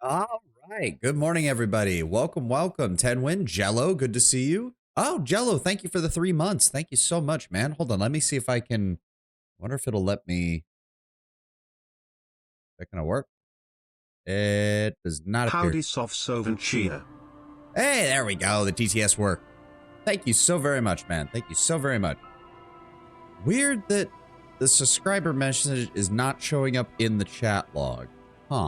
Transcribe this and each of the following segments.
All right. Good morning, everybody. Welcome. 10 win. Jello, good to see you. Oh, Jello, thank you for the 3 months. Thank you so much, man. Hold on. Let me see if I can. Wonder if it'll let me. Is that going to work? It does not appear. Howdy, soft solvin cheer. Hey, there we go. The TTS work. Thank you so very much, man. Thank you so very much. Weird that the subscriber message is not showing up in the chat log. Huh.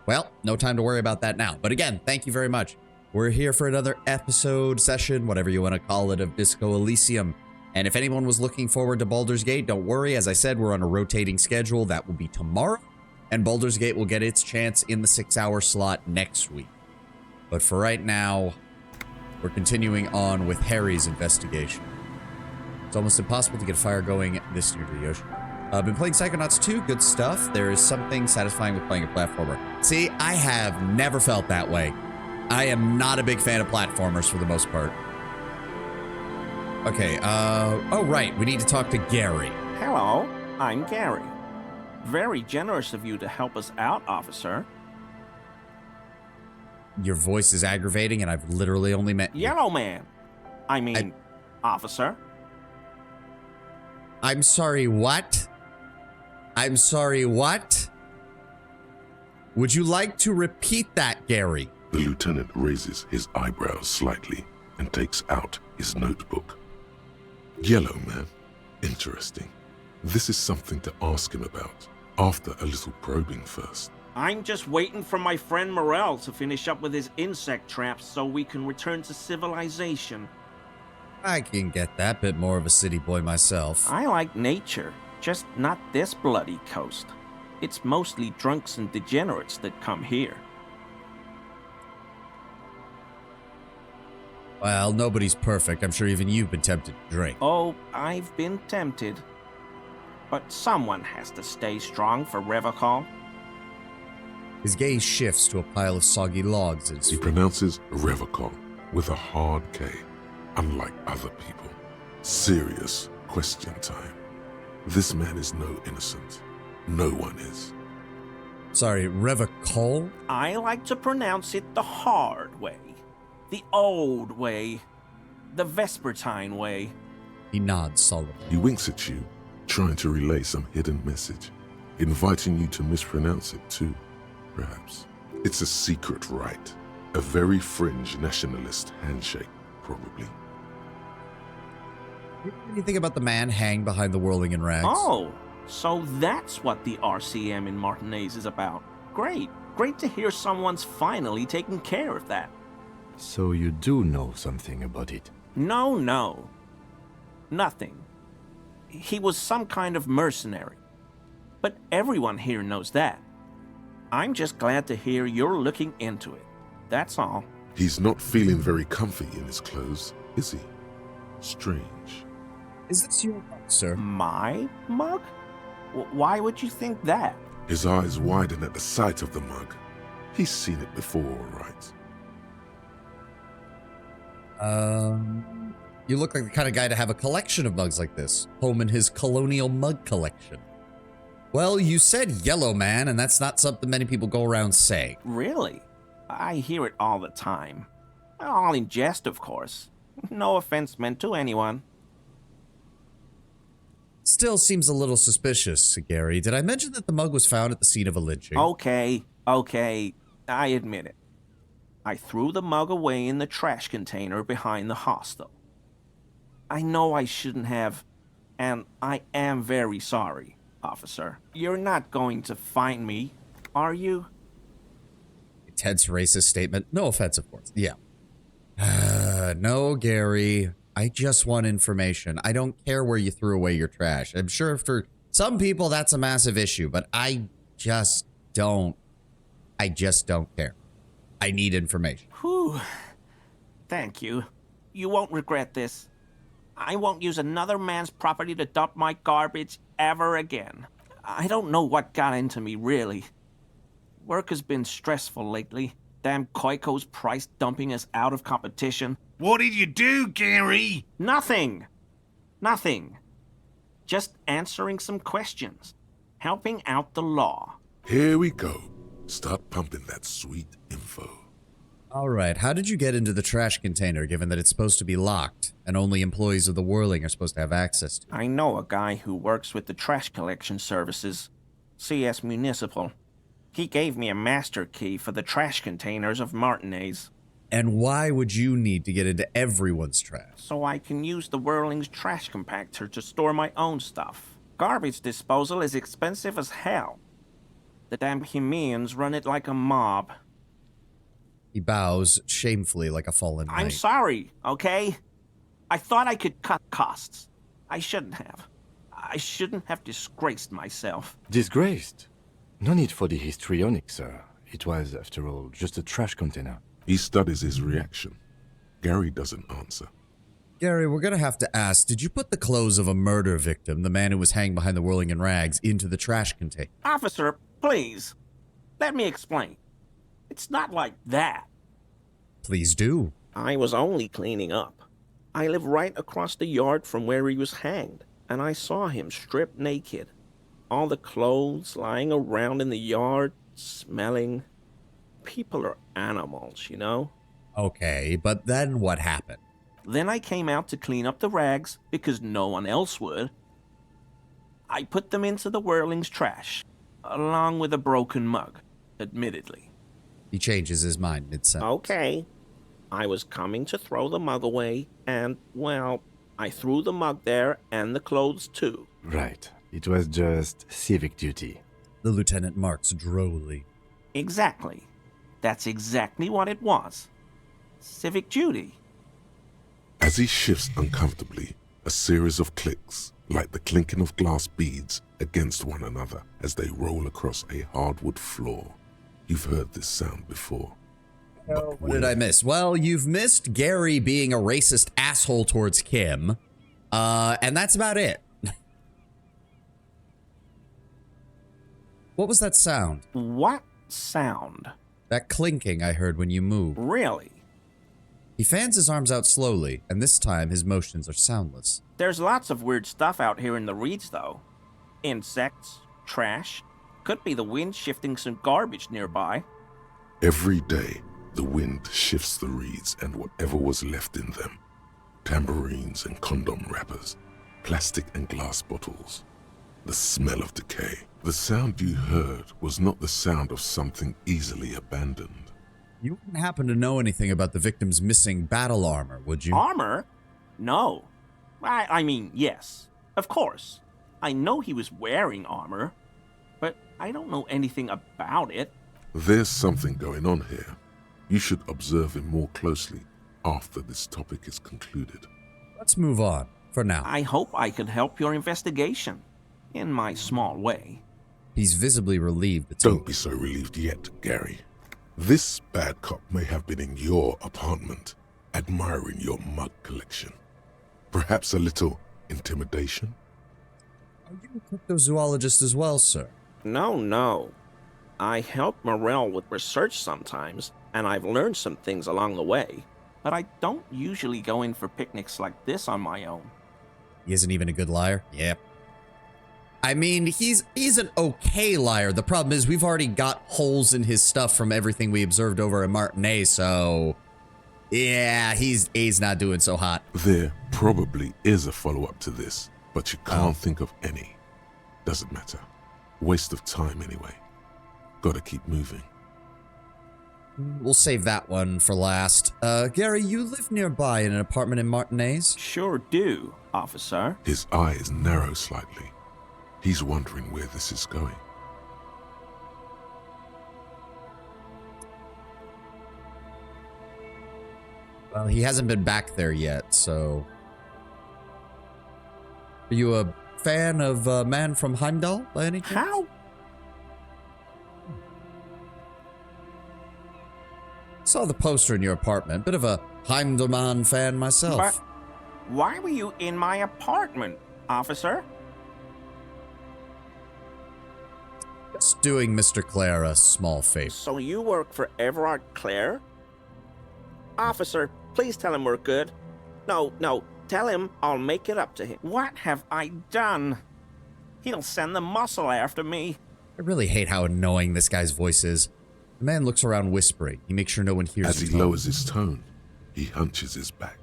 Well, no time to worry about that now. But again, thank you very much. We're here for another episode, session, whatever you want to call it, of Disco Elysium. And if anyone was looking forward to Baldur's Gate, don't worry. As I said, we're on a rotating schedule. That will be tomorrow. And Baldur's Gate will get its chance in the 6-hour slot next week. But for right now, we're continuing on with Harry's investigation. It's almost impossible to get a fire going this near the ocean. I've been playing Psychonauts 2, good stuff. There is something satisfying with playing a platformer. See, I have never felt that way. I am not a big fan of platformers for the most part. Okay, oh right, we need to talk to Gary. Hello, I'm Gary. Very generous of you to help us out, officer. Your voice is aggravating and I've literally only met you. Yellow man. I mean, officer. I'm sorry, what? I'm sorry, what? Would you like to repeat that, Gary? The lieutenant raises his eyebrows slightly and takes out his notebook. Yellow man. Interesting. This is something to ask him about, after a little probing first. I'm just waiting for my friend Morel to finish up with his insect traps so we can return to civilization. I can get that, bit more of a city boy myself. I like nature, just not this bloody coast. It's mostly drunks and degenerates that come here. Well, nobody's perfect. I'm sure even you've been tempted to drink. Oh, I've been tempted. But someone has to stay strong for Revocol. His gaze shifts to a pile of soggy logs at his He feet. pronounces Revocol with a hard K, unlike other people. Serious question time. This man is no innocent. No one is. Sorry, Revocol? I like to pronounce it the hard way. The old way. The Vespertine way. He nods solemnly. He winks at you, trying to relay some hidden message, inviting you to mispronounce it too, perhaps. It's a secret rite, a very fringe nationalist handshake, probably. What do you think about the man hanged behind the whirling in rags? Oh, so that's what the RCM in Martinez is about. Great. Great to hear someone's finally taking care of that. So you do know something about it? No. Nothing. He was some kind of mercenary. But everyone here knows that. I'm just glad to hear you're looking into it. That's all. He's not feeling very comfy in his clothes, is he? Strange. Is this your mug, sir? My mug? Why would you think that? His eyes widen at the sight of the mug. He's seen it before, all right? You look like the kind of guy to have a collection of mugs like this. Home in his colonial mug collection. Well, you said yellow man, and that's not something many people go around saying. Really? I hear it all the time. All in jest, of course. No offense meant to anyone. Still seems a little suspicious, Gary. Did I mention that the mug was found at the scene of a lynching? Okay, I admit it. I threw the mug away in the trash container behind the hostel. I know I shouldn't have, and I am very sorry, officer. You're not going to find me, are you? Intense racist statement. No offense, of course. Yeah. No, Gary. I just want information. I don't care where you threw away your trash. I'm sure for some people that's a massive issue, but I just don't care. I need information. Whew. Thank you. You won't regret this. I won't use another man's property to dump my garbage ever again. I don't know what got into me, really. Work has been stressful lately. Damn Koiko's price dumping us out of competition. What did you do, Gary? Nothing. Just answering some questions. Helping out the law. Here we go. Start pumping that sweet info. Alright, how did you get into the trash container given that it's supposed to be locked and only employees of the Whirling are supposed to have access to it? I know a guy who works with the trash collection services, CS Municipal. He gave me a master key for the trash containers of Martinez, And why would you need to get into everyone's trash? so I can use the Whirling's trash compactor to store my own stuff. Garbage disposal is expensive as hell. The damn Hemians run it like a mob. He bows shamefully like a fallen knight. I'm sorry, okay? I thought I could cut costs. I shouldn't have. I shouldn't have disgraced myself. Disgraced? No need for the histrionic, sir. It was, after all, just a trash container. He studies his reaction. Gary doesn't answer. Gary, we're gonna have to ask, did you put the clothes of a murder victim, the man who was hanged behind the Whirling in rags, into the trash container? Officer, please. Let me explain. It's not like that. Please do. I was only cleaning up. I live right across the yard from where he was hanged, and I saw him stripped naked. All the clothes lying around in the yard, smelling. People are animals, you know? Okay, but then what happened? Then I came out to clean up the rags because no one else would. I put them into the Whirling's trash, along with a broken mug, admittedly. He changes his mind mid-sentence. Okay. I was coming to throw the mug away, and, well, I threw the mug there and the clothes too. Right. It was just civic duty. The lieutenant marks drolly. Exactly. That's exactly what it was. Civic duty. As he shifts uncomfortably, a series of clicks, like the clinking of glass beads against one another as they roll across a hardwood floor. You've heard this sound before. But What did I miss? Well, you've missed Gary being a racist asshole towards Kim. And that's about it. What was that sound? What sound? That clinking I heard when you moved. Really? He fans his arms out slowly, and this time his motions are soundless. There's lots of weird stuff out here in the reeds, though. Insects, trash. Could be the wind shifting some garbage nearby. Every day, the wind shifts the reeds and whatever was left in them. Tambourines and condom wrappers, plastic and glass bottles. The smell of decay. The sound you heard was not the sound of something easily abandoned. You wouldn't happen to know anything about the victim's missing battle armor, would you? Armor? No. I mean, yes. Of course. I know he was wearing armor, but I don't know anything about it. There's something going on here. You should observe him more closely after this topic is concluded. Let's move on, for now. I hope I could help your investigation, in my small way. He's visibly relieved it's Don't over. be so relieved yet, Gary. This bad cop may have been in your apartment, admiring your mug collection. Perhaps a little intimidation? Are you a cryptozoologist as well, sir? No. I help Morel with research sometimes, and I've learned some things along the way. But I don't usually go in for picnics like this on my own. He isn't even a good liar? Yep. I mean, he's an okay liar. The problem is we've already got holes in his stuff from everything we observed over at Martinez, so... yeah, he's not doing so hot. There probably is a follow-up to this, but you can't think of any. Doesn't matter. Waste of time anyway. Gotta keep moving. We'll save that one for last. Gary, you live nearby in an apartment in Martinez? Sure do, officer. His eyes narrow slightly. He's wondering where this is going. Well, he hasn't been back there yet, so... Are you a fan of Man from Heimdall, by any chance? How? Saw the poster in your apartment. Bit of a Heimdallman fan myself. But why were you in my apartment, officer? Just doing Mr. Clare a small favor. So you work for Everard Clare? Officer, please tell him we're good. No, tell him I'll make it up to him. What have I done? He'll send the muscle after me. I really hate how annoying this guy's voice is. The man looks around whispering. He makes sure no one hears As his he tone. lowers his tone, he hunches his back.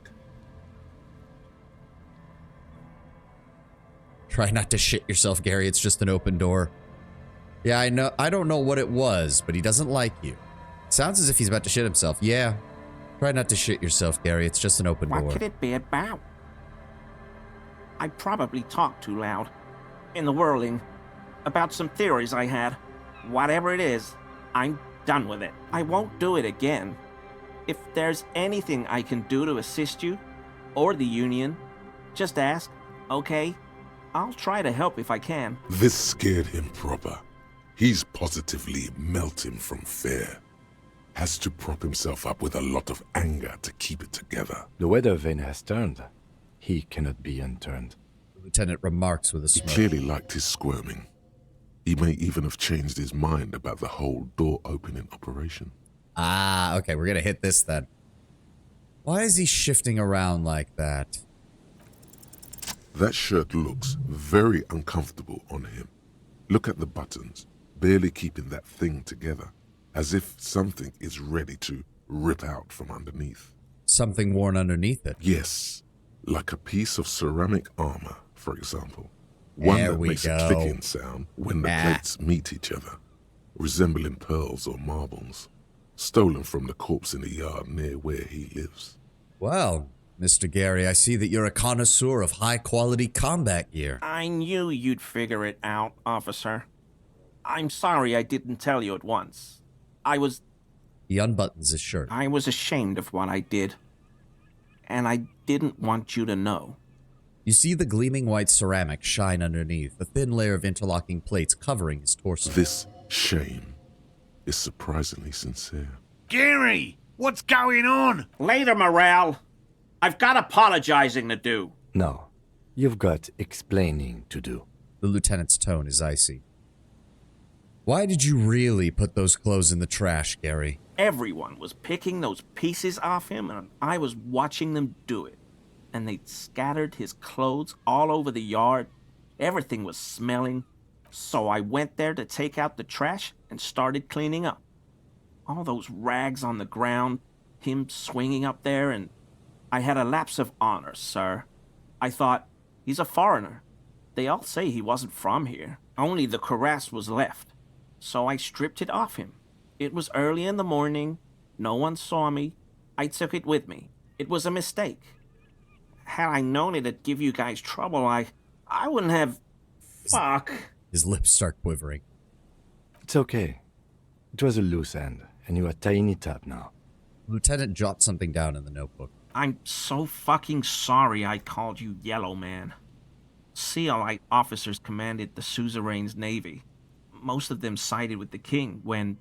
Try not to shit yourself, Gary. It's just an open door. Yeah, I know. I don't know what it was, but he doesn't like you. Sounds as if he's about to shit himself. Yeah. Try not to shit yourself, Gary. It's just an open door. What could it be about? I probably talked too loud. In the whirling. About some theories I had. Whatever it is, I'm done with it. I won't do it again. If there's anything I can do to assist you, or the Union, just ask, okay? I'll try to help if I can. This scared him proper. He's positively melting from fear. Has to prop himself up with a lot of anger to keep it together. The weather vane has turned. He cannot be unturned. The lieutenant remarks with a He smirk. clearly liked his squirming. He may even have changed his mind about the whole door-opening operation. Ah, okay, we're gonna hit this then. Why is he shifting around like that? That shirt looks very uncomfortable on him. Look at the buttons, barely keeping that thing together, as if something is ready to rip out from underneath. Something worn underneath it. Yes, like a piece of ceramic armor, for example. One There that we makes go. a clicking sound when the plates meet each other, resembling pearls or marbles, stolen from the corpse in the yard near where he lives. Well, Mr. Gary, I see that you're a connoisseur of high-quality combat gear. I knew you'd figure it out, officer. I'm sorry I didn't tell you at once. He unbuttons his shirt. I was ashamed of what I did. And I didn't want you to know. You see the gleaming white ceramic shine underneath, a thin layer of interlocking plates covering his torso. This shame is surprisingly sincere. Gary, what's going on? Later, Morale. I've got apologizing to do. No, you've got explaining to do. The lieutenant's tone is icy. Why did you really put those clothes in the trash, Gary? Everyone was picking those pieces off him, and I was watching them do it. And they'd scattered his clothes all over the yard. Everything was smelling. So I went there to take out the trash and started cleaning up. All those rags on the ground, him swinging up there, and I had a lapse of honor, sir. I thought, he's a foreigner. They all say he wasn't from here. Only the cuirass was left. So I stripped it off him. It was early in the morning. No one saw me. I took it with me. It was a mistake. Had I known it'd give you guys trouble, I wouldn't have... Fuck. His lips start quivering. It's okay. It was a loose end, and you are tying it up now. The lieutenant jots something down in the notebook. I'm so fucking sorry I called you Yellow Man. Sealite officers commanded the suzerain's navy. Most of them sided with the king when...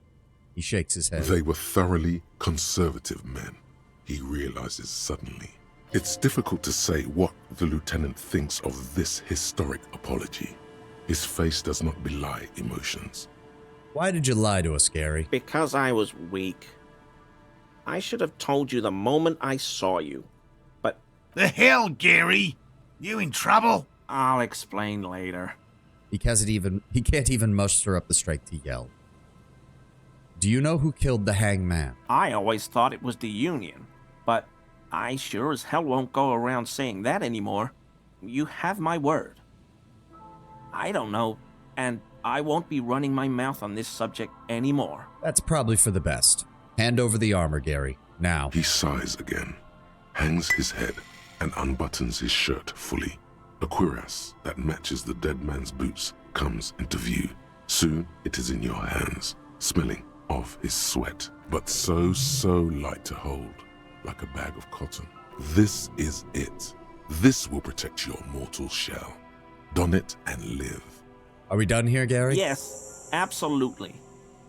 He shakes his head. They were thoroughly conservative men, he realizes suddenly. It's difficult to say what the lieutenant thinks of this historic apology. His face does not belie emotions. Why did you lie to us, Gary? Because I was weak. I should have told you the moment I saw you. But The hell, Gary? You in trouble? I'll explain later. He can't even muster up the strength to yell. Do you know who killed the hangman? I always thought it was the Union, but I sure as hell won't go around saying that anymore. You have my word. I don't know, and I won't be running my mouth on this subject anymore. That's probably for the best. Hand over the armor, Gary. Now. He sighs again, hangs his head, and unbuttons his shirt fully. A cuirass that matches the dead man's boots comes into view. Soon it is in your hands, smelling of his sweat, but so light to hold, like a bag of cotton. This is it. This will protect your mortal shell. Don it and live. Are we done here, Gary? Yes, absolutely.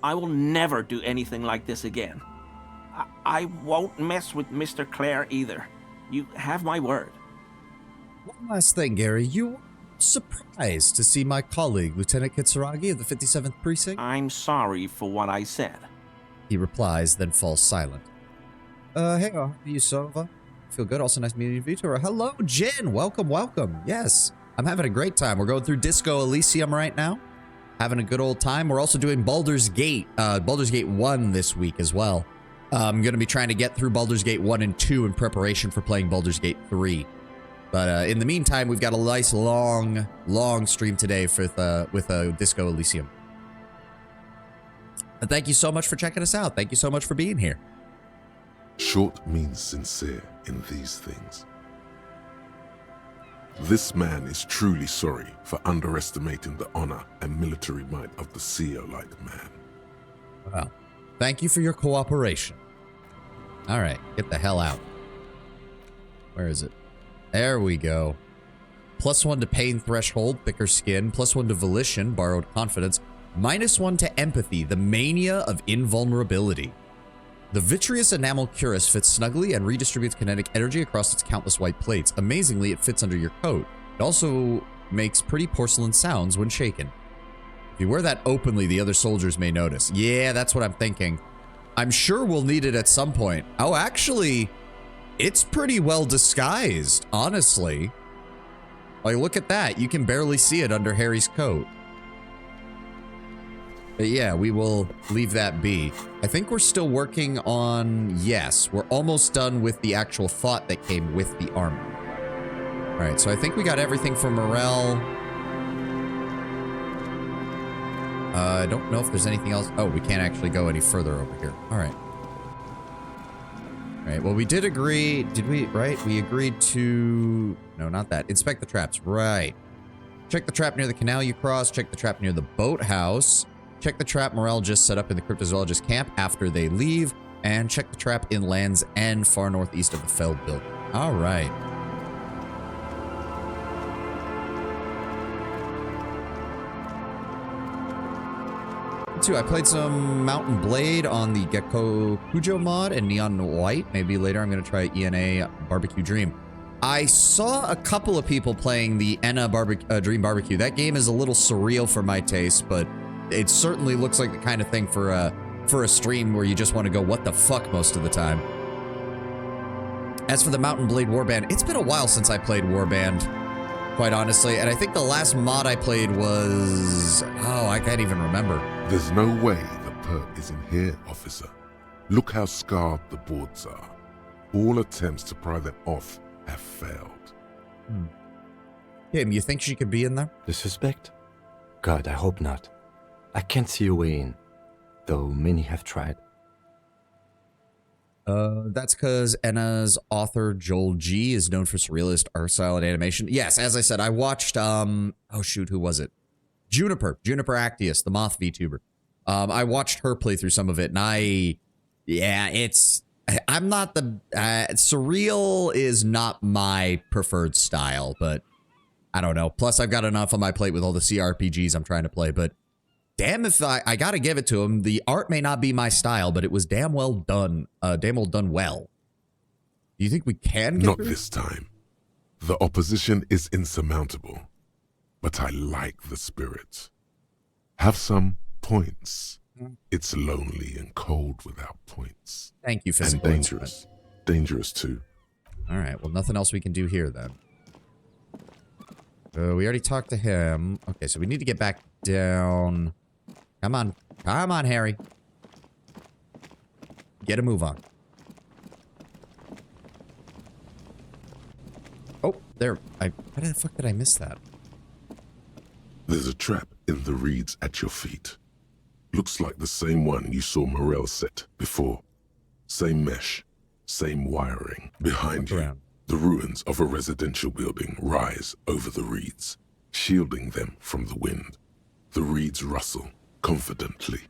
I will never do anything like this again. I won't mess with Mr. Clare either. You have my word. One last thing, Gary. You were surprised to see my colleague, Lieutenant Kitsuragi of the 57th Precinct? I'm sorry for what I said. He replies, then falls silent. Hey, how are you, Sova? Feel good? Also nice meeting you, Vitor. Hello, Jin. Welcome, welcome. Yes, I'm having a great time. We're going through Disco Elysium right now. having a good old time. We're also doing Baldur's Gate 1 this week as well. I'm going to be trying to get through Baldur's Gate 1 and 2 in preparation for playing Baldur's Gate 3. But in the meantime, we've got a nice long stream today with Disco Elysium. And thank you so much for checking us out. Thank you so much for being here. Short means sincere in these things. This man is truly sorry for underestimating the honor and military might of the Seolite man. Well, thank you for your cooperation. All right, get the hell out. Where is it? There we go. +1 to pain threshold, thicker skin. +1 to volition, borrowed confidence. -1 to empathy, the mania of invulnerability. The vitreous enamel cuirass fits snugly and redistributes kinetic energy across its countless white plates. Amazingly, it fits under your coat. It also makes pretty porcelain sounds when shaken. If you wear that openly, the other soldiers may notice. Yeah, that's what I'm thinking. I'm sure we'll need it at some point. Oh, actually, it's pretty well disguised, honestly. Like, look at that. You can barely see it under Harry's coat. But yeah, we will leave that be. I think we're still working on... Yes, we're almost done with the actual thought that came with the armor. Alright, so I think we got everything from Morel. I don't know if there's anything else. Oh, we can't actually go any further over here. Alright. Alright, well, we did agree... Did we... Right? We agreed to... No, not that. Inspect the traps. Right. Check the trap near the canal you cross. Check the trap near the boathouse. Check the trap Morel just set up in the cryptozoologist camp after they leave. And check the trap in Land's End, far northeast of the Feld building. All right. I played some Mountain Blade on the Gecko Kujo mod and Neon White. Maybe later I'm going to try ENA Barbecue Dream. I saw a couple of people playing the Enna Dream Barbecue. That game is a little surreal for my taste, but it certainly looks like the kind of thing for a stream where you just want to go, what the fuck, most of the time. As for the Mountain Blade Warband, it's been a while since I played Warband, quite honestly, and I think the last mod I played was... Oh, I can't even remember. There's no way the perk is in here, officer. Look how scarred the boards are. All attempts to pry them off have failed. Kim, you think she could be in there? The suspect? God, I hope not. I can't see a way in, though many have tried. That's because Enna's author, Joel G., is known for surrealist art style and animation. Yes, as I said, I watched, oh shoot, who was it? Juniper Actius, the moth VTuber. I watched her play through some of it, and I'm not the, surreal is not my preferred style, but I don't know. Plus, I've got enough on my plate with all the CRPGs I'm trying to play, but damn if I gotta give it to him. The art may not be my style, but it was damn well done. Damn well done well. Do you think we can get Not through? this time. The opposition is insurmountable, but I like the spirit. Have some points. It's lonely and cold without points. Thank you, And physical dangerous. Dangerous too. All right, well, nothing else we can do here then. We already talked to him. Okay, so we need to get back down. Come on, Harry. Get a move on. Oh, there. How the fuck did I miss that? There's a trap in the reeds at your feet. Looks like the same one you saw Morel set before. Same mesh, same wiring. Behind you, Around. the ruins of a residential building rise over the reeds, shielding them from the wind. The reeds rustle confidently.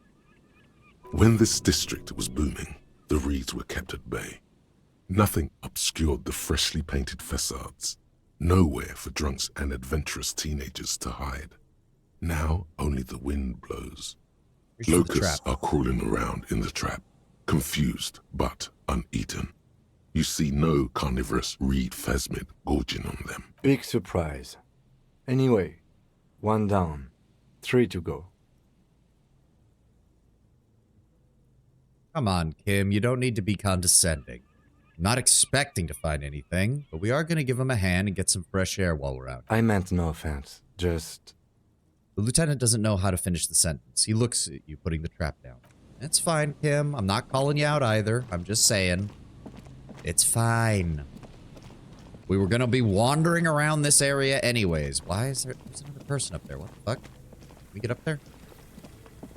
When this district was booming, the reeds were kept at bay. Nothing obscured the freshly painted facades. Nowhere for drunks and adventurous teenagers to hide. Now only the wind blows. Reach for the Locusts trap. are crawling around in the trap, confused but uneaten. You see no carnivorous reed phasmid gorging on them. Big surprise. Anyway, 1 down, 3 to go. Come on, Kim. You don't need to be condescending. I'm not expecting to find anything, but we are going to give him a hand and get some fresh air while we're out. I meant no offense, just The lieutenant doesn't know how to finish the sentence. He looks at you putting the trap down. It's fine, Kim. I'm not calling you out either. I'm just saying. It's fine. We were gonna be wandering around this area anyways. Why is there's another person up there? What the fuck? Can we get up there?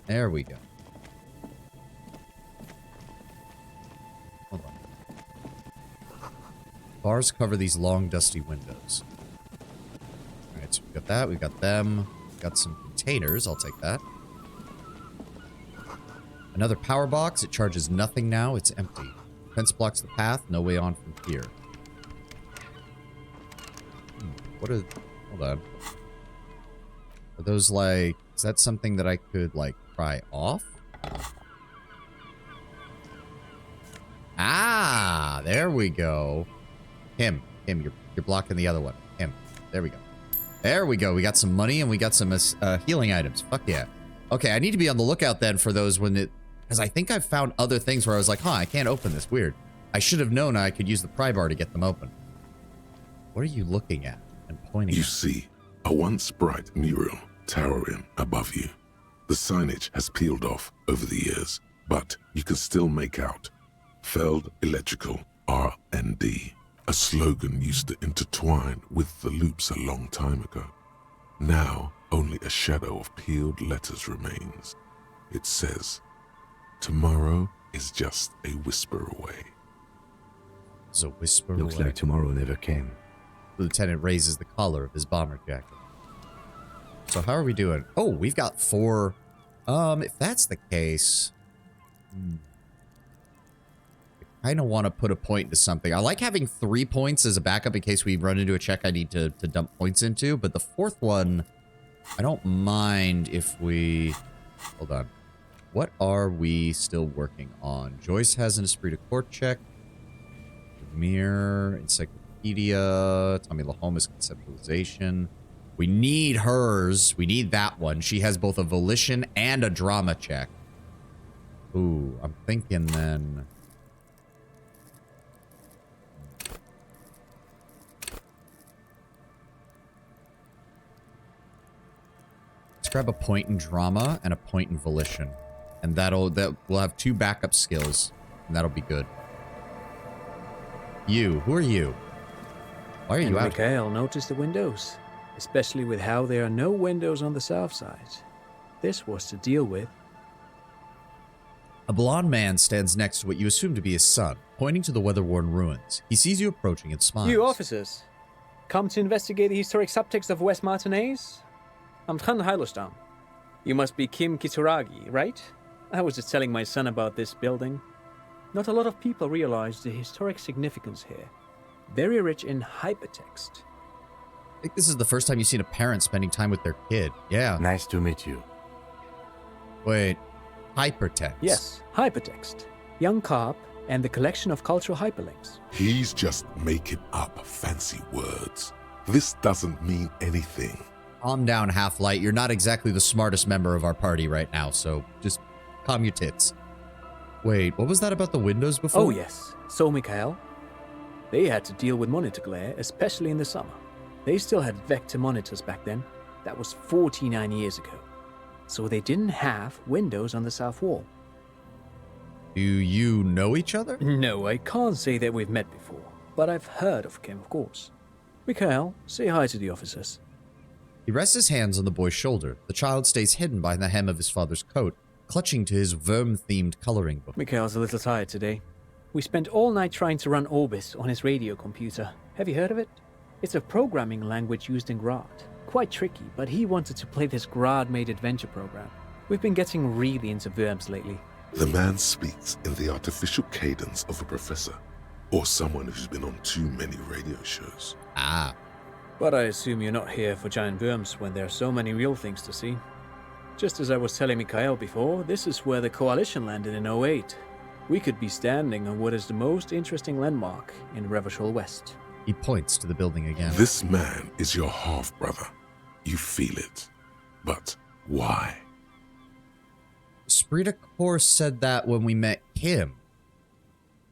There we go. Hold on. Bars cover these long, dusty windows. Alright, so we've got that. We've got them. We've got some containers. I'll take that. Another power box. It charges nothing now. It's empty. Fence blocks the path. No way on from here. What are... Hold on. Are those like... Is that something that I could, like, pry off? Ah! There we go. Kim, you're blocking the other one. Kim. There we go. There we go. We got some money and we got some healing items. Fuck yeah. Okay, I need to be on the lookout then for those when it... Because I think I've found other things where I was like, huh, I can't open this. Weird. I should have known I could use the pry bar to get them open. What are you looking at and pointing You at? see a once bright mural towering above you. The signage has peeled off over the years, but you can still make out Feld Electrical R&D, a slogan used to intertwine with the loops a long time ago. Now, only a shadow of peeled letters remains. It says, "Tomorrow is just a whisper away." There's a whisper Looks away. like tomorrow never came. The lieutenant raises the collar of his bomber jacket. So how are we doing? Oh, we've got 4. If that's the case... I kind of want to put a point into something. I like having 3 points as a backup in case we run into a check I need to dump points into. But the 4th one, I don't mind if we... Hold on. What are we still working on? Joyce has an esprit de corps check. Mirror, encyclopedia, Tommy Lahoma's conceptualization. We need hers. We need that one. She has both a volition and a drama check. Ooh, I'm thinking then... Let's grab a point in drama and a point in volition. And we'll have 2 backup skills. And that'll be good. Who are you? Why are you out? Mikhail noticed the windows, especially with how there are no windows on the south side. This was to deal with. A blond man stands next to what you assume to be his son, pointing to the weather-worn ruins. He sees you approaching and smiles. You officers, come to investigate the historic subtext of West Martinez? I'm Tran Heilostam. You must be Kim Kituragi, right? I was just telling my son about this building. Not a lot of people realize the historic significance here. Very rich in hypertext. I think this is the first time you've seen a parent spending time with their kid. Yeah. Nice to meet you. Wait. Hypertext. Yes, hypertext. Young Carp and the collection of cultural hyperlinks. He's just making up fancy words. This doesn't mean anything. Calm down, Half-Light. You're not exactly the smartest member of our party right now, so just calm your tits. Wait, what was that about the windows before? Oh yes, so Mikhail. They had to deal with monitor glare, especially in the summer. They still had vector monitors back then. That was 49 years ago. So they didn't have windows on the south wall. Do you know each other? No, I can't say that we've met before, but I've heard of Kim, of course. Mikhail, say hi to the officers. He rests his hands on the boy's shoulder. The child stays hidden behind the hem of his father's coat, clutching to his worm-themed coloring book. Mikhail's a little tired today. We spent all night trying to run Orbis on his radio computer. Have you heard of it? It's a programming language used in Grad. Quite tricky, but he wanted to play this Grad-made adventure program. We've been getting really into worms lately. The man speaks in the artificial cadence of a professor, or someone who's been on too many radio shows. Ah. But I assume you're not here for giant worms when there are so many real things to see. Just as I was telling Mikhail before, this is where the Coalition landed in 08. We could be standing on what is the most interesting landmark in Revachol West. He points to the building again. This man is your half-brother. You feel it. But why? Esprit de Corps said that when we met Kim.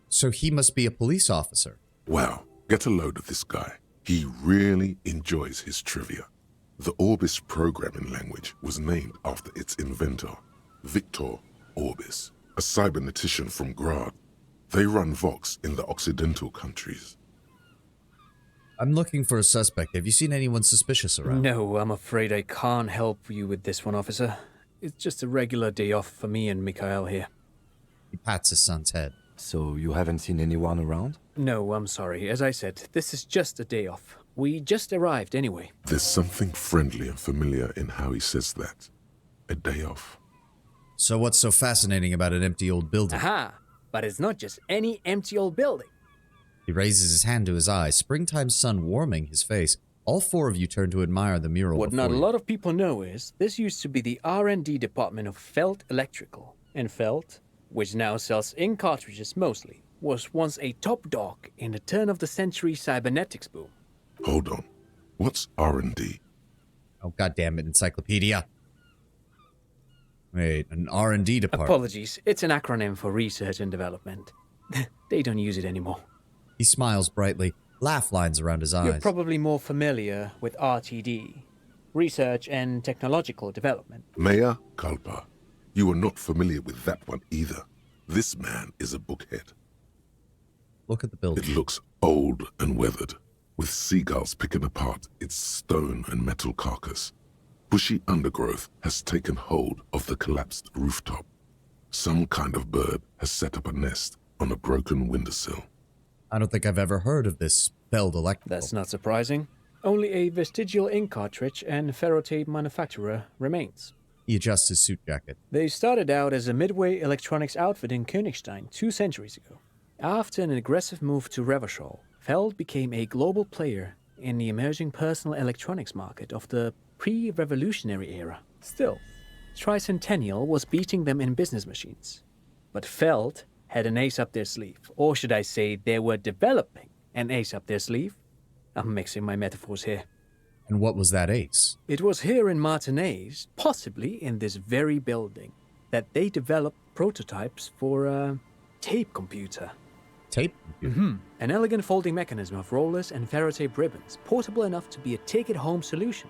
So he must be a police officer. Well, get a load of this guy. He really enjoys his trivia. The Orbis programming language was named after its inventor, Victor Orbis, a cybernetician from Grad. They run Vox in the Occidental countries. I'm looking for a suspect. Have you seen anyone suspicious around? No, I'm afraid I can't help you with this one, officer. It's just a regular day off for me and Mikhail here. He pats his son's head. So you haven't seen anyone around? No, I'm sorry. As I said, this is just a day off. We just arrived anyway. There's something friendly and familiar in how he says that. A day off. So what's so fascinating about an empty old building? Aha! But it's not just any empty old building. He raises his hand to his eye, springtime sun warming his face. All four of you turn to admire the mural What before not a you. lot of people know is this used to be the R&D department of Felt Electrical. And Felt, which now sells ink cartridges mostly, was once a top dog in the turn-of-the-century cybernetics boom. Hold on. What's R&D? Oh, goddammit, encyclopedia. Wait, an R&D department. Apologies, it's an acronym for research and development. They don't use it anymore. He smiles brightly, laugh lines around his eyes. You're probably more familiar with RTD, Research and Technological Development. Mea culpa. You are not familiar with that one either. This man is a bookhead. Look at the building. It looks old and weathered, with seagulls picking apart its stone and metal carcass. Bushy undergrowth has taken hold of the collapsed rooftop. Some kind of bird has set up a nest on a broken windowsill. I don't think I've ever heard of this Feld Electrical. That's not surprising. Only a vestigial ink cartridge and ferrotape manufacturer remains. He adjusts his suit jacket. They started out as a midway electronics outfit in Königstein 2 centuries ago. After an aggressive move to Revachol, Feld became a global player in the emerging personal electronics market of the pre-revolutionary era. Still, Tricentennial was beating them in business machines. But Feld had an ace up their sleeve, or should I say they were developing an ace up their sleeve? I'm mixing my metaphors here. And what was that ace? It was here in Martinez, possibly in this very building, that they developed prototypes for a tape computer. Tape computer? An elegant folding mechanism of rollers and ferrotape ribbons, portable enough to be a take-it-home solution.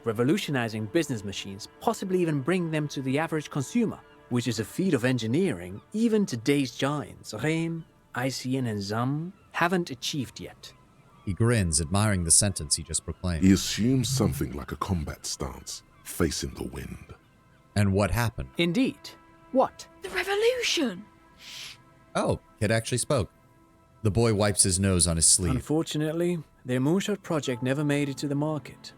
Revolutionizing business machines, possibly even bring them to the average consumer, which is a feat of engineering even today's giants, Rehm, ICN and ZAM, haven't achieved yet. He grins, admiring the sentence he just proclaimed. He assumes something like a combat stance, facing the wind. And what happened? Indeed. What? The revolution! Oh, Kid actually spoke. The boy wipes his nose on his sleeve. Unfortunately, their moonshot project never made it to the market.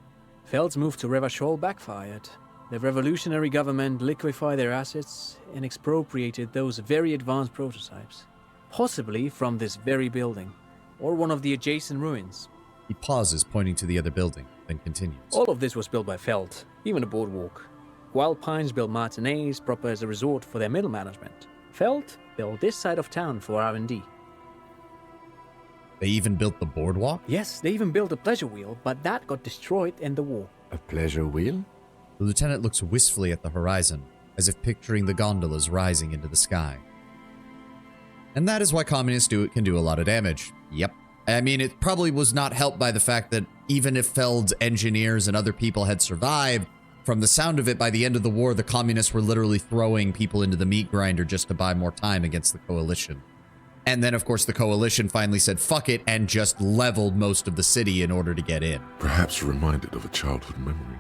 Feld's move to Revachol backfired. The revolutionary government liquefied their assets and expropriated those very advanced prototypes. Possibly from this very building, or one of the adjacent ruins. He pauses, pointing to the other building, then continues. All of this was built by Feld, even the boardwalk. Wild Pines built Martinez proper as a resort for their middle management. Feld built this side of town for R&D. They even built the boardwalk? Yes, they even built a pleasure wheel, but that got destroyed in the war. A pleasure wheel? The lieutenant looks wistfully at the horizon, as if picturing the gondolas rising into the sky. And that is why communists can do a lot of damage. Yep. I mean, it probably was not helped by the fact that even if Feld's engineers and other people had survived, from the sound of it, by the end of the war, the communists were literally throwing people into the meat grinder just to buy more time against the coalition. And then, of course, the coalition finally said, fuck it, and just leveled most of the city in order to get in. Perhaps reminded of a childhood memory.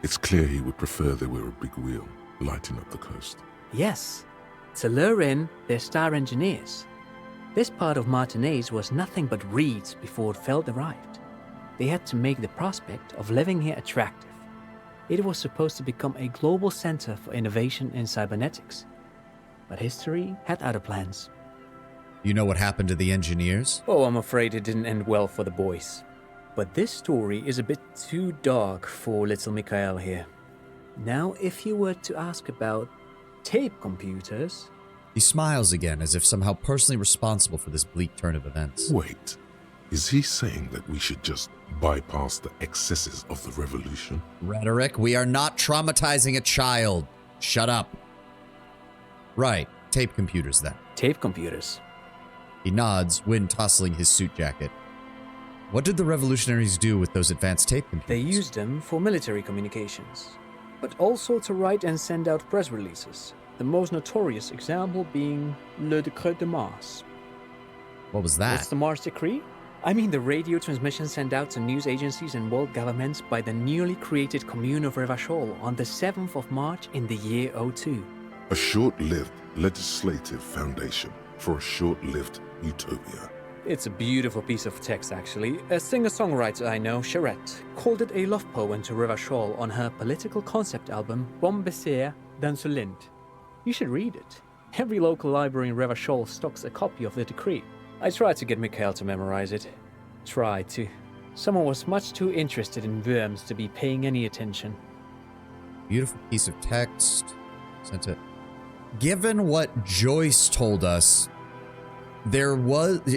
It's clear he would prefer they were a big wheel, lighting up the coast. Yes, to lure in their star engineers. This part of Martinez was nothing but reeds before Feld arrived. They had to make the prospect of living here attractive. It was supposed to become a global center for innovation in cybernetics. But history had other plans. You know what happened to the engineers? Oh, I'm afraid it didn't end well for the boys. But this story is a bit too dark for little Mikhail here. Now, if you were to ask about tape computers... He smiles again, as if somehow personally responsible for this bleak turn of events. Wait, is he saying that we should just bypass the excesses of the revolution? Rhetoric, we are not traumatizing a child. Shut up. Right, tape computers then. Tape computers. He nods, wind tousling his suit jacket. What did the revolutionaries do with those advanced tape computers? They used them for military communications, but also to write and send out press releases. The most notorious example being Le Décret de Mars. What was that? What's the Mars Decree? I mean the radio transmission sent out to news agencies and world governments by the newly created Commune of Revachol on the 7th of March in the year 02. A short-lived legislative foundation for a short-lived utopia. It's a beautiful piece of text, actually. A singer-songwriter I know, Charette, called it a love poem to Revachol on her political concept album, Bon Baiser dans le Lind. You should read it. Every local library in Revachol stocks a copy of the decree. I tried to get Mikhail to memorize it. Tried to. Someone was much too interested in worms to be paying any attention. Beautiful piece of text. Sent it. Given what Joyce told us,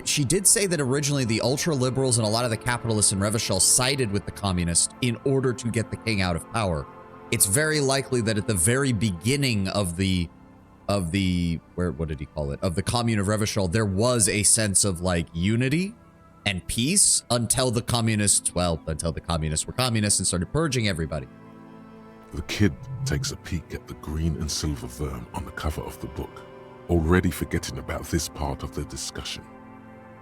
she did say that originally the ultra-liberals and a lot of the capitalists in Revachol sided with the communists in order to get the king out of power. It's very likely that at the very beginning of the what did he call it? Of the commune of Revachol, there was a sense of like unity and peace until the communists were communists and started purging everybody. The kid takes a peek at the green and silver worm on the cover of the book, already forgetting about this part of the discussion.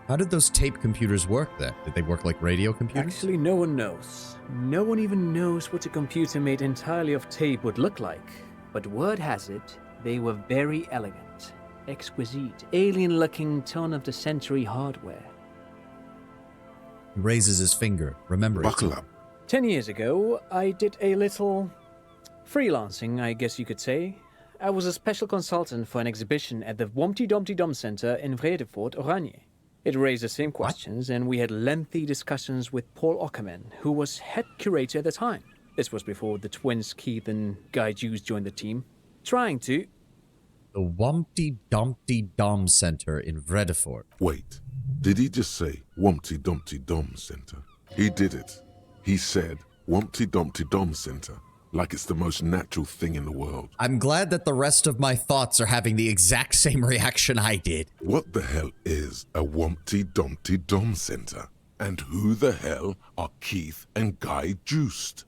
How did those tape computers work then? Did they work like radio computers? Actually, no one knows. No one even knows what a computer made entirely of tape would look like. But word has it, they were very elegant, exquisite, alien-looking turn-of-the-century hardware. He raises his finger, remembering. Buckle up. 10 years ago, I did a little freelancing, I guess you could say. I was a special consultant for an exhibition at the Womty Dumpty Dum Center in Vredefort, Oranje. It raised the same questions, and we had lengthy discussions with Paul Ockerman, who was head curator at the time. This was before the twins Keith and Guy Jews joined the team. Trying to... The Wumpty Dumpty Dom Center in Vredefort. Wait, did he just say Wumpty Dumpty Dom Center? He did it. He said Wumpty Dumpty Dom Center, like it's the most natural thing in the world. I'm glad that the rest of my thoughts are having the exact same reaction I did. What the hell is a Wumpty Dumpty Dom Center? And who the hell are Keith and Guy Juiced?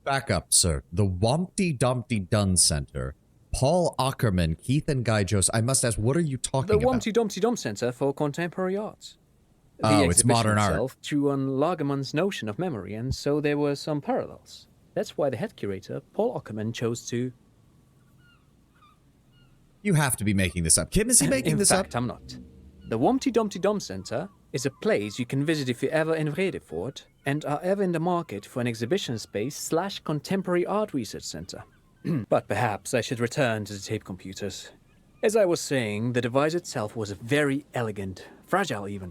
Back up, sir. The Wumpty Dumpty Dun Center. Paul Ackerman, Keith and Guy Jost. I must ask, what are you talking about? The Wumpty Dumpty Dum Center for Contemporary Arts. Oh, it's modern art. Drew on Lagerman's notion of memory, and so there were some parallels. That's why the head curator, Paul Ackerman, chose to... You have to be making this up. Kim, is he making this up? In fact, I'm not. The Wumpty Dumpty Dum Center is a place you can visit if you're ever in Vredefort and are ever in the market for an exhibition space / contemporary art research center. But perhaps I should return to the tape computers. As I was saying, the device itself was very elegant, fragile even.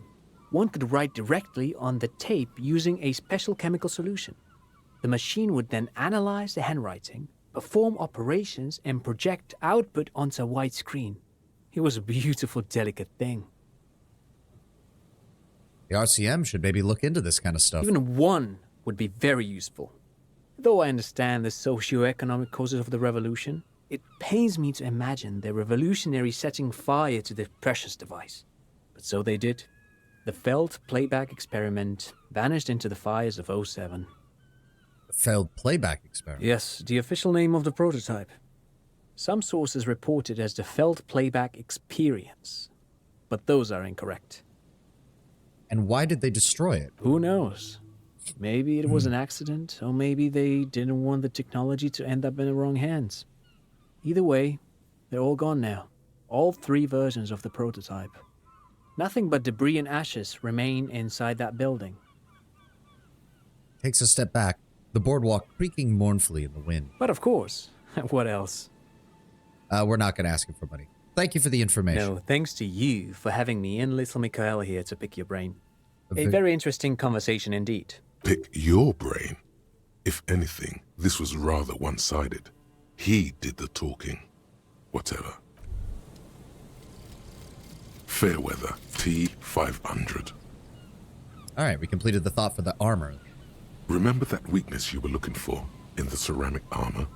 One could write directly on the tape using a special chemical solution. The machine would then analyze the handwriting, perform operations, and project output onto a white screen. It was a beautiful, delicate thing. The RCM should maybe look into this kind of stuff. Even one would be very useful. Though I understand the socio-economic causes of the revolution, it pains me to imagine the revolutionaries setting fire to the precious device. But so they did. The failed playback experiment vanished into the fires of 07. The failed playback experiment? Yes, the official name of the prototype. Some sources report it as the failed playback experience, but those are incorrect. And why did they destroy it? Who knows? Maybe it was an accident, or maybe they didn't want the technology to end up in the wrong hands. Either way, they're all gone now. All 3 versions of the prototype. Nothing but debris and ashes remain inside that building. Takes a step back, the boardwalk creaking mournfully in the wind. But of course, what else? We're not going to ask him for money. Thank you for the information. No, thanks to you for having me and little Mikhail here to pick your brain. A very interesting conversation indeed. Pick your brain? If anything, this was rather one-sided. He did the talking. Whatever. Fairweather, T500. All right, we completed the thought for the armor. Remember that weakness you were looking for in the ceramic armor?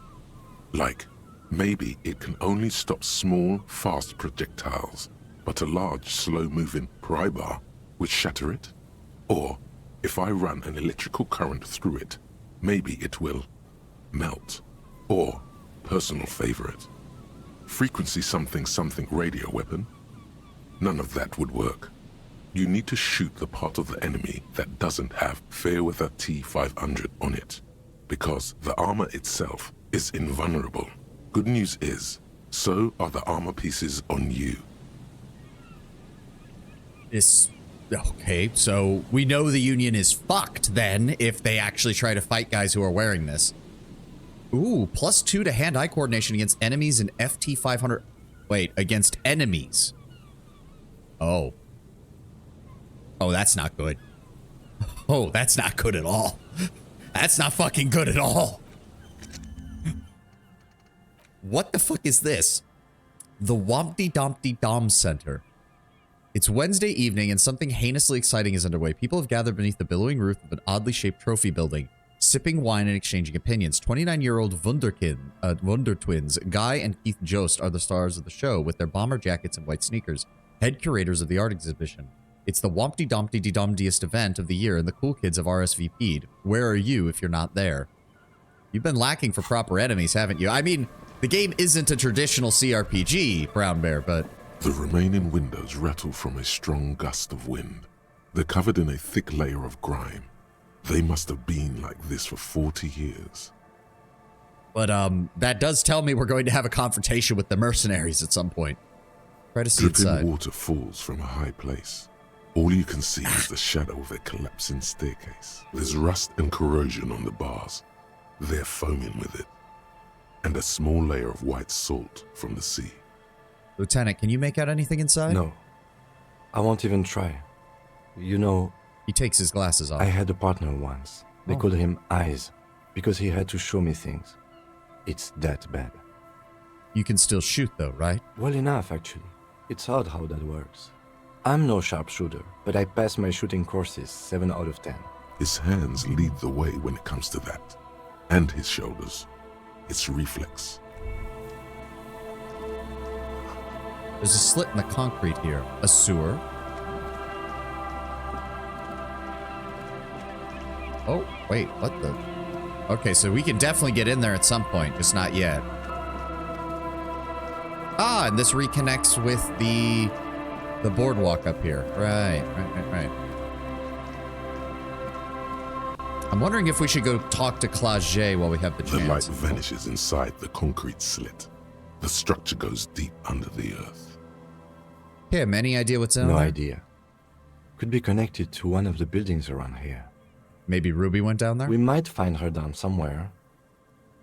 Like, maybe it can only stop small, fast projectiles, but a large, slow-moving pry bar would shatter it? Or If I run an electrical current through it, maybe it will melt. Or, personal favorite, frequency something something radio weapon. None of that would work. You need to shoot the part of the enemy that doesn't have Fairweather T-500 on it, because the armor itself is invulnerable. Good news is, so are the armor pieces on you. Okay, so we know the Union is fucked then if they actually try to fight guys who are wearing this. Ooh, +2 to hand-eye coordination against enemies in FT-500. Wait, against enemies. Oh. Oh, that's not good. Oh, that's not good at all. That's not fucking good at all. What the fuck is this? The Wompty Dompty Dom Center. It's Wednesday evening and something heinously exciting is underway. People have gathered beneath the billowing roof of an oddly shaped trophy building, sipping wine and exchanging opinions. 29-year-old Wonder Twins, Guy and Keith Jost, are the stars of the show with their bomber jackets and white sneakers, head curators of the art exhibition. It's the Wompty Dompty Domdiest event of the year and the cool kids have RSVP'd. Where are you if you're not there? You've been lacking for proper enemies, haven't you? I mean, the game isn't a traditional CRPG, Brown Bear, but... The remaining windows rattle from a strong gust of wind. They're covered in a thick layer of grime. They must have been like this for 40 years. But, that does tell me we're going to have a confrontation with the mercenaries at some point. Try to see Dripping inside. water falls from a high place. All you can see is the shadow of a collapsing staircase. There's rust and corrosion on the bars. They're foaming with it. And a small layer of white salt from the sea. Lieutenant, can you make out anything inside? No. I won't even try. You know, He takes his glasses off. I had a partner once. They called him Eyes, because he had to show me things. It's that bad. You can still shoot though, right? Well enough, actually. It's odd how that works. I'm no sharpshooter, but I pass my shooting courses 7 out of 10. His hands lead the way when it comes to that. And his shoulders. It's reflex. There's a slit in the concrete here. A sewer. Oh, wait, what the? Okay, so we can definitely get in there at some point, just not yet. Ah, and this reconnects with the boardwalk up here. Right. I'm wondering if we should go talk to Claget while we have the The chance. light vanishes inside the concrete slit. The structure goes deep under the earth. Kim, any idea what's in No there? idea. Could be connected to one of the buildings around here. Maybe Ruby went down there? We might find her down somewhere.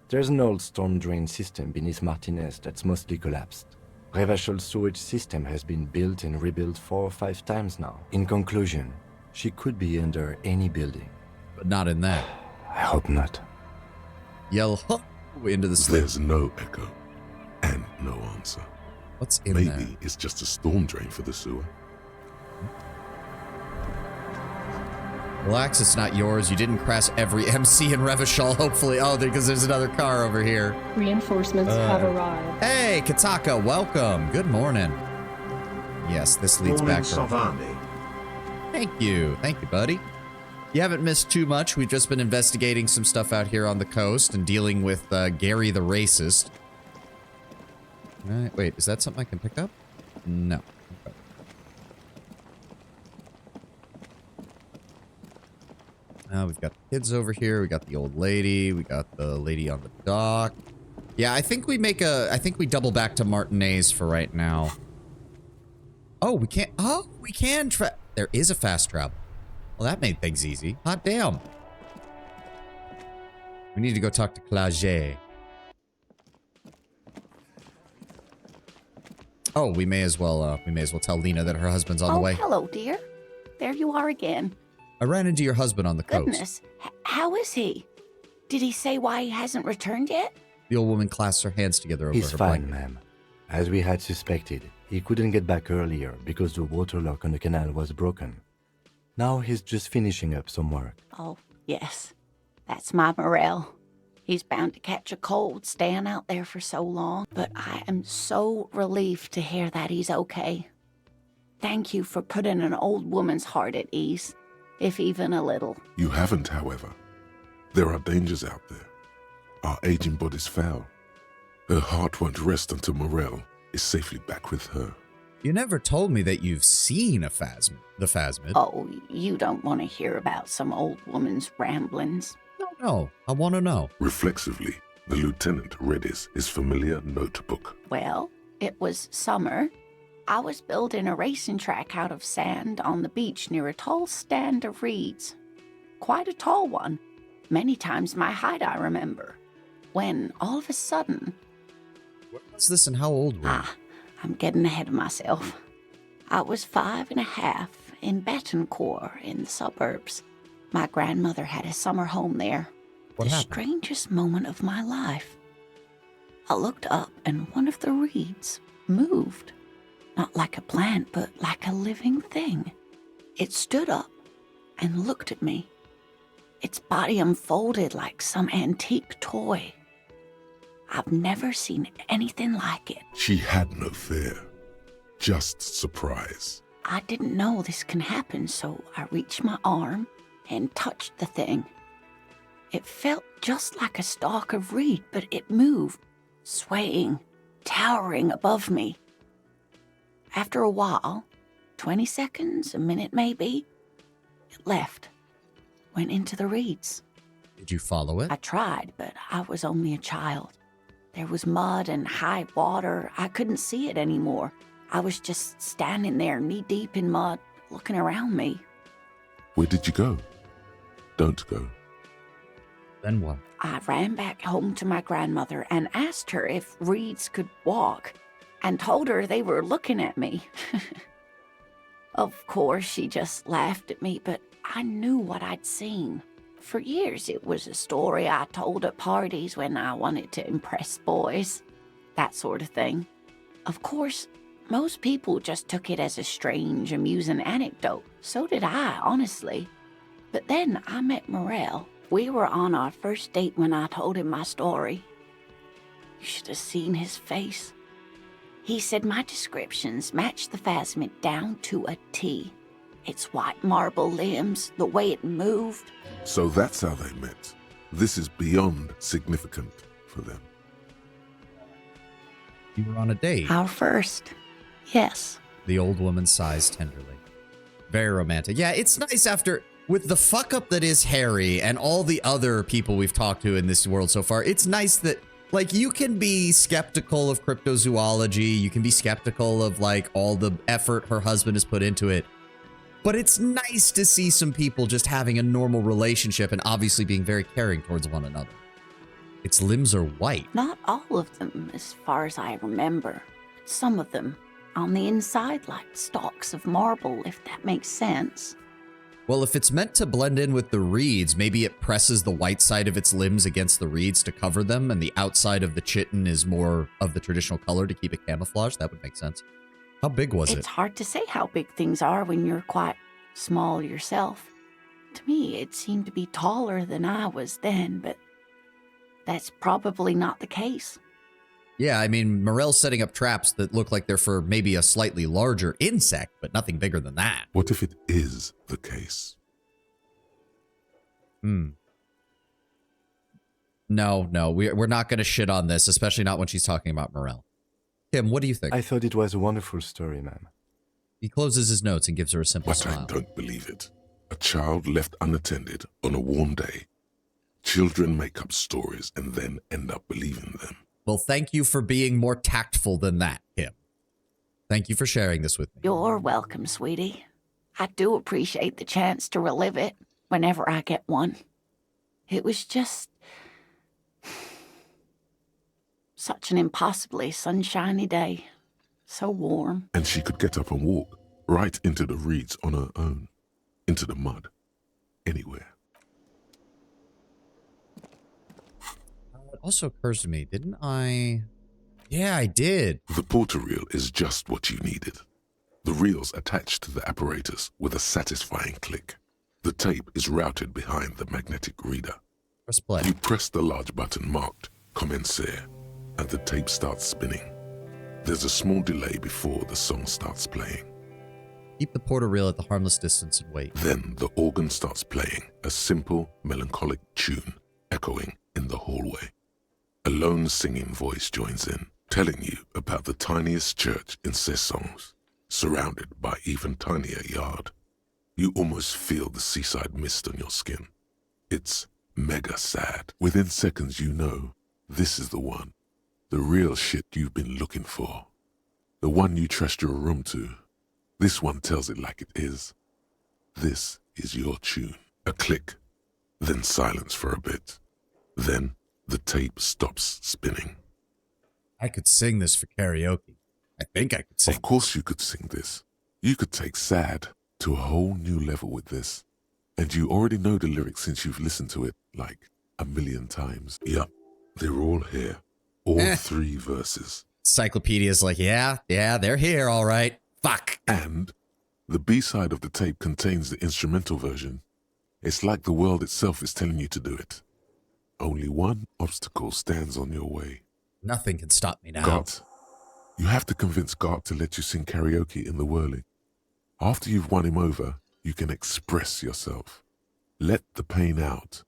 There's an old storm drain system beneath Martinez that's mostly collapsed. Revachol sewage system has been built and rebuilt 4 or 5 times now. In conclusion, she could be under any building. But not in that. I hope not. Yell "Huh!" into the slit. There's no echo. And no answer. What's in Maybe there? it's just a storm drain for the sewer. Relax, it's not yours. You didn't crash every MC in Revachol, hopefully. Oh, because there's another car over here. Reinforcements have arrived. Hey, Kataka, welcome. Good morning. Yes, this leads back to... Thank you, buddy. You haven't missed too much. We've just been investigating some stuff out here on the coast and dealing with Gary the Racist. Wait, is that something I can pick up? No. Okay. We've got the kids over here. We got the old lady. We got the lady on the dock. Yeah, I think we double back to Martinez for right now. Oh, we can't. Oh, we can. There is a fast travel. Well, that made things easy. Hot damn. We need to go talk to Claget. Oh, we may as well tell Lena that her husband's on the way. Hello, dear. There you are again. I ran into your husband on the coast. Goodness, how is he? Did he say why he hasn't returned yet? The old woman clasped her hands together over He's her fine, blanket. ma'am. As we had suspected, he couldn't get back earlier because the water lock on the canal was broken. Now he's just finishing up some work. Oh, yes. That's my Morel. He's bound to catch a cold staying out there for so long, but I am so relieved to hear that he's okay. Thank you for putting an old woman's heart at ease. if even a little. You haven't, however. There are dangers out there. Our aging bodies fail. Her heart won't rest until Morel is safely back with her. You never told me that you've seen the phasmid. Oh, you don't want to hear about some old woman's ramblings. No, I want to know. Reflexively, the lieutenant read his familiar notebook. Well, it was summer. I was building a racing track out of sand on the beach near a tall stand of reeds. Quite a tall one. Many times my height, I remember. When, all of a sudden... What's this and how old were you? I'm getting ahead of myself. I was 5.5 in Betancourt in the suburbs. My grandmother had a summer home there. What happened? Strangest moment of my life. I looked up and one of the reeds moved. Not like a plant, but like a living thing. It stood up and looked at me. Its body unfolded like some antique toy. I've never seen anything like it. She had no fear, just surprise. I didn't know this can happen, so I reached my arm and touched the thing. It felt just like a stalk of reed, but it moved, swaying, towering above me. After a while, 20 seconds, a minute maybe, it left, went into the reeds. Did you follow it? I tried, but I was only a child. There was mud and high water. I couldn't see it anymore. I was just standing there knee-deep in mud, looking around me. Where did you go? Don't go. Then what? I ran back home to my grandmother and asked her if reeds could walk, and told her they were looking at me. Of course, she just laughed at me, but I knew what I'd seen. For years, it was a story I told at parties when I wanted to impress boys. That sort of thing. Of course, most people just took it as a strange, amusing anecdote. So did I, honestly. But then I met Morel. We were on our first date when I told him my story. You should have seen his face. He said my descriptions matched the phasmid down to a T. Its white marble limbs, the way it moved. So that's how they met. This is beyond significant for them. You were on a date. Our first, yes. The old woman sighs tenderly. Very romantic. Yeah, it's nice after, with the fuck up that is Harry and all the other people we've talked to in this world so far, it's nice that, like, you can be skeptical of cryptozoology, you can be skeptical of, like, all the effort her husband has put into it, but it's nice to see some people just having a normal relationship and obviously being very caring towards one another. Its limbs are white. Not all of them, as far as I remember. Some of them, on the inside, like stalks of marble, if that makes sense. Well, if it's meant to blend in with the reeds, maybe it presses the white side of its limbs against the reeds to cover them, and the outside of the chitin is more of the traditional color to keep it camouflaged. That would make sense. How big was it? It's hard to say how big things are when you're quite small yourself. To me, it seemed to be taller than I was then, but that's probably not the case. Yeah, I mean, Morel's setting up traps that look like they're for maybe a slightly larger insect, but nothing bigger than that. What if it is the case? No, we're not going to shit on this, especially not when she's talking about Morel. Kim, what do you think? I thought it was a wonderful story, ma'am. He closes his notes and gives her a simple But smile. I don't believe it. A child left unattended on a warm day. Children make up stories and then end up believing them. Well, thank you for being more tactful than that, Kim. Thank you for sharing this with me. You're welcome, sweetie. I do appreciate the chance to relive it whenever I get one. It was just such an impossibly sunshiny day. So warm. And she could get up and walk right into the reeds on her own, into the mud, anywhere. It also occurs to me, didn't I? Yeah, I did. The porter reel is just what you needed. The reel's attached to the apparatus with a satisfying click. The tape is routed behind the magnetic reader. Press play. You press the large button marked Commencer, and the tape starts spinning. There's a small delay before the song starts playing. Keep the porter reel at the harmless distance and wait. Then the organ starts playing a simple, melancholic tune echoing in the hallway. A lone singing voice joins in, telling you about the tiniest church in Cessons, surrounded by even tinier yard. You almost feel the seaside mist on your skin. It's mega sad. Within seconds you know this is the one. The real shit you've been looking for. The one you trust your room to. This one tells it like it is. This is your tune. A click, then silence for a bit. Then the tape stops spinning. I could sing this for karaoke. I think I could sing. Of course you could sing this. You could take sad to a whole new level with this. And you already know the lyrics since you've listened to it like 1,000,000 times. Yup, they're all here. All 3 verses. Encyclopedia's like, yeah, they're here, all right. Fuck. And the B-side of the tape contains the instrumental version. It's like the world itself is telling you to do it. Only one obstacle stands on your way. Nothing can stop me now. Gart. You have to convince Gart to let you sing karaoke in the whirling. After you've won him over, you can express yourself. Let the pain out.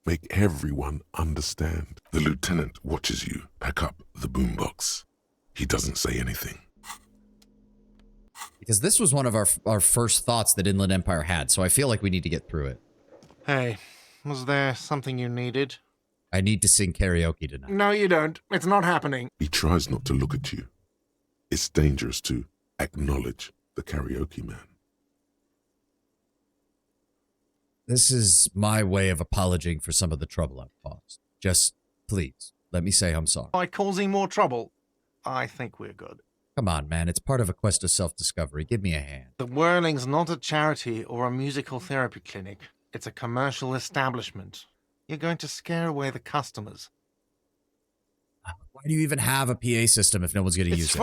Make everyone understand. The lieutenant watches you pack up the boombox. He doesn't say anything. Because this was one of our first thoughts that Inland Empire had, so I feel like we need to get through it. Hey, was there something you needed? I need to sing karaoke tonight. No, you don't. It's not happening. He tries not to look at you. It's dangerous to acknowledge the karaoke man. This is my way of apologizing for some of the trouble I've caused. Just, please, let me say I'm sorry. By causing more trouble, I think we're good. Come on, man. It's part of a quest of self-discovery. Give me a hand. The Whirling's not a charity or a musical therapy clinic. It's a commercial establishment. You're going to scare away the customers. Why do you even have a PA system if no one's going to use it?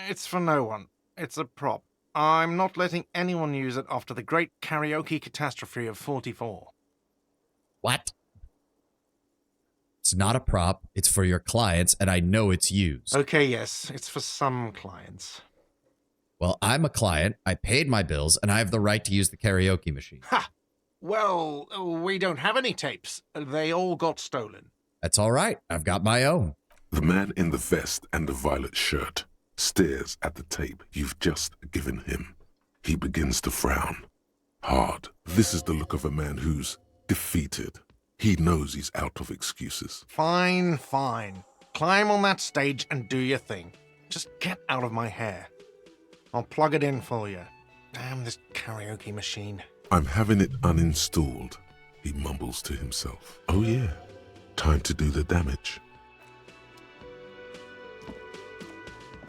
It's for no one. It's a prop. I'm not letting anyone use it after the great karaoke catastrophe of 44. What? It's not a prop. It's for your clients, and I know it's used. Okay, yes. It's for some clients. Well, I'm a client. I paid my bills, and I have the right to use the karaoke machine. Ha! Well, we don't have any tapes. They all got stolen. That's all right. I've got my own. The man in the vest and the violet shirt stares at the tape you've just given him. He begins to frown. Hard. This is the look of a man who's defeated. He knows he's out of excuses. Fine. Climb on that stage and do your thing. Just get out of my hair. I'll plug it in for you. Damn this karaoke machine. I'm having it uninstalled, he mumbles to himself. Oh yeah, time to do the damage.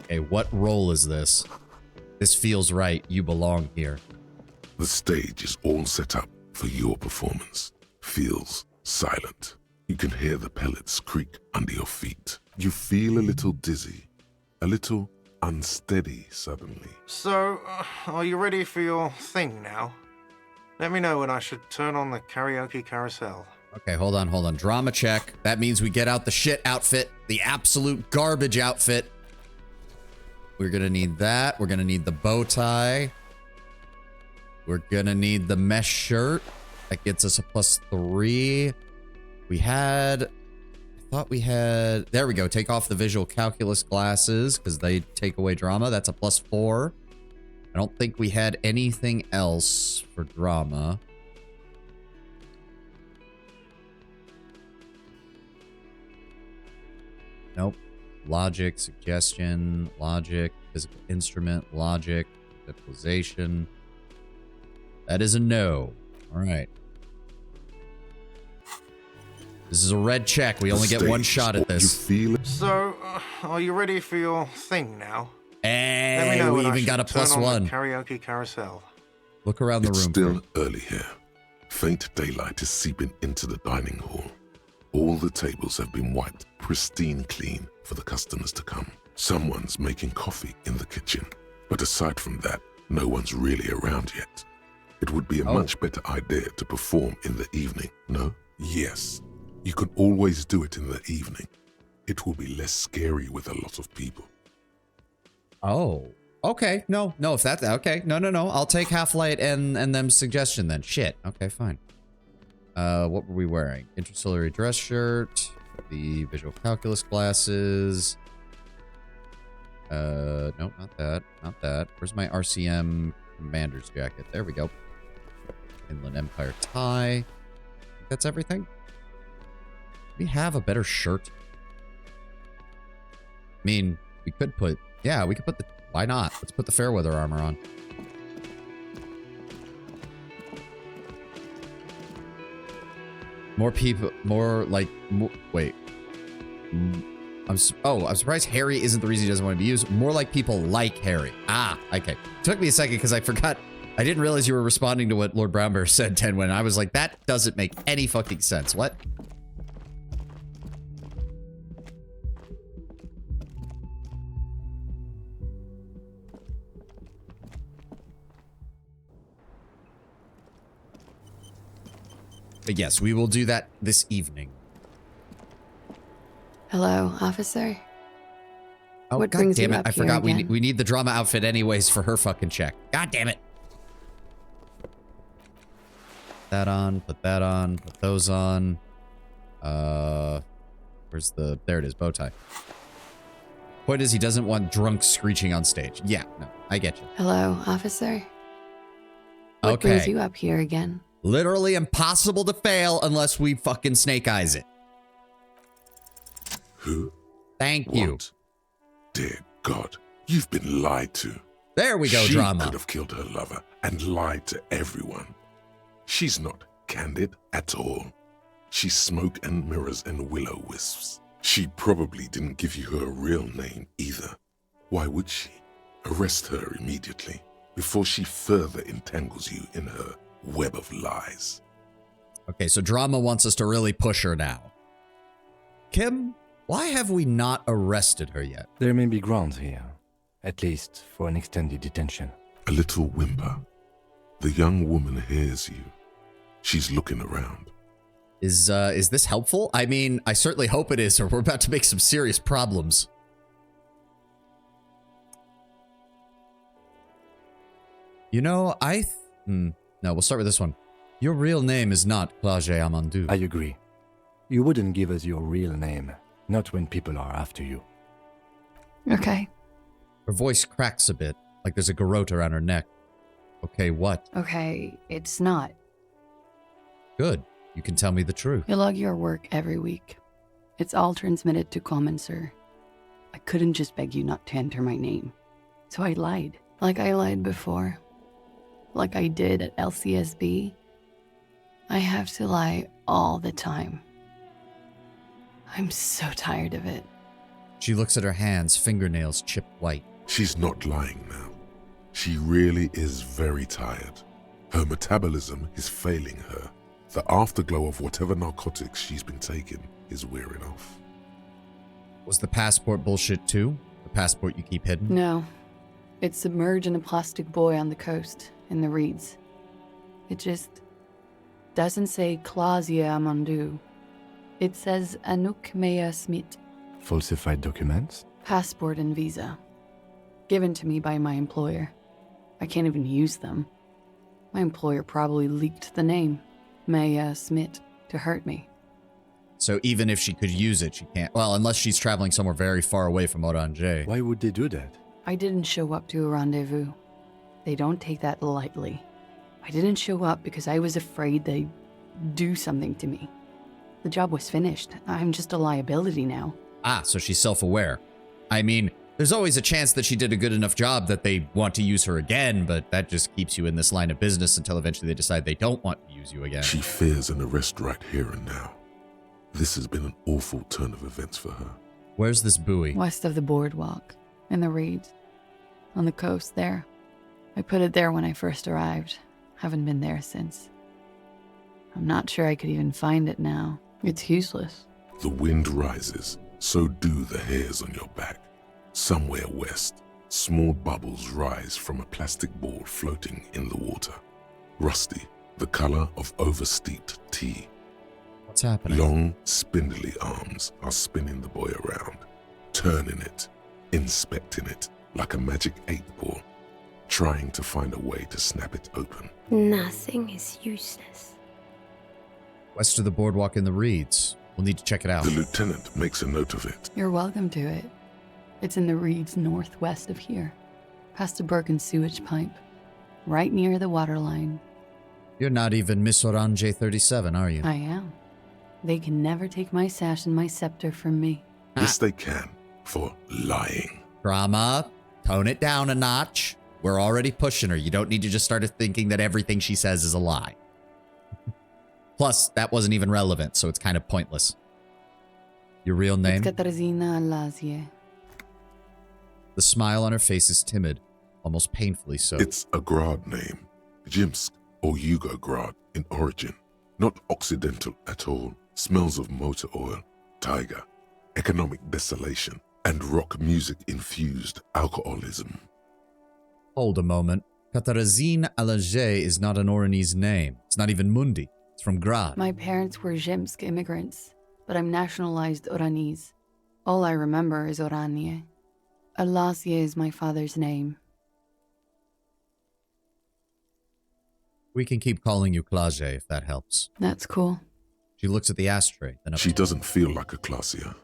Okay, what role is this? This feels right. You belong here. The stage is all set up for your performance. Feels silent. You can hear the pellets creak under your feet. You feel a little dizzy, a little unsteady suddenly. So, are you ready for your thing now? Let me know when I should turn on the karaoke carousel. Okay, hold on. Drama check. That means we get out the shit outfit, the absolute garbage outfit. We're gonna need that. We're gonna need the bow tie. We're gonna need the mesh shirt. That gets us a +3. I thought we had, there we go. Take off the visual calculus glasses because they take away drama. That's a +4. I don't think we had anything else for drama. Nope. Logic, suggestion, logic, physical instrument, logic, visualization. That is a no. All right. This is a red check. We only get one shot at this. You feel it? So, are you ready for your thing now? Hey, Let me know we when I even should got a turn on +1. the karaoke carousel. Look around the It's room. still early here. Faint daylight is seeping into the dining hall. All the tables have been wiped pristine clean for the customers to come. Someone's making coffee in the kitchen. But aside from that, no one's really around yet. It would be a much better idea to perform in the evening, no? Yes. You can always do it in the evening. It will be less scary with a lot of people. Oh, Okay, no, if that's okay. No. I'll take Half-Light and them suggestion then. Shit. Okay, fine. What were we wearing? Interciliary dress shirt, the visual calculus glasses. No, not that. Where's my RCM commander's jacket? There we go. Inland Empire tie. That's everything. Do we have a better shirt? I mean, we could put the, why not? Let's put the Fairweather armor on. More people, wait. I'm surprised Harry isn't the reason he doesn't want to be used. More like people like Harry. Ah, okay. Took me a second because I forgot. I didn't realize you were responding to what Lord Brownbear said, Tenwin. I was like, that doesn't make any fucking sense. What? But yes, we will do that this evening. Hello, officer. Oh, what God brings damn you it. up I here forgot again? we need the drama outfit anyways for her fucking check. God damn it. That on, put that on, put those on. Where's the, there it is, bow tie. Point is, he doesn't want drunks screeching on stage. Yeah, no, I get you. Hello, officer. What brings Okay. you up here again? Literally impossible to fail unless we fucking snake eyes it. Who? Thank you. What? Dear God, you've been lied to. There we go, She drama. could have killed her lover and lied to everyone. She's not candid at all. She's smoke and mirrors and willow wisps. She probably didn't give you her real name either. Why would she? Arrest her immediately before she further entangles you in her web of lies. Okay, so drama wants us to really push her now. Kim, why have we not arrested her yet? There may be grounds here, at least for an extended detention. A little whimper. The young woman hears you. She's looking around. Is this helpful? I mean, I certainly hope it is, or we're about to make some serious problems. You know, no, we'll start with this one. Your real name is not Clage Amandu. I agree. You wouldn't give us your real name, not when people are after you. Okay. Her voice cracks a bit, like there's a garrote around her neck. Okay, what? Okay, it's not. Good. You can tell me the truth. You log your work every week. It's all transmitted to Common, sir. I couldn't just beg you not to enter my name. So I lied. Like I lied before. Like I did at LCSB. I have to lie all the time. I'm so tired of it. She looks at her hands, fingernails chipped white. She's not lying now. She really is very tired. Her metabolism is failing her. The afterglow of whatever narcotics she's been taking is wearing off. Was the passport bullshit too? The passport you keep hidden? No. It's submerged in a plastic buoy on the coast, in the reeds. It just doesn't say Claudia Amandu. It says Anouk Mea Smith. Falsified documents? Passport and visa. Given to me by my employer. I can't even use them. My employer probably leaked the name, Mea Smith, to hurt me. So even if she could use it, she can't. Well, unless she's traveling somewhere very far away from Oranje. Why would they do that? I didn't show up to a rendezvous. They don't take that lightly. I didn't show up because I was afraid they'd do something to me. The job was finished. I'm just a liability now. Ah, so she's self-aware. I mean, there's always a chance that she did a good enough job that they want to use her again, but that just keeps you in this line of business until eventually they decide they don't want to use you again. She fears an arrest right here and now. This has been an awful turn of events for her. Where's this buoy? West of the boardwalk, in the reeds. On the coast there. I put it there when I first arrived. Haven't been there since. I'm not sure I could even find it now. It's useless. The wind rises, so do the hairs on your back. Somewhere west, small bubbles rise from a plastic ball floating in the water. Rusty, the color of oversteeped tea. What's happening? Long, spindly arms are spinning the buoy around, turning it, inspecting it, like a magic 8-ball, trying to find a way to snap it open. Nothing is useless. West of the boardwalk in the Reeds. We'll need to check it out. The lieutenant makes a note of it. You're welcome to it. It's in the Reeds northwest of here, past a broken sewage pipe, right near the waterline. You're not even Miss Orange 37, are you? I am. They can never take my sash and my scepter from me. Yes, they can, for lying. Drama, tone it down a notch. We're already pushing her. You don't need to just start thinking that everything she says is a lie. Plus, that wasn't even relevant, so it's kind of pointless. Your real name? It's Katarzyna Alazie. The smile on her face is timid, almost painfully so. It's a Grad name, Jimsk or Yugo-Grad in origin. Not Occidental at all. Smells of motor oil, tiger, economic desolation, and rock music-infused alcoholism. Hold a moment. Katarzyna Alazie is not an Oranese name. It's not even Mundi. It's from Grad. My parents were Zhimsk immigrants, but I'm nationalized Oranese. All I remember is Oranje. Alazie is my father's name. We can keep calling you Klaje if that helps. That's cool. She looks at the ashtray, then up She doesn't feel like a Klasia.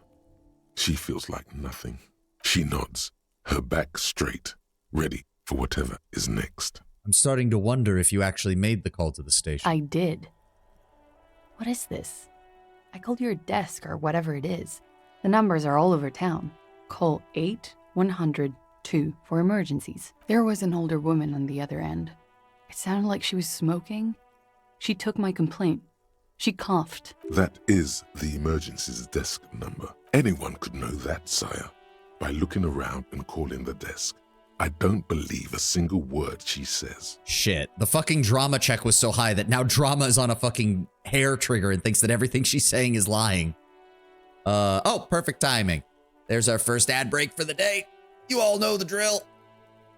She feels like nothing. She nods, her back straight, ready for whatever is next. I'm starting to wonder if you actually made the call to the station. I did. What is this? I called your desk or whatever it is. The numbers are all over town. Call 8-100-2 for emergencies. There was an older woman on the other end. It sounded like she was smoking. She took my complaint. She coughed. That is the emergency's desk number. Anyone could know that, sire, by looking around and calling the desk. I don't believe a single word she says. Shit. The fucking drama check was so high that now drama is on a fucking hair trigger and thinks that everything she's saying is lying. Oh, perfect timing. There's our first ad break for the day. You all know the drill.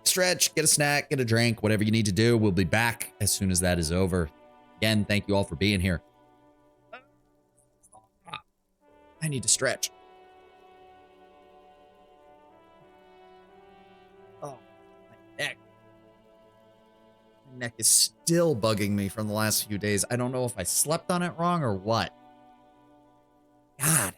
Stretch, get a snack, get a drink, whatever you need to do. We'll be back as soon as that is over. Again, thank you all for being here. I need to stretch. Oh, my neck. My neck is still bugging me from the last few days. I don't know if I slept on it wrong or what. God.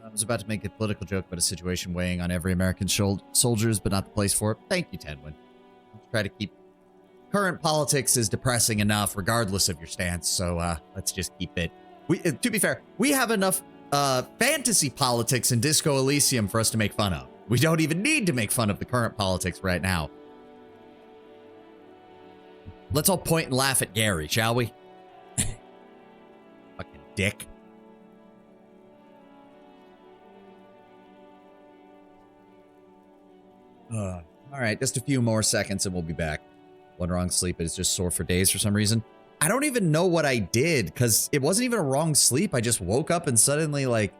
I was about to make a political joke about a situation weighing on every American soldiers, but not the place for it. Thank you, Tenwin. I'll try to keep... Current politics is depressing enough, regardless of your stance, so let's just keep it... to be fair, we have enough fantasy politics in Disco Elysium for us to make fun of. We don't even need to make fun of the current politics right now. Let's all point and laugh at Gary, shall we? Fucking dick. All right, just a few more seconds and we'll be back. One wrong sleep is just sore for days for some reason. I don't even know what I did because it wasn't even a wrong sleep. I just woke up and suddenly, like,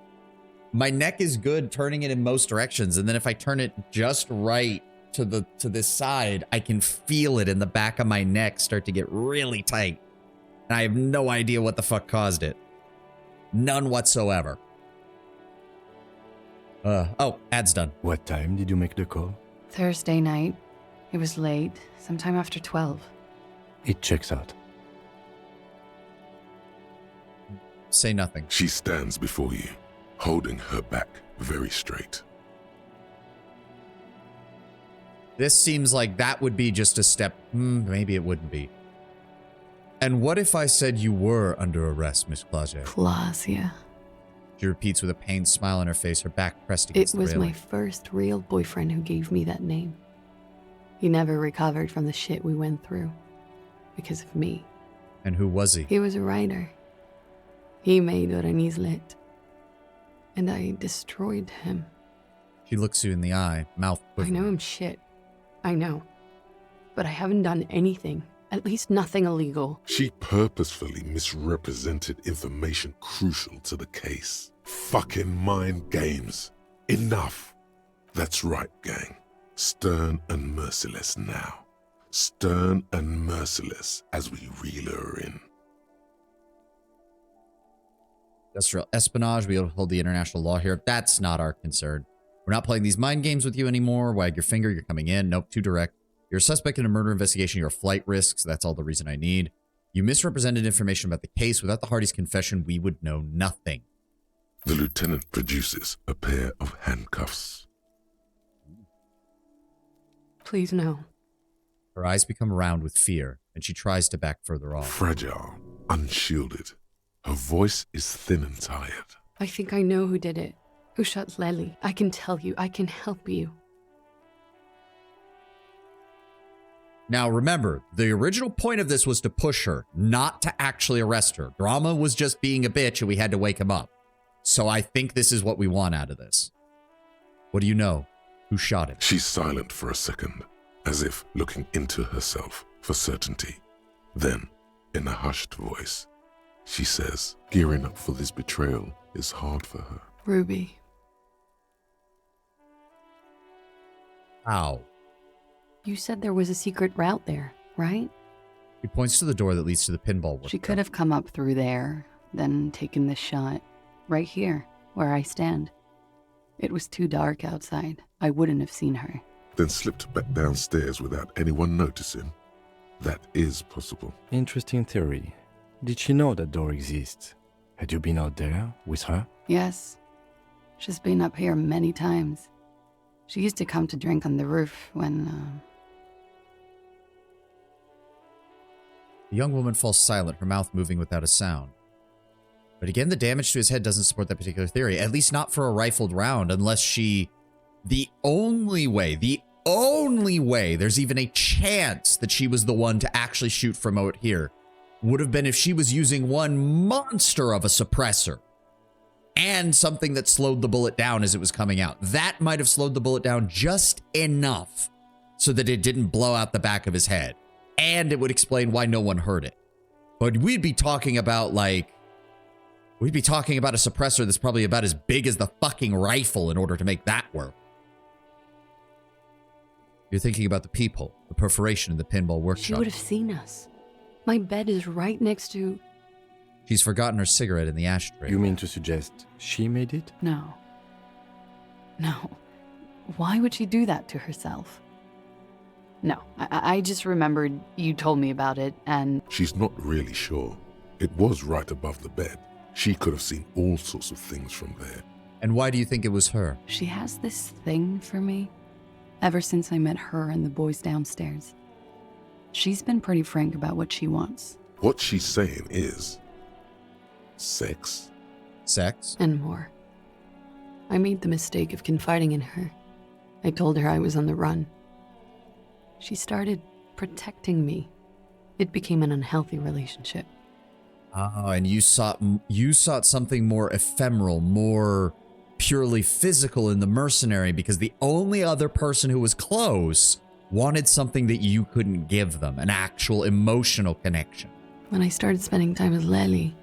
my neck is good turning it in most directions. And then if I turn it just right to this side, I can feel it in the back of my neck start to get really tight. And I have no idea what the fuck caused it. None whatsoever. Oh, ad's done. What time did you make the call? Thursday night. It was late, sometime after 12. It checks out. Say nothing. She stands before you, holding her back very straight. This seems like that would be just a step. Maybe it wouldn't be. And what if I said you were under arrest, Miss Claudia? Claudia. She repeats with a pained smile on her face, her back pressed against the It was railing. my first real boyfriend who gave me that name. He never recovered from the shit we went through. Because of me. And who was he? He was a writer. He made Oranís lit. And I destroyed him. She looks you in the eye, mouth I quivering. know I'm shit. I know. But I haven't done anything. At least nothing illegal. She purposefully misrepresented information crucial to the case. Fucking mind games. Enough. That's right, gang. Stern and merciless now. Stern and merciless as we reel her in. Industrial espionage, we uphold the international law here. That's not our concern. We're not playing these mind games with you anymore. Wag your finger, you're coming in. Nope, too direct. You're a suspect in a murder investigation. You're a flight risk, so that's all the reason I need. You misrepresented information about the case. Without the Hardy's confession, we would know nothing. The lieutenant produces a pair of handcuffs. Please no. Her eyes become round with fear, and she tries to back further off. Fragile, unshielded. Her voice is thin and tired. I think I know who did it. Who shot Lely. I can tell you. I can help you. Now remember, the original point of this was to push her, not to actually arrest her. Drama was just being a bitch and we had to wake him up. So I think this is what we want out of this. What do you know? Who shot him? She's silent for a second, as if looking into herself for certainty. Then, in a hushed voice, she says, gearing up for this betrayal is hard for her. Ruby. How? You said there was a secret route there, right? He points to the door that leads to the pinball workshop. She could have come up through there, then taken this shot. Right here, where I stand. It was too dark outside. I wouldn't have seen her. Then slipped back downstairs without anyone noticing. That is possible. Interesting theory. Did she know that door exists? Had you been out there with her? Yes. She's been up here many times. She used to come to drink on the roof when, The young woman falls silent, her mouth moving without a sound. But again, the damage to his head doesn't support that particular theory, at least not for a rifled round, unless she... The only way there's even a chance that she was the one to actually shoot from out here would have been if she was using one monster of a suppressor and something that slowed the bullet down as it was coming out. That might have slowed the bullet down just enough so that it didn't blow out the back of his head. And it would explain why no one heard it. But we'd be talking about, like... We'd be talking about a suppressor that's probably about as big as the fucking rifle in order to make that work. You're thinking about the peephole, the perforation in the pinball workshop. she would have seen us. My bed is right next to... She's forgotten her cigarette in the ashtray. You mean to suggest she made it? No. No. Why would she do that to herself? No, I just remembered you told me about it, and... She's not really sure. It was right above the bed. She could have seen all sorts of things from there. And why do you think it was her? She has this thing for me. Ever since I met her and the boys downstairs. She's been pretty frank about what she wants. What she's saying is... sex. Sex? And more. I made the mistake of confiding in her. I told her I was on the run. She started protecting me. It became an unhealthy relationship. Oh, and you sought something more ephemeral, more purely physical in the mercenary because the only other person who was close wanted something that you couldn't give them, an actual emotional connection. When I started spending time with Lely,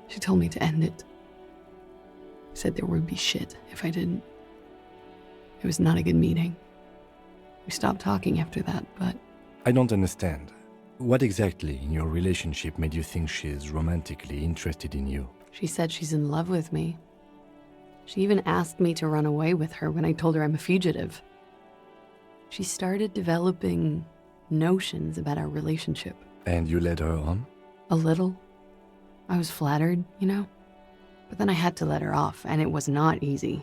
she told me to end it. Said there would be shit if I didn't. It was not a good meeting. We stopped talking after that, but... I don't understand. What exactly in your relationship made you think she's romantically interested in you? She said she's in love with me. She even asked me to run away with her when I told her I'm a fugitive. She started developing notions about our relationship. And you led her on? A little. I was flattered, you know? But then I had to let her off, and it was not easy.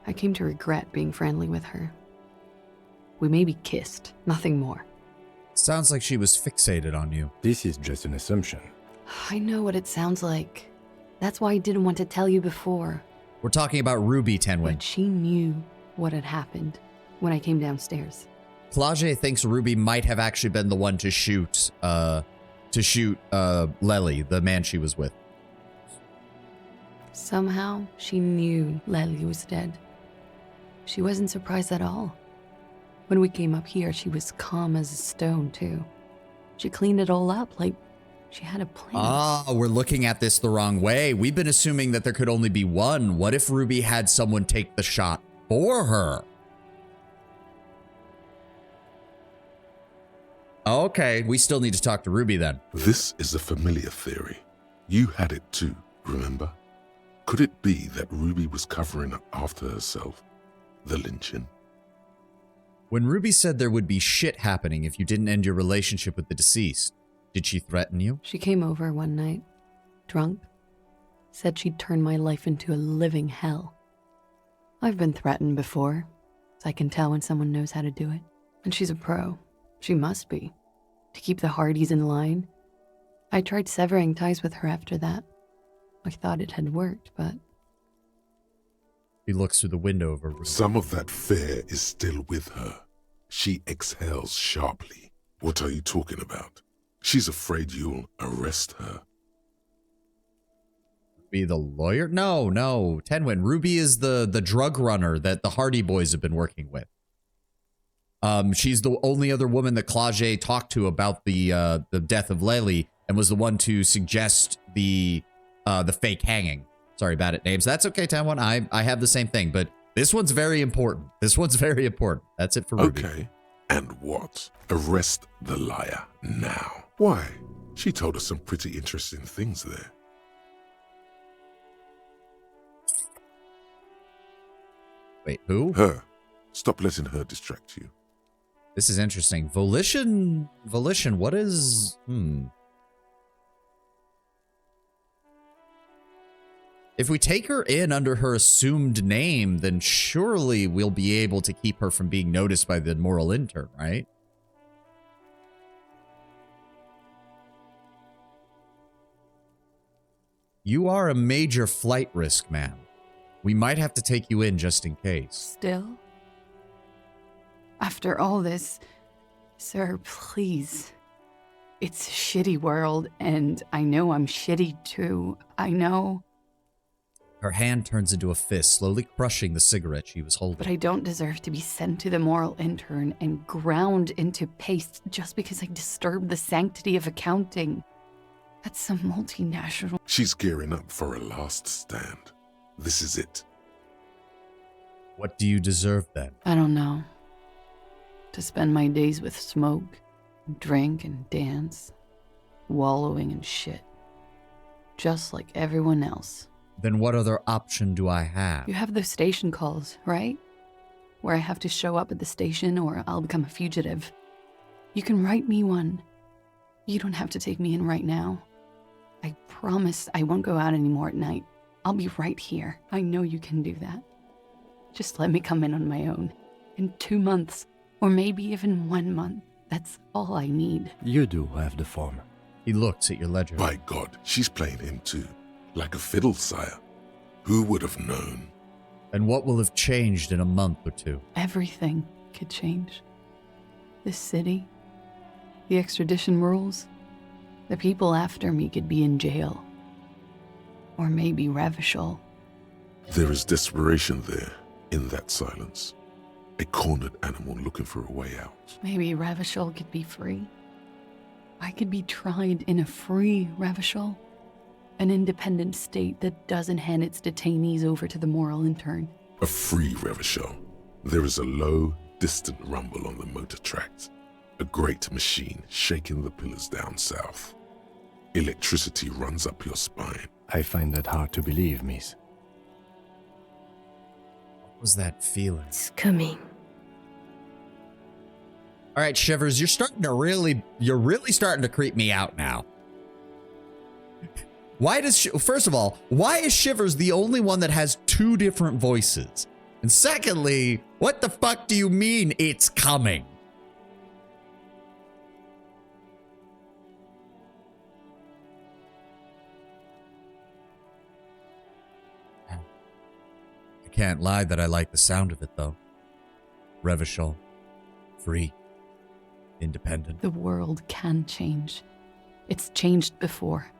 I came to regret being friendly with her. We maybe kissed, nothing more. Sounds like she was fixated on you. This is just an assumption. I know what it sounds like. That's why I didn't want to tell you before. We're talking about Ruby, Tenwin. But she knew what had happened when I came downstairs. Claude thinks Ruby might have actually been the one to shoot Lely, the man she was with. Somehow, she knew Lely was dead. She wasn't surprised at all. When we came up here, she was calm as a stone, too. She cleaned it all up like she had a plan. Ah, we're looking at this the wrong way. We've been assuming that there could only be one. What if Ruby had someone take the shot for her? Okay, we still need to talk to Ruby then. This is a familiar theory. You had it too, remember? Could it be that Ruby was covering up after herself? The lynching? When Ruby said there would be shit happening if you didn't end your relationship with the deceased, did she threaten you? She came over one night, drunk, said she'd turn my life into a living hell. I've been threatened before, so I can tell when someone knows how to do it. And she's a pro. She must be. To keep the Hardys in line. I tried severing ties with her after that. I thought it had worked, but... He looks through the window of her room. Some of that fear is still with her. She exhales sharply. What are you talking about? She's afraid you'll arrest her. Be the lawyer? No. Tenwin, Ruby is the drug runner that the Hardy boys have been working with. She's the only other woman that Claude talked to about the death of Lely and was the one to suggest the fake hanging. Sorry, bad at names. That's okay, Tenwin. I have the same thing, but this one's very important. This one's very important. That's it for Ruby. Okay. And what? Arrest the liar now. Why? She told us some pretty interesting things there. Wait, who? Her. Stop letting her distract you. This is interesting. Volition, what is... If we take her in under her assumed name, then surely we'll be able to keep her from being noticed by the moral intern, right? You are a major flight risk, ma'am. We might have to take you in just in case. Still? After all this, sir, please. It's a shitty world, and I know I'm shitty too. I know. Her hand turns into a fist, slowly crushing the cigarette she was holding. But I don't deserve to be sent to the moral intern and ground into paste just because I disturbed the sanctity of accounting. That's some multinational... She's gearing up for a last stand. This is it. What do you deserve then? I don't know. To spend my days with smoke, drink and dance, wallowing in shit. Just like everyone else. Then what other option do I have? You have those station calls, right? Where I have to show up at the station or I'll become a fugitive. You can write me one. You don't have to take me in right now. I promise I won't go out anymore at night. I'll be right here. I know you can do that. Just let me come in on my own. In 2 months, or maybe even 1 month. That's all I need. You do have the form. He looks at your ledger. By God, she's playing him too. Like a fiddle, sire. Who would have known? And what will have changed in a month or two? Everything could change. This city, the extradition rules, the people after me could be in jail. Or maybe Revachol. There is desperation there, in that silence. A cornered animal looking for a way out. Maybe Revachol could be free. I could be tried in a free Revachol, an independent state that doesn't hand its detainees over to the moral intern. A free Revachol. There is a low, distant rumble on the motor tracks. A great machine shaking the pillars down south. Electricity runs up your spine. I find that hard to believe, miss. What was that feeling? It's coming. All right, Shivers, you're really starting to creep me out now. First of all, why is Shivers the only one that has two different voices? And secondly, what the fuck do you mean it's coming? I can't lie that I like the sound of it, though. Revachol. Free. Independent. The world can change. It's changed before.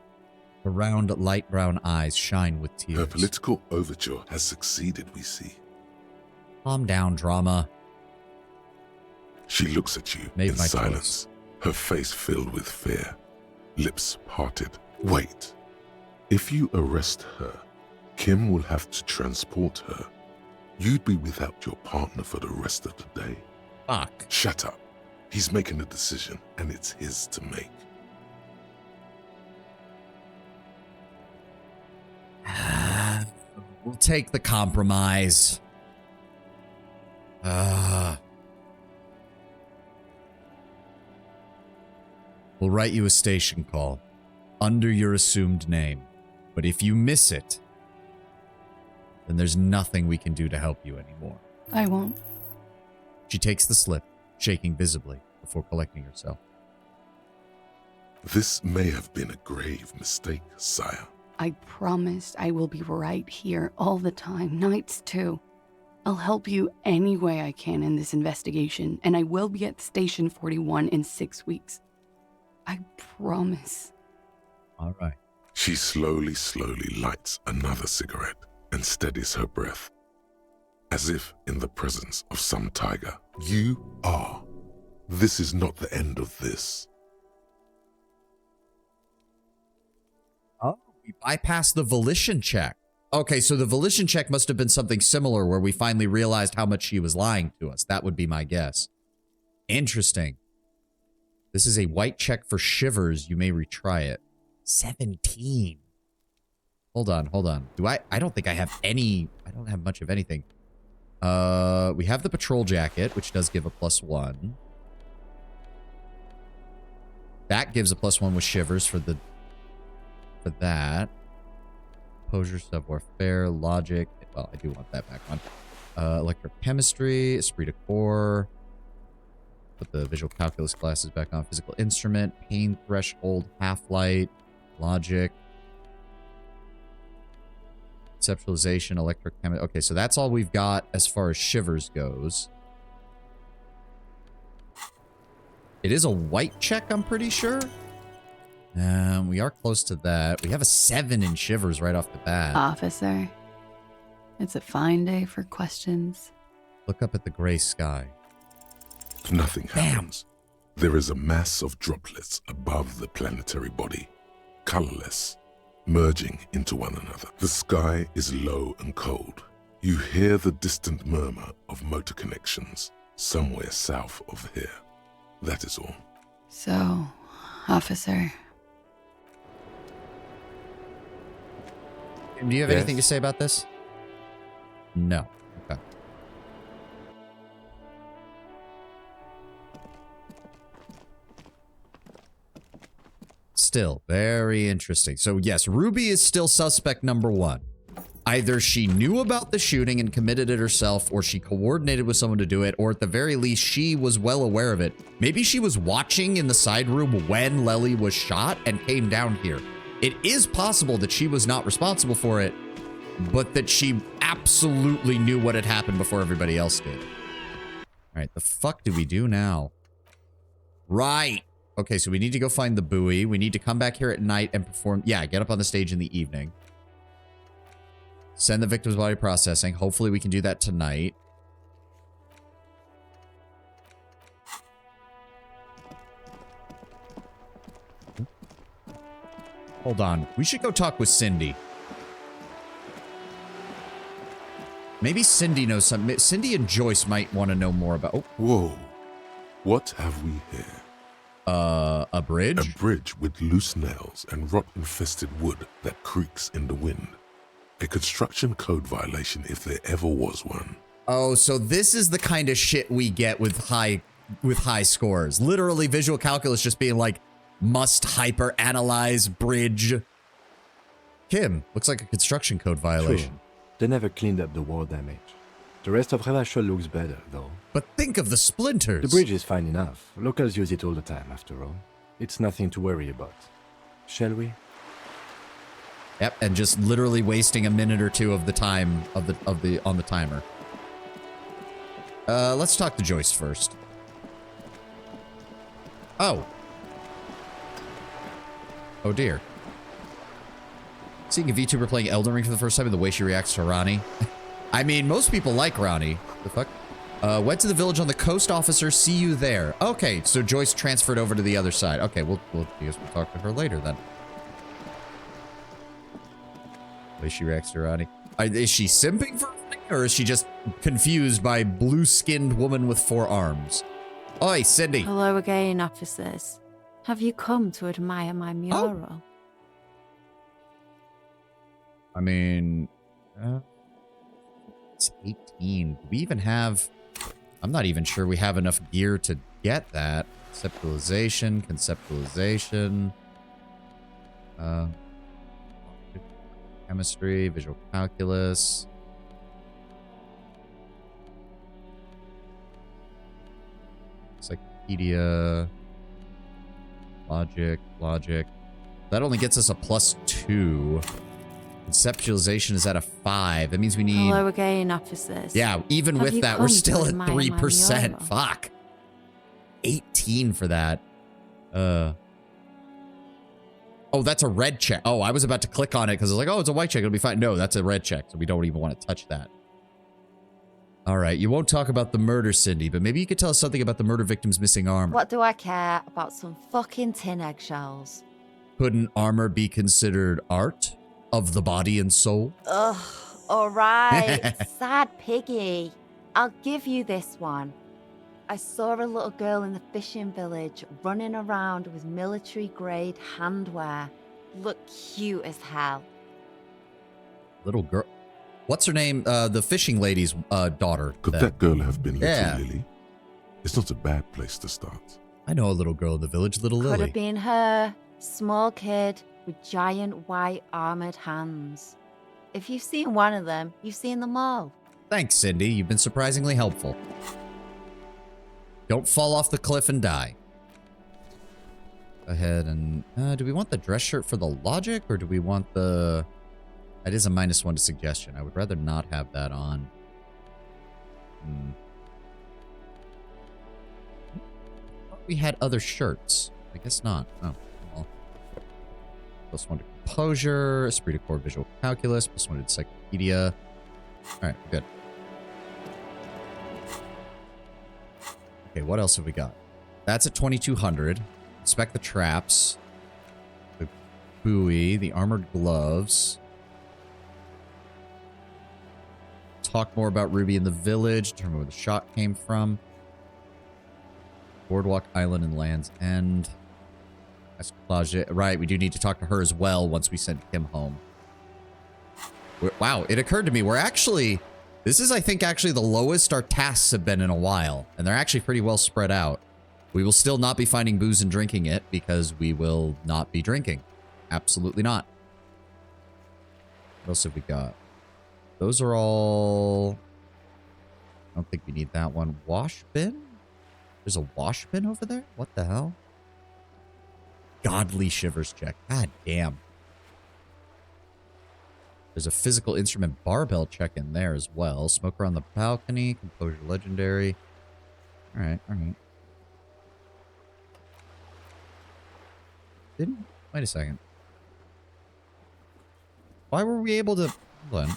The round, light brown eyes shine with tears. Her political overture has succeeded, we see. Calm down, drama. She looks at you in silence, her face filled with fear, lips parted. Wait. If you arrest her, Kim will have to transport her. You'd be without your partner for the rest of the day. Fuck. Shut up. He's making a decision, and it's his to make. We'll take the compromise. We'll write you a station call under your assumed name. But if you miss it, then there's nothing we can do to help you anymore. I won't. She takes the slip, shaking visibly before collecting herself. This may have been a grave mistake, sire. I promised I will be right here all the time, nights too. I'll help you any way I can in this investigation, and I will be at Station 41 in 6 weeks. I promise. All right. She slowly lights another cigarette and steadies her breath, as if in the presence of some tiger. You are. This is not the end of this. Oh, we bypassed the volition check. Okay, so the volition check must have been something similar where we finally realized how much she was lying to us. That would be my guess. Interesting. This is a white check for Shivers. You may retry it. 17. Hold on. I don't think I have any. I don't have much of anything. We have the patrol jacket, which does give a +1. That gives a +1 with Shivers for that. Composure, savoir-faire, logic. Well, I do want that back on. Electrochemistry, esprit de corps. Put the visual calculus glasses back on. Physical instrument, pain threshold, half-light, logic. Conceptualization, electrochemistry. Okay, so that's all we've got as far as Shivers goes. It is a white check, I'm pretty sure. We are close to that. We have a 7 in Shivers right off the bat. Officer, it's a fine day for questions. Look up at the gray sky. Nothing happens. There is a mass of droplets above the planetary body, colorless, merging into one another. The sky is low and cold. You hear the distant murmur of motor connections somewhere south of here. That is all. So, officer. Do you have anything to say about this? No. Okay. Still, very interesting. So yes, Ruby is still suspect number 1. Either she knew about the shooting and committed it herself, or she coordinated with someone to do it, or at the very least, she was well aware of it. Maybe she was watching in the side room when Lely was shot and came down here. It is possible that she was not responsible for it, but that she absolutely knew what had happened before everybody else did. All right, the fuck do we do now? Right. Okay, so we need to go find the buoy. We need to come back here at night and perform... Yeah, get up on the stage in the evening. Send the victim's body processing. Hopefully we can do that tonight. Hold on. We should go talk with Cindy. Maybe Cindy knows something. Cindy and Joyce might want to know more about... Oh. Whoa. What have we here? A bridge? A bridge with loose nails and rot-infested wood that creaks in the wind. A construction code violation if there ever was one. Oh, so this is the kind of shit we get with high scores. Literally visual calculus just being like, must hyper-analyze bridge. Kim, looks like a construction code violation. True. They never cleaned up the war damage. The rest of Revachol looks better, though. But think of the splinters. The bridge is fine enough. Locals use it all the time, after all. It's nothing to worry about. Shall we? Yep, and just literally wasting a minute or two of the time on the timer. Let's talk to Joyce first. Oh. Oh dear. Seeing a VTuber playing Elden Ring for the first time and the way she reacts to Ronnie. I mean, most people like Ronnie. The fuck? Went to the village on the coast, officer. See you there. Okay, so Joyce transferred over to the other side. Okay, I guess we'll talk to her later then. The way she reacts to Ronnie. Is she simping for Ronnie, or is she just confused by blue-skinned woman with 4 arms? Oi, Cindy. Hello again, officers. Have you come to admire my mural? Oh. I mean, it's 18. Do we even have... I'm not even sure we have enough gear to get that. Conceptualization. Chemistry, visual calculus. Encyclopedia. Logic. That only gets us a +2. Conceptualization is at a 5. That means we need... Hello again, officers. Yeah, even with that, we're still at 3%. Fuck. 18 for that. Oh, that's a red check. Oh, I was about to click on it because I was like, oh, it's a white check. It'll be fine. No, that's a red check, so we don't even want to touch that. All right, you won't talk about the murder, Cindy, but maybe you could tell us something about the murder victim's missing armor. What do I care about some fucking tin eggshells? Couldn't armor be considered art of the body and soul? Ugh, all right. Sad piggy. I'll give you this one. I saw a little girl in the fishing village running around with military-grade handwear. Looked cute as hell. Little girl. What's her name? The fishing lady's daughter. Could that girl have been Little Yeah. Lily? It's not a bad place to start. I know a little girl in the village, Little Could Lily. have been her. Small kid with giant white armored hands. If you've seen one of them, you've seen them all. Thanks, Cindy. You've been surprisingly helpful. Don't fall off the cliff and die. Go ahead and... do we want the dress shirt for the logic, or do we want the... That is a -1 to suggestion. I would rather not have that on. We had other shirts. I guess not. Oh, well. +1 to composure, esprit de corps visual calculus, +1 to encyclopedia. Alright, good. Okay, what else have we got? That's at 2200. Inspect the traps. The buoy, the armored gloves. Talk more about Ruby in the village. Determine where the shot came from. Boardwalk Island and Land's End. Escalage. Right, we do need to talk to her as well once we send Kim home. Wow, it occurred to me. We're actually... This is, I think, actually the lowest our tasks have been in a while. And they're actually pretty well spread out. We will still not be finding booze and drinking it because we will not be drinking. Absolutely not. What else have we got? Those are all... I don't think we need that one. Wash bin? There's a wash bin over there? What the hell? Godly shivers check. God damn. There's a physical instrument barbell check in there as well. Smoker on the balcony. Composure legendary. Alright, alright. Wait a second. Why were we able to... Hold on.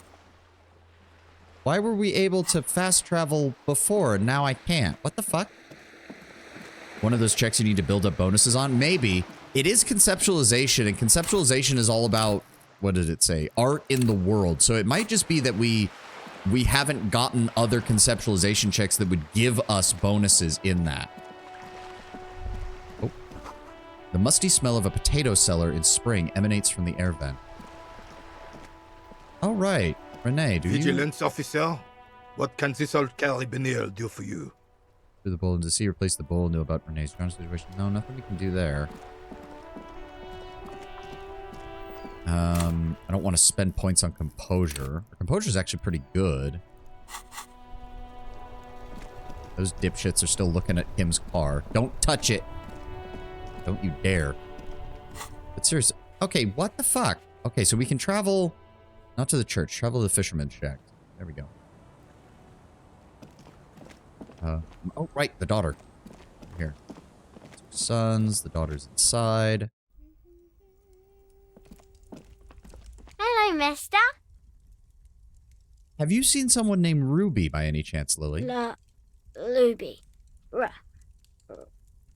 Why were we able to fast travel before and now I can't? What the fuck? One of those checks you need to build up bonuses on? Maybe. It is conceptualization, and conceptualization is all about, what did it say? Art in the world. So it might just be that we haven't gotten other conceptualization checks that would give us bonuses in that. Oh. The musty smell of a potato cellar in spring emanates from the air vent. All right. Renee, do Vigilance officer, what can this old carabiner do for you? Through the bowl and to see replace the bowl, knew about Renee's ground situation. No, nothing we can do there. I don't want to spend points on composure. Composure is actually pretty good. Those dipshits are still looking at Kim's car. Don't touch it. Don't you dare. But seriously. Okay, what the fuck? Okay, so we can travel... Not to the church. Travel to the fisherman's shack. There we go. Oh, right. The daughter. Here. Sons. The daughter's inside. Hello, mister. Have you seen someone named Ruby by any chance, Lily? Ruby.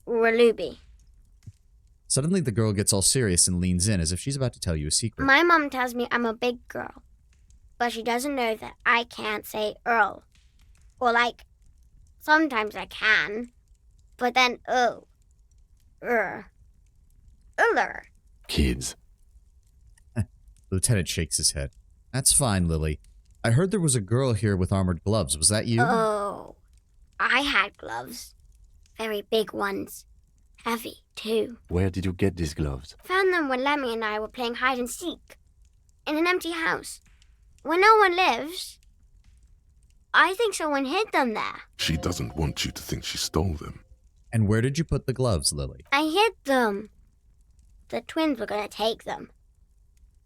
Ruby. Suddenly the girl gets all serious and leans in as if she's about to tell you a secret. My mom tells me I'm a big girl, but she doesn't know that I can't say Earl. Or sometimes I can, but then Uller. Kids. Lieutenant shakes his head. That's fine, Lily. I heard there was a girl here with armored gloves. Was that you? Oh, I had gloves. Very big ones. Heavy, too. Where did you get these gloves? Found them when Lemmy and I were playing hide and seek. In an empty house. Where no one lives. I think someone hid them there. She doesn't want you to think she stole them. And where did you put the gloves, Lily? I hid them. The twins were going to take them.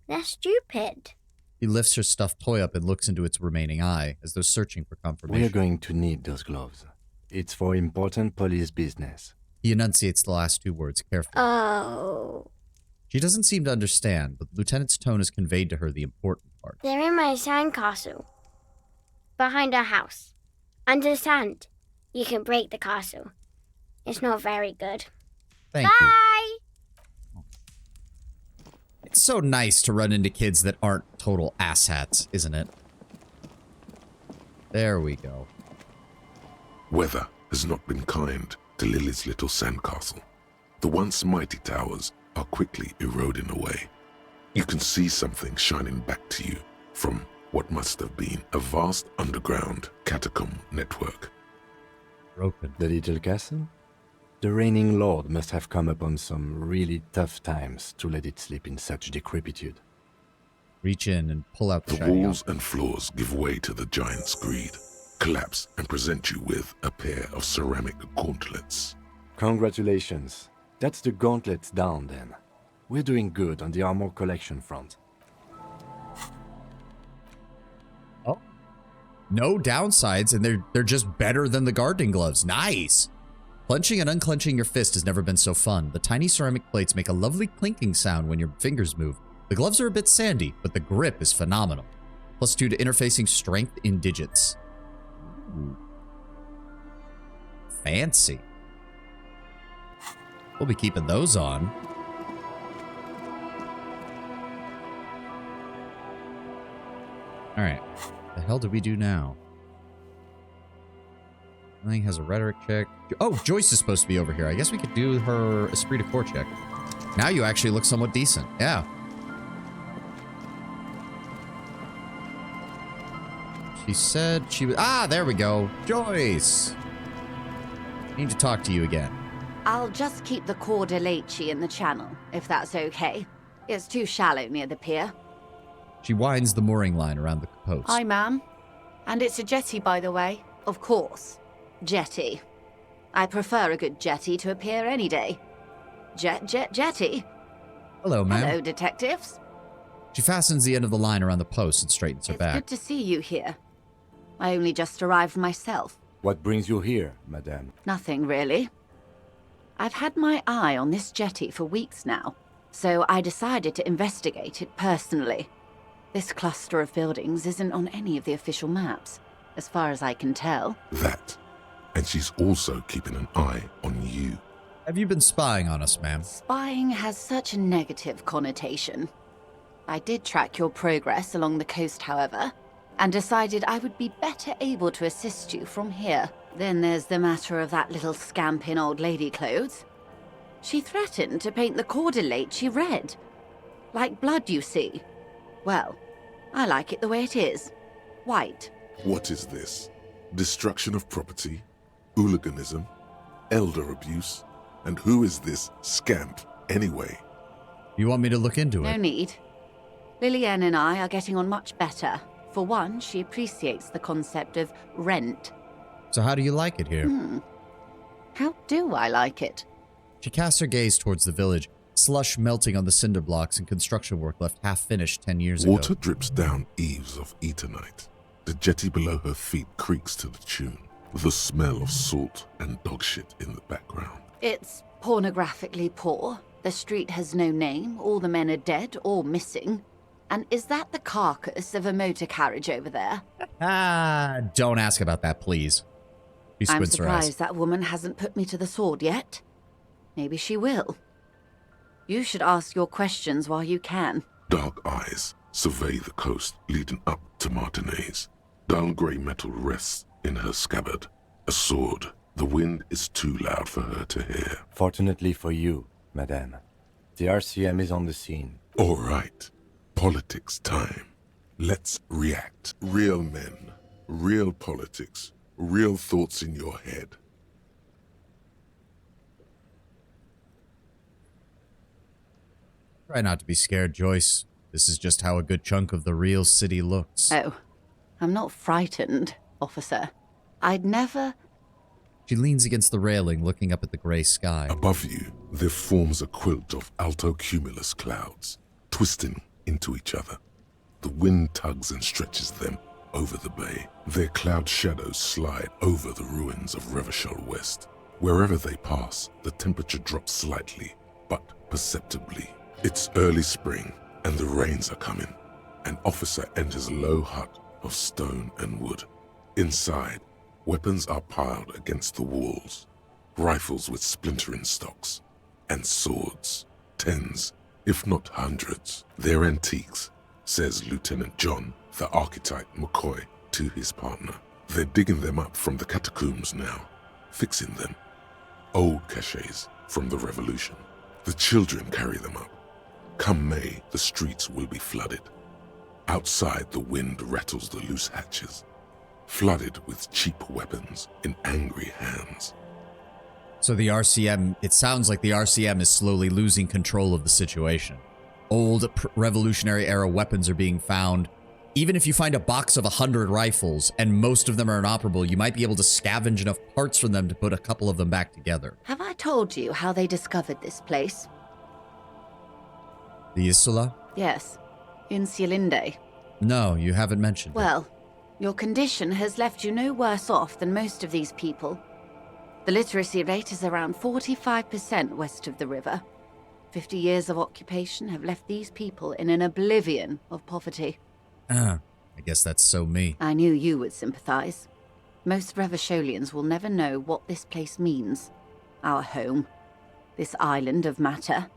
They're stupid. He lifts her stuffed toy up and looks into its remaining eye, as though searching for confirmation. We're going to need those gloves. It's for important police business. He enunciates the last two words carefully. Oh. She doesn't seem to understand, but the lieutenant's tone has conveyed to her the important part. They're in my sandcastle. Behind our house. Under the sand. You can break the castle. It's not very good. Thank Bye! you. It's so nice to run into kids that aren't total asshats, isn't it? There we go. Weather has not been kind to Lily's little sandcastle. The once mighty towers are quickly eroding away. You can see something shining back to you from what must have been a vast underground catacomb network. Broken. The little castle? The reigning lord must have come upon some really tough times to let it sleep in such decrepitude. Reach in and pull out the The walls and floors give way to the giant's greed, collapse and present you with a pair of ceramic gauntlets. Congratulations. That's the gauntlets down then. We're doing good on the armor collection front. Oh. No downsides, and they're just better than the gardening gloves. Nice! Clenching and unclenching your fist has never been so fun. The tiny ceramic plates make a lovely clinking sound when your fingers move. The gloves are a bit sandy, but the grip is phenomenal. +2 to interfacing strength in digits. Ooh. Fancy. We'll be keeping those on. Alright. What the hell do we do now? Nothing has a rhetoric check. Oh, Joyce is supposed to be over here. I guess we could do her esprit de corps check. Now you actually look somewhat decent. Yeah. She said she was... Ah, there we go. Joyce! Need to talk to you again. I'll just keep the corps de leche in the channel, if that's okay. It's too shallow near the pier. She winds the mooring line around the post. Hi, ma'am. And it's a jetty, by the way. Of course. Jetty. I prefer a good jetty to a pier any day. Jetty. Hello, ma'am. Hello, detectives. She fastens the end of the line around the post and straightens her back. Good to see you here. I only just arrived myself. What brings you here, madame? Nothing, really. I've had my eye on this jetty for weeks now, so I decided to investigate it personally. This cluster of buildings isn't on any of the official maps, as far as I can tell. That. And she's also keeping an eye on you. Have you been spying on us, ma'am? Spying has such a negative connotation. I did track your progress along the coast, however, and decided I would be better able to assist you from here. Then there's the matter of that little scamp in old lady clothes. She threatened to paint the cordelate she read. Like blood, you see. Well, I like it the way it is. White. What is this? Destruction of property? Hooliganism? Elder abuse? And who is this scamp, anyway? You want me to look into it? No need. Lillian and I are getting on much better. For one, she appreciates the concept of rent. So how do you like it here? How do I like it? She casts her gaze towards the village, slush melting on the cinder blocks and construction work left half-finished 10 years ago. Water drips down eaves of Eternite. The jetty below her feet creaks to the tune. The smell of salt and dog shit in the background. It's pornographically poor. The street has no name, all the men are dead or missing. And is that the carcass of a motor carriage over there? Don't ask about that, please. She I'm squints her eyes. surprised that woman hasn't put me to the sword yet. Maybe she will. You should ask your questions while you can. Dark eyes survey the coast leading up to Martinez. Dull grey metal rests in her scabbard. A sword. The wind is too loud for her to hear. Fortunately for you, madame, the RCM is on the scene. All right. Politics time. Let's react. Real men, real politics, real thoughts in your head. Try not to be scared, Joyce. This is just how a good chunk of the real city looks. Oh, I'm not frightened, officer. I'd never... She leans against the railing, looking up at the gray sky. Above you, there forms a quilt of altocumulus clouds, twisting into each other. The wind tugs and stretches them over the bay. Their cloud shadows slide over the ruins of Revachol West. Wherever they pass, the temperature drops slightly, but perceptibly. It's early spring, and the rains are coming. An officer enters a low hut of stone and wood. Inside, weapons are piled against the walls. Rifles with splintering stocks, and swords. Tens, if not hundreds. They're antiques, says Lieutenant John, the archetype McCoy, to his partner. They're digging them up from the catacombs now, fixing them. Old caches from the revolution. The children carry them up. Come May, the streets will be flooded. Outside, the wind rattles the loose hatches, flooded with cheap weapons in angry hands. So the RCM, it sounds like the RCM is slowly losing control of the situation. Old Revolutionary era weapons are being found. Even if you find a box of 100 rifles and most of them are inoperable, you might be able to scavenge enough parts from them to put a couple of them back together. Have I told you how they discovered this place? The Isola? Yes, in Cielinde. No, you haven't mentioned it. Well, your condition has left you no worse off than most of these people. The literacy rate is around 45% west of the river. 50 years of occupation have left these people in an oblivion of poverty. I guess that's so me. I knew you would sympathize. Most Revacholians will never know what this place means. Our home. This island of matter.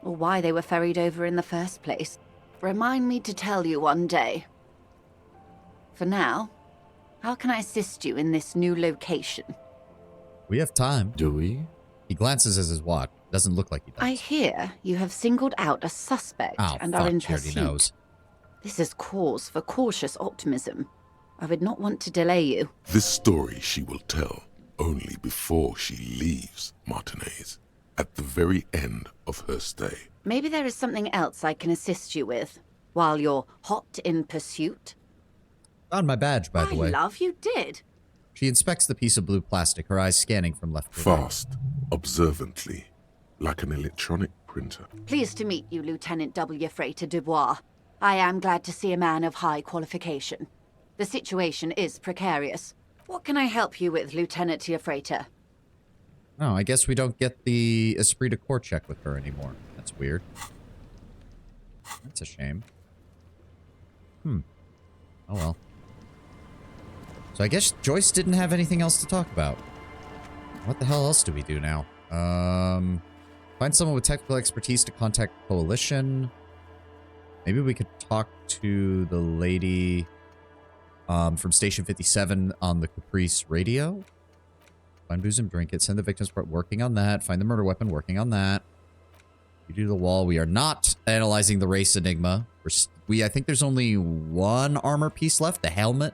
Or why they were ferried over in the first place. Remind me to tell you one day. For now, how can I assist you in this new location? We have time. Do we? He glances at his watch. Doesn't look like he does. I hear you have singled out a suspect and are in pursuit. Knows. This is cause for cautious optimism. I would not want to delay you. This story she will tell only before she leaves Martinez, at the very end of her stay. Maybe there is something else I can assist you with, while you're hot in pursuit. Found my badge, by the way. Love, you did. She inspects the piece of blue plastic, her eyes scanning from left to right. Fast, observantly, like an electronic printer. Pleased to meet you, Lieutenant W. Freighter Dubois. I am glad to see a man of high qualification. The situation is precarious. What can I help you with, Lieutenant Freighter? Oh, I guess we don't get the esprit de corps check with her anymore. That's weird. That's a shame. Oh well. So I guess Joyce didn't have anything else to talk about. What the hell else do we do now? Find someone with technical expertise to contact Coalition. Maybe we could talk to the lady from Station 57 on the Caprice radio. Find booze and drink it. Send the victims part. Working on that. Find the murder weapon. Working on that. You do the wall. We are not analyzing the race enigma. I think there's only one armor piece left. The helmet.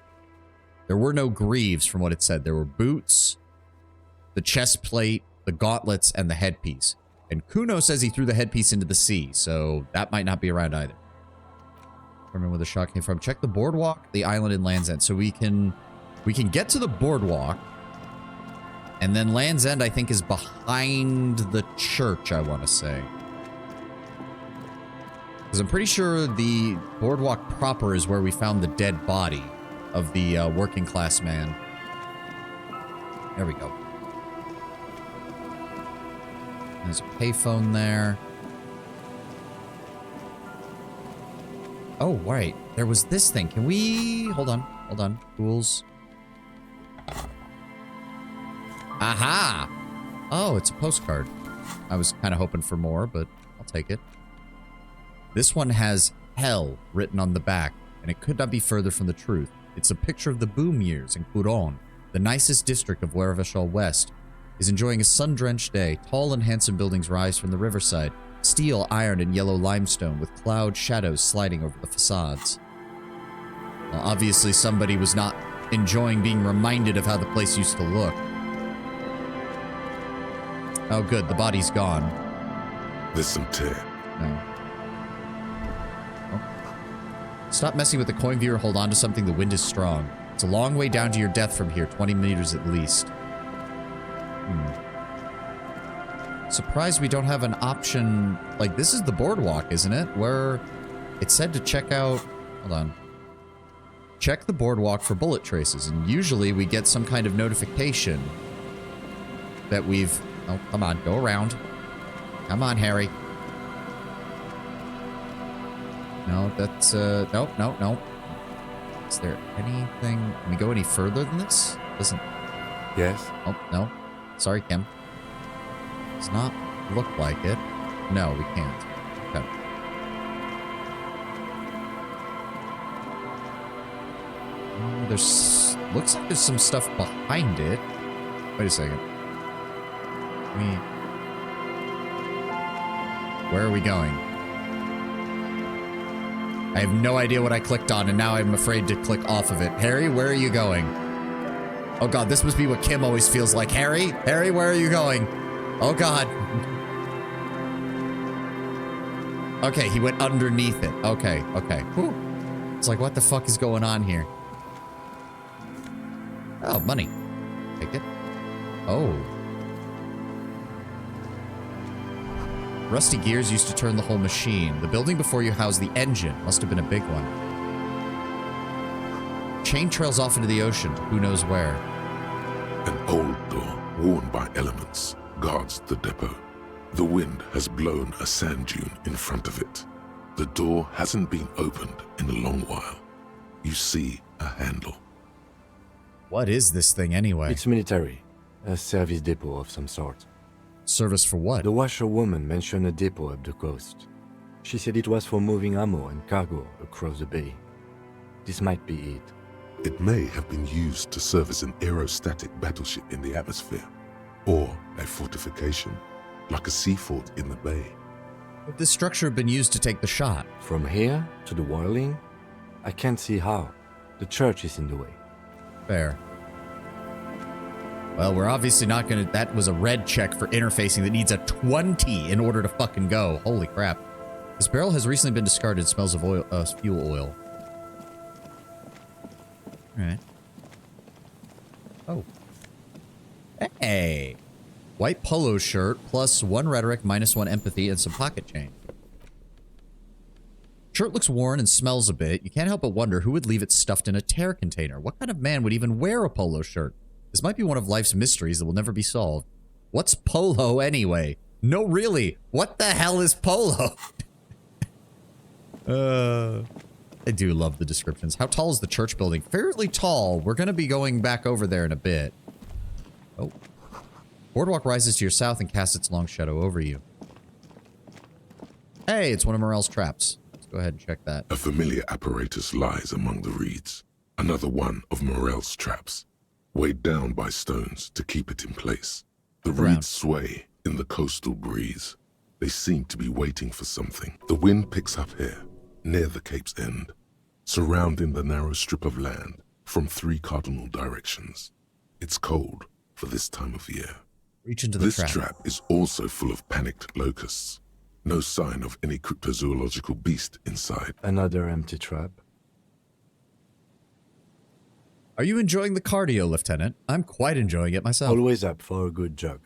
There were no greaves from what it said. There were boots, the chest plate, the gauntlets, and the headpiece. And Kuno says he threw the headpiece into the sea, so that might not be around either. Remember where the shot came from. Check the boardwalk, the island, and Land's End. So we can get to the boardwalk. And then Land's End, I think, is behind the church, I want to say. Because I'm pretty sure the boardwalk proper is where we found the dead body of the working class man. There we go. There's a payphone there. Oh, right. There was this thing. Can we... Hold on. Hold on. Tools. Aha! Oh, it's a postcard. I was kind of hoping for more, but I'll take it. This one has hell written on the back, and it could not be further from the truth. It's a picture of the boom years in Couronne, the nicest district of Wereveshal West, is enjoying a sun-drenched day. Tall and handsome buildings rise from the riverside, steel, iron, and yellow limestone, with cloud shadows sliding over the facades. Well, obviously somebody was not enjoying being reminded of how the place used to look. Oh, good. The body's gone. There's some tear. No. Stop messing with the coin viewer. Hold on to something. The wind is strong. It's a long way down to your death from here. 20 meters at least. Surprised we don't have an option. Like, this is the boardwalk, isn't it? Where it said to check out... Hold on. Check the boardwalk for bullet traces. And usually we get some kind of notification that we've... Oh, come on. Go around. Come on, Harry. No, that's, nope, nope, nope. Is there anything... Can we go any further than this? Doesn't... Yes? Oh, no. Sorry, Kim. Does not look like it. No, we can't. Okay. There's... Looks like there's some stuff behind it. Wait a second. Where are we going? I have no idea what I clicked on, and now I'm afraid to click off of it. Harry, where are you going? Oh god, this must be what Kim always feels like. Harry? Harry, where are you going? Oh god. Okay, he went underneath it. Okay, okay. Whew. It's like, what the fuck is going on here? Oh, money. Take it. Oh. Rusty gears used to turn the whole machine. The building before you housed the engine. Must have been a big one. Chain trails off into the ocean. Who knows where? An old door, worn by elements, guards the depot. The wind has blown a sand dune in front of it. The door hasn't been opened in a long while. You see a handle. What is this thing anyway? It's military. A service depot of some sort. Service for what? The washerwoman mentioned a depot up the coast. She said it was for moving ammo and cargo across the bay. This might be it. It may have been used to serve as an aerostatic battleship in the atmosphere, or a fortification, like a sea fort in the bay. Would this structure have been used to take the shot? From here to the whirling? I can't see how. The church is in the way. Fair. Well, we're obviously not gonna... That was a red check for interfacing that needs a 20 in order to fucking go. Holy crap. This barrel has recently been discarded. It smells of oil, fuel oil. Alright. Oh. Hey! White polo shirt, plus 1 rhetoric, minus 1 empathy, and some pocket change. Shirt looks worn and smells a bit. You can't help but wonder who would leave it stuffed in a tear container. What kind of man would even wear a polo shirt? This might be one of life's mysteries that will never be solved. What's polo anyway? No, really. What the hell is polo? I do love the descriptions. How tall is the church building? Fairly tall. We're going to be going back over there in a bit. Oh. Boardwalk rises to your south and casts its long shadow over you. Hey, it's one of Morel's traps. Let's go ahead and check that. A familiar apparatus lies among the reeds. Another one of Morel's traps, weighed down by stones to keep it in place. The reeds sway in the coastal breeze. They seem to be waiting for something. The wind picks up here, near the cape's end, surrounding the narrow strip of land from 3 cardinal directions. It's cold for this time of year. Reach into the trap. This trap is also full of panicked locusts. No sign of any cryptozoological beast inside. Another empty trap. Are you enjoying the cardio, Lieutenant? I'm quite enjoying it myself. Always up for a good jog.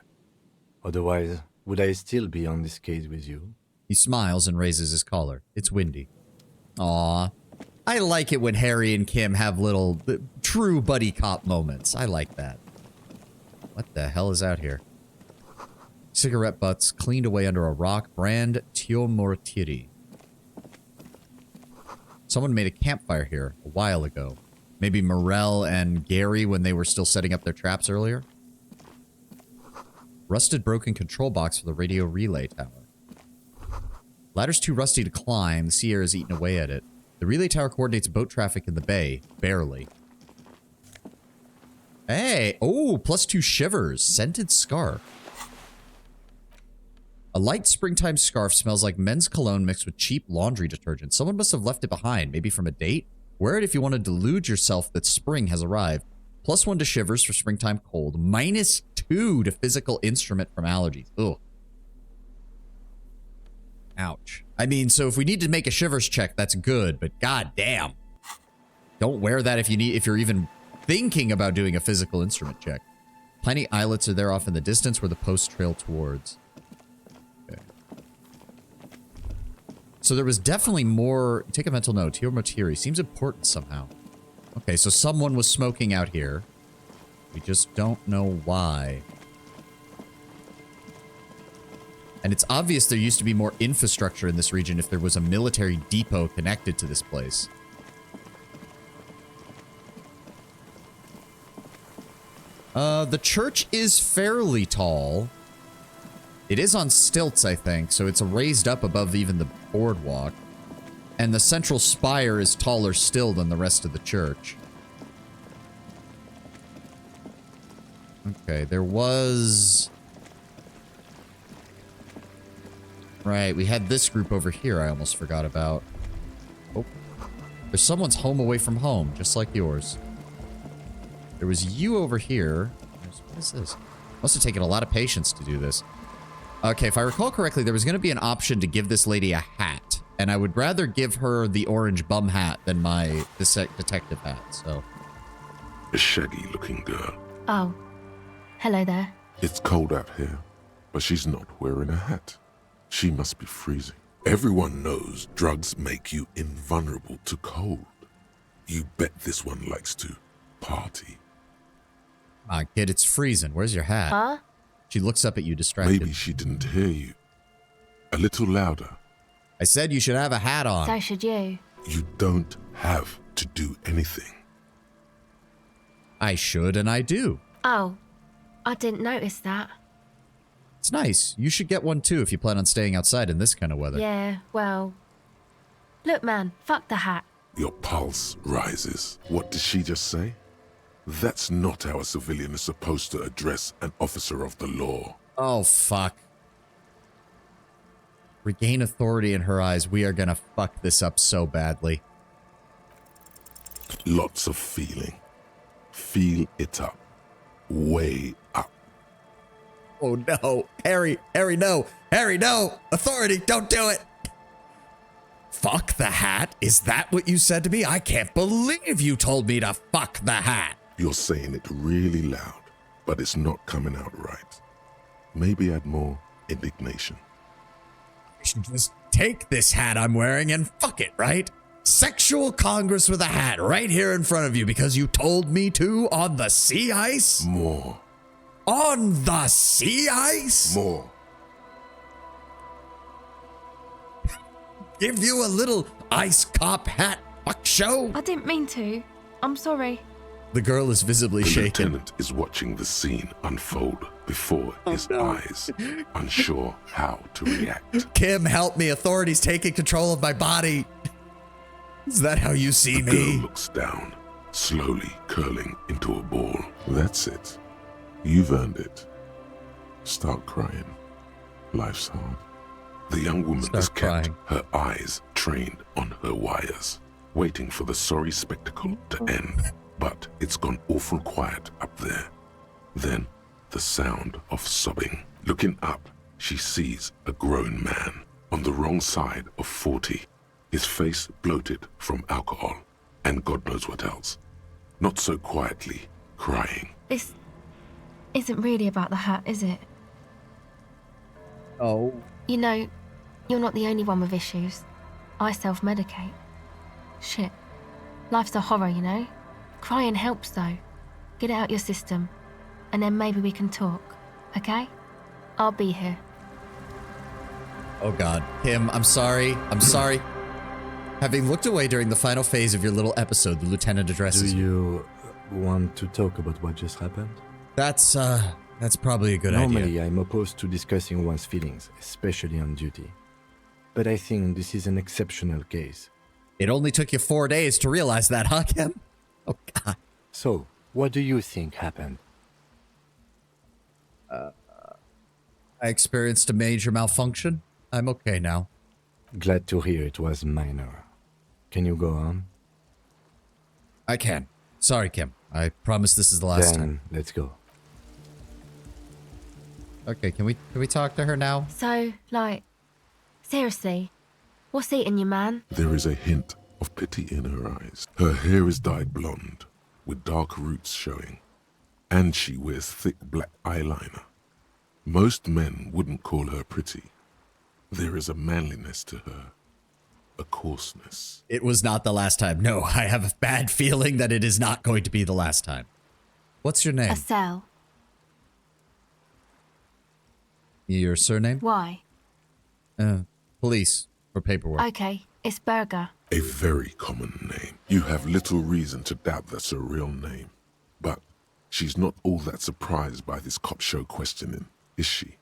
Otherwise, would I still be on this case with you? He smiles and raises his collar. It's windy. Aw. I like it when Harry and Kim have little, true buddy cop moments. I like that. What the hell is out here? Cigarette butts cleaned away under a rock. Brand Tio Mortiri. Someone made a campfire here a while ago. Maybe Morel and Gary when they were still setting up their traps earlier. Rusted broken control box for the radio relay tower. Ladder's too rusty to climb. The sea air is eating away at it. The relay tower coordinates boat traffic in the bay. Barely. Hey! Oh, +2 shivers. Scented scarf. A light springtime scarf smells like men's cologne mixed with cheap laundry detergent. Someone must have left it behind, maybe from a date. Wear it if you want to delude yourself that spring has arrived. +1 to shivers for springtime cold. -2 to physical instrument from allergies. Ugh. Ouch. I mean, so if we need to make a shivers check, that's good, but goddamn. Don't wear that if you're even thinking about doing a physical instrument check. Tiny islets are there off in the distance where the posts trail towards. Okay. So there was definitely more. Take a mental note. Tio Matiri seems important somehow. Okay, so someone was smoking out here. We just don't know why. And it's obvious there used to be more infrastructure in this region if there was a military depot connected to this place. The church is fairly tall. It is on stilts, I think, so it's raised up above even the boardwalk. And the central spire is taller still than the rest of the church. Okay, there was... Right, we had this group over here I almost forgot about. Oh. There's someone's home away from home, just like yours. There was you over here. What is this? Must have taken a lot of patience to do this. Okay, if I recall correctly, there was going to be an option to give this lady a hat. And I would rather give her the orange bum hat than my detective hat, so... A shaggy-looking girl. Oh. Hello there. It's cold out here, but she's not wearing a hat. She must be freezing. Everyone knows drugs make you invulnerable to cold. You bet this one likes to party. Ah, kid, it's freezing. Where's your hat? Huh? She looks up at you distracted. Maybe she didn't hear you. A little louder. I said you should have a hat on. So should you. You don't have to do anything. I should, and I do. Oh. I didn't notice that. It's nice. You should get one too if you plan on staying outside in this kind of weather. Yeah, well... Look, man, fuck the hat. Your pulse rises. What did she just say? That's not how a civilian is supposed to address an officer of the law. Oh, fuck. Regain authority in her eyes. We are gonna fuck this up so badly. Lots of feeling. Feel it up. Way up. Oh, no. Harry, no. Harry, no. Authority, don't do it. Fuck the hat? Is that what you said to me? I can't believe you told me to fuck the hat. You're saying it really loud, but it's not coming out right. Maybe add more indignation. I should just take this hat I'm wearing and fuck it, right? Sexual Congress with a hat right here in front of you because you told me to on the sea ice? More. On the sea ice? More. Give you a little ice cop hat fuck show? I didn't mean to. I'm sorry. The girl is visibly The shaken. lieutenant is watching the scene unfold before his eyes, unsure how to react. Kim, help me. Authorities taking control of my body. Is that how you see The me? girl looks down, slowly curling into a ball. That's it. You've earned it. Start crying. Life's hard. The young woman Start is kept, crying. her eyes trained on her wires, waiting for the sorry spectacle to end. But it's gone awful quiet up there. Then, the sound of sobbing. Looking up, she sees a grown man on the wrong side of 40, his face bloated from alcohol, and God knows what else. Not so quietly, crying. This isn't really about the hat, is it? Oh. You know, you're not the only one with issues. I self-medicate. Shit. Life's a horror, you know? Crying helps, though. Get it out your system. And then maybe we can talk, okay? I'll be here. Oh God. Kim, I'm sorry. I'm sorry. Having looked away during the final phase of your little episode, the lieutenant addresses Do you want to talk about what just happened? That's probably a good idea. Normally, I'm opposed to discussing one's feelings, especially on duty. But I think this is an exceptional case. It only took you 4 days to realize that, huh, Kim? Oh, God. So, what do you think happened? I experienced a major malfunction. I'm okay now. Glad to hear it was minor. Can you go on? I can. Sorry, Kim. I promise this is the last time. Let's go. Okay, can we talk to her now? So, like, seriously, what's eating you, man? There is a hint of pity in her eyes. Her hair is dyed blonde, with dark roots showing, and she wears thick black eyeliner. Most men wouldn't call her pretty. There is a manliness to her, a coarseness. It was not the last time. No, I have a bad feeling that it is not going to be the last time. What's your name? A cell. Your surname? Why? Police for paperwork. Okay, it's Berger. A very common name. You have little reason to doubt that's her real name. But she's not all that surprised by this cop show questioning, is she?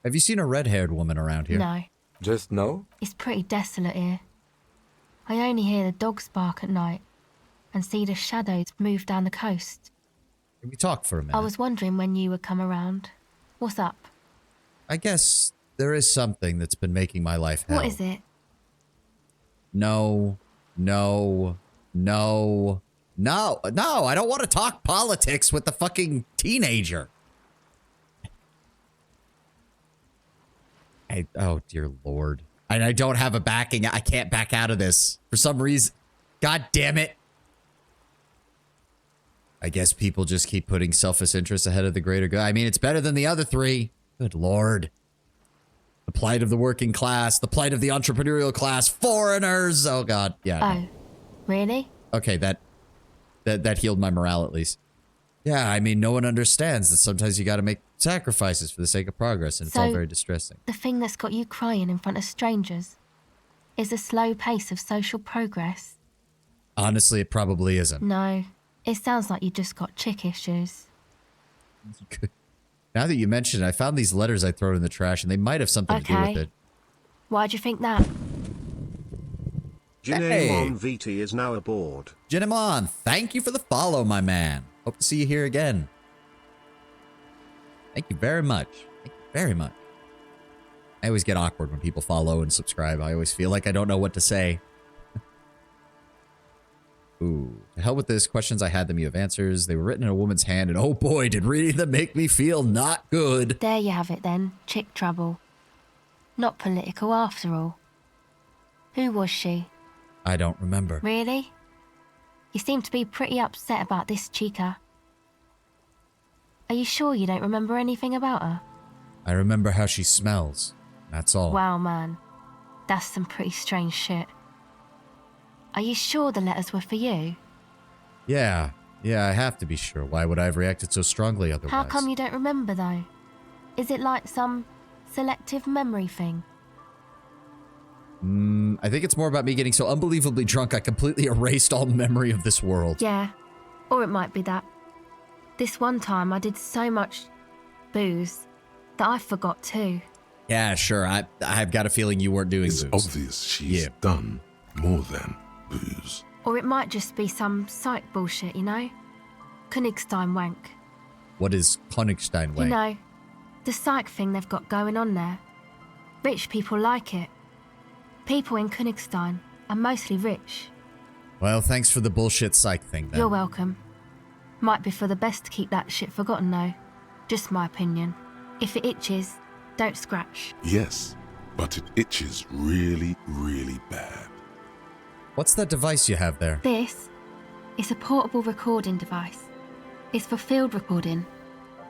Have you seen a red-haired woman around here? No. Just no? It's pretty desolate here. I only hear the dogs bark at night and see the shadows move down the coast. Can we talk for a minute? I was wondering when you would come around. What's up? I guess there is something that's been making my life hell. What is it? No, I don't want to talk politics with the fucking teenager. Oh, dear Lord. And I don't have a backing. I can't back out of this for some reason. God damn it. I guess people just keep putting selfish interests ahead of the greater good. I mean, it's better than the other three. Good Lord. The plight of the working class, the plight of the entrepreneurial class, foreigners. Oh, God. Yeah. Oh, really? Okay, that healed my morale at least. Yeah, I mean, no one understands that sometimes you got to make sacrifices for the sake of progress, and it's all very distressing. The thing that's got you crying in front of strangers is the slow pace of social progress. Honestly, it probably isn't. No, it sounds like you just got chick issues. Now that you mention it, I found these letters I thrown in the trash, and they might have something to do with it. Why'd you think that? Jinemon VT is now aboard. Jinemon, thank you for the follow, my man. Hope to see you here again. Thank you very much. Thank you very much. I always get awkward when people follow and subscribe. I always feel like I don't know what to say. Ooh, to hell with this. Questions, I had them, you have answers. They were written in a woman's hand, and oh boy, did reading them make me feel not good. There you have it then, chick trouble. Not political after all. Who was she? I don't remember. Really? You seem to be pretty upset about this chica. Are you sure you don't remember anything about her? I remember how she smells. That's all. Wow, man. That's some pretty strange shit. Are you sure the letters were for you? Yeah, I have to be sure. Why would I have reacted so strongly otherwise? How come you don't remember, though? Is it like some selective memory thing? I think it's more about me getting so unbelievably drunk I completely erased all memory of this world. Yeah, Or it might be that. This one time I did so much booze that I forgot too. Yeah, sure. I've got a feeling you weren't doing It's booze. obvious she's done more than booze. Or it might just be some psych bullshit, you know? Königstein wank. What is Königstein You know, the psych thing they've got going on there. Rich people like it. People in Königstein are mostly rich. Well, thanks for the bullshit psych thing, then. You're welcome. Might be for the best to keep that shit forgotten, though. Just my opinion. If it itches, don't scratch. Yes, but it itches really, really bad. What's that device you have there? This is a portable recording device. It's for field recording.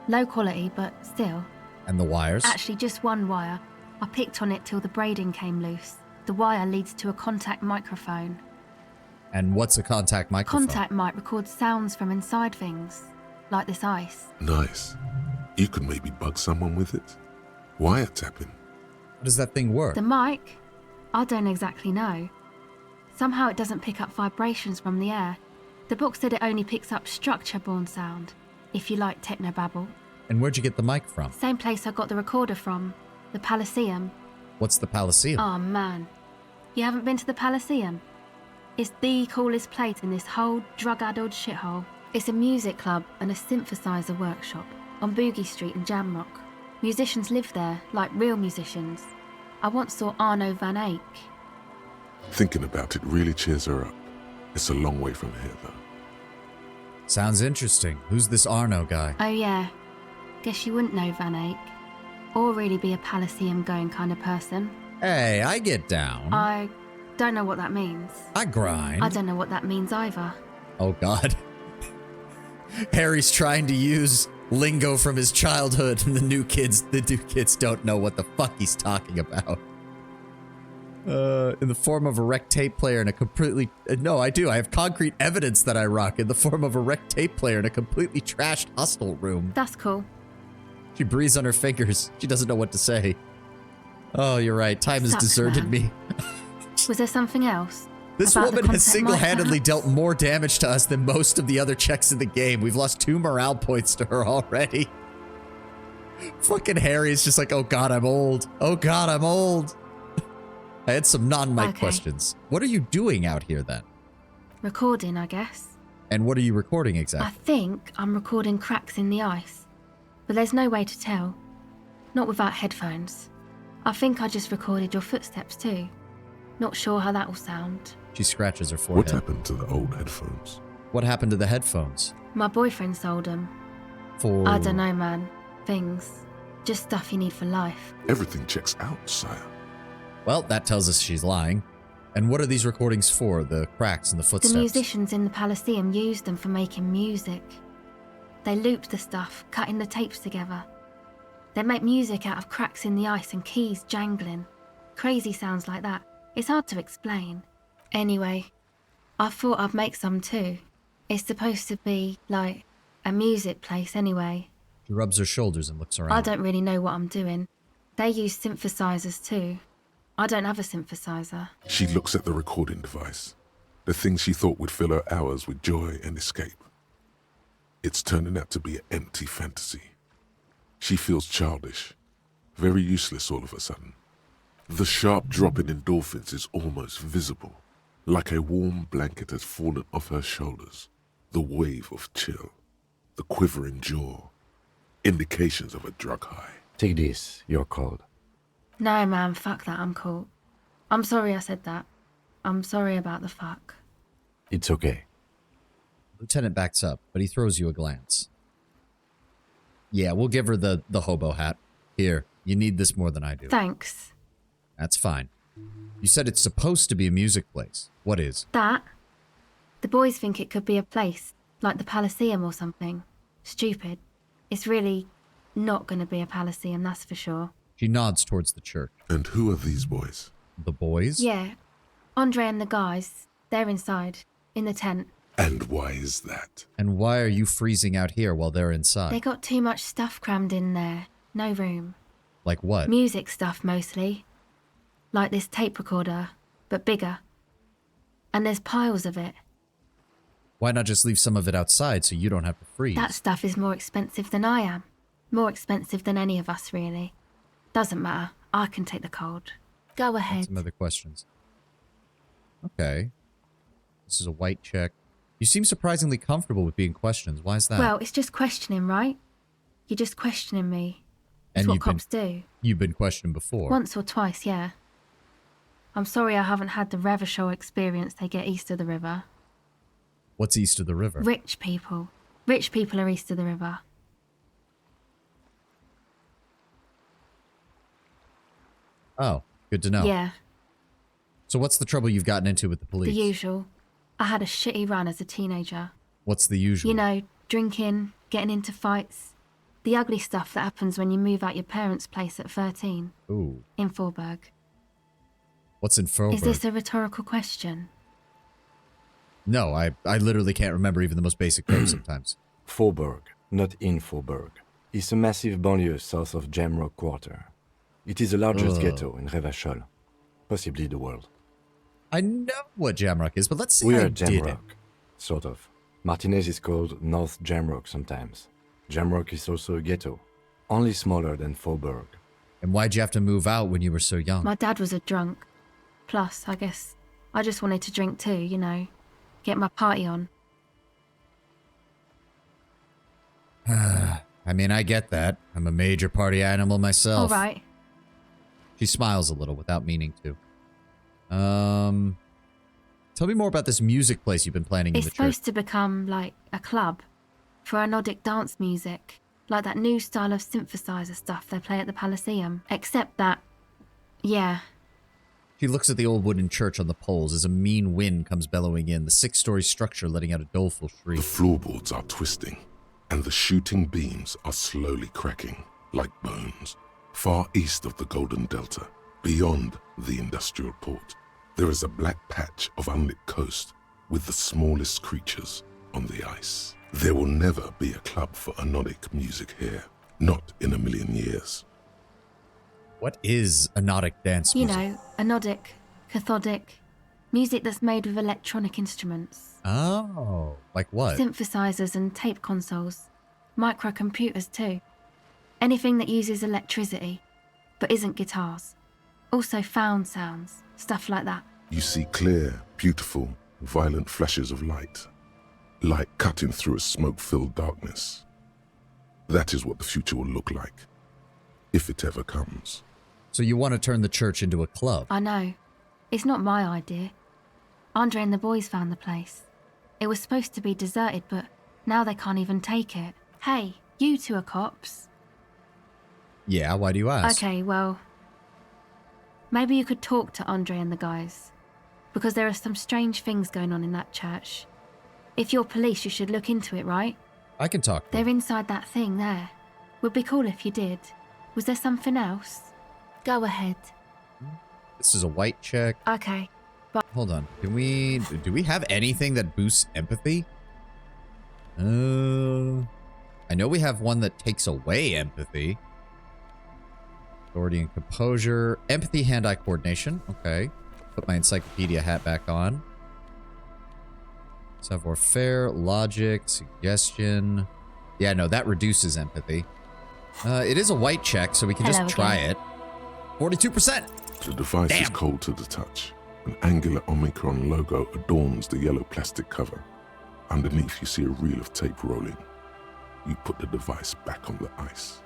Low quality, but still. And the wires? Actually, just one wire. I picked on it till the braiding came loose. The wire leads to a contact microphone. And what's a contact microphone? Contact mic records sounds from inside things, like this ice. Nice. You could maybe bug someone with it. Wiretapping. How does that thing work? The mic? I don't exactly know. Somehow it doesn't pick up vibrations from the air. The book said it only picks up structure-borne sound, if you like technobabble. And where'd you get the mic from? Same place I got the recorder from, the Palaceum. What's the Palaceum? Oh man, you haven't been to the Palaceum? It's the coolest place in this whole drug-addled shithole. It's a music club and a synthesizer workshop on Boogie Street in Jamrock. Musicians live there, like real musicians. I once saw Arno van Eyck. Thinking about it really cheers her up. It's a long way from here, though. Sounds interesting. Who's this Arno guy? Oh yeah, guess you wouldn't know Van Eyck. Or really be a Palaceum going kind of person. Hey, I get down. I don't know what that means. I grind. I don't know what that means either. Oh god. Harry's trying to use lingo from his childhood, and the new kids don't know what the fuck he's talking about. In the form of a rec tape player and a completely... no, I do. I have concrete evidence that I rock in the form of a rec tape player in a completely trashed hostel room. That's cool. She breathes on her fingers. She doesn't know what to say. Oh, you're right. Time has Sucks, deserted man. me. Was there something else? This About the woman has contact single-handedly mic, dealt more damage to us than most of the other checks in the game. We've lost 2 morale points to her already. Fucking Harry's just like, oh god, I'm old. Oh god, I'm old. I had some non-mic questions. What are you doing out here then? Recording, I guess. And what are you recording I exactly? think I'm recording cracks in the ice. But there's no way to tell. Not without headphones. I think I just recorded your footsteps too. Not sure how that will sound. She scratches her forehead. What happened to the old headphones? What happened to the headphones? My boyfriend sold them. For... I don't know, man. Things. Just stuff you need for life. Everything checks out, sire. Well, that tells us she's lying. And what are these recordings for? The cracks and the footsteps? The musicians in the Palaceum used them for making music. They looped the stuff, cutting the tapes together. They make music out of cracks in the ice and keys jangling. Crazy sounds like that. It's hard to explain. Anyway, I thought I'd make some too. It's supposed to be, like, a music place anyway. She rubs her shoulders and looks around. I don't really know what I'm doing. They use synthesizers too. I don't have a synthesizer. She looks at the recording device. The thing she thought would fill her hours with joy and escape. It's turning out to be an empty fantasy. She feels childish. Very useless all of a sudden. The sharp drop in endorphins is almost visible. Like a warm blanket has fallen off her shoulders. The wave of chill. The quivering jaw. Indications of a drug high. Take this, you're cold. No, man, fuck that, I'm cool. I'm sorry I said that. I'm sorry about the fuck. It's okay. Lieutenant backs up, but he throws you a glance. Yeah, we'll give her the hobo hat. Here, you need this more than I do. Thanks. That's fine. You said it's supposed to be a music place. What is? That? The boys think it could be a place, like the Palaceum or something. Stupid. It's really not going to be a Palaceum, that's for sure. She nods towards the church. And who are these boys? The boys? Yeah. Andre and the guys. They're inside, in the tent. And why is that? And why are you freezing out here while they're inside? They got too much stuff crammed in there. No room. Like what? Music stuff, mostly. Like this tape recorder, but bigger. And there's piles of it. Why not just leave some of it outside so you don't have to freeze? That stuff is more expensive than I am. More expensive than any of us, really. Doesn't matter. I can take the cold. Go ahead. Some other questions. Okay. This is a white check. You seem surprisingly comfortable with being questioned. Why is that? Well, it's just questioning, right? You're just questioning me. That's what cops do. You've been questioned before. Once or twice, yeah. I'm sorry I haven't had the Revachol experience they get east of the river. What's east of the river? Rich people. Rich people are east of the river. Oh, good to know. Yeah. So what's the trouble you've gotten into with the police? The usual. I had a shitty run as a teenager. What's the usual? You know, drinking, getting into fights. The ugly stuff that happens when you move out your parents' place at 13. Ooh. In Forberg. What's in Forberg? Is this a rhetorical question? No, I literally can't remember even the most basic terms sometimes. Forberg, not in Forberg, is a massive banlieue south of Jamrock Quarter. It is the largest ghetto in Revachol, possibly the world. I know what Jamrock is, but let's say We I are did Jamrock, it. sort of. Martinez is called North Jamrock sometimes. Jamrock is also a ghetto, only smaller than Forberg. And why'd you have to move out when you were so young? My dad was a drunk. Plus, I guess, I just wanted to drink too, you know. Get my party on. I mean, I get that. I'm a major party animal myself. All right. She smiles a little without meaning to. Tell me more about this music place you've been planning in the It's supposed church. to become like a club for anodic dance music, like that new style of synthesizer stuff they play at the Palaceum. Except that, yeah. She looks at the old wooden church on the poles as a mean wind comes bellowing in, the 6-story structure letting out a doleful shriek. The floorboards are twisting, and the shooting beams are slowly cracking, like bones. Far east of the Golden Delta, beyond the industrial port, there is a black patch of unlit coast with the smallest creatures on the ice. There will never be a club for anodic music here, not in a million years. What is anodic dance music? You know, anodic, cathodic, music that's made with electronic instruments. Oh, like what? Synthesizers and tape consoles. Microcomputers too. Anything that uses electricity, but isn't guitars. Also found sounds, stuff like that. You see clear, beautiful, violent flashes of light. Light cutting through a smoke-filled darkness. That is what the future will look like, if it ever comes. So you want to turn the church into a club? I know. It's not my idea. Andre and the boys found the place. It was supposed to be deserted, but now they can't even take it. Hey, you two are cops. Yeah, why do you ask? Okay, well, maybe you could talk to Andre and the guys, because there are some strange things going on in that church. If you're police, you should look into it, right? I can talk. They're inside that thing there. Would be cool if you did. Was there something else? Go ahead. This is a white check. Okay. But hold on. Do we have anything that boosts empathy? I know we have one that takes away empathy. Authority and composure. Empathy, hand-eye coordination. Okay. Put my encyclopedia hat back on. Savoir-faire, logic, suggestion. Yeah, no, that reduces empathy. It is a white check, so we can just try it. 42%! The device is cold to the touch. An angular Omicron logo adorns the yellow plastic cover. Underneath, you see a reel of tape rolling. You put the device back on the ice.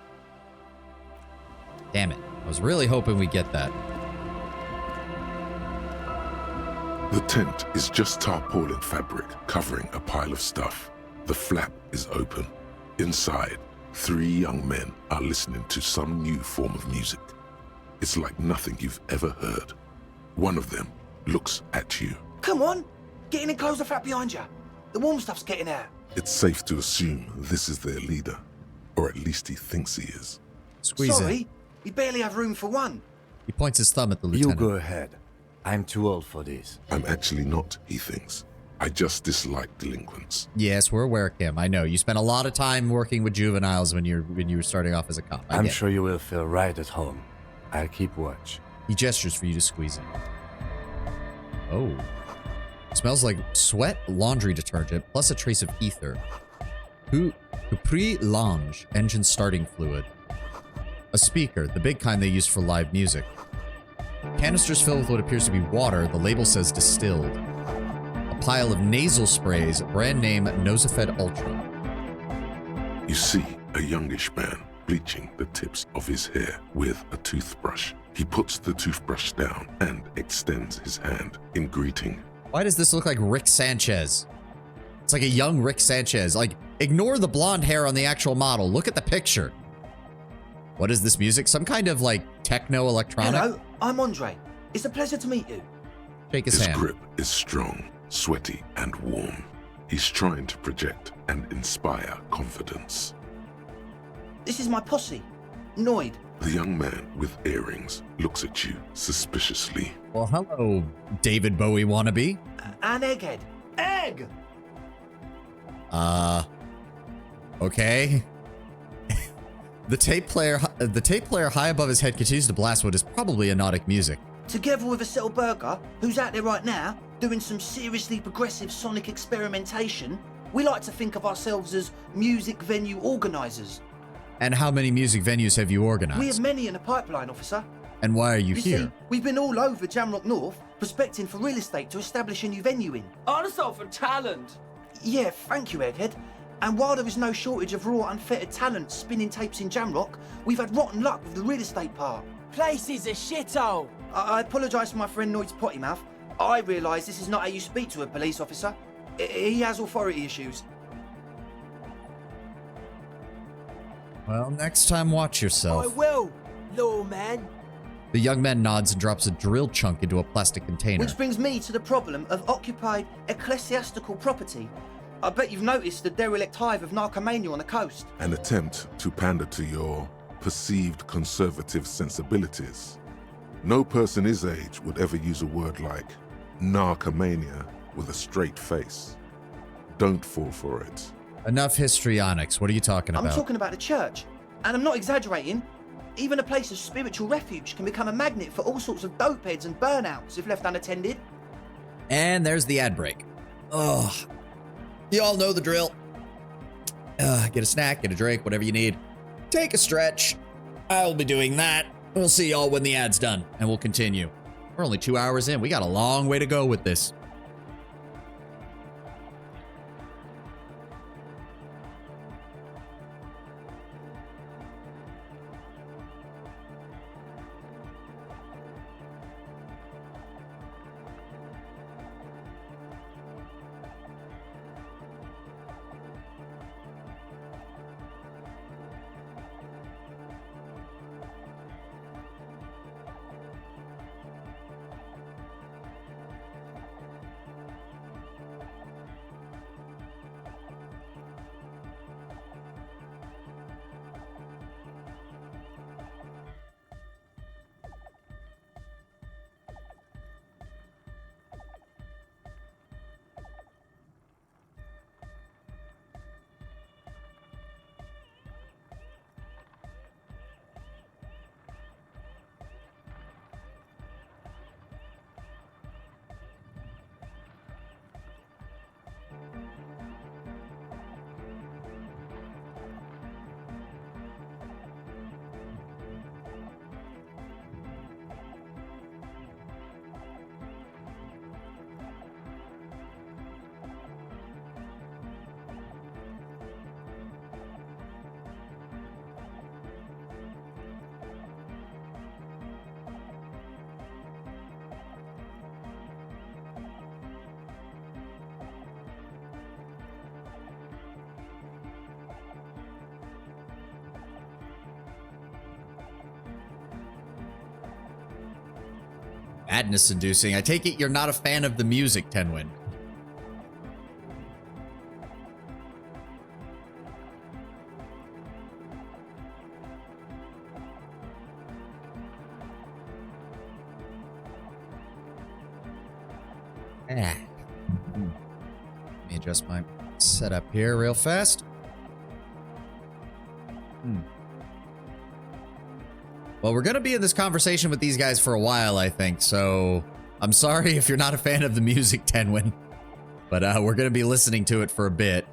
Damn it. I was really hoping we'd get that. The tent is just tarpaulin fabric covering a pile of stuff. The flap is open. Inside, 3 young men are listening to some new form of music. It's like nothing you've ever heard. One of them looks at you. Come on, get in and close the flap behind you. The warm stuff's getting out. It's safe to assume this is their leader, or at least he thinks he is. Squeeze Sorry, we barely have room for one. He points his thumb at the You lieutenant. go ahead. I'm too old for this. I'm actually not, he thinks. I just dislike delinquents. Yes, we're aware, Kim. I know. You spent a lot of time working with juveniles when you were starting off as a cop. I'm sure you will feel right at home. I'll keep watch. He gestures for you to squeeze in. Oh. Smells like sweat laundry detergent plus a trace of ether. Capri Lange, engine starting fluid. A speaker, the big kind they use for live music. Canisters filled with what appears to be water, the label says distilled. A pile of nasal sprays, brand name Nosafed Ultra. You see a youngish man bleaching the tips of his hair with a toothbrush. He puts the toothbrush down and extends his hand in greeting. Why does this look like Rick Sanchez? It's like a young Rick Sanchez. Like, ignore the blonde hair on the actual model. Look at the picture. What is this music? Some kind of, like, techno-electronic? Hello, I'm Andre. It's a pleasure to meet you. Shake his hand. His grip is strong, sweaty, and warm. He's trying to project and inspire confidence. This is my posse, Noid. The young man with earrings looks at you suspiciously. Well, hello, David Bowie wannabe. And Egghead. Egg! Okay. The tape player high above his head continues to blast what is probably hypnotic music. Together with a Settle Burger, who's out there right now, doing some seriously progressive sonic experimentation, we like to think of ourselves as music venue organisers. And how many music venues have you organized? We have many in the pipeline, officer. And why are you here? See, we've been all over Jamrock North, prospecting for real estate to establish a new venue in. Also for talent. Yeah, thank you, Egghead. And while there is no shortage of raw, unfettered talent spinning tapes in Jamrock, we've had rotten luck with the real estate part. Place is a shithole. I apologise for my friend Noid's potty mouth. I realise this is not how you speak to a police officer. He has authority issues. Well, next time watch yourself. I will, lawman. The young man nods and drops a drill chunk into a plastic container. Which brings me to the problem of occupied ecclesiastical property. I bet you've noticed the derelict hive of narcomania on the coast. An attempt to pander to your perceived conservative sensibilities. No person his age would ever use a word like narcomania with a straight face. Don't fall for it. Enough histrionics. What are you talking about? I'm talking about the church. And I'm not exaggerating. Even a place of spiritual refuge can become a magnet for all sorts of dopeheads and burnouts if left unattended. And there's the ad break. Ugh. You all know the drill. Get a snack, get a drink, whatever you need. Take a stretch. I'll be doing that. We'll see y'all when the ad's done, and we'll continue. We're only 2 hours in. We got a long way to go with this. Madness-inducing. I take it you're not a fan of the music, Tenwin. Let me adjust my setup here real fast. Well, we're going to be in this conversation with these guys for a while, I think, so I'm sorry if you're not a fan of the music, Tenwin. But we're going to be listening to it for a bit.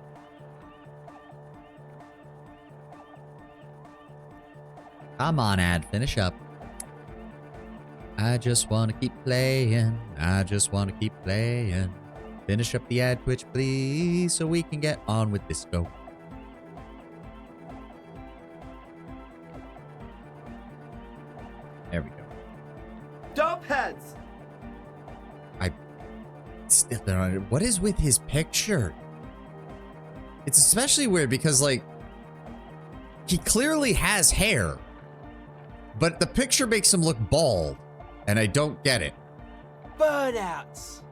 Come on, ad. Finish up. I just want to keep playing. I just want to keep playing. Finish up the ad, Twitch, please, so we can get on with this go. There we go. Dope heads! I still don't. What is with his picture? It's especially weird because, like, he clearly has hair, but the picture makes him look bald, and I don't get it. Burnouts.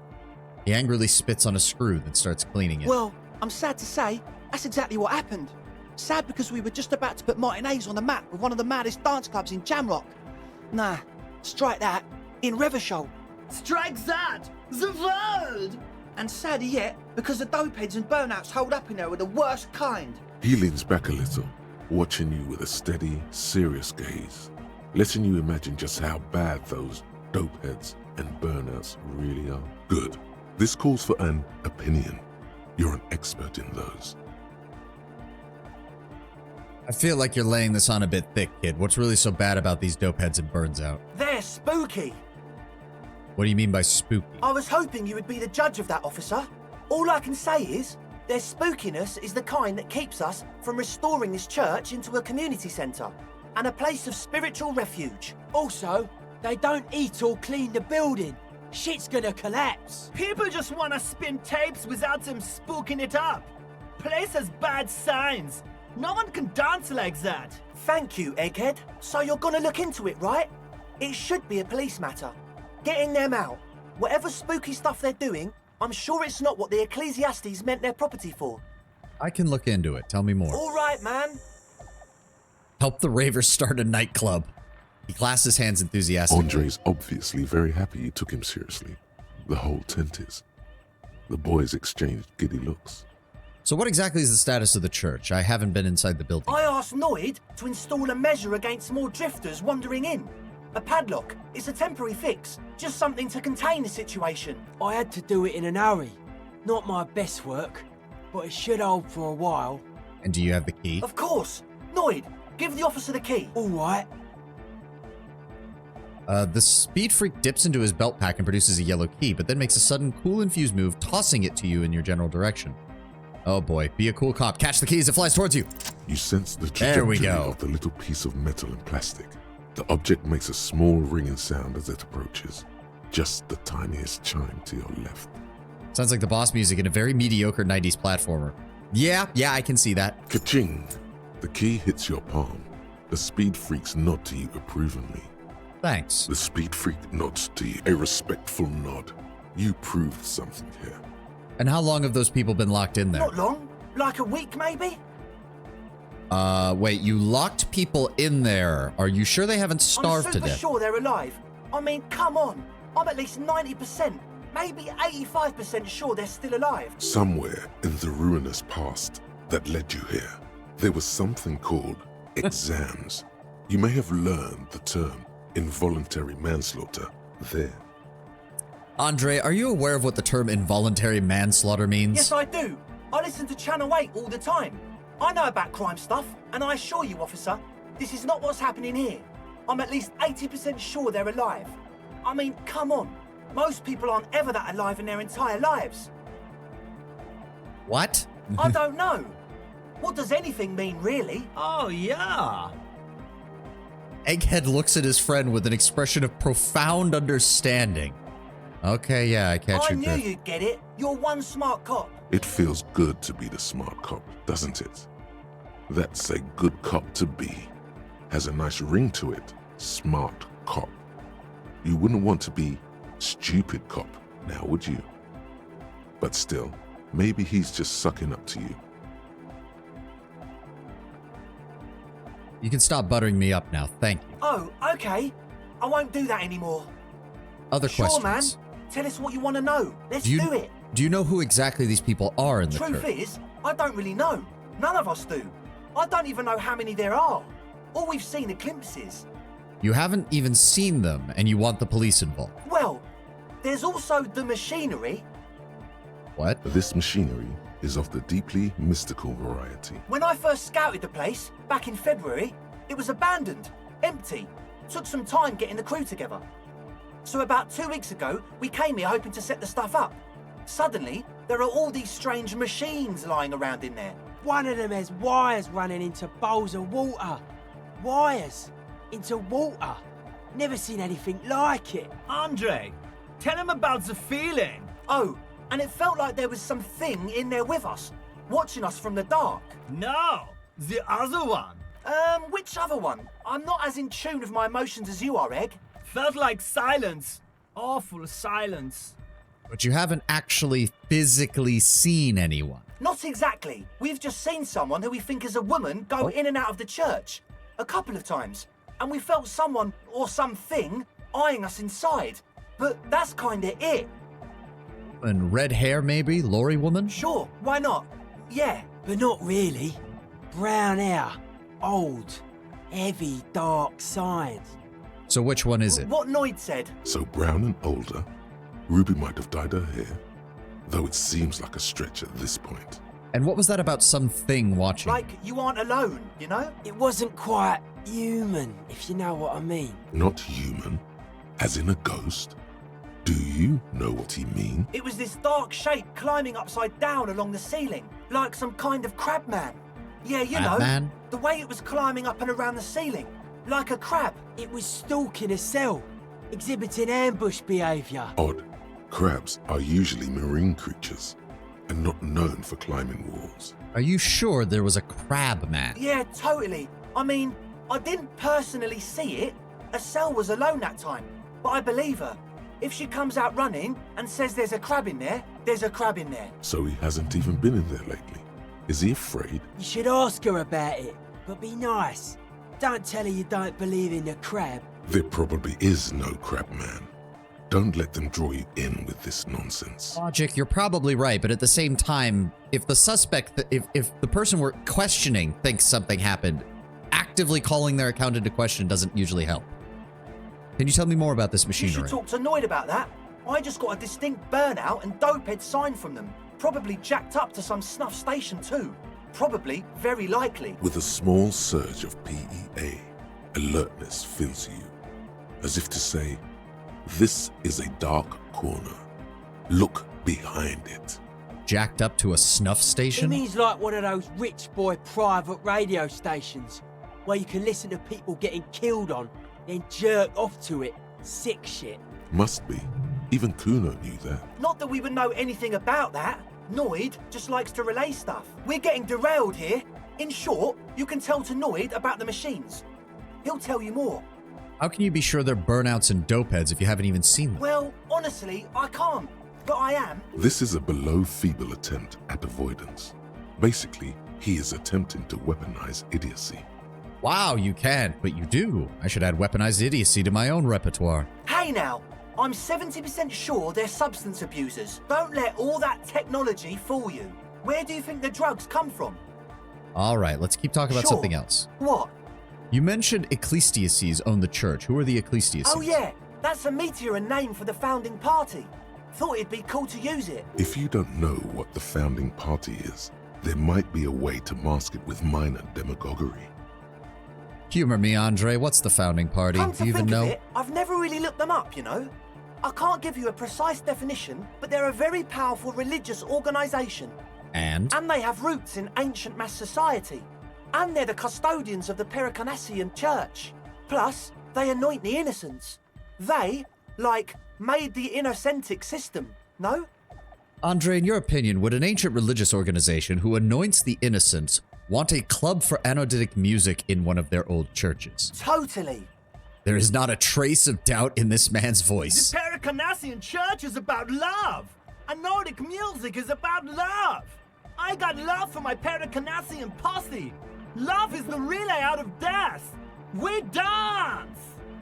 He angrily spits on a screw, then starts cleaning it. Well, I'm sad to say, that's exactly what happened. Sad because we were just about to put matinees on the map with one of the maddest dance clubs in Jamrock. Nah, strike that, in Revershoal. Strike that, the word! And sadder yet, because the dopeheads and burnouts hold up in there were the worst kind. He leans back a little, watching you with a steady, serious gaze, letting you imagine just how bad those dopeheads and burnouts really are. Good. This calls for an opinion. You're an expert in those. I feel like you're laying this on a bit thick, kid. What's really so bad about these dopeheads and burns out? They're spooky. What do you mean by spooky? I was hoping you would be the judge of that, officer. All I can say is, their spookiness is the kind that keeps us from restoring this church into a community centre and a place of spiritual refuge. Also, they don't eat or clean the building. Shit's gonna collapse. People just want to spin tapes without them spooking it up. Place has bad signs. No one can dance like that. Thank you, Egghead. So you're gonna look into it, right? It should be a police matter. Getting them out. Whatever spooky stuff they're doing, I'm sure it's not what the Ecclesiastes meant their property for. I can look into it. Tell me more. All right, man. Help the ravers start a nightclub. He clasps his hands enthusiastically. Andre's obviously very happy you took him seriously. The whole tent is. The boys exchanged giddy looks. So what exactly is the status of the church? I haven't been inside the building. I asked Noid to install a measure against more drifters wandering in. A padlock. It's a temporary fix. Just something to contain the situation. I had to do it in a hurry. Not my best work, but it should hold for a while. And do you have the key? Of course. Noid, give the officer the key. All right. The speed freak dips into his belt pack and produces a yellow key, but then makes a sudden cool and fuse move, tossing it to you in your general direction. Oh boy, be a cool cop. Catch the key as it flies towards you. You sense the There we trajectory go. of the little piece of metal and plastic. The object makes a small ringing sound as it approaches. Just the tiniest chime to your left. Sounds like the boss music in a very mediocre 90s platformer. Yeah, I can see that. Ka-ching! The key hits your palm. The speed freaks nod to you approvingly. Thanks. The speed freak nods to you, a respectful nod. You proved something here. And how long have those people been locked in there? Not long. Like a week, maybe? Wait, you locked people in there. Are you sure they haven't starved to I'm super death? sure they're alive. I mean, come on. I'm at least 90%, maybe 85% sure they're still alive. Somewhere in the ruinous past that led you here, there was something called exams. You may have learned the term involuntary manslaughter there. Andre, are you aware of what the term involuntary manslaughter means? Yes, I do. I listen to Channel 8 all the time. I know about crime stuff, and I assure you, officer, this is not what's happening here. I'm at least 80% sure they're alive. I mean, come on. Most people aren't ever that alive in their entire lives. What? I don't know. What does anything mean, really? Oh, yeah. Egghead looks at his friend with an expression of profound understanding. Okay, yeah, I catch I your knew drift. you'd get it. You're one smart cop. It feels good to be the smart cop, doesn't it? That's a good cop to be. Has a nice ring to it. Smart cop. You wouldn't want to be stupid cop, now would you? But still, maybe he's just sucking up to you. You can stop buttering me up now, thank you. Oh, okay. I won't do that anymore. Other Sure, questions? man. Tell us what you want to know. Let's Do you- do it. Do you know who exactly these people are in the Truth church? is, I don't really know. None of us do. I don't even know how many there are. All we've seen are glimpses. You haven't even seen them, and you want the police involved. Well, There's also the machinery. What? This machinery is of the deeply mystical variety. When I first scouted the place, back in February, it was abandoned, empty. Took some time getting the crew together. So about 2 weeks ago, we came here hoping to set the stuff up. Suddenly, there are all these strange machines lying around in there. One of them has wires running into bowls of water. Wires into water. Never seen anything like it. Andre, tell him about the feeling. Oh, and it felt like there was something in there with us, watching us from the dark. No, the other one. Which other one? I'm not as in tune with my emotions as you are, Egg. Felt like silence. Awful silence. But you haven't actually physically seen anyone. Not exactly. We've just seen someone who we think is a woman go in and out of the church. A couple of times. And we felt someone or something eyeing us inside. But that's kinda it. And red hair, maybe? Lorry woman? Sure, why not? Yeah. But not really. Brown hair. Old. Heavy, dark signs. So which one is it? What Noid said. So brown and older, Ruby might have dyed her hair, though it seems like a stretch at this point. And what was that about something watching? Like you aren't alone, you know? It wasn't quite human, if you know what I mean. Not human, as in a ghost? Do you know what he means? It was this dark shape climbing upside down along the ceiling, like some kind of crab man. Yeah, you know, man? The way it was climbing up and around the ceiling, like a crab. It was stalking a cell, exhibiting ambush behaviour. Odd. Crabs are usually marine creatures, and not known for climbing walls. Are you sure there was a crab man? Yeah, totally. I mean, I didn't personally see it. Estelle was alone that time, but I believe her. If she comes out running and says there's a crab in there, there's a crab in there. So he hasn't even been in there lately. Is he afraid? You should ask her about it, but be nice. Don't tell her you don't believe in the crab. There probably is no crab man. Don't let them draw you in with this nonsense. Logic, you're probably right, but at the same time, if the suspect, if the person we're questioning thinks something happened, actively calling their account into question doesn't usually help. Can you tell me more about this You machinery? should talk to Noid about that. I just got a distinct burnout and dopehead sign from them. Probably jacked up to some snuff station too. Probably, very likely. With a small surge of PEA, alertness fills you, as if to say, this is a dark corner. Look behind it. Jacked up to a snuff It station? means like one of those rich boy private radio stations, where you can listen to people getting killed on, then jerk off to it. Sick shit. Must be. Even Kuno knew that. Not that we would know anything about that. Noid just likes to relay stuff. We're getting derailed here. In short, you can tell to Noid about the machines. He'll tell you more. How can you be sure they're burnouts and dopeheads if you haven't even seen them? Well, honestly, I can't. But I am. This is a below-feeble attempt at avoidance. Basically, he is attempting to weaponize idiocy. Wow, you can't, but you do. I should add weaponized idiocy to my own repertoire. Hey now, I'm 70% sure they're substance abusers. Don't let all that technology fool you. Where do you think the drugs come from? All right, let's keep talking about Sure. something else. What? You mentioned ecclesiases own the church. Who are the ecclesiases? Oh yeah, that's a Meteoran name for the founding party. Thought it'd be cool to use it. If you don't know what the founding party is, there might be a way to mask it with minor demagoguery. Humor me, Andre. What's the founding party? Come Do to you even think know? of it, I've never really looked them up, you know. I can't give you a precise definition, but they're a very powerful religious organization. And? And they have roots in ancient mass society. And they're the custodians of the Pericarnassian church. Plus, they anoint the innocents. They, like, made the innocentic system, no? Andre, in your opinion, would an ancient religious organization who anoints the innocents want a club for anoditic music in one of their old churches? Totally. There is not a trace of doubt in this man's voice. The Pericarnassian church is about love. And Nordic music is about love. I got love for my Pericarnassian posse. Love is the relay out of death. We dance.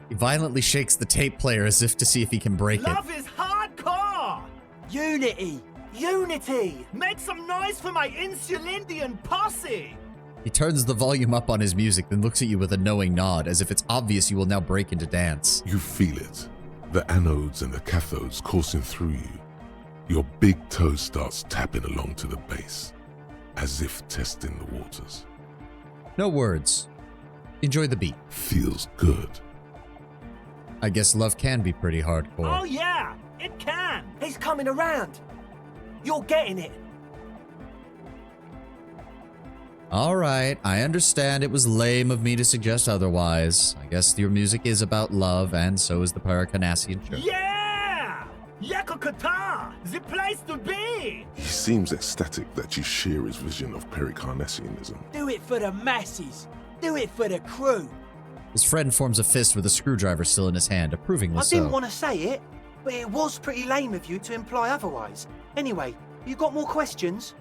He violently shakes the tape player as if to see if he can break Love it. is hardcore. Unity. Unity. Make some noise for my Insulindian posse. He turns the volume up on his music, then looks at you with a knowing nod, as if it's obvious you will now break into dance. You feel it. the anodes and the cathodes coursing through you, your big toe starts tapping along to the base, as if testing the waters. No words. Enjoy the beat. Feels good. I guess love can be pretty hardcore. Oh yeah, it can. He's coming around. You're getting it. Alright, I understand it was lame of me to suggest otherwise. I guess your music is about love, and so is the Paracanassian Church. Yeah! Yakokata! The place to be! He seems ecstatic that you share his vision of Pericarnassianism. Do it for the masses. Do it for the crew. His friend forms a fist with a screwdriver still in his hand, approvingly I so. didn't want to say it, but it was pretty lame of you to imply otherwise. Anyway, you got more questions?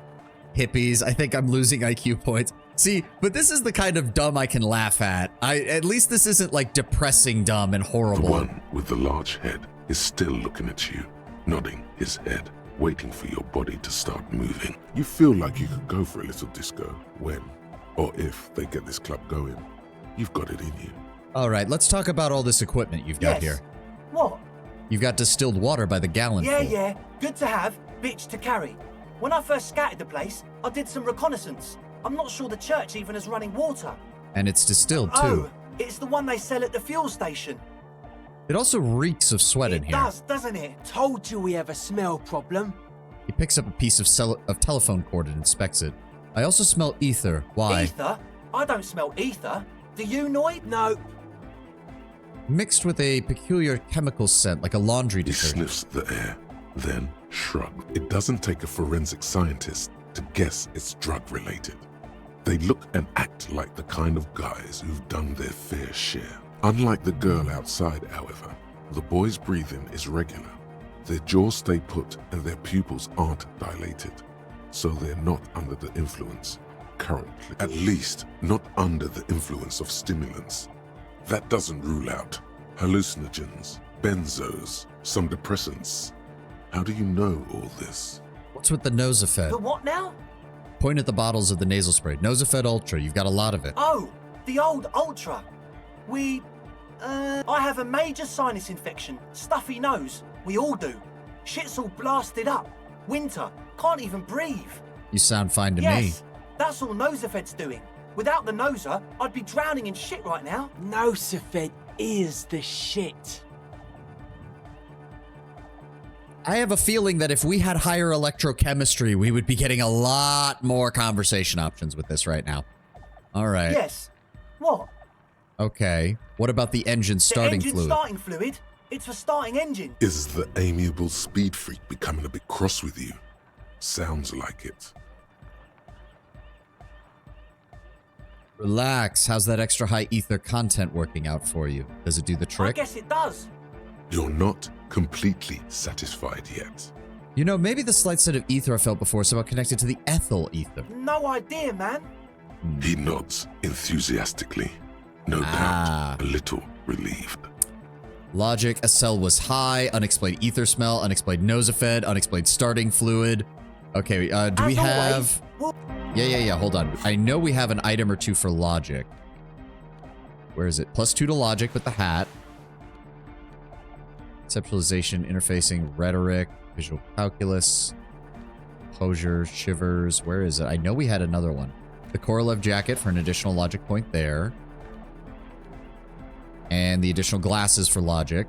Hippies, I think I'm losing IQ points. See, but this is the kind of dumb I can laugh at. At least this isn't like depressing dumb and horrible. The one with the large head is still looking at you, nodding his head, waiting for your body to start moving. You feel like you could go for a little disco when, or if they get this club going. You've got it in you. All right, let's talk about all this equipment you've got here. What? You've got distilled water by the gallon full. Yeah. Good to have, bitch to carry. When I first scouted the place, I did some reconnaissance. I'm not sure the church even has running water. And it's distilled, too. Oh, it's the one they sell at the fuel station. It also reeks of sweat in here. It does, doesn't it? Told you we have a smell problem. He picks up a piece of telephone cord and inspects it. I also smell ether. Why? Ether? I don't smell ether. Do you, Noid? No. Mixed with a peculiar chemical scent, like a laundry detergent. He sniffs the air, then shrugs. It doesn't take a forensic scientist to guess it's drug-related. They look and act like the kind of guys who've done their fair share. Unlike the girl outside, however, the boy's breathing is regular. Their jaws stay put and their pupils aren't dilated, so they're not under the influence currently. At least, not under the influence of stimulants. That doesn't rule out hallucinogens, benzos, some depressants. How do you know all this? What's with the Nosafed? The what now? Point at the bottles of the nasal spray. Nosafed Ultra, you've got a lot of it. Oh, the old Ultra. I have a major sinus infection, stuffy nose. We all do. Shit's all blasted up. Winter, can't even breathe. You sound fine to me. Yes, that's all Nosafed's doing. Without the Nosa, I'd be drowning in shit right now. Nosafed is the shit. I have a feeling that if we had higher electrochemistry, we would be getting a lot more conversation options with this right now. All right. Yes. What? Okay. What about the engine starting the engine fluid? starting fluid? It's for starting engine. Is the amiable speed freak becoming a bit cross with you? Sounds like it. Relax. How's that extra high ether content working out for you? Does it do the trick? I guess it does. You're not completely satisfied yet. You know, maybe the slight set of ether I felt before is somehow connected to the ethyl ether. No idea, man. He nods enthusiastically, no doubt a little relieved. Logic, a cell was high, unexplained ether smell, unexplained Nosafed, unexplained starting fluid. Okay, do we have... Yeah, hold on. I know we have an item or two for logic. Where is it? +2 to logic with the hat. Conceptualization, interfacing, rhetoric, visual calculus, composure, shivers. Where is it? I know we had another one. The Korolev jacket for an additional logic point there. And the additional glasses for logic.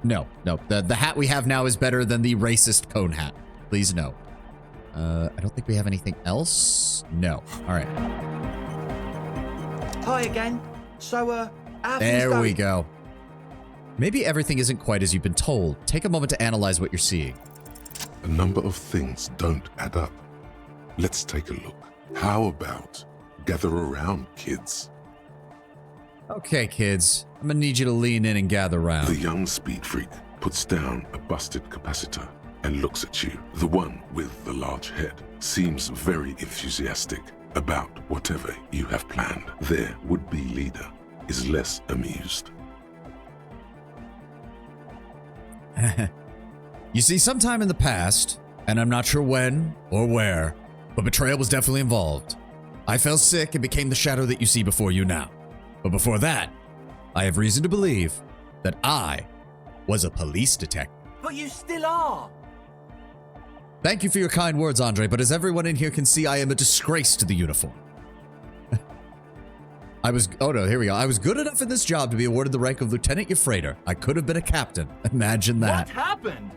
No. The hat we have now is better than the racist cone hat. Please no. I don't think we have anything else. No. All right. Hi again. So, there we go. Maybe everything isn't quite as you've been told. Take a moment to analyze what you're seeing. A number of things don't add up. Let's take a look. How about gather around, kids? Okay, kids. I'm gonna need you to lean in and gather round. The young speed freak puts down a busted capacitor and looks at you. The one with the large head seems very enthusiastic about whatever you have planned. Their would-be leader is less amused. You see, sometime in the past, and I'm not sure when or where, but betrayal was definitely involved. I fell sick and became the shadow that you see before you now. But before that, I have reason to believe that I was a police detective. But you still are. Thank you for your kind words, Andre, but as everyone in here can see, I am a disgrace to the uniform. Oh no, here we go. I was good enough in this job to be awarded the rank of Lieutenant Euphrator. I could have been a captain. Imagine that. What happened?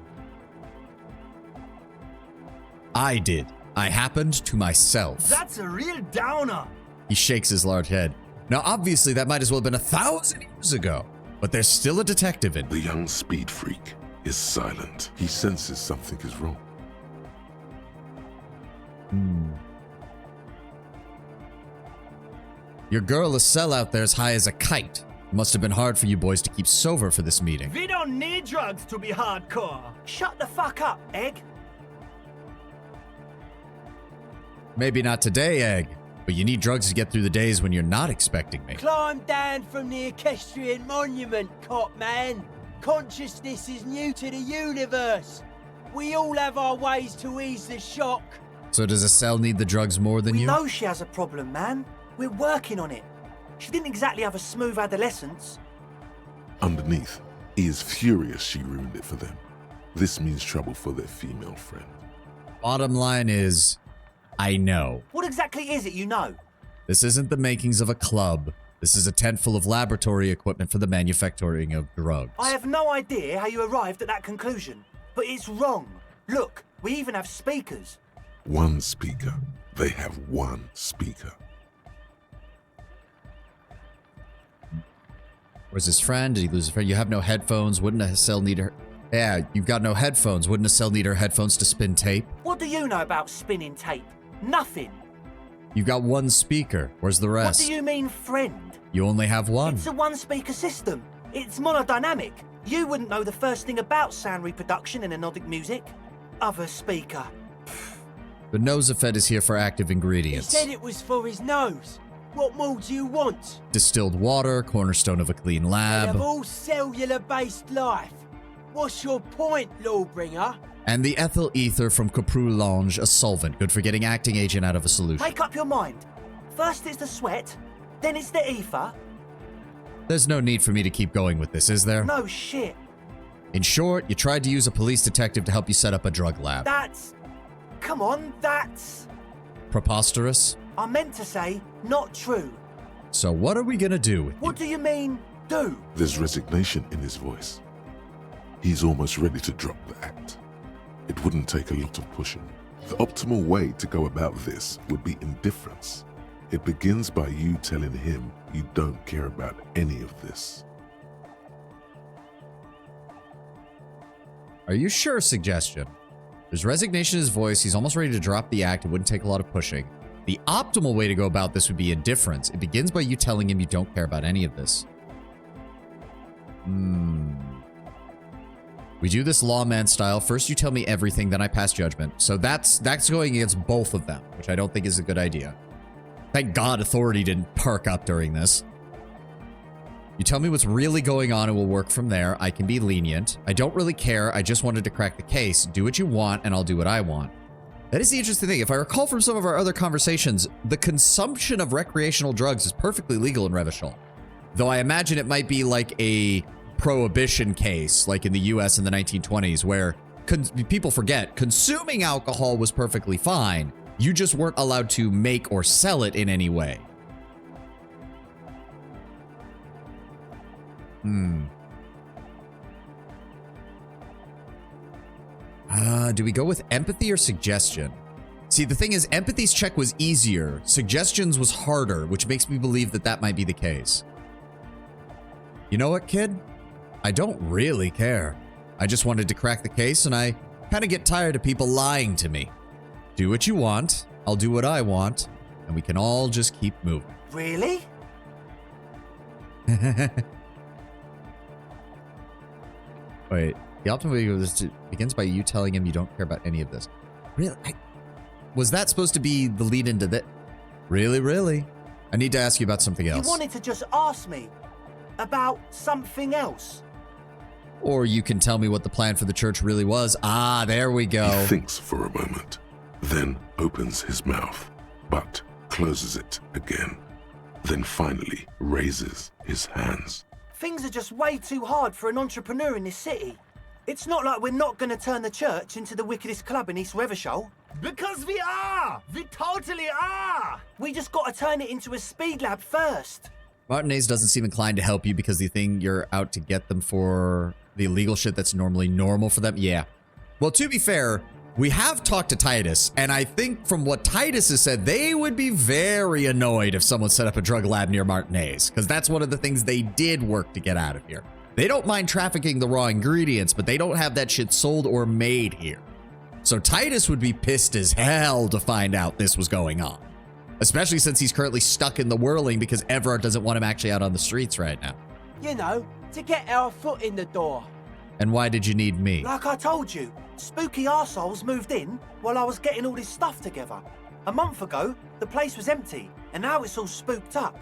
I did. I happened to myself. That's a real downer. He shakes his large head. Now, obviously, that might as well have been 1,000 years ago, but there's still a detective in. The young speed freak is silent. He senses something is wrong. Your girl is sell out there as high as a kite. Must have been hard for you boys to keep sober for this meeting. We don't need drugs to be hardcore. Shut the fuck up, Egg. Maybe not today, Egg, but you need drugs to get through the days when you're not expecting me. Climb down from the equestrian monument, cop man. Consciousness is new to the universe. We all have our ways to ease the shock. So does Estelle need the drugs more than you? We know she has a problem, man. We're working on it. She didn't exactly have a smooth adolescence. Underneath, he is furious she ruined it for them. This means trouble for their female friend. Bottom line is, I know. What exactly is it you know? This isn't the makings of a club. This is a tent full of laboratory equipment for the manufacturing of drugs. I have no idea how you arrived at that conclusion, but it's wrong. Look, we even have speakers. One speaker. They have one speaker. Where's his friend? Did he lose his friend? You have no headphones. Wouldn't Estelle need her... Yeah, you've got no headphones. Wouldn't Estelle need her headphones to spin tape? What do you know about spinning tape? Nothing. You've got one speaker. Where's the rest? What do you mean, friend? You only have one. It's a one-speaker system. It's monodynamic. You wouldn't know the first thing about sound reproduction in anodic music. Other speaker. The Nosafed is here for active ingredients. He said it was for his nose. What more do you want? Distilled water, cornerstone of a clean lab. And of all cellular-based life. What's your point, Lawbringer? And the ethyl ether from Caproulange, a solvent, good for getting acting agent out of a solution. Make up your mind. First it's the sweat, then it's the ether. There's no need for me to keep going with this, is there? No shit. In short, you tried to use a police detective to help you set up a drug lab. That's... Come on, that's... Preposterous? I meant to say, not true. So what are we gonna do with you? What do you mean, do? There's resignation in his voice. He's almost ready to drop the act. It wouldn't take a lot of pushing. The optimal way to go about this would be indifference. It begins by you telling him you don't care about any of this. Are you sure? Suggestion. There's resignation in his voice. He's almost ready to drop the act. It wouldn't take a lot of pushing. The optimal way to go about this would be indifference. It begins by you telling him you don't care about any of this. We do this lawman style. First you tell me everything, then I pass judgment. So that's going against both of them, which I don't think is a good idea. Thank God authority didn't perk up during this. You tell me what's really going on and we'll work from there. I can be lenient. I don't really care. I just wanted to crack the case. Do what you want and I'll do what I want. That is the interesting thing. If I recall from some of our other conversations, the consumption of recreational drugs is perfectly legal in Revachol. Though I imagine it might be like a prohibition case, like in the US in the 1920s, where people forget consuming alcohol was perfectly fine. You just weren't allowed to make or sell it in any way. Do we go with empathy or suggestion? See, the thing is, empathy's check was easier. Suggestions was harder, which makes me believe that that might be the case. You know what, kid? I don't really care. I just wanted to crack the case, and I kind of get tired of people lying to me. Do what you want, I'll do what I want, and we can all just keep moving. Really? Wait, the optimal way begins by you telling him you don't care about any of this. Really? Was that supposed to be the lead into that? Really? I need to ask you about something else. You wanted to just ask me about something else. Or you can tell me what the plan for the church really was. Ah, there we go. He thinks for a moment, then opens his mouth, but closes it again. then finally raises his hands. Things are just way too hard for an entrepreneur in this city. It's not like we're not going to turn the church into the wickedest club in East Revachol. Because we are! We totally are! We just got to turn it into a speed lab first. Martinez doesn't seem inclined to help you because they think you're out to get them for the illegal shit that's normally normal for them. Yeah. Well, to be fair, we have talked to Titus, and I think from what Titus has said, they would be very annoyed if someone set up a drug lab near Martinez, because that's one of the things they did work to get out of here. They don't mind trafficking the raw ingredients, but they don't have that shit sold or made here. So Titus would be pissed as hell to find out this was going on. Especially since he's currently stuck in the whirling because Everard doesn't want him actually out on the streets right now. You know, to get our foot in the door. And why did you need me? Like I told you, spooky arseholes moved in while I was getting all this stuff together. A month ago, the place was empty, and now it's all spooked up.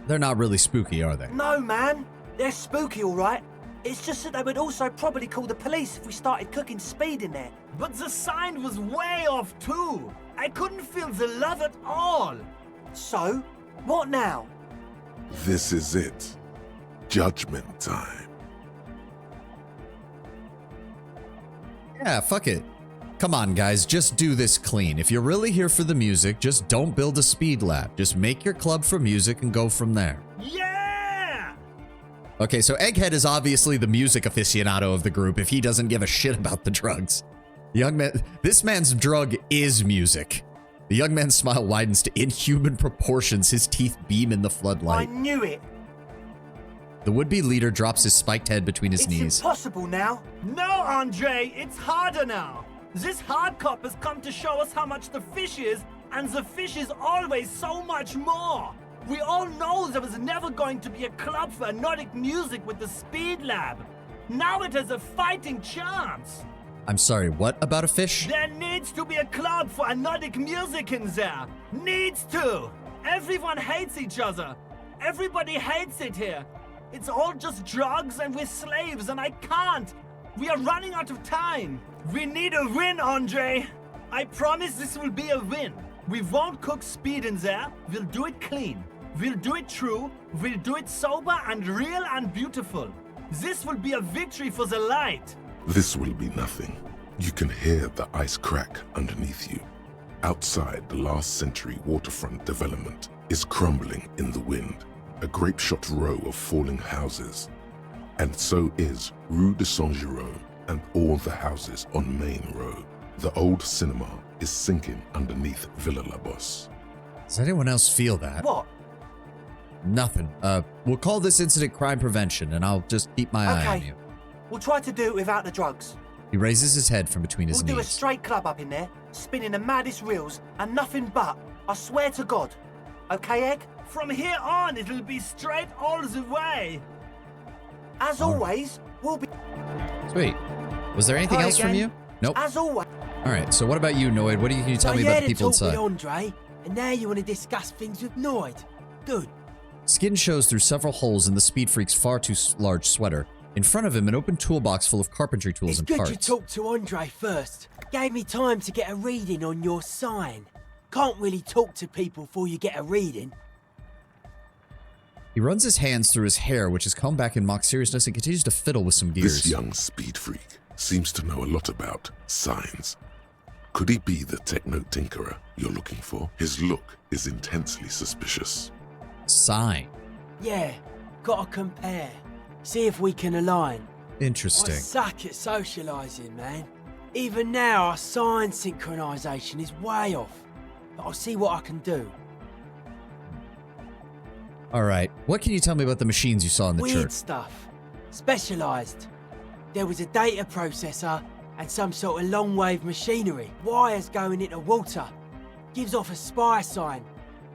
They're not really spooky, are they? No, man. They're spooky, all right. It's just that they would also probably call the police if we started cooking speed in there. But the sign was way off too. I couldn't feel the love at all. So, what now? This is it. Judgment time. Yeah, fuck it. Come on, guys, just do this clean. If you're really here for the music, just don't build a speed lab. Just make your club for music and go from there. Yeah! Okay, so Egghead is obviously the music aficionado of the group if he doesn't give a shit about the drugs. Young man, this man's drug is music. The young man's smile widens to inhuman proportions. His teeth beam in the floodlight. I knew it. The would-be leader drops his spiked head between his knees. It's impossible now. No, Andre, it's harder now. This hard cop has come to show us how much the fish is, and the fish is always so much more. We all know there was never going to be a club for Nordic music with the Speed Lab. Now it has a fighting chance. I'm sorry, what about a fish? There needs to be a club for Nordic music in there. Needs to. Everyone hates each other. Everybody hates it here. It's all just drugs and we're slaves and I can't. We are running out of time. We need a win, Andre. I promise this will be a win. We won't cook speed in there. We'll do it clean. We'll do it true. We'll do it sober and real and beautiful. This will be a victory for the light. This will be nothing. You can hear the ice crack underneath you. Outside, the last century waterfront development is crumbling in the wind. A grape-shot row of falling houses. And so is Rue de Saint-Jérôme and all the houses on Main Road. The old cinema is sinking underneath Villa La Bosse. Does anyone else feel that? What? Nothing. We'll call this incident crime prevention, and I'll just keep my eye on you. We'll try to do it without the drugs. He raises his head from between his We'll do a knees. straight club up in there, spinning the maddest reels, and nothing but. I swear to God. Okay, Egg? From here on, it'll be straight all the way. As always, we'll be... Sweet. Was there anything Hi else from again. you? Nope. As always. All right, so what about you, Noid? What can you tell me about the people inside? With Andre, and now you want to discuss things with Noid. Good. Skin shows through several holes in the Speed Freak's far too large sweater. In front of him, an open toolbox full of carpentry tools It's and good parts. you talked to Andre first. Gave me time to get a reading on your sign. Can't really talk to people before you get a reading. He runs his hands through his hair, which is combed back in mock seriousness, and continues to fiddle with some gears. This young speed freak seems to know a lot about signs. Could he be the techno tinkerer you're looking for? His look is intensely suspicious. Sign. Yeah, gotta compare. See if we can align. Interesting. I suck at socialising, man. Even now, our sign synchronisation is way off. But I'll see what I can do. All right. What can you tell me about the machines you saw in the Weird church? stuff. Specialised. There was a data processor and some sort of long-wave machinery. Wires going into water. Gives off a spy sign.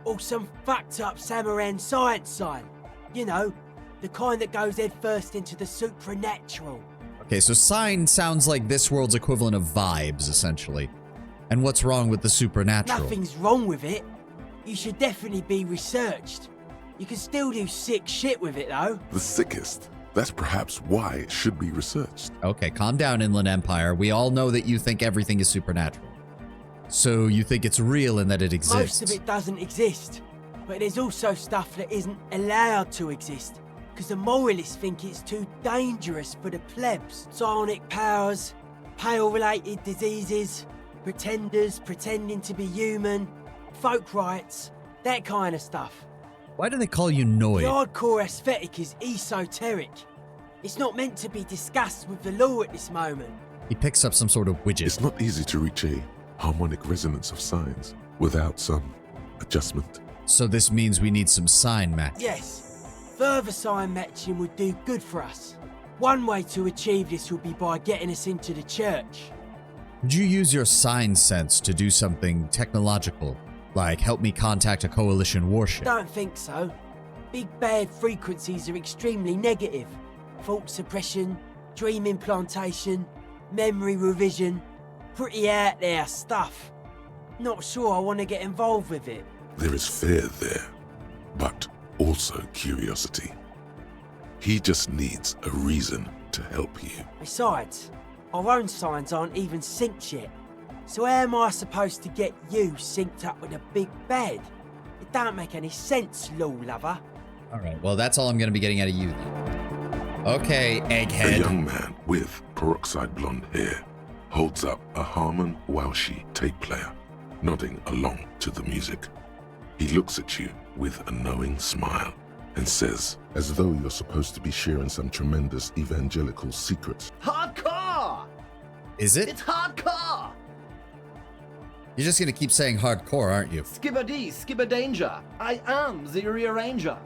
Or some fucked-up Samaran science sign. You know, the kind that goes head first into the supernatural. Okay, so sign sounds like this world's equivalent of vibes, essentially. And what's wrong with the supernatural? Nothing's wrong with it. You should definitely be researched. You can still do sick shit with it, though. The sickest? That's perhaps why it should be researched. Okay, calm down, Inland Empire. We all know that you think everything is supernatural. So you think it's real and that it exists? Most of it doesn't exist. But there's also stuff that isn't allowed to exist, because the moralists think it's too dangerous for the plebs. Psionic powers, pale-related diseases, pretenders pretending to be human, folk rights, that kind of stuff. Why do they call you Noid? The hardcore aesthetic is esoteric. It's not meant to be discussed with the law at this moment. He picks up some sort of widget. It's not easy to reach a harmonic resonance of signs without some adjustment. So this means we need some sign match. Yes, further sign matching would do good for us. One way to achieve this would be by getting us into the church. Would you use your sign sense to do something technological? Like help me contact a coalition warship? Don't think so. Big bad frequencies are extremely negative. Thought suppression, dream implantation, memory revision. Pretty out there stuff. Not sure I want to get involved with it. There is fear there, but also curiosity. He just needs a reason to help you. Besides, our own signs aren't even synced yet. So how am I supposed to get you synced up with a big bad? It don't make any sense, law lover. Alright, well that's all I'm going to be getting out of you then. Okay, egghead. A young man with peroxide blonde hair holds up a Harman Welshi tape player, nodding along to the music. He looks at you with a knowing smile and says, as though you're supposed to be sharing some tremendous evangelical secrets. Hardcore! Is it? It's hardcore! You're just gonna keep saying hardcore, aren't you? Skibber-dee, skibber-danger. I am the rearranger.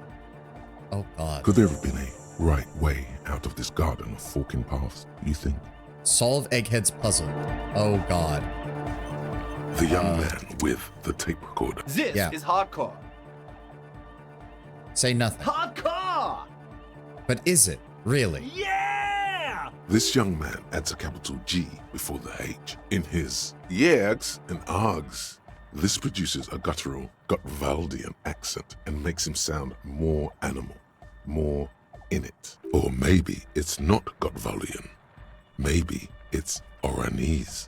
Oh god. Could there have been a right way out of this garden of forking paths, you think? Solve Egghead's puzzle. Oh god. The young man with the tape recorder. This is hardcore. Say nothing. Hardcore! But is it? Really? Yeah! This young man adds a capital G before the H in his yegs and args. This produces a guttural, Gotwaldian accent and makes him sound more animal, more in it. Or maybe it's not Gotwaldian. Maybe it's Oranese.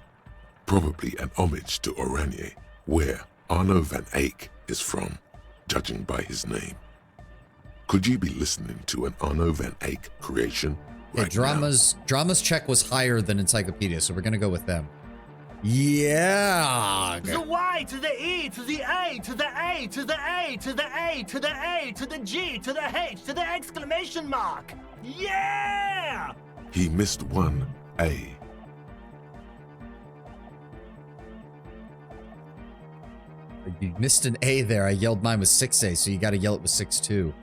Probably an homage to Oranje, where Arno van Eyck is from, judging by his name. Could you be listening to an Arno van Eyck creation right Drama's check was higher than Encyclopedia, so we're gonna go with them. Yeah. The Y to the E to the A to the A to the A to the A to the A to the G to the H to the exclamation mark. Yeah! He missed one A. You missed an A there. I yelled mine was 6A, so you gotta yell it with 6-2.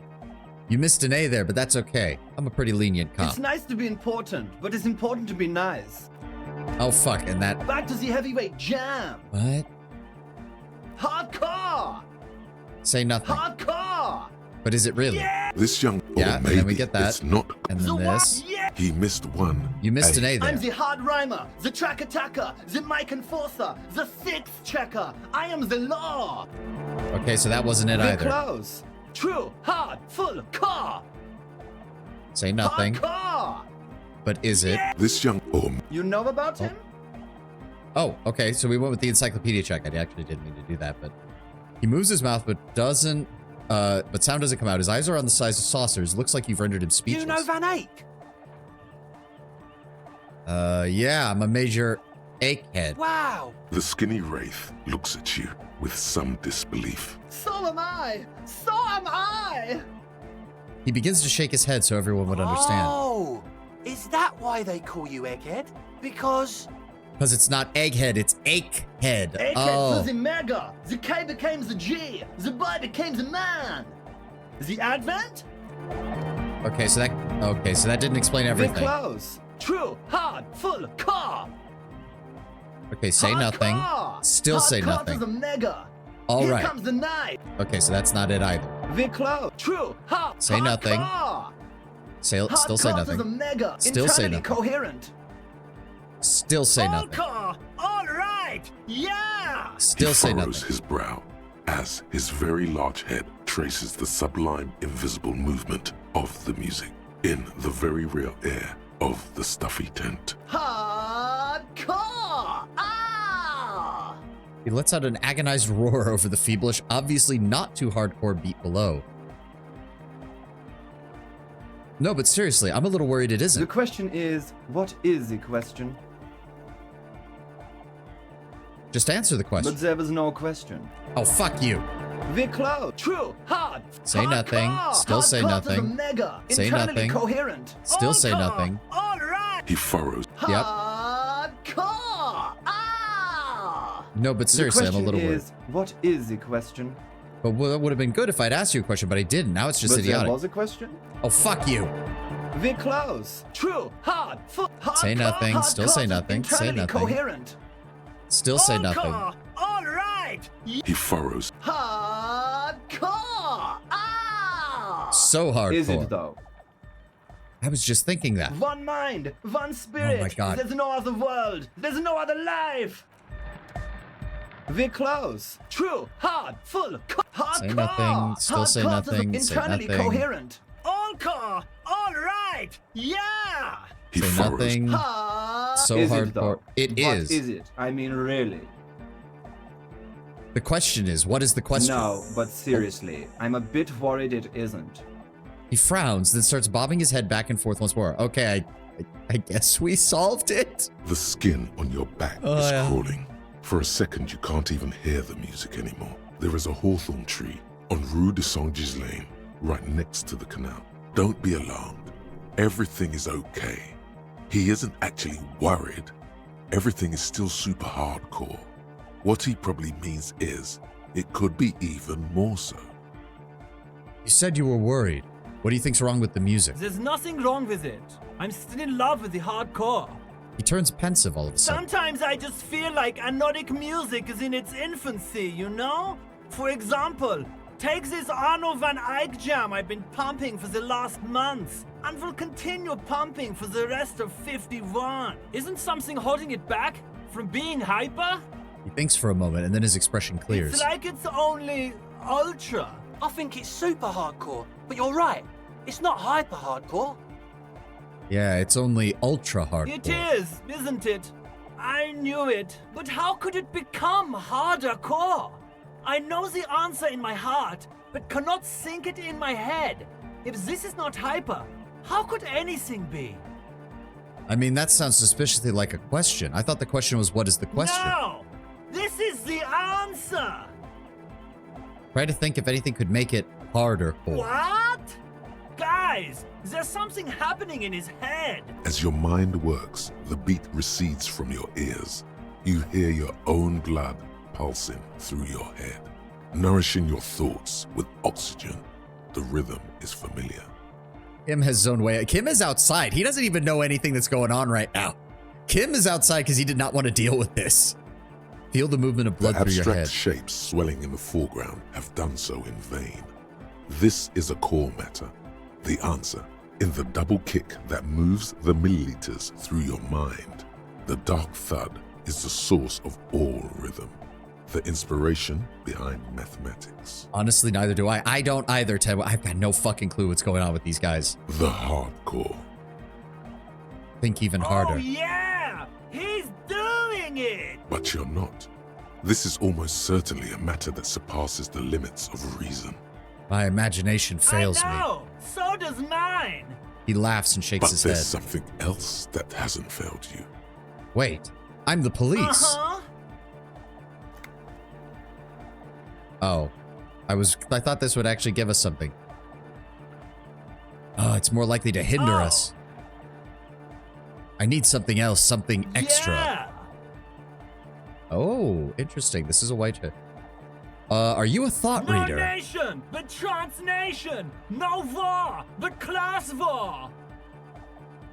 You missed an A there, but that's okay. I'm a pretty lenient cop. It's nice to be important, but it's important to be nice. Oh fuck, and that... Back to the heavyweight jam. What? Hardcore! Say nothing. Hardcore! But is it really? Yeah! This young... Yeah, or maybe and then we get that. it's not. And then this. He missed one. You missed an A there. I'm the hard rhymer, the track attacker, the mic enforcer, the sixth checker. I am the law. Okay, so that wasn't it We're either. close. True, hard, full, car. Say nothing. Hardcore! But is it? This young... You know about him? Oh, okay, so we went with the encyclopedia check. I actually didn't mean to do that, but... He moves his mouth, but doesn't... but sound doesn't come out. His eyes are on the size of saucers. Looks like you've rendered him speechless. You know Van Eyck? Yeah, I'm a major egghead. Wow! The skinny wraith looks at you with some disbelief. So am I! So am I! He begins to shake his head so everyone would understand. Oh! Is that why they call you Egghead? Because... Because it's not egghead, it's achehead. Egghead Oh. was the mega! The K became the G! The boy became the man! The Advent? Okay, so that didn't explain We're everything. close. True, hard, full, car! Okay, say Hardcore! nothing. Still say Hardcore nothing. to the mega! All Here right. comes the night! Okay, so that's not it either. We're close. True, hard, Say nothing. hardcore! Still say Hardcore to the nothing. mega! Still say Internally nothing. coherent! Still say nothing. Car. All right. Yeah. Still say He furrows nothing. his brow as his very large head traces the sublime invisible movement of the music in the very real air of the stuffy tent. Hardcore! Ah! He lets out an agonized roar over the feeblish, obviously not too hardcore beat below. No, but seriously, I'm a little worried it isn't. The question is, what is the question? Just answer the question. But there was no question. Oh, fuck you. The cloud. True, hard. Say nothing. Still say nothing. Mega. Say nothing. Coherent. Still say nothing. All right. He furrows. Yep. Hardcore. Ah. No, but seriously, I'm a little worried. What is the question? But that would have been good if I'd asked you a question, but I didn't. Now it's just but idiotic. There was a question? Oh, fuck you. The close. True, hard. Say nothing. Still say nothing. Say nothing. Coherent. Still say nothing. All right. He furrows. Hardcore. Ah. So hardcore. Is it though? I was just thinking that. One mind, one spirit. Oh my God. There's no other world. There's no other life. The close. True, hard, full, hardcore. Say nothing. Still say nothing. Say Internally nothing. coherent. All core. All right. Yeah. He Say furrows. nothing. So Is hardcore. It is. What is it? I mean, really. The question is, what is the question? No, but seriously, I'm a bit worried it isn't. He frowns, then starts bobbing his head back and forth once more. Okay, I guess we solved it. The skin on your back is crawling. For a second, you can't even hear the music anymore. There is a hawthorn tree on Rue de Saint-Ghislain, right next to the canal. Don't be alarmed. Everything is okay. He isn't actually worried. Everything is still super hardcore. What he probably means is, it could be even more so. You said you were worried. What do you think's wrong with the music? There's nothing wrong with it. I'm still in love with the hardcore. He turns pensive all of a sudden. Sometimes I just feel like anodic music is in its infancy, you know? For example, take this Arno van Eyck jam I've been pumping for the last month, and will continue pumping for the rest of 51. Isn't something holding it back from being hyper? He thinks for a moment, and then his expression clears. It's like it's only ultra. I think it's super hardcore, but you're right. It's not hyper hardcore. Yeah, it's only ultra hardcore. It is, isn't it? I knew it. But how could it become harder core? I know the answer in my heart, but cannot think it in my head. If this is not hyper, how could anything be? I mean, that sounds suspiciously like a question. I thought the question was, what is the question? No! This is the answer! Try to think if anything could make it harder core. What? Guys, there's something happening in his head. As your mind works, the beat recedes from your ears. You hear your own blood pulsing through your head, nourishing your thoughts with oxygen. The rhythm is familiar. Kim has his own way. Kim is outside. He doesn't even know anything that's going on right now. Kim is outside because he did not want to deal with this. Feel the movement of blood through your head. The abstract shapes swelling in the foreground have done so in vain. This is a core matter. The answer in the double kick that moves the milliliters through your mind. The dark thud is the source of all rhythm. The inspiration behind mathematics. Honestly, neither do I. I don't either, Ted. I've got no fucking clue what's going on with these guys. The hardcore. Think even harder. Oh yeah! He's doing it! But you're not. This is almost certainly a matter that surpasses the limits of reason. My imagination fails me. No, so does mine. He laughs and shakes his head. But there's head. something else that hasn't failed you. Wait, I'm the police. Uh-huh. Oh, I thought this would actually give us something. Oh, it's more likely to hinder us. I need something else, something extra. Yeah. Oh, interesting. This is a white hit. Are you a thought No reader? nation, but transnation. No war, but class war.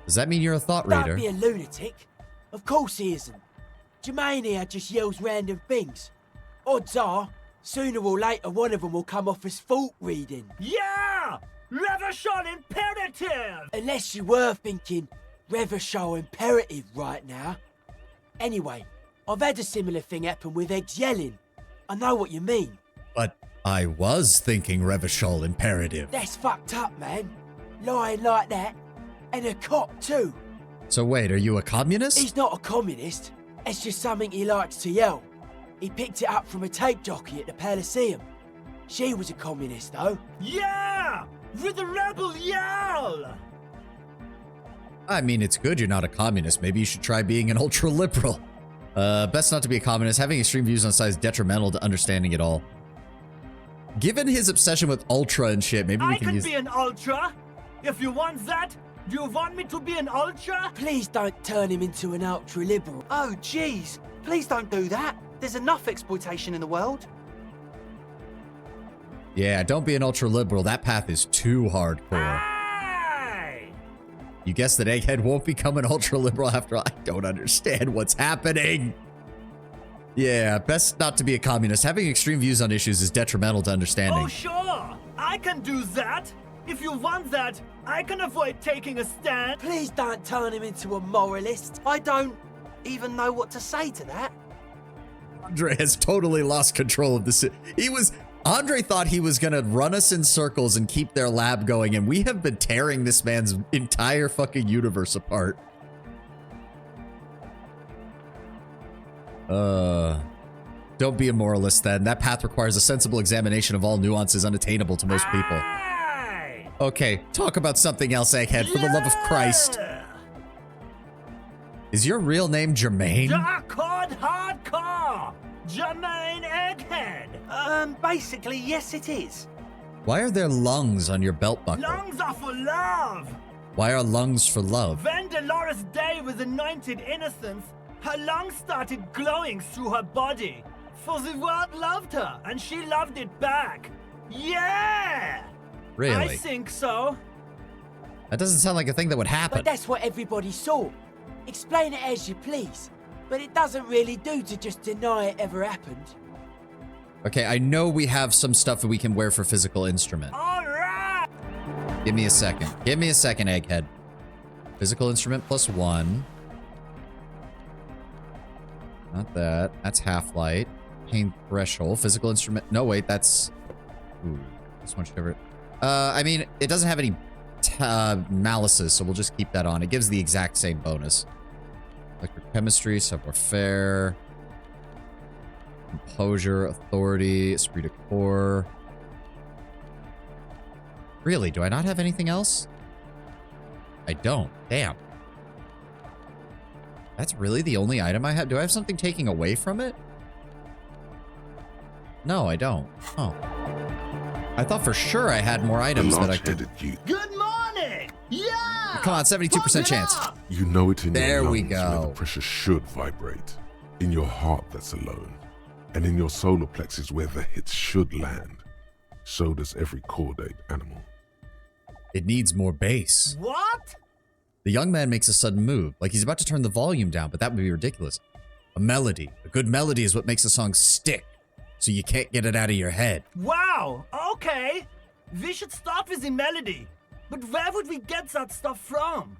Does that mean you're a thought Don't reader? be a lunatic. Of course he isn't. Jermaine here just yells random things. Odds are, sooner or later one of them will come off as thought reading. Yeah! Reversion imperative! Unless you were thinking Reversion imperative right now. Anyway, I've had a similar thing happen with eggs yelling. I know what you mean. But I was thinking Revachol imperative. That's fucked up, man. Lying like that. And a cop too. So wait, are you a communist? He's not a communist. It's just something he likes to yell. He picked it up from a tape jockey at the Palaceum. She was a communist, though. Yeah! With a rebel yell! I mean, it's good you're not a communist. Maybe you should try being an ultra-liberal. Best not to be a communist. Having extreme views on science is detrimental to understanding it all. Given his obsession with ultra and shit, maybe we I can could use... be an ultra! If you want that, do you want me to be an ultra? Please don't turn him into an ultra-liberal. Oh, jeez. Please don't do that. There's enough exploitation in the world. Yeah, don't be an ultra-liberal. That path is too hardcore. You guessed that Egghead won't become an ultra-liberal after all. I don't understand what's happening. Yeah, best not to be a communist. Having extreme views on issues is detrimental to understanding. Oh, sure! I can do that! If you want that, I can avoid taking a stand. Please don't turn him into a moralist. I don't even know what to say to that. Andre has totally lost control of this. Andre thought he was gonna run us in circles and keep their lab going, and we have been tearing this man's entire fucking universe apart. Don't be a moralist then. That path requires a sensible examination of all nuances unattainable to most people. Okay, talk about something else, Egghead, for the love of Christ. Is your real name Jermaine? Hardcore! Jermaine Egghead! Basically, yes it is. Why are there lungs on your belt buckle? Lungs are for love! Why are lungs for love? When Dolores Day was anointed innocence, her lungs started glowing through her body. For the world loved her, and she loved it back. Yeah! Really? I think so. That doesn't sound like a thing that would happen. But that's what everybody saw. Explain it as you please. But it doesn't really do to just deny it ever happened. Okay, I know we have some stuff that we can wear for physical instrument. Alright! Give me a second. Give me a second, Egghead. Physical instrument +1. Not that. That's half-light. Pain threshold. Physical instrument. No, wait, that's... Ooh, this one should cover it. I mean, it doesn't have any malices, so we'll just keep that on. It gives the exact same bonus. Electrochemistry, savoir-faire, composure, authority, esprit de corps. Really, do I not have anything else? I don't. Damn. That's really the only item I have? Do I have something taking away from it? No, I don't. Oh. I thought for sure I had more items that I could... Good morning! Yeah! Come on, 72% chance. You know it in there your we lungs where go. the pressure should vibrate. In your heart that's alone. And in your solar plexus where the hits should land. So does every chordate animal. It needs more bass. What? The young man makes a sudden move, like he's about to turn the volume down, but that would be ridiculous. A melody. A good melody is what makes a song stick, so you can't get it out of your head. Wow, okay. We should start with the melody. But where would we get that stuff from?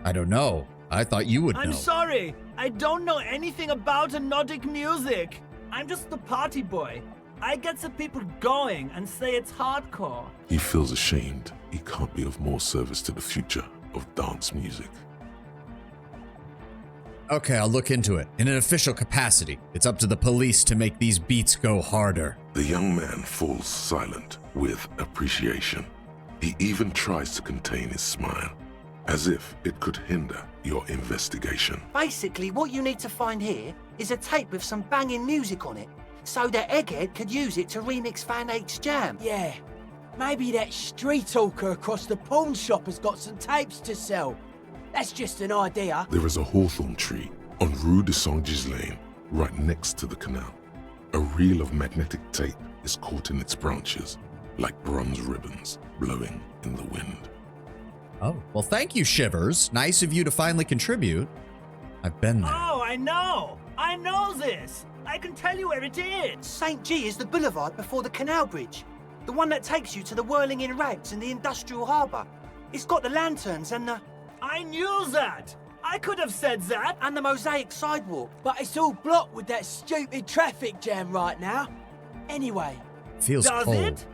I don't know. I thought you would know. I'm sorry. I don't know anything about Nordic music. I'm just the party boy. I get the people going and say it's hardcore. He feels ashamed. He can't be of more service to the future of dance music. Okay, I'll look into it. In an official capacity, it's up to the police to make these beats go harder. The young man falls silent with appreciation. He even tries to contain his smile, as if it could hinder your investigation. Basically, what you need to find here is a tape with some banging music on it, so that Egghead could use it to remix Van Eyck's jam. Yeah, maybe that street talker across the pawn shop has got some tapes to sell. That's just an idea. There is a hawthorn tree on Rue de Saint-Ghislain, right next to the canal. A reel of magnetic tape is caught in its branches, like bronze ribbons blowing in the wind. Oh, well, thank you, Shivers. Nice of you to finally contribute. I've been there. Oh, I know. I know this. I can tell you where it is. St. G is the boulevard before the canal bridge. The one that takes you to the whirling in rags in the industrial harbour. It's got the lanterns and the... I knew that. I could have said that. And the mosaic sidewalk. But it's all blocked with that stupid traffic jam right now. Anyway. Feels Does cold. it?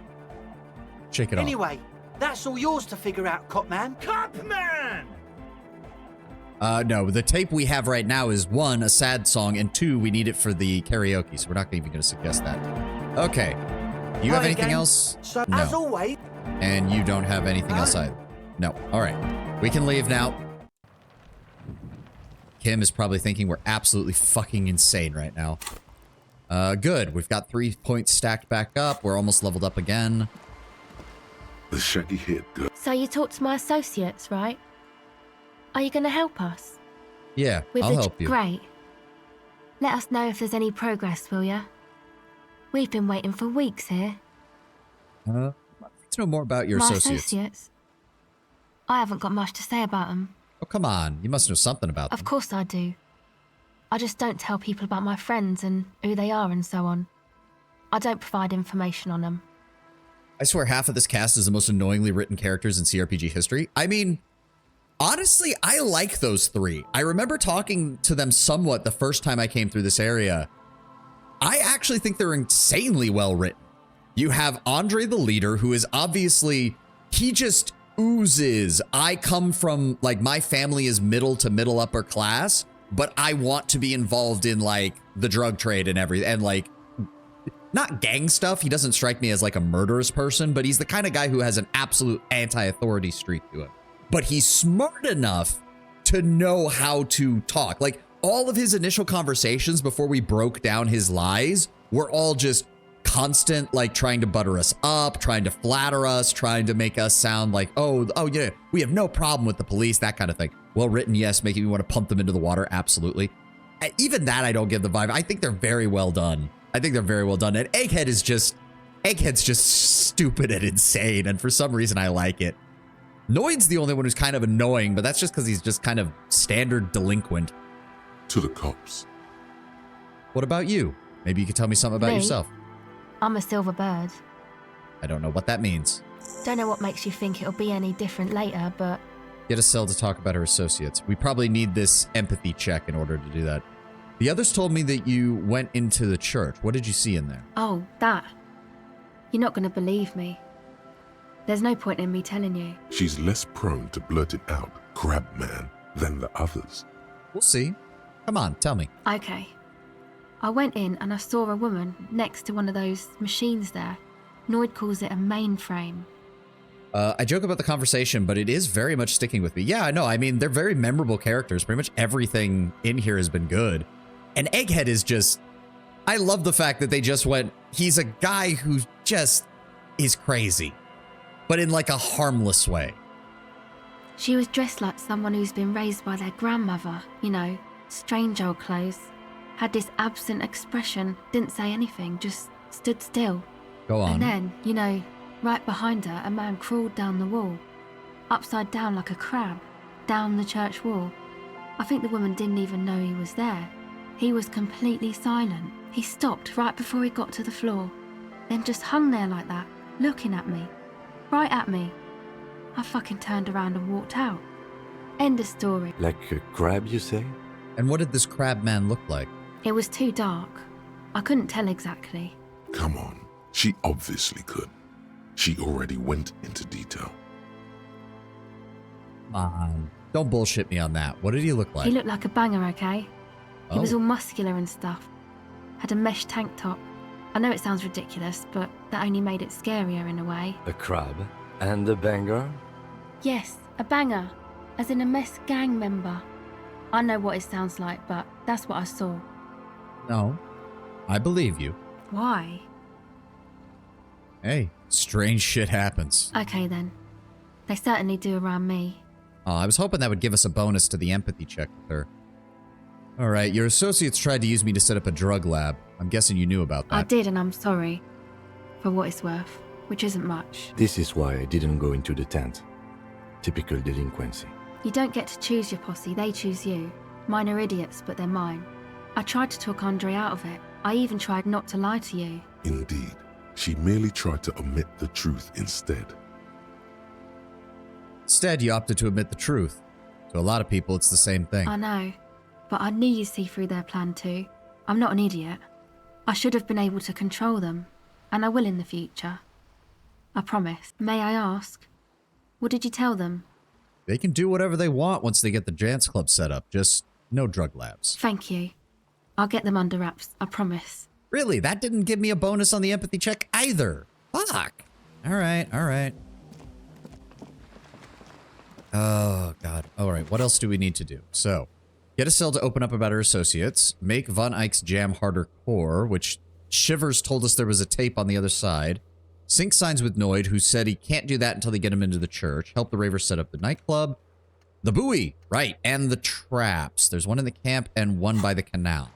Shake it off. Anyway, that's all yours to figure out, Copman. Copman! No, the tape we have right now is 1, a sad song, and 2, we need it for the karaoke, so we're not even going to suggest that. Okay. Do you have anything else? So, No. as always... And you don't have anything else either? No. All right. We can leave now. Kim is probably thinking we're absolutely fucking insane right now. Good. We've got 3 points stacked back up. We're almost leveled up again. The shaggy-haired girl. So you talked to my associates, right? Are you going to help us? Yeah, With I'll help you. Great. Let us know if there's any progress, will ya? We've been waiting for weeks here. I'd like to know more about your My associates. I haven't got much to say about them. Oh, come on. You must know something about them. Of course I do. I just don't tell people about my friends and who they are and so on. I don't provide information on them. I swear half of this cast is the most annoyingly written characters in CRPG history. I mean, honestly, I like those 3. I remember talking to them somewhat the first time I came through this area. I actually think they're insanely well written. You have Andre the leader, who is obviously, he just oozes. I come from, like, my family is middle to middle upper class, but I want to be involved in, like, the drug trade and everything, and, like, not gang stuff. He doesn't strike me as like a murderous person, but he's the kind of guy who has an absolute anti-authority streak to him. But he's smart enough to know how to talk. Like, all of his initial conversations before we broke down his lies were all just constant, like, trying to butter us up, trying to flatter us, trying to make us sound like, oh yeah, we have no problem with the police, that kind of thing. Well written, yes. Making me want to pump them into the water, absolutely. Even that I don't give the vibe. I think they're very well done. And Egghead's just stupid and insane, and for some reason I like it. Noid's the only one who's kind of annoying, but that's just because he's just kind of standard delinquent. To the cops. What about you? Maybe you could tell me something about Me? yourself. I'm a silver bird. I don't know what that means. Don't know what makes you think it'll be any different later, but... Get Estelle to talk about her associates. We probably need this empathy check in order to do that. The others told me that you went into the church. What did you see in there? Oh, that. You're not going to believe me. There's no point in me telling you. She's less prone to blurt it out, Crabman, than the others. We'll see. Come on, tell me. Okay. I went in and I saw a woman next to one of those machines there. Noid calls it a mainframe. I joke about the conversation, but it is very much sticking with me. Yeah, I know. I mean, they're very memorable characters. Pretty much everything in here has been good. And Egghead is just... I love the fact that they just went, he's a guy who just is crazy. But in like a harmless way. She was dressed like someone who's been raised by their grandmother. You know, strange old clothes. Had this absent expression, didn't say anything, just stood still. Go on. And then, you know, right behind her, a man crawled down the wall. Upside down like a crab. Down the church wall. I think the woman didn't even know he was there. He was completely silent. He stopped right before he got to the floor. Then just hung there like that, looking at me. Right at me. I fucking turned around and walked out. End of story. Like a crab, you say? And what did this crab man look like? It was too dark. I couldn't tell exactly. Come on. She obviously could. She already went into detail. Come on. Don't bullshit me on that. What did he look like? He looked like a banger, okay? He was Oh. all muscular and stuff. Had a mesh tank top. I know it sounds ridiculous, but that only made it scarier in a way. A crab and a banger? Yes, a banger. As in a mess gang member. I know what it sounds like, but that's what I saw. No. I believe you. Why? Hey, strange shit happens. Okay then. They certainly do around me. Oh, I was hoping that would give us a bonus to the empathy check with her. All right, your associates tried to use me to set up a drug lab. I'm guessing you knew about that. I did, and I'm sorry. For what it's worth. Which isn't much. This is why I didn't go into the tent. Typical delinquency. You don't get to choose your posse, they choose you. Mine are idiots, but they're mine. I tried to talk Andre out of it. I even tried not to lie to you. Indeed. She merely tried to omit the truth instead. Instead, you opted to admit the truth. To a lot of people, it's the same thing. I know. But I knew you'd see through their plan too. I'm not an idiot. I should have been able to control them. And I will in the future. I promise. May I ask? What did you tell them? They can do whatever they want once they get the dance club set up. Just no drug labs. Thank you. I'll get them under wraps, I promise. Really? That didn't give me a bonus on the empathy check either. Fuck. All right, all right. Oh, God. All right, what else do we need to do? So, get a cell to open up about her associates. Make Von Eyck's jam harder core, which Shivers told us there was a tape on the other side. Sync signs with Noid, who said he can't do that until they get him into the church. Help the Ravers set up the nightclub. The buoy, right, and the traps. There's one in the camp and one by the canal.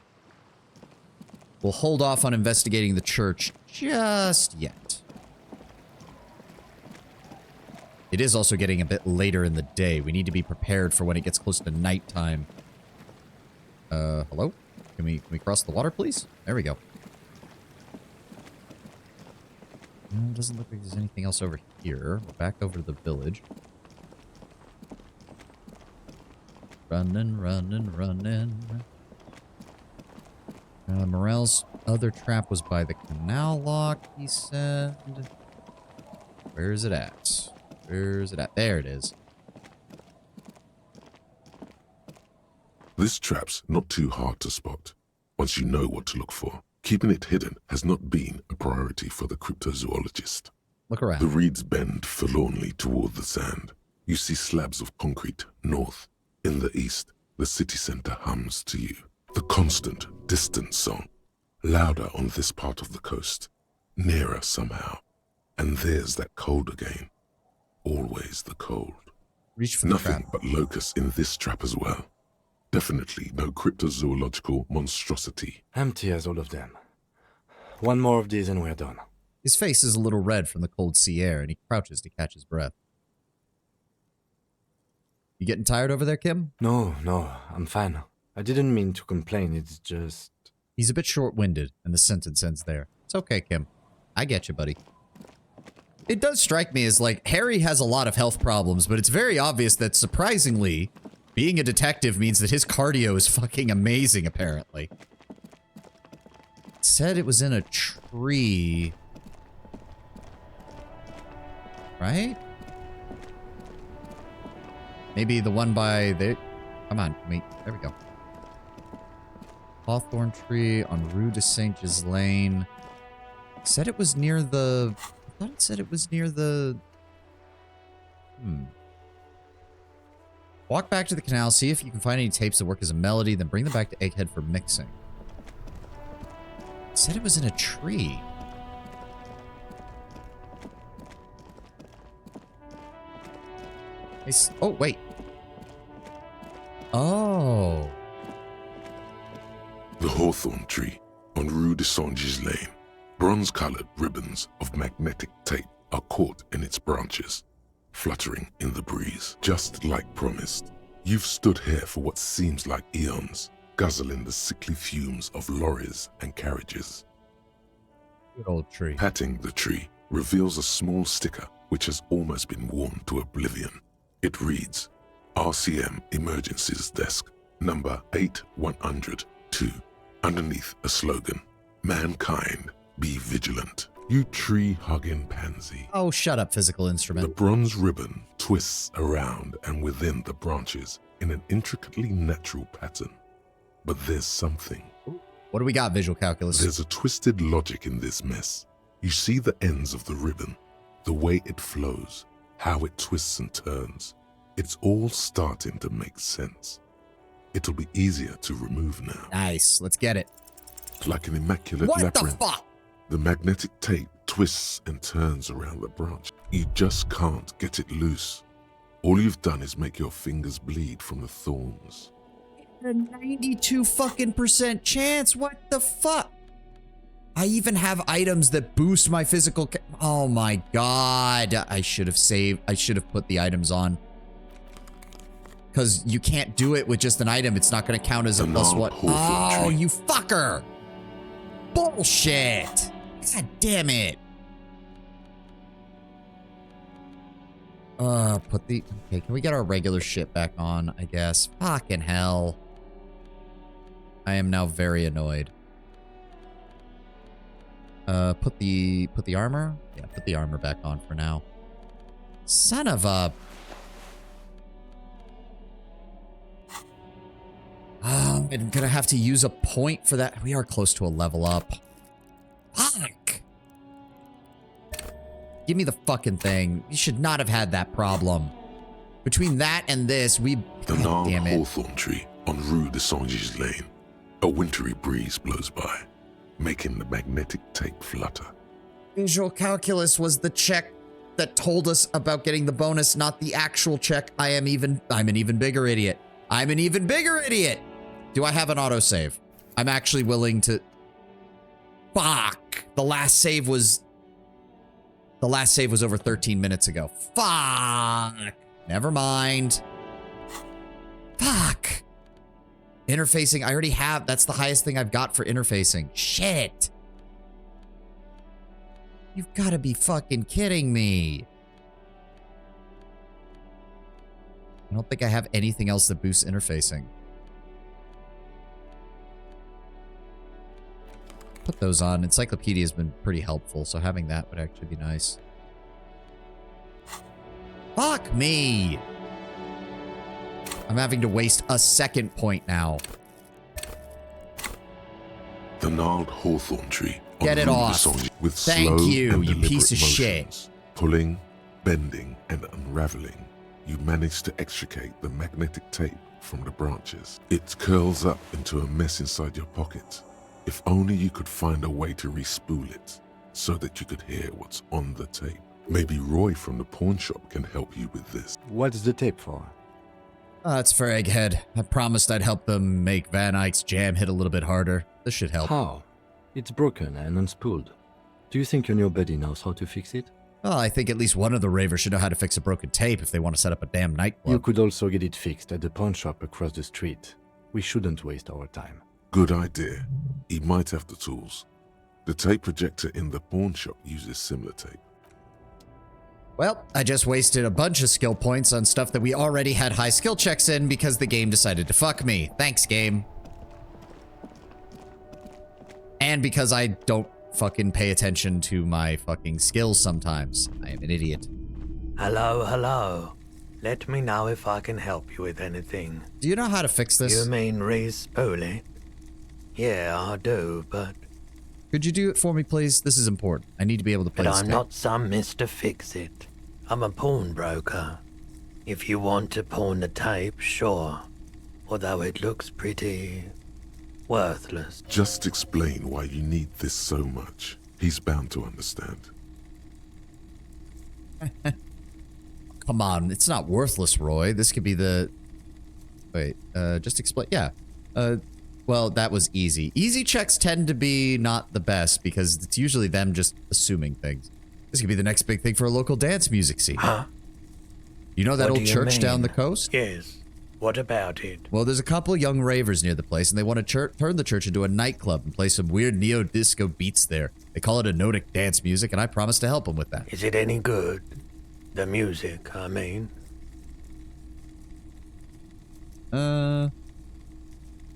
We'll hold off on investigating the church just yet. It is also getting a bit later in the day. We need to be prepared for when it gets close to nighttime. Hello? Can we cross the water, please? There we go. Doesn't look like there's anything else over here. We're back over to the village. Running, running, running. Morel's other trap was by the canal lock, he said. Where is it at? Where is it at? There it is. This trap's not too hard to spot, once you know what to look for. Keeping it hidden has not been a priority for the cryptozoologist. Look around. The reeds bend forlornly toward the sand. You see slabs of concrete north. In the east, the city center hums to you. The constant, distant song. Louder on this part of the coast. Nearer somehow. And there's that cold again. Always the cold. Reach for the Nothing trap. but locusts in this trap as well. Definitely no cryptozoological monstrosity. Empty as all of them. One more of these and we're done. His face is a little red from the cold sea air, and he crouches to catch his breath. You getting tired over there, Kim? No, I'm fine. I didn't mean to complain, it's just... He's a bit short-winded, and the sentence ends there. It's okay, Kim. I get you, buddy. It does strike me as like, Harry has a lot of health problems, but it's very obvious that, surprisingly, being a detective means that his cardio is fucking amazing, apparently. It said it was in a tree. Right? Maybe the one by the... Come on, wait. There we go. Hawthorn tree on Rue de Saint-Ghislain. Said it was near the... I thought it said it was near the... Walk back to the canal, see if you can find any tapes that work as a melody, then bring them back to Egghead for mixing. It said it was in a tree. Oh, wait. Oh. The hawthorn tree on Rue de Saint-Ghislain. Bronze-colored ribbons of magnetic tape are caught in its branches, fluttering in the breeze. Just like promised, you've stood here for what seems like eons, guzzling the sickly fumes of lorries and carriages. Good old tree. Patting the tree reveals a small sticker which has almost been worn to oblivion. It reads, RCM Emergencies Desk, number 8102. Underneath a slogan, Mankind, be vigilant. You tree-hugging pansy. Oh, shut up, physical The instrument. bronze ribbon twists around and within the branches in an intricately natural pattern. But there's something. What do we got, visual calculus? There's a twisted logic in this mess. You see the ends of the ribbon, the way it flows, how it twists and turns. It's all starting to make sense. It'll be easier to remove now. Nice. Let's get it. Like an immaculate What labyrinth. the fuck? The magnetic tape twists and turns around the branch. You just can't get it loose. All you've done is make your fingers bleed from the thorns. A 92 fucking % chance. What the fuck? I even have items that boost my physical. Oh my god. I should have saved. I should have put the items on. Because you can't do it with just an item. It's not going to count as a plus what. Oh, you fucker. Bullshit. God damn it. Put the... Okay, can we get our regular shit back on, I guess? Fucking hell. I am now very annoyed. Put the armor? Yeah, put the armor back on for now. Son of a... I'm gonna have to use a point for that. We are close to a level up. Fuck! Give me the fucking thing. You should not have had that problem. Between that and this, we... The God gnarled damn it. hawthorn tree on Rue de Saint-Gilles Lane. A wintry breeze blows by, making the magnetic tape flutter. Visual calculus was the check that told us about getting the bonus, not the actual check. I'm an even bigger idiot. I'm an even bigger idiot! Do I have an autosave? I'm actually willing to... Fuck! The last save was over 13 minutes ago. Fuck! Never mind. Fuck! Interfacing, I already have. That's the highest thing I've got for interfacing. Shit! You've got to be fucking kidding me. I don't think I have anything else that boosts interfacing. Put those on. Encyclopedia has been pretty helpful, so having that would actually be nice. Fuck me! I'm having to waste a second point now. The gnarled hawthorn tree on Get it Rue de off. Saint-Gilles with Thank slow you, and you deliberate piece of shit. motions. Pulling, bending, and unraveling, you manage to extricate the magnetic tape from the branches. It curls up into a mess inside your pocket. If only you could find a way to re-spool it, so that you could hear what's on the tape. Maybe Roy from the pawn shop can help you with this. What's the tape for? It's for Egghead. I promised I'd help them make Van Eyck's jam hit a little bit harder. This should help. How? It's broken and unspooled. Do you think your new buddy knows how to fix it? Well, I think at least one of the ravers should know how to fix a broken tape if they want to set up a damn nightclub. You could also get it fixed at the pawn shop across the street. We shouldn't waste our time. Good idea. He might have the tools. The tape projector in the pawn shop uses similar tape. Well, I just wasted a bunch of skill points on stuff that we already had high skill checks in because the game decided to fuck me. Thanks, game. And because I don't fucking pay attention to my fucking skills sometimes. I am an idiot. Hello, hello. Let me know if I can help you with anything. Do you know how to fix this? You mean re-spool it? Yeah, I do, but... Could you do it for me, please? This is important. I need to be able to play But this I'm game. not some Mr. Fix-It. I'm a pawnbroker. If you want to pawn the tape, sure. Although it looks pretty... worthless. Just explain why you need this so much. He's bound to understand. Come on, it's not worthless, Roy. This could be the... Wait, just explain... Yeah. Well, that was easy. Easy checks tend to be not the best because it's usually them just assuming things. This could be the next big thing for a local dance music scene. Huh? You know that What old do you church down mean? the coast? Yes. What about it? Well, there's a couple of young ravers near the place, and they want to turn the church into a nightclub and play some weird neo-disco beats there. They call it Enotic dance music, and I promised to help them with that. Is it any good? The music, I mean.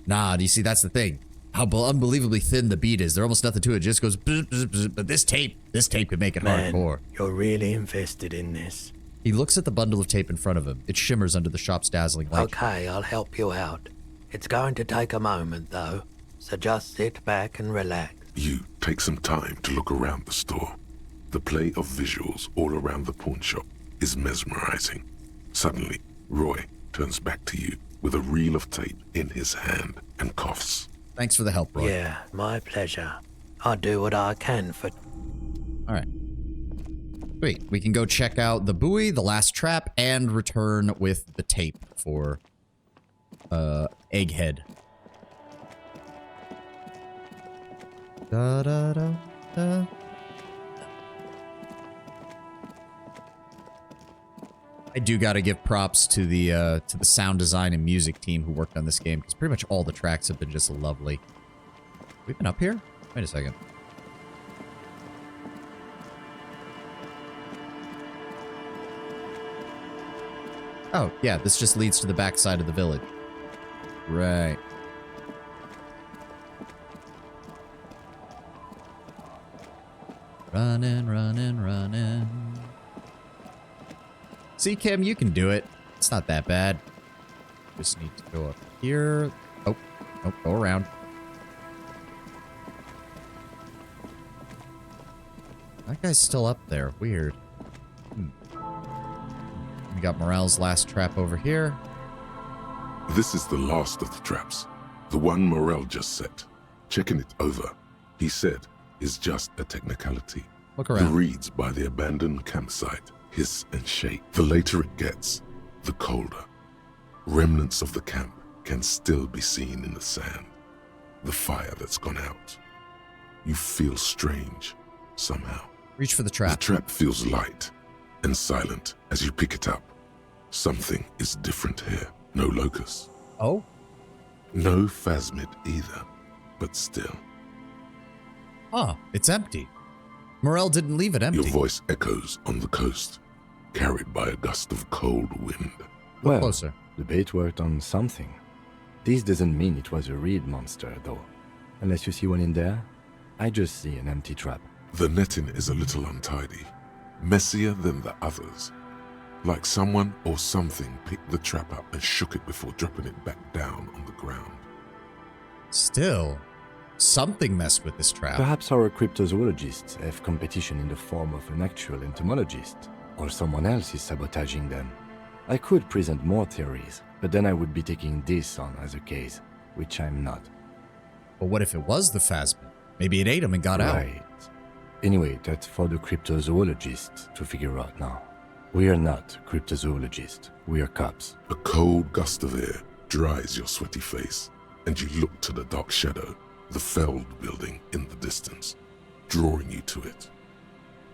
Nah, do you see, that's the thing. How unbelievably thin the beat is. There's almost nothing to it. It just goes, bzz, bzz, bzz. But this tape could make it Man, hardcore. You're really invested in this. He looks at the bundle of tape in front of him. It shimmers under the shop's dazzling light. Okay, I'll help you out. It's going to take a moment, though, so just sit back and relax. You take some time to look around the store. The play of visuals all around the pawn shop is mesmerizing. Suddenly, Roy turns back to you with a reel of tape in his hand and coughs. Thanks for the help, Roy. Yeah, my pleasure. I'll do what I can for... All right. Sweet. We can go check out the buoy, the last trap, and return with the tape for Egghead. Da da da da. I do gotta give props to the sound design and music team who worked on this game, because pretty much all the tracks have been just lovely. We've been up here? Wait a second. Oh, yeah, this just leads to the backside of the village. Right. Running, running, running. See, Kim, you can do it. It's not that bad. Just need to go up here. Oh, Nope, go around. That guy's still up there. Weird. We got Morel's last trap over here. This is the last of the traps. The one Morel just set. Checking it over, he said, is just a technicality. Look around. The reeds by the abandoned campsite hiss and shake. The later it gets, the colder. Remnants of the camp can still be seen in the sand. The fire that's gone out. You feel strange, somehow. Reach for the trap. The trap feels light and silent as you pick it up. Something is different here. No locust. Oh? No phasmid either, but still. Huh, it's empty. Morel didn't leave it empty. Your voice echoes on the coast, carried by a gust of cold wind. Well, closer. The bait worked on something. This doesn't mean it was a reed monster, though. Unless you see one in there, I just see an empty trap. The netting is a little untidy, messier than the others. Like someone or something picked the trap up and shook it before dropping it back down on the ground. Still, something messed with this trap. Perhaps our cryptozoologists have competition in the form of an actual entomologist, or someone else is sabotaging them. I could present more theories, but then I would be taking this on as a case, which I'm not. But what if it was the phasmid? Maybe it ate him and got out. Right. Anyway, that's for the cryptozoologists to figure out now. We are not cryptozoologists. We are cops. A cold gust of air dries your sweaty face, and you look to the dark shadow, the felled building in the distance, drawing you to it.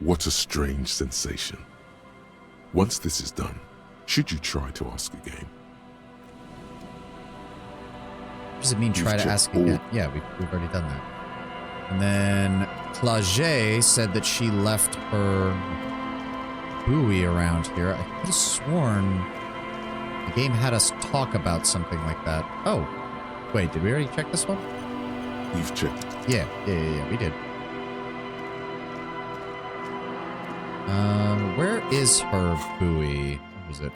What a strange sensation. Once this is done, should you try to ask again? What does it mean, try to ask again? Yeah, we've already done that. And then Claget said that she left her buoy around here. I could have sworn the game had us talk about something like that. Oh, wait, did we already check this one? You've checked. Yeah, we did. Where is her buoy? Where is it?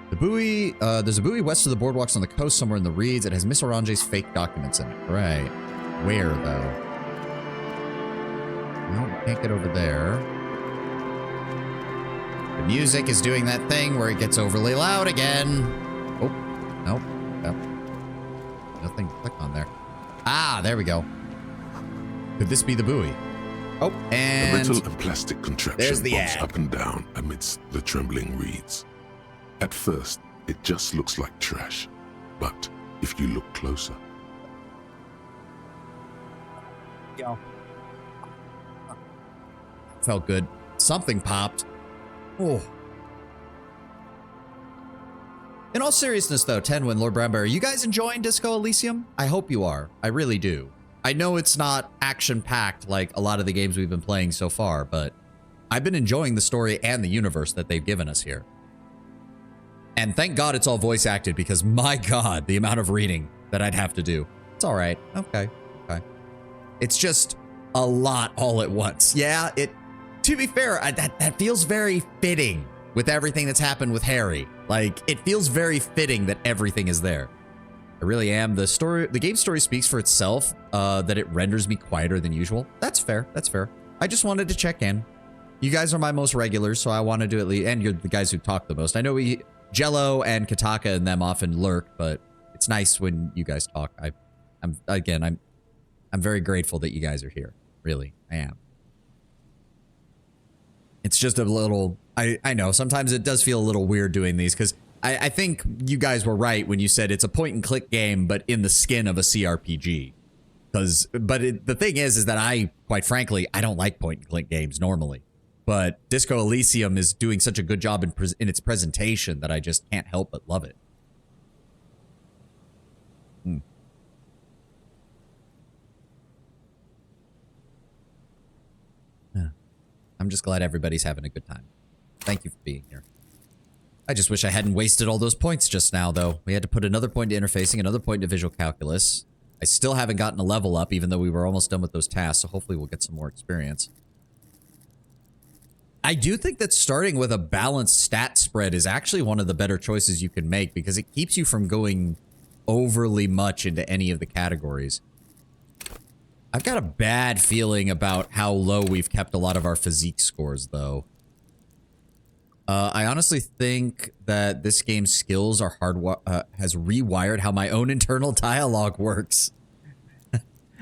The buoy, there's a buoy west of the boardwalks on the coast somewhere in the reeds. It has Miss Orange's fake documents in it. Right. Where, though? No, we can't get over there. The music is doing that thing where it gets overly loud again. Oh, nope. Yep. Nothing to click on there. Ah, there we go. Could this be the buoy? Oh, and... A metal and plastic contraption there's the bumps ad. up and down amidst the trembling reeds. At first, it just looks like trash. But if you look closer... Yo. Felt good. Something popped. Oh. In all seriousness, though, Tenwin, Lord Brownberry, are you guys enjoying Disco Elysium? I hope you are. I really do. I know it's not action-packed like a lot of the games we've been playing so far, but I've been enjoying the story and the universe that they've given us here. And thank God it's all voice acted, because my God, the amount of reading that I'd have to do. It's all right. Okay. It's just a lot all at once. Yeah, to be fair, that feels very fitting with everything that's happened with Harry. Like, it feels very fitting that everything is there. I really am. The game story speaks for itself, that it renders me quieter than usual. That's fair. I just wanted to check in. You guys are my most regulars, so I wanted to at least, and you're the guys who talk the most. I know Jello and Kataka and them often lurk, but it's nice when you guys talk. I'm very grateful that you guys are here. Really, I am. It's just a little, I know, sometimes it does feel a little weird doing these, because I think you guys were right when you said it's a point-and-click game, but in the skin of a CRPG. The thing is that quite frankly, I don't like point-and-click games normally. But Disco Elysium is doing such a good job in its presentation that I just can't help but love it. I'm just glad everybody's having a good time. Thank you for being here. I just wish I hadn't wasted all those points just now, though. We had to put another point to interfacing, another point to visual calculus. I still haven't gotten a level up, even though we were almost done with those tasks, so hopefully we'll get some more experience. I do think that starting with a balanced stat spread is actually one of the better choices you can make, because it keeps you from going overly much into any of the categories. I've got a bad feeling about how low we've kept a lot of our physique scores, though. I honestly think that this game's skills are has rewired how my own internal dialogue works.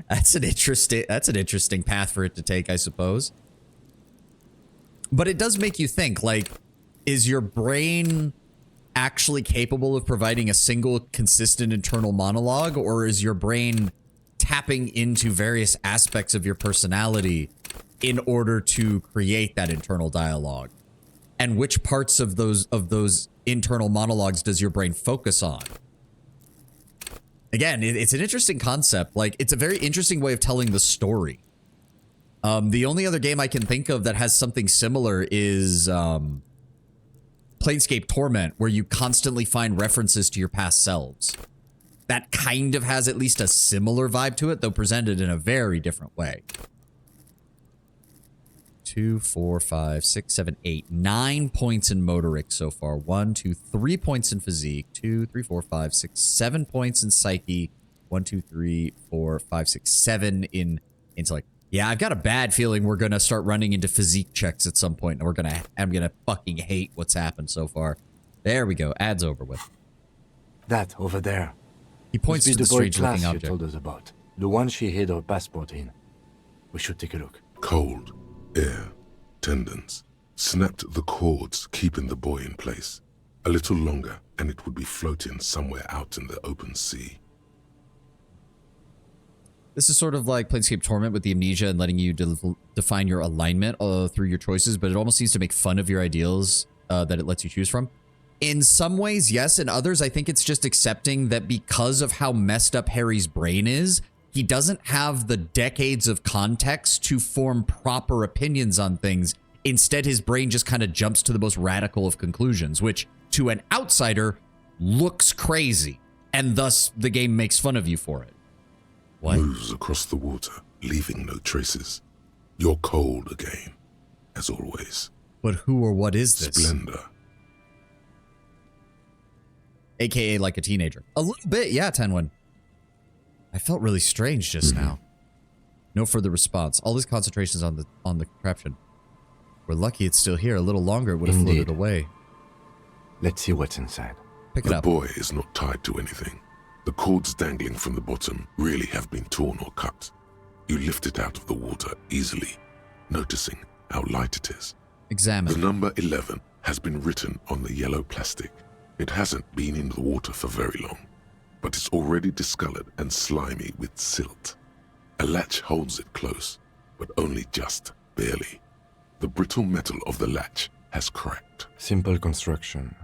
That's an interesting path for it to take, I suppose. But it does make you think, like, is your brain actually capable of providing a single consistent internal monologue, or is your brain tapping into various aspects of your personality in order to create that internal dialogue? And which parts of those internal monologues does your brain focus on? Again, it's an interesting concept. Like, it's a very interesting way of telling the story. The only other game I can think of that has something similar is Planescape Torment, where you constantly find references to your past selves. That kind of has at least a similar vibe to it, though presented in a very different way. 2, 4, 5, 6, 7, 8, 9 points in motoric so far. 1, 2, 3 points in physique. 2, 3, 4, 5, 6, 7 points in psyche. 1, 2, 3, 4, 5, 6, 7 in intellect. Yeah, I've got a bad feeling we're gonna start running into physique checks at some point, and I'm gonna fucking hate what's happened so far. There we go. Ad's over with. That over there. He points to the strange-looking you object. Told us about. The one she hid her passport in. We should take a look. Cold, air, tendons. Snapped the cords, keeping the boy in place. A little longer, and it would be floating somewhere out in the open sea. This is sort of like Planescape Torment with the amnesia and letting you define your alignment through your choices, but it almost seems to make fun of your ideals that it lets you choose from. In some ways, yes. In others, I think it's just accepting that because of how messed up Harry's brain is, he doesn't have the decades of context to form proper opinions on things. Instead, his brain just kind of jumps to the most radical of conclusions, which to an outsider looks crazy. And thus, the game makes fun of you for it. What? Moves across the water, leaving no traces. You're cold again, as always. But who or what is this? Splendor. AKA like a teenager. A little bit, yeah, Tenwin. I felt really strange just now. No further response. All these concentrations on the contraption. We're lucky it's still here. A little longer, it would have floated away. Let's see what's inside. Pick it up. The boy is not tied to anything. The cords dangling from the bottom really have been torn or cut. You lift it out of the water easily, noticing how light it is. Examine. The number 11 has been written on the yellow plastic. It hasn't been in the water for very long, but it's already discolored and slimy with silt. A latch holds it close, but only just barely. The brittle metal of the latch has cracked. Simple construction.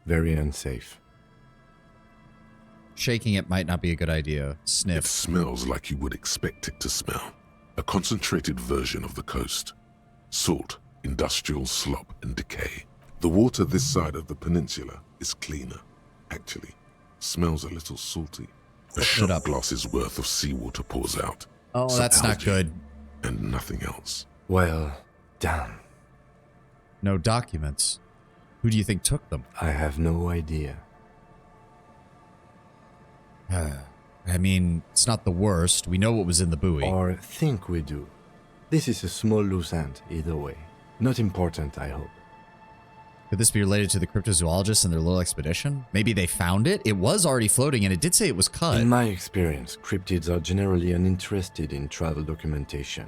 Very unsafe. Shaking it might not be a good idea. Sniff. It smells like you would expect it to smell. A concentrated version of the coast. Salt, industrial slop, and decay. The water this side of the peninsula is cleaner. Actually, smells a little salty. A shot glass's worth of seawater pours out. Oh, Some that's not algae, good. And nothing else. Well done. No documents. Who do you think took them? I have no idea. I mean, it's not the worst. We know what was in the buoy. Or think we do. This is a small loose end, either way. Not important, I hope. Could this be related to the cryptozoologists and their little expedition? Maybe they found it? It was already floating, and it did say it was cut. In my experience, cryptids are generally uninterested in travel documentation.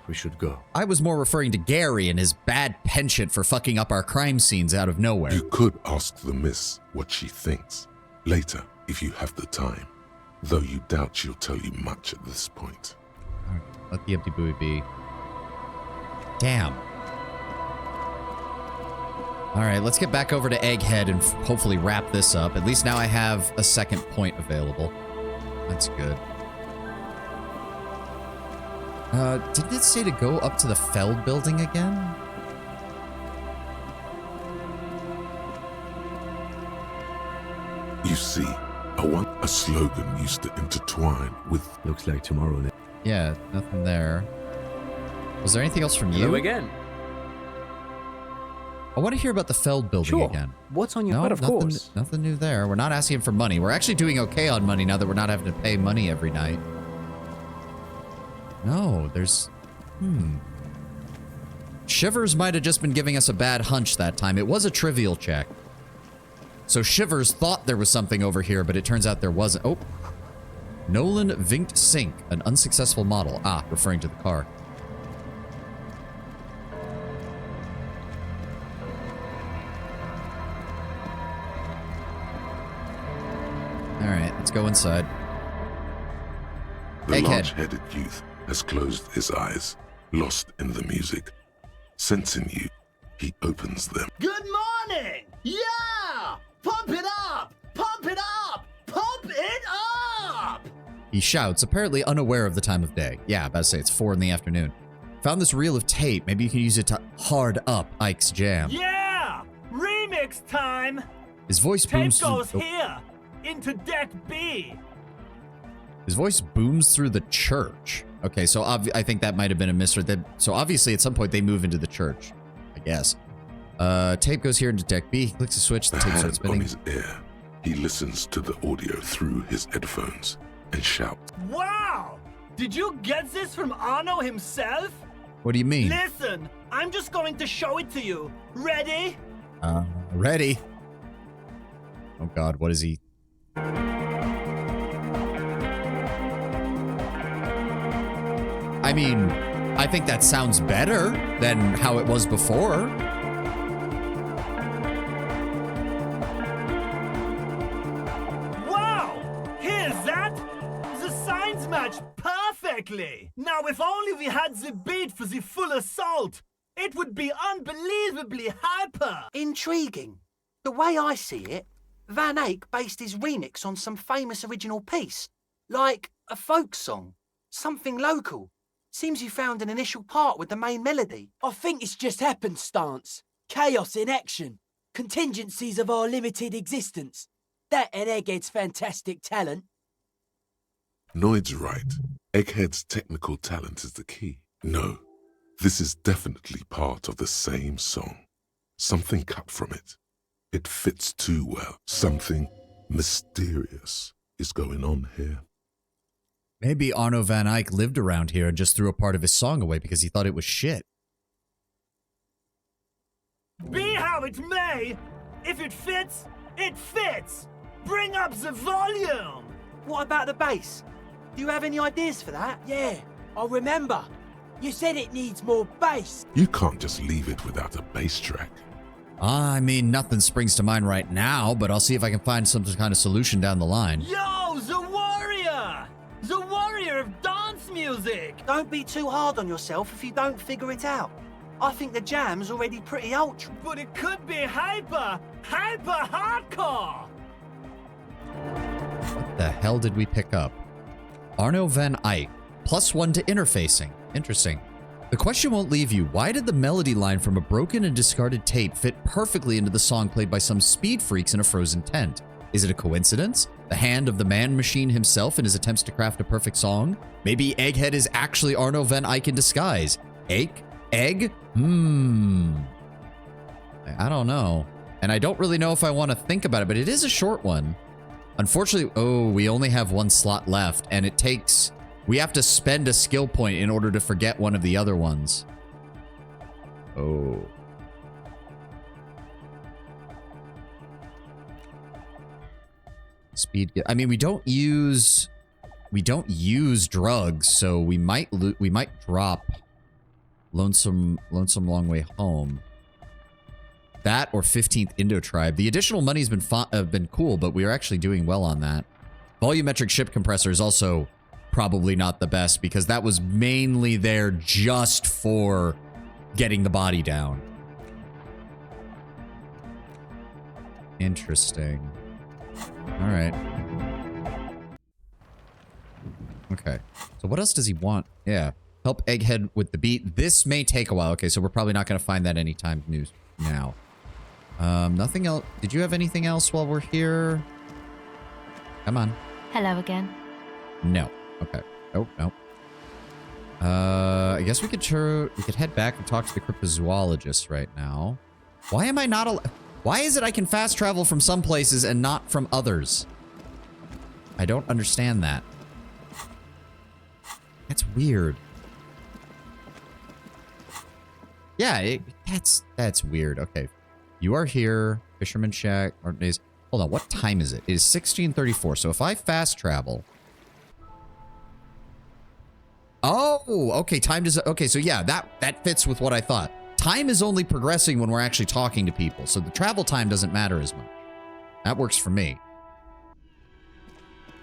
We should go. I was more referring to Gary and his bad penchant for fucking up our crime scenes out of nowhere. You could ask the miss what she thinks. Later, if you have the time. Though you doubt she'll tell you much at this point. Alright, let the empty buoy be. Damn. Alright, let's get back over to Egghead and hopefully wrap this up. At least now I have a second point available. That's good. Didn't it say to go up to the Feld building again? You see, a slogan used to intertwine with... Looks like tomorrow. Yeah, nothing there. Was there anything else from you? Hello again. I want to hear about the Feld building Sure. again. What's on your No, but of nothing, course. nothing new there. We're not asking for money. We're actually doing okay on money now that we're not having to pay money every night. No, there's... Shivers might have just been giving us a bad hunch that time. It was a trivial check. So Shivers thought there was something over here, but it turns out there wasn't. Oh. Nolan Vinct Sink, an unsuccessful model. Ah, referring to the car. Alright, let's go inside. The Egghead. large-headed youth has closed his eyes, lost in the music. Sensing you, he opens them. Good morning! Yeah! Pump it up! Pump it up! Pump it up! He shouts, apparently unaware of the time of day. Yeah, about to say it's 4 in the afternoon. Found this reel of tape. Maybe you can use it to hard up Ike's jam. Yeah! Remix time! His voice Tape booms goes through... here! Into deck B! His voice booms through the church. Okay, so I think that might have been a misread. So obviously at some point they move into the church, I guess. Tape goes here into deck B. He clicks a switch. The tape starts spinning. On his ear, he listens to the audio through his headphones and shouts. Wow! Did you get this from Arno himself? What do you mean? Listen, I'm just going to show it to you. Ready? Ready. Oh God, what is he? I mean, I think that sounds better than how it was before. Wow! Here's that! The signs match perfectly! Now, if only we had the beat for the full assault, it would be unbelievably hyper! Intriguing. The way I see it, Van Eyck based his remix on some famous original piece, like a folk song, something local. Seems you found an initial part with the main melody. I think it's just happenstance. Chaos in action. Contingencies of our limited existence. That and Egghead's fantastic talent. Noid's right. Egghead's technical talent is the key. No, this is definitely part of the same song. Something cut from it. It fits too well. Something mysterious is going on here. Maybe Arno van Eyck lived around here and just threw a part of his song away because he thought it was shit. Be how it may, if it fits, it fits! Bring up the volume! What about the bass? Do you have any ideas for that? Yeah, I remember. You said it needs more bass. You can't just leave it without a bass track. I mean, nothing springs to mind right now, but I'll see if I can find some kind of solution down the line. Yo, the warrior! The warrior of dance music! Don't be too hard on yourself if you don't figure it out. I think the jam's already pretty ultra. But it could be hyper hardcore! What the hell did we pick up? Arno van Eyck, +1 to interfacing. Interesting. The question won't leave you. Why did the melody line from a broken and discarded tape fit perfectly into the song played by some speed freaks in a frozen tent? Is it a coincidence? The hand of the man machine himself in his attempts to craft a perfect song? Maybe Egghead is actually Arno van Eyck in disguise. Egg? Egg? I don't know. And I don't really know if I want to think about it, but it is a short one. Unfortunately, oh, we only have one slot left, and it takes... We have to spend a skill point in order to forget one of the other ones. Oh. Speed. I mean, we don't use drugs, so we might drop Lonesome Long Way Home. That or 15th Indo Tribe. The additional money's been cool, but we are actually doing well on that. Volumetric ship compressor is also probably not the best because that was mainly there just for getting the body down. Interesting. All right. Okay. So what else does he want? Yeah. Help Egghead with the beat. This may take a while. Okay, so we're probably not going to find that anytime now. Nothing else. Did you have anything else while we're here? Come on. Hello again. No. Okay. Oh, no. I guess we could head back and talk to the cryptozoologist right now. Why am I not Why is it I can fast travel from some places and not from others? I don't understand that. That's weird. Yeah, that's weird. Okay. You are here. Fisherman Shack. Hold on, what time is it? It is 16:34. So if I fast travel... Oh, okay, time does... Okay, so yeah, that fits with what I thought. Time is only progressing when we're actually talking to people, so the travel time doesn't matter as much. That works for me.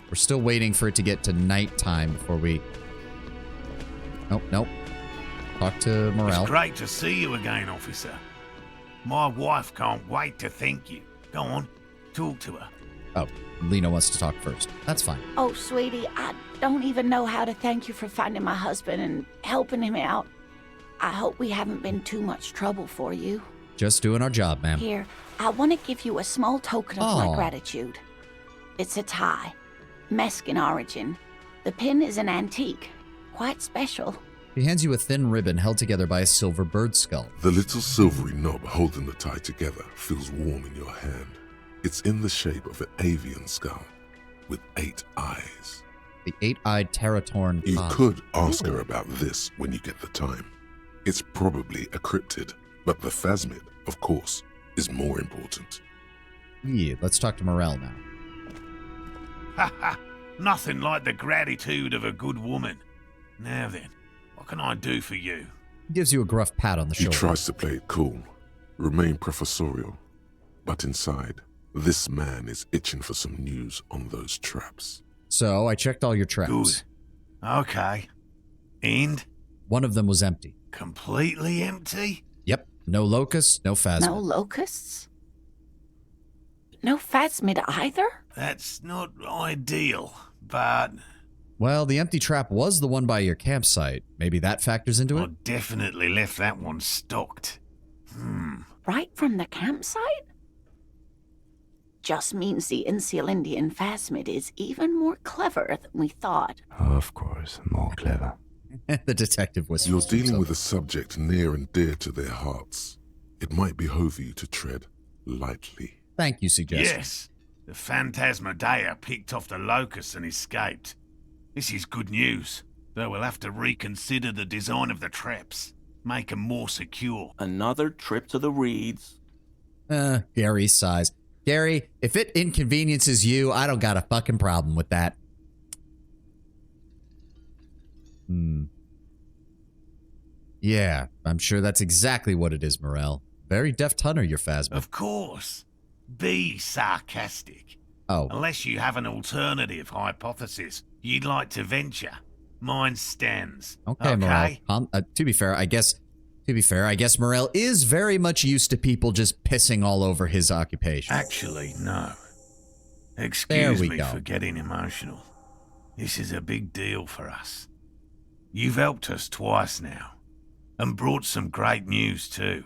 We're still waiting for it to get to nighttime before we... Nope. Talk to Morel. It's great to see you again, officer. My wife can't wait to thank you. Go on, talk to her. Oh, Lena wants to talk first. That's fine. Oh, sweetie, I don't even know how to thank you for finding my husband and helping him out. I hope we haven't been too much trouble for you. Just doing our job, ma'am. Here, I want to give you a small token of my Aw. gratitude. It's a tie, Mexican origin. The pin is an antique, quite special. He hands you a thin ribbon held together by a silver bird skull. The little silvery knob holding the tie together feels warm in your hand. It's in the shape of an avian skull with 8 eyes. The 8-eyed Terratorn You Khan. could ask her about this when you get the time. It's probably a cryptid, but the phasmid, of course, is more important. Yeah, let's talk to Morel now. Ha ha! Nothing like the gratitude of a good woman. Now then, what can I do for you? He gives you a gruff pat on the He shoulder. tries to play it cool, remain professorial, but inside, this man is itching for some news on those traps. So, I checked all your traps. Good. Okay. And? One of them was empty. Completely empty? Yep. No locusts, no phasmid. No locusts? No phasmid either? That's not ideal, but... Well, the empty trap was the one by your campsite. Maybe that factors into I it? definitely left that one stocked. Right from the campsite? Just means the Insulindian phasmid is even more clever than we thought. Of course, more clever. The detective whispers. You're to dealing himself. with a subject near and dear to their hearts. It might behove you to tread lightly. Thank you, suggestion. Yes, the Phantasmodea picked off the locust and escaped. This is good news, though we'll have to reconsider the design of the traps, make them more secure. Another trip to the reeds. Gary sighs. Gary, if it inconveniences you, I don't got a fucking problem with that. Yeah, I'm sure that's exactly what it is, Morel. Very deft hunter, your phasmid. Of course. Be sarcastic. Oh. Unless you have an alternative hypothesis you'd like to venture. Mine stands. Okay, Morel. To be fair, I guess Morel is very much used to people just pissing all over his occupation. Actually, no. There Excuse we me go. for getting emotional. This is a big deal for us. You've helped us twice now, and brought some great news too.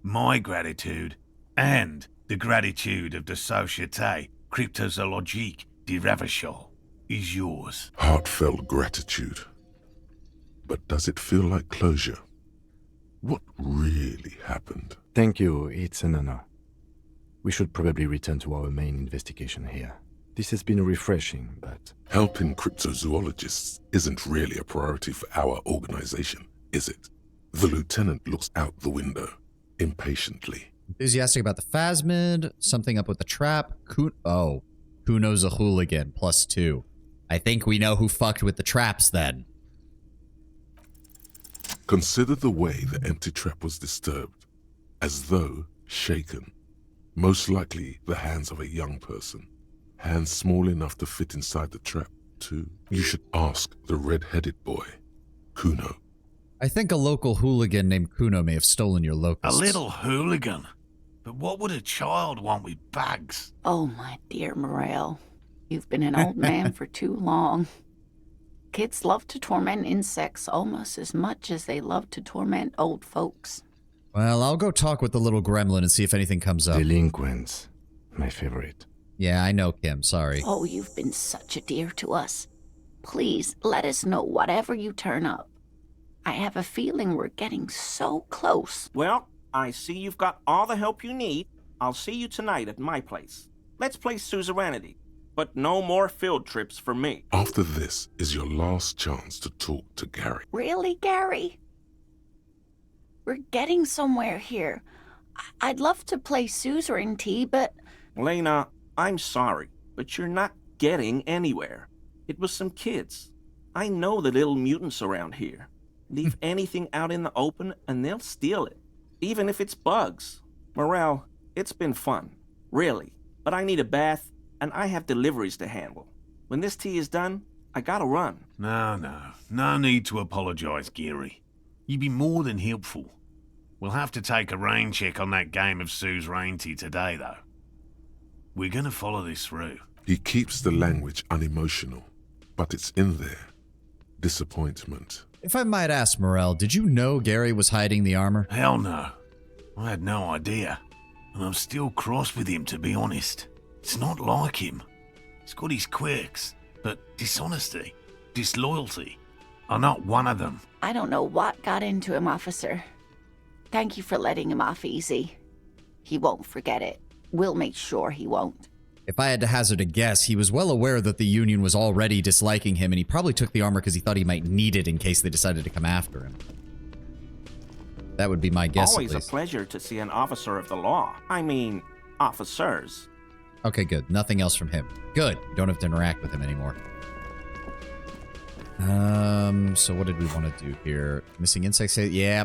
My gratitude, and the gratitude of the Société Cryptozoologique de Ravachol, is yours. Heartfelt gratitude. But does it feel like closure? What really happened? Thank you, it's an honor. We should probably return to our main investigation here. This has been refreshing, but... Helping cryptozoologists isn't really a priority for our organization, is it? The lieutenant looks out the window, impatiently. Enthusiastic about the phasmid, something up with the trap. Kuno's a hooligan, +2. I think we know who fucked with the traps then. Consider the way the empty trap was disturbed, as though shaken. Most likely the hands of a young person. Hands small enough to fit inside the trap, too. You should ask the red-headed boy, Kuno. I think a local hooligan named Kuno may have stolen your A locusts. little hooligan. But what would a child want with bags? Oh, my dear Morel. You've been an old man for too long. Kids love to torment insects almost as much as they love to torment old folks. Well, I'll go talk with the little gremlin and see if anything comes up. Delinquents. My favorite. Yeah, I know, Kim. Sorry. Oh, you've been such a dear to us. Please, let us know whatever you turn up. I have a feeling we're getting so close. Well, I see you've got all the help you need. I'll see you tonight at my place. Let's play suzerainty, but no more field trips for me. After this is your last chance to talk to Gary. Really, Gary? We're getting somewhere here. I'd love to play suzerainty, but... Lena, I'm sorry, but you're not getting anywhere. It was some kids. I know the little mutants around here. Leave anything out in the open and they'll steal it, even if it's bugs. Morel, it's been fun, really. But I need a bath, and I have deliveries to handle. When this tea is done, I gotta run. No need to apologise, Gary. You've been more than helpful. We'll have to take a rain check on that game of suzerainty today, though. We're gonna follow this through. He keeps the language unemotional, but it's in there. Disappointment. If I might ask, Morel, did you know Gary was hiding the armor? Hell no. I had no idea. And I'm still cross with him, to be honest. It's not like him. He's got his quirks, but dishonesty, disloyalty are not one of them. I don't know what got into him, officer. Thank you for letting him off easy. He won't forget it. We'll make sure he won't. If I had to hazard a guess, he was well aware that the Union was already disliking him, and he probably took the armor because he thought he might need it in case they decided to come after him. That would be my guess, Always at a least. pleasure to see an officer of the law. I mean, officers. Okay, good. Nothing else from him. Good. You don't have to interact with him anymore. So what did we want to do here? Missing insects? Yeah.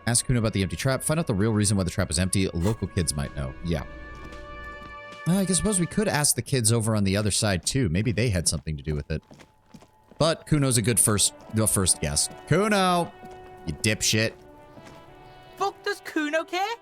Ask Kuno about the empty trap. Find out the real reason why the trap is empty. Local kids might know. Yeah. I suppose we could ask the kids over on the other side, too. Maybe they had something to do with it. But Kuno's a good first guess. Kuno! You dipshit. Fuck does Kuno care?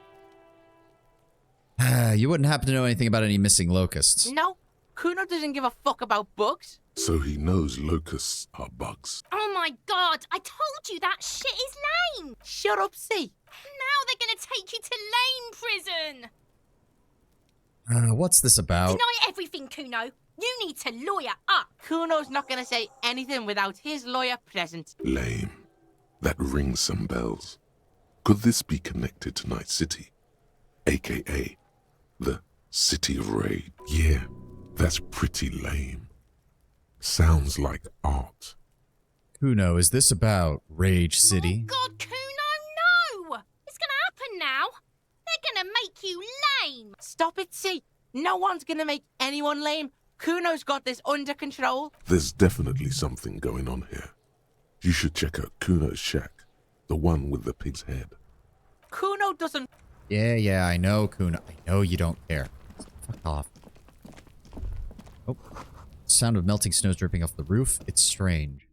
You wouldn't happen to know anything about any missing locusts. No, Kuno doesn't give a fuck about bugs. So he knows locusts are bugs. Oh my god, I told you that shit is lame! Shut up, C. Now they're gonna take you to lame prison! What's this about? Deny everything, Kuno. You need to lawyer up. Kuno's not gonna say anything without his lawyer present. Lame. That rings some bells. Could this be connected to Night City? AKA, the City of Raid. Yeah, that's pretty lame. Sounds like art. Kuno, is this about Rage City? Oh god, Kuno, no! It's gonna happen now. They're gonna make you lame. Stop it, C. No one's gonna make anyone lame. Kuno's got this under control. There's definitely something going on here. You should check out Kuno's shack, the one with the pig's head. Kuno doesn't... Yeah, I know, Kuno. I know you don't care. Fuck off. Oh. Sound of melting snow dripping off the roof. It's strange.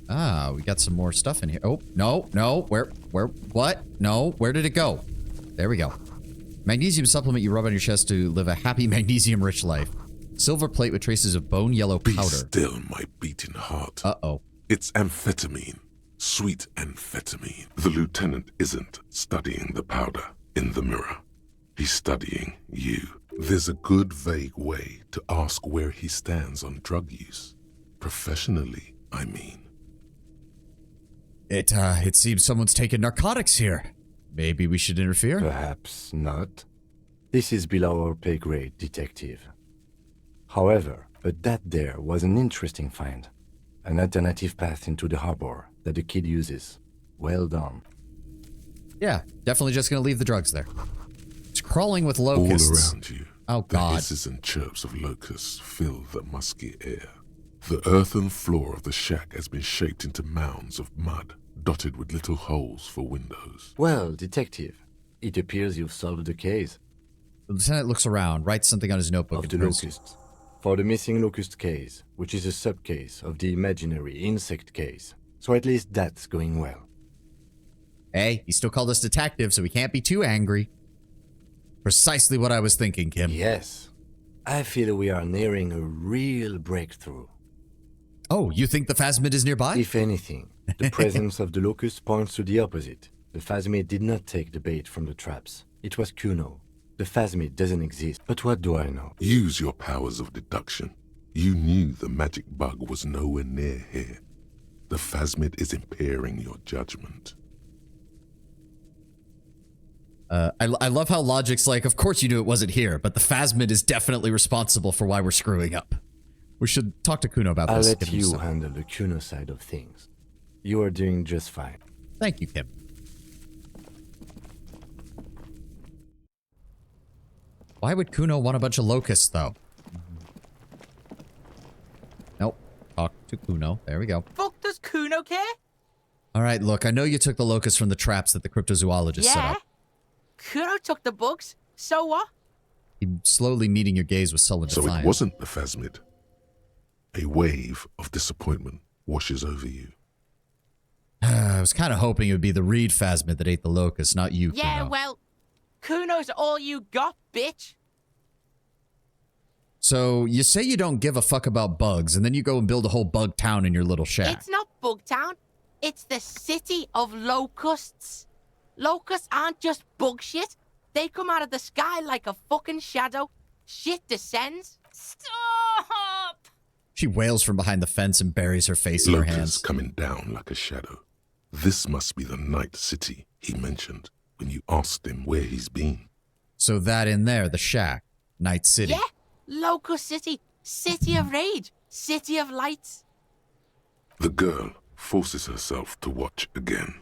Ah, we got some more stuff in here. Oh, no. Where, what? No, where did it go? There we go. Magnesium supplement you rub on your chest to live a happy magnesium-rich life. Silver plate with traces of bone yellow powder. Be still, my beating heart. Uh-oh. It's amphetamine. Sweet amphetamine. The lieutenant isn't studying the powder in the mirror. He's studying you. There's a good vague way to ask where he stands on drug use. Professionally, I mean. It seems someone's taken narcotics here. Maybe we should interfere? Perhaps not. This is below our pay grade, detective. However, that there was an interesting find. An alternative path into the harbor that the kid uses. Well done. Yeah, definitely just gonna leave the drugs there. It's crawling with locusts. All around you, oh, the God. hisses and chirps of locusts fill the musky air. The earthen floor of the shack has been shaped into mounds of mud, dotted with little holes for windows. Well, detective, it appears you've solved the case. The lieutenant looks around, writes something on his notebook. Of the locusts. For the missing locust case, which is a sub-case of the imaginary insect case. So at least that's going well. Hey, he still called us detectives, so we can't be too angry. Precisely what I was thinking, Kim. Yes. I feel we are nearing a real breakthrough. Oh, you think the phasmid is nearby? If anything, the presence of the locust points to the opposite. The phasmid did not take the bait from the traps. It was Kuno. The phasmid doesn't exist, but what do I know? Use your powers of deduction. You knew the magic bug was nowhere near here. The phasmid is impairing your judgment. I love how Logic's like, of course you knew it wasn't here, but the phasmid is definitely responsible for why we're screwing up. We should talk to Kuno about I'll this. let you handle the Kuno side of things. You are doing just fine. Thank you, Kim. Why would Kuno want a bunch of locusts, though? Nope. Talk to Kuno. There we go. Fuck does Kuno care? All right, look, I know you took the locusts from the traps that the cryptozoologist set Yeah. up. Kuno took the bugs. So what? You're slowly meeting your gaze with sullen So defiance. it wasn't the phasmid. A wave of disappointment washes over you. I was kind of hoping it would be the reed phasmid that ate the locusts, not you, Yeah, Kuno. well, Kuno's all you got, bitch. So, you say you don't give a fuck about bugs, and then you go and build a whole bug town in your little shack. It's not Bugtown. It's the city of locusts. Locusts aren't just bug shit. They come out of the sky like a fucking shadow. Shit descends. Stop! She wails from behind the fence and buries her face in her hands. Locusts coming down like a shadow. This must be the night city he mentioned when you asked him where he's been. So that in there, the shack, Night City. Yeah, Locust City. City of rage. City of lights. The girl forces herself to watch again,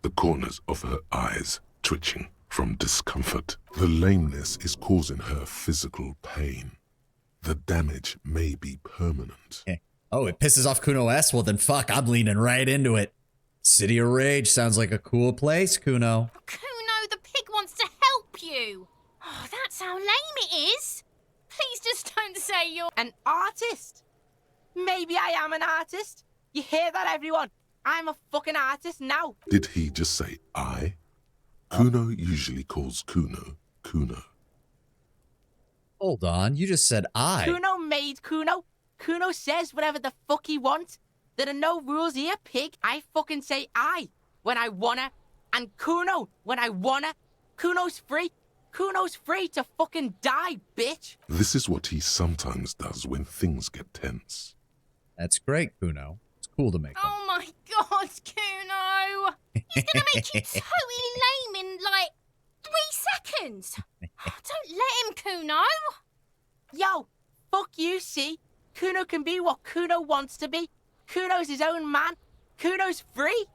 the corners of her eyes twitching from discomfort. The lameness is causing her physical pain. The damage may be permanent. Oh, it pisses off Kuno S? Well, then fuck, I'm leaning right into it. City of Rage sounds like a cool place, Kuno. Kuno, the pig wants to help you. Oh, that's how lame it is. Please just don't say you're an artist. Maybe I am an artist. You hear that, everyone? I'm a fucking artist now. Did he just say I? Kuno usually calls Kuno, Kuno. Hold on, you just said I. Kuno made Kuno. Kuno says whatever the fuck he wants. There are no rules here, pig. I fucking say I when I wanna, and Kuno when I wanna. Kuno's free. Kuno's free to fucking die, bitch. This is what he sometimes does when things get tense. That's great, Kuno. It's cool to make them. Oh my god, Kuno! He's gonna make you totally lame in like 3 seconds. Don't let him, Kuno. Yo, fuck you, see? Kuno can be what Kuno wants to be. Kuno's his own man. Kuno's free.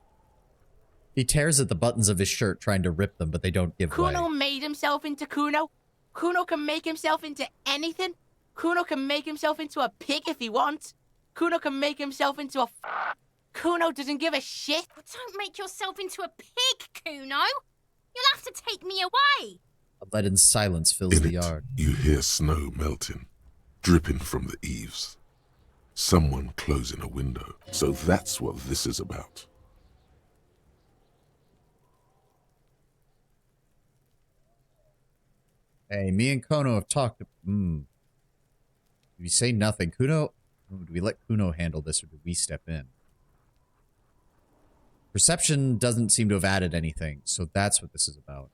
He tears at the buttons of his shirt trying to rip them, but they don't give way. Kuno made himself into Kuno. Kuno can make himself into anything. Kuno can make himself into a pig if he wants. Kuno can make himself into a Kuno doesn't give a shit. Don't make yourself into a pig, Kuno. You'll have to take me away. A leaden silence fills the yard. You hear snow melting, dripping from the eaves. Someone closing a window. So that's what this is about. Hey, me and Kuno have talked. Do we say nothing? Kuno, do we let Kuno handle this or do we step in? Perception doesn't seem to have added anything, so that's what this is about.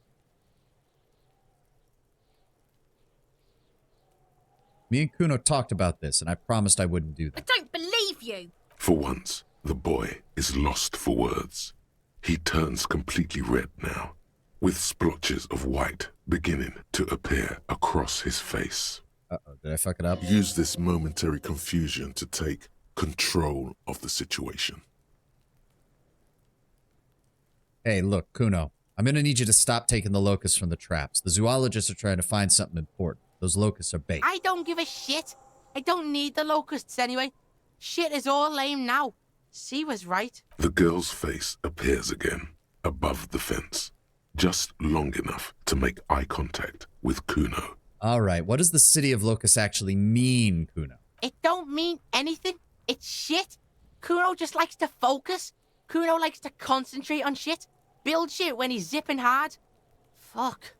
Me and Kuno talked about this, and I promised I wouldn't do that. I don't believe you. For once, the boy is lost for words. He turns completely red now, with splotches of white beginning to appear across his face. Uh-oh, did I fuck it up? Use this momentary confusion to take control of the situation. Hey, look, Kuno. I'm gonna need you to stop taking the locusts from the traps. The zoologists are trying to find something important. Those locusts are bait. I don't give a shit. I don't need the locusts anyway. Shit is all lame now. C was right. The girl's face appears again, above the fence, just long enough to make eye contact with Kuno. All right, what does the city of locusts actually mean, Kuno? It don't mean anything. It's shit. Kuno just likes to focus. Kuno likes to concentrate on shit. Build shit when he's zipping hard. Fuck.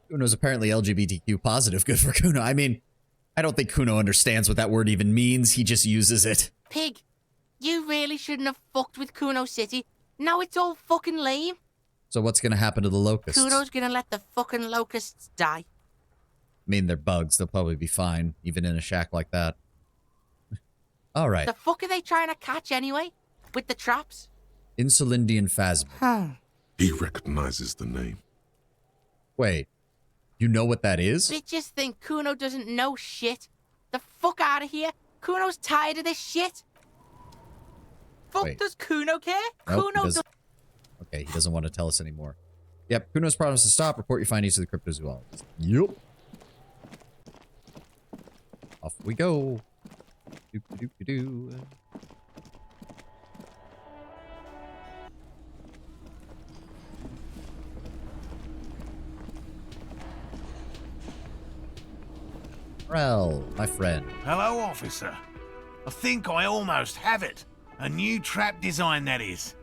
Kuno's apparently LGBTQ positive. Good for Kuno. I mean, I don't think Kuno understands what that word even means. He just uses it. Pig, you really shouldn't have fucked with Kuno City. Now it's all fucking lame. So what's gonna happen to the locusts? Kuno's gonna let the fucking locusts die. I mean, they're bugs. They'll probably be fine, even in a shack like that. All right. The fuck are they trying to catch anyway? with the traps? Insulindian phasma. He recognizes the name. Wait, you know what that is? They just think Kuno doesn't know shit. The fuck out of here. Kuno's tired of this shit. Fuck, Wait. does Kuno care? Nope, Kuno Okay, he doesn't want to tell us anymore. Yep, Kuno's promised to stop. Report your findings to the cryptozoologist. Yup. Off we go. Doop-a-doop-a-doo. Well, my friend. Hello, officer. I think I almost have it. A new trap design, that is.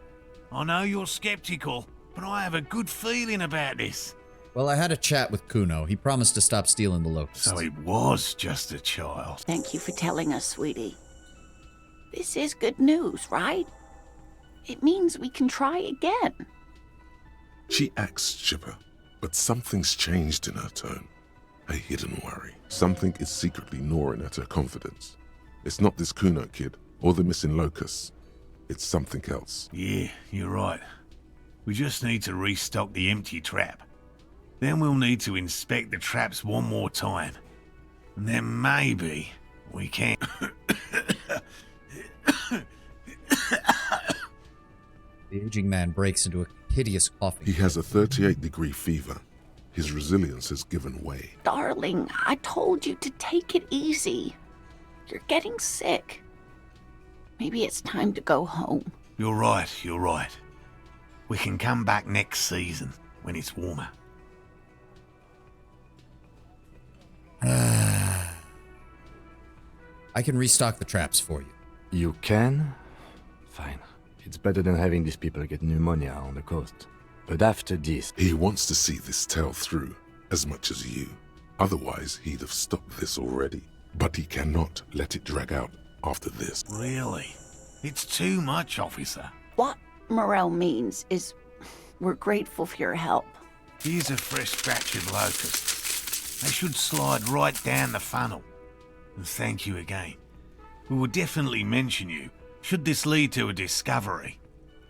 I know you're skeptical, but I have a good feeling about this. Well, I had a chat with Kuno. He promised to stop stealing the locusts. So he was just a child. Thank you for telling us, sweetie. This is good news, right? It means we can try again. She acts chipper, but something's changed in her tone. A hidden worry. Something is secretly gnawing at her confidence. It's not this Kuno kid or the missing locusts. It's something else. Yeah, you're right. We just need to restock the empty trap. Then we'll need to inspect the traps one more time. And then maybe we can... The aging man breaks into a hideous coughing. He has a 38-degree fever. His resilience has given way. Darling, I told you to take it easy. You're getting sick. Maybe it's time to go home. You're right, you're right. We can come back next season when it's warmer. I can restock the traps for you. You can? Fine. It's better than having these people get pneumonia on the coast. But after this... He wants to see this tale through, as much as you. Otherwise, he'd have stopped this already. But he cannot let it drag out after this. Really? It's too much, officer. What Morel means is we're grateful for your help. Here's a fresh batch of locusts. They should slide right down the funnel. And thank you again. We will definitely mention you, should this lead to a discovery.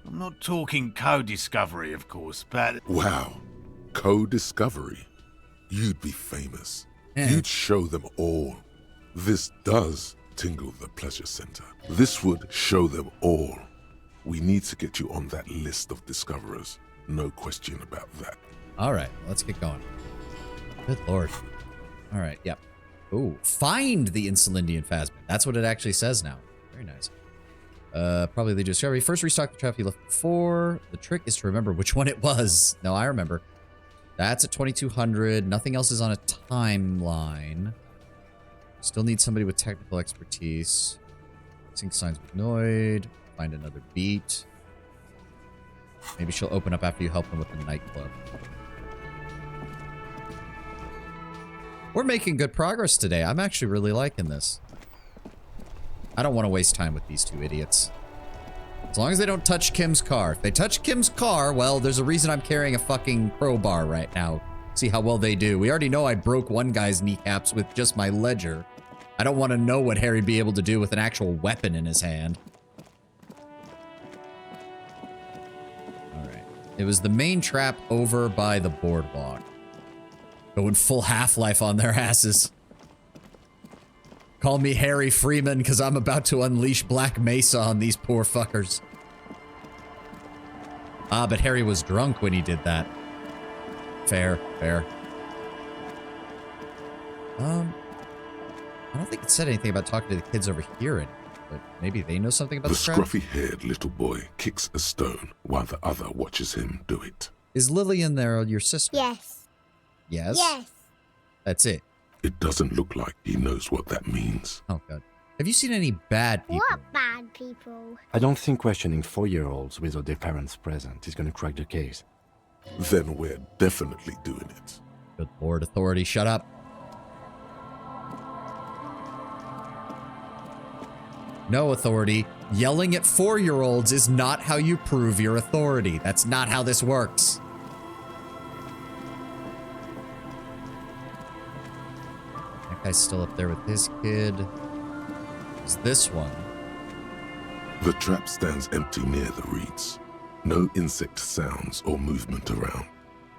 I'm not talking co-discovery, of course, but... Wow. Co-discovery. You'd be famous. You'd show them all. This does tingle the pleasure center. This would show them all. We need to get you on that list of discoverers. No question about that. All right, let's get going. Good lord. All right, yep. Ooh, find the Insulindian phasma. That's what it actually says now. Very nice. Probably the discovery. First restock the trap you left before. The trick is to remember which one it was. No, I remember. That's at 2200. Nothing else is on a timeline. Still need somebody with technical expertise. Sync signs with Noid. Find another beat. Maybe she'll open up after you help them with the nightclub. We're making good progress today. I'm actually really liking this. I don't want to waste time with these two idiots. As long as they don't touch Kim's car. If they touch Kim's car, well, there's a reason I'm carrying a fucking crowbar right now. See how well they do. We already know I broke one guy's kneecaps with just my ledger. I don't want to know what Harry'd be able to do with an actual weapon in his hand. Alright. It was the main trap over by the boardwalk. Going full Half-Life on their asses. Call me Harry Freeman because I'm about to unleash Black Mesa on these poor fuckers. Ah, but Harry was drunk when he did that. Fair, fair. I don't think it said anything about talking to the kids over here anymore, but maybe they know something about the the trap? scruffy-haired little boy kicks a stone while the other watches him do it. Is Lillian there, your sister? Yes. Yes? Yes. That's it. It doesn't look like he knows what that means. Oh, God. Have you seen any bad people? What bad people? I don't think questioning 4-year-olds without their parents present is gonna crack the case. Then we're definitely doing it. Good Lord, authority, shut up. No, authority. Yelling at 4-year-olds is not how you prove your authority. That's not how this works. That guy's still up there with his kid. It's this one. The trap stands empty near the reeds. No insect sounds or movement around.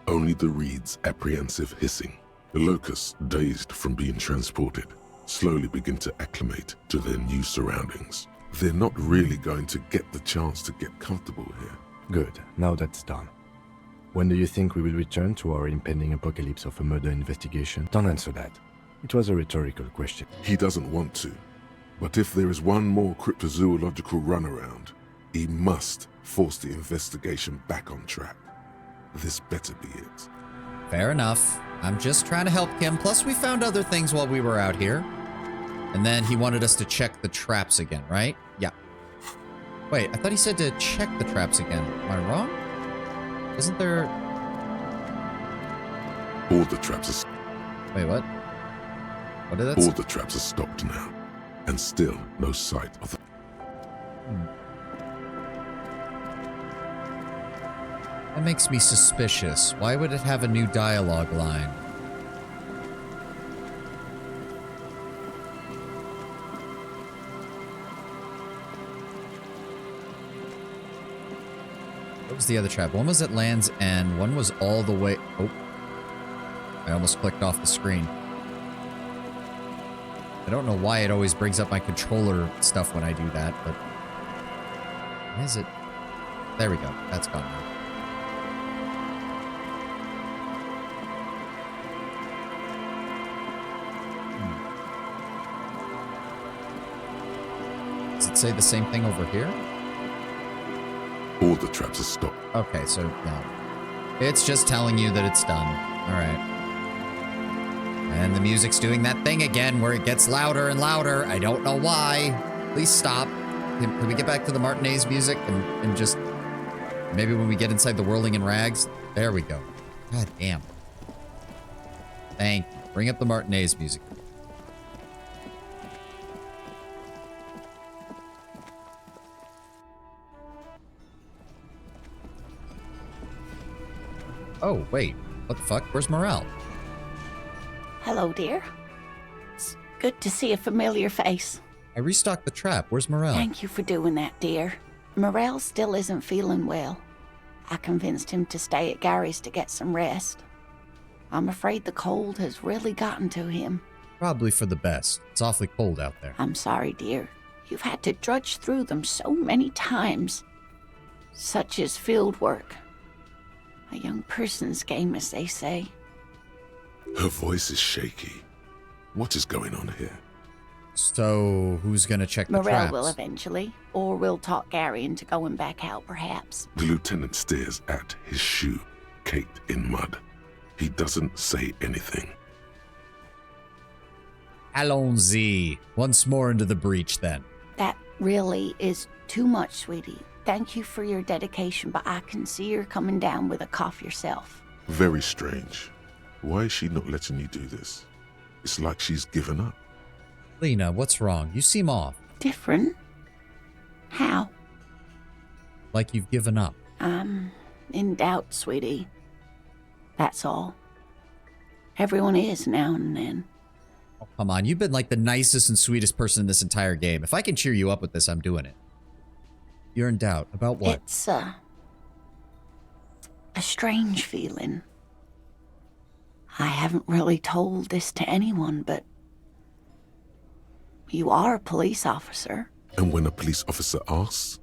Only the reeds' apprehensive hissing. The locusts, dazed from being transported, slowly begin to acclimate to their new surroundings. They're not really going to get the chance to get comfortable here. Good, now that's done. When do you think we will return to our impending apocalypse of a murder investigation? Don't answer that. It was a rhetorical question. He doesn't want to. But if there is one more cryptozoological runaround, he must force the investigation back on track. This better be it. Fair enough. I'm just trying to help Kim. Plus, we found other things while we were out here. And then he wanted us to check the traps again, right? Yeah. Wait, I thought he said to check the traps again. Am I wrong? Isn't there... All the traps are... Wait, what? What did that All say? the traps are stopped now. And still no sight of the... That makes me suspicious. Why would it have a new dialogue line? What was the other trap? One was at Land's End. One was all the way... Oh. I almost clicked off the screen. I don't know why it always brings up my controller stuff when I do that, but... Why is it... There we go. That's gone now. Does it say the same thing over here? All the traps are stopped. Okay, so no. It's just telling you that it's done. Alright. And the music's doing that thing again where it gets louder and louder. I don't know why. Please stop. Can we get back to the Martinez music and just... Maybe when we get inside the Whirling in Rags? There we go. God damn. Thank you. Bring up the Martinez music. Oh, wait. What the fuck? Where's Morel? Hello, dear. It's good to see a familiar face. I restocked the trap. Where's Morel? Thank you for doing that, dear. Morel still isn't feeling well. I convinced him to stay at Gary's to get some rest. I'm afraid the cold has really gotten to him. Probably for the best. It's awfully cold out there. I'm sorry, dear. You've had to drudge through them so many times. Such is field work. A young person's game, as they say. Her voice is shaky. What is going on here? So, who's gonna check the Morel traps? will eventually, or we'll talk Gary into going back out, perhaps. The lieutenant stares at his shoe, caked in mud. He doesn't say anything. Allons-y. Once more into the breach, then. That really is too much, sweetie. Thank you for your dedication, but I can see you're coming down with a cough yourself. Very strange. Why is she not letting you do this? It's like she's given up. Lena, what's wrong? You seem off. Different? How? Like you've given up. I'm in doubt, sweetie. That's all. Everyone is now and then. Oh, come on, you've been like the nicest and sweetest person in this entire game. If I can cheer you up with this, I'm doing it. You're in doubt. About what? It's, a strange feeling. I haven't really told this to anyone, but you are a police officer. And when a police officer asks,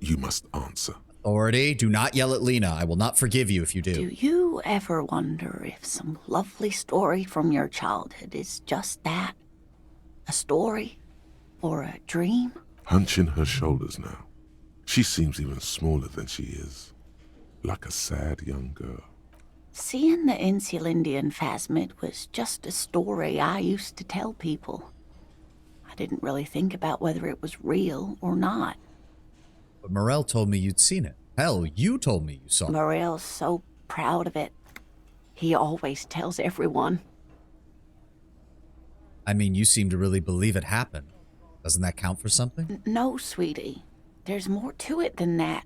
you must answer. Authority, do not yell at Lena. I will not forgive you if you do. Do you ever wonder if some lovely story from your childhood is just that? A story? Or a dream? Hunching her shoulders now. She seems even smaller than she is. Like a sad young girl. Seeing the Insulindian phasmid was just a story I used to tell people. I didn't really think about whether it was real or not. But Morel told me you'd seen it. Hell, you told me you saw it. Morel's so proud of it. He always tells everyone. I mean, you seem to really believe it happened. Doesn't that count for something? No, sweetie. There's more to it than that.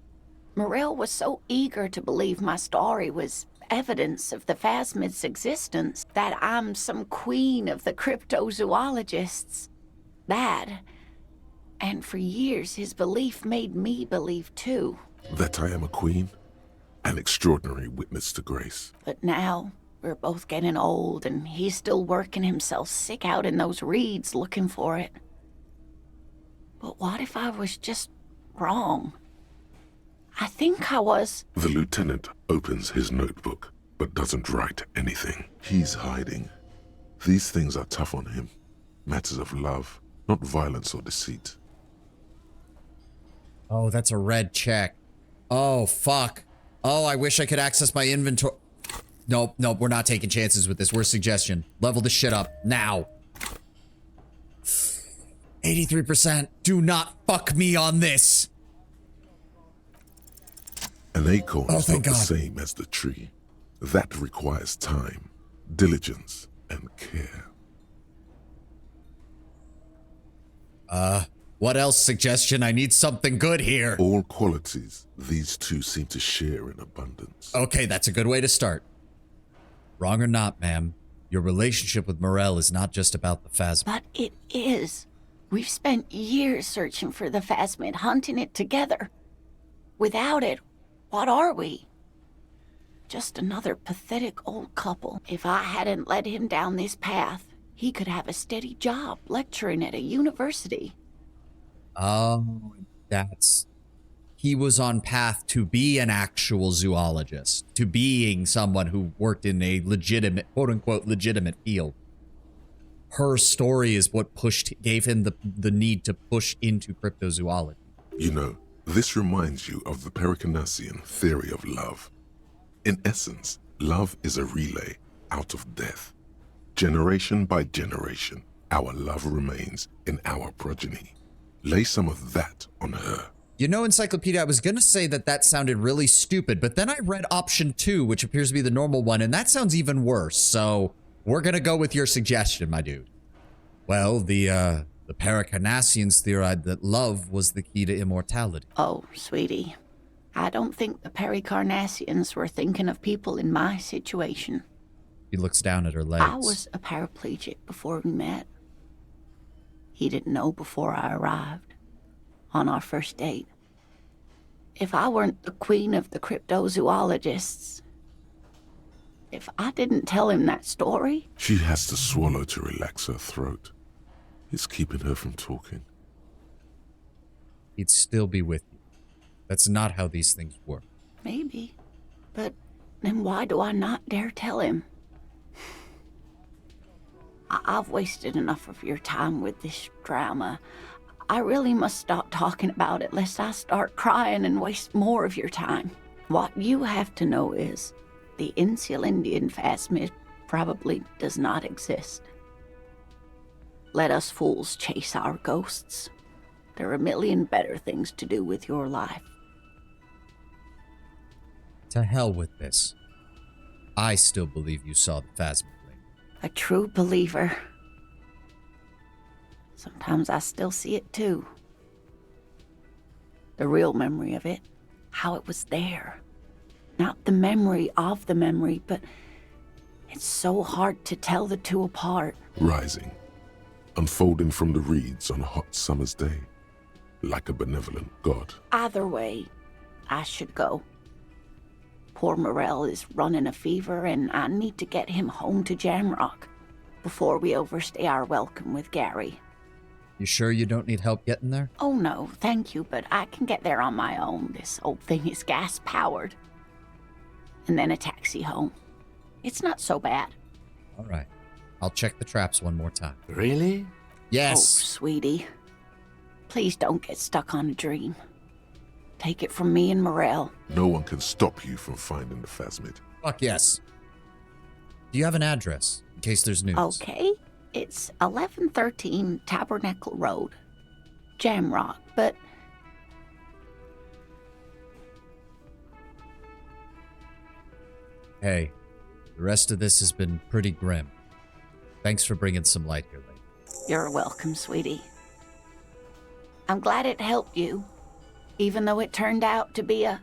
Morel was so eager to believe my story was evidence of the phasmid's existence that I'm some queen of the cryptozoologists. That, And for years, his belief made me believe too. That I am a queen? An extraordinary witness to grace. But now, we're both getting old, and he's still working himself sick out in those reeds looking for it. But what if I was just wrong? I think I was. The lieutenant opens his notebook, but doesn't write anything. He's hiding. These things are tough on him. Matters of love, not violence or deceit. Oh, that's a red check. Oh, fuck. Oh, I wish I could access my inventory. Nope, nope, we're not taking chances with this. We're suggestion. Level the shit up. Now. 83%. Do not fuck me on this. An acorn is not thank the God. same as the tree. That requires time, diligence, and care. What else suggestion? I need something good here. All qualities these two seem to share in abundance. Okay, that's a good way to start. Wrong or not, ma'am, your relationship with Morel is not just about the phasm. But it is. We've spent years searching for the phasmid, hunting it together. Without it, what are we? Just another pathetic old couple. If I hadn't led him down this path, he could have a steady job lecturing at a university. Oh, he was on path to be an actual zoologist, to being someone who worked in a legitimate, quote-unquote, legitimate field. Her story is what gave him the need to push into cryptozoology. You know, this reminds you of the Pericanassian theory of love. In essence, love is a relay out of death. Generation by generation, our love remains in our progeny. Lay some of that on her. You know, Encyclopedia, I was going to say that sounded really stupid, but then I read option 2, which appears to be the normal one, and that sounds even worse. So we're going to go with your suggestion, my dude. Well, the Pericanassians theorized that love was the key to immortality. Oh, sweetie. I don't think the Pericarnassians were thinking of people in my situation. He looks down at her legs. I was a paraplegic before we met. He didn't know before I arrived. On our first date. If I weren't the queen of the cryptozoologists, if I didn't tell him that story... She has to swallow to relax her throat. It's keeping her from talking. He'd still be with you. That's not how these things work. Maybe. But then why do I not dare tell him? I've wasted enough of your time with this drama. I really must stop talking about it lest I start crying and waste more of your time. What you have to know is the Insulindian phasmid probably does not exist. Let us fools chase our ghosts. There are a million better things to do with your life. To hell with this. I still believe you saw the phasmid ring. A true believer. Sometimes I still see it too. The real memory of it, how it was there. Not the memory of the memory, but it's so hard to tell the two apart. Rising, unfolding from the reeds on a hot summer's day, like a benevolent god. Either way, I should go. Poor Morel is running a fever, and I need to get him home to Jamrock before we overstay our welcome with Gary. You sure you don't need help getting there? Oh no, thank you, but I can get there on my own. This old thing is gas-powered. And then a taxi home. It's not so bad. All right. I'll check the traps one more time. Really? Yes. Oh, sweetie. Please don't get stuck on a dream. Take it from me and Morel. No one can stop you from finding the phasmid. Fuck yes. Do you have an address, in case there's news? Okay. It's 1113 Tabernacle Road. Jamrock, but... Hey, the rest of this has been pretty grim. Thanks for bringing some light here, lady. You're welcome, sweetie. I'm glad it helped you, even though it turned out to be a...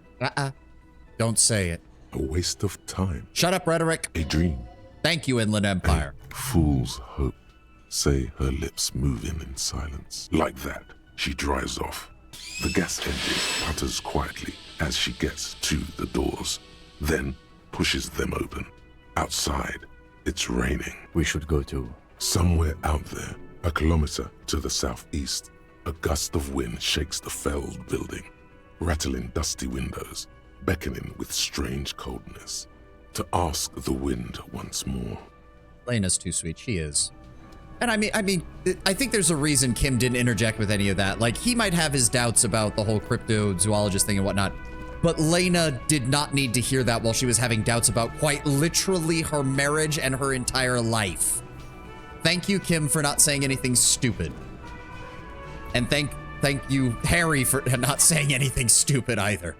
Don't say it. A waste of time. Shut up, rhetoric. A dream. Thank you, Inland Empire. A fool's hope. Say her lips moving in silence. Like that, She drives off. The gas engine putters quietly as she gets to the doors, then pushes them open. Outside, it's raining. We should go to... Somewhere out there, a kilometer to the southeast, a gust of wind shakes the felled building, rattling dusty windows, beckoning with strange coldness. To ask the wind once more. Lena's too sweet. She is. And I think there's a reason Kim didn't interject with any of that. Like, he might have his doubts about the whole cryptozoologist thing and whatnot, but Lena did not need to hear that while she was having doubts about quite literally her marriage and her entire life. Thank you, Kim, for not saying anything stupid. And thank you, Harry, for not saying anything stupid either.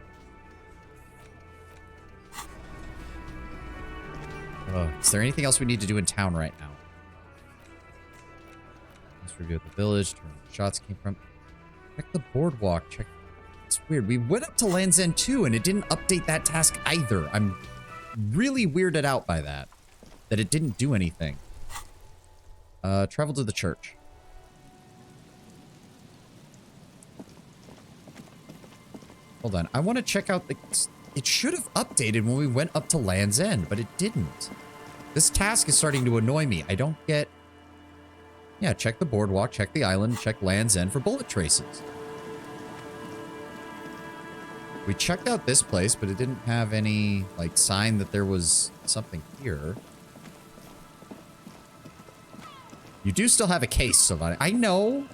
Is there anything else we need to do in town right now? Let's review the village, turn where the shots came from. Check the boardwalk, check. It's weird. We went up to Land's End too, and it didn't update that task either. I'm really weirded out by that it didn't do anything. Travel to the church. Hold on. I want to check out the... It should have updated when we went up to Land's End, but it didn't. This task is starting to annoy me. I don't get... Yeah, check the boardwalk, check the island, check Land's End for bullet traces. We checked out this place, but it didn't have any, like, sign that there was something here. You do still have a case, Sylvania. I know.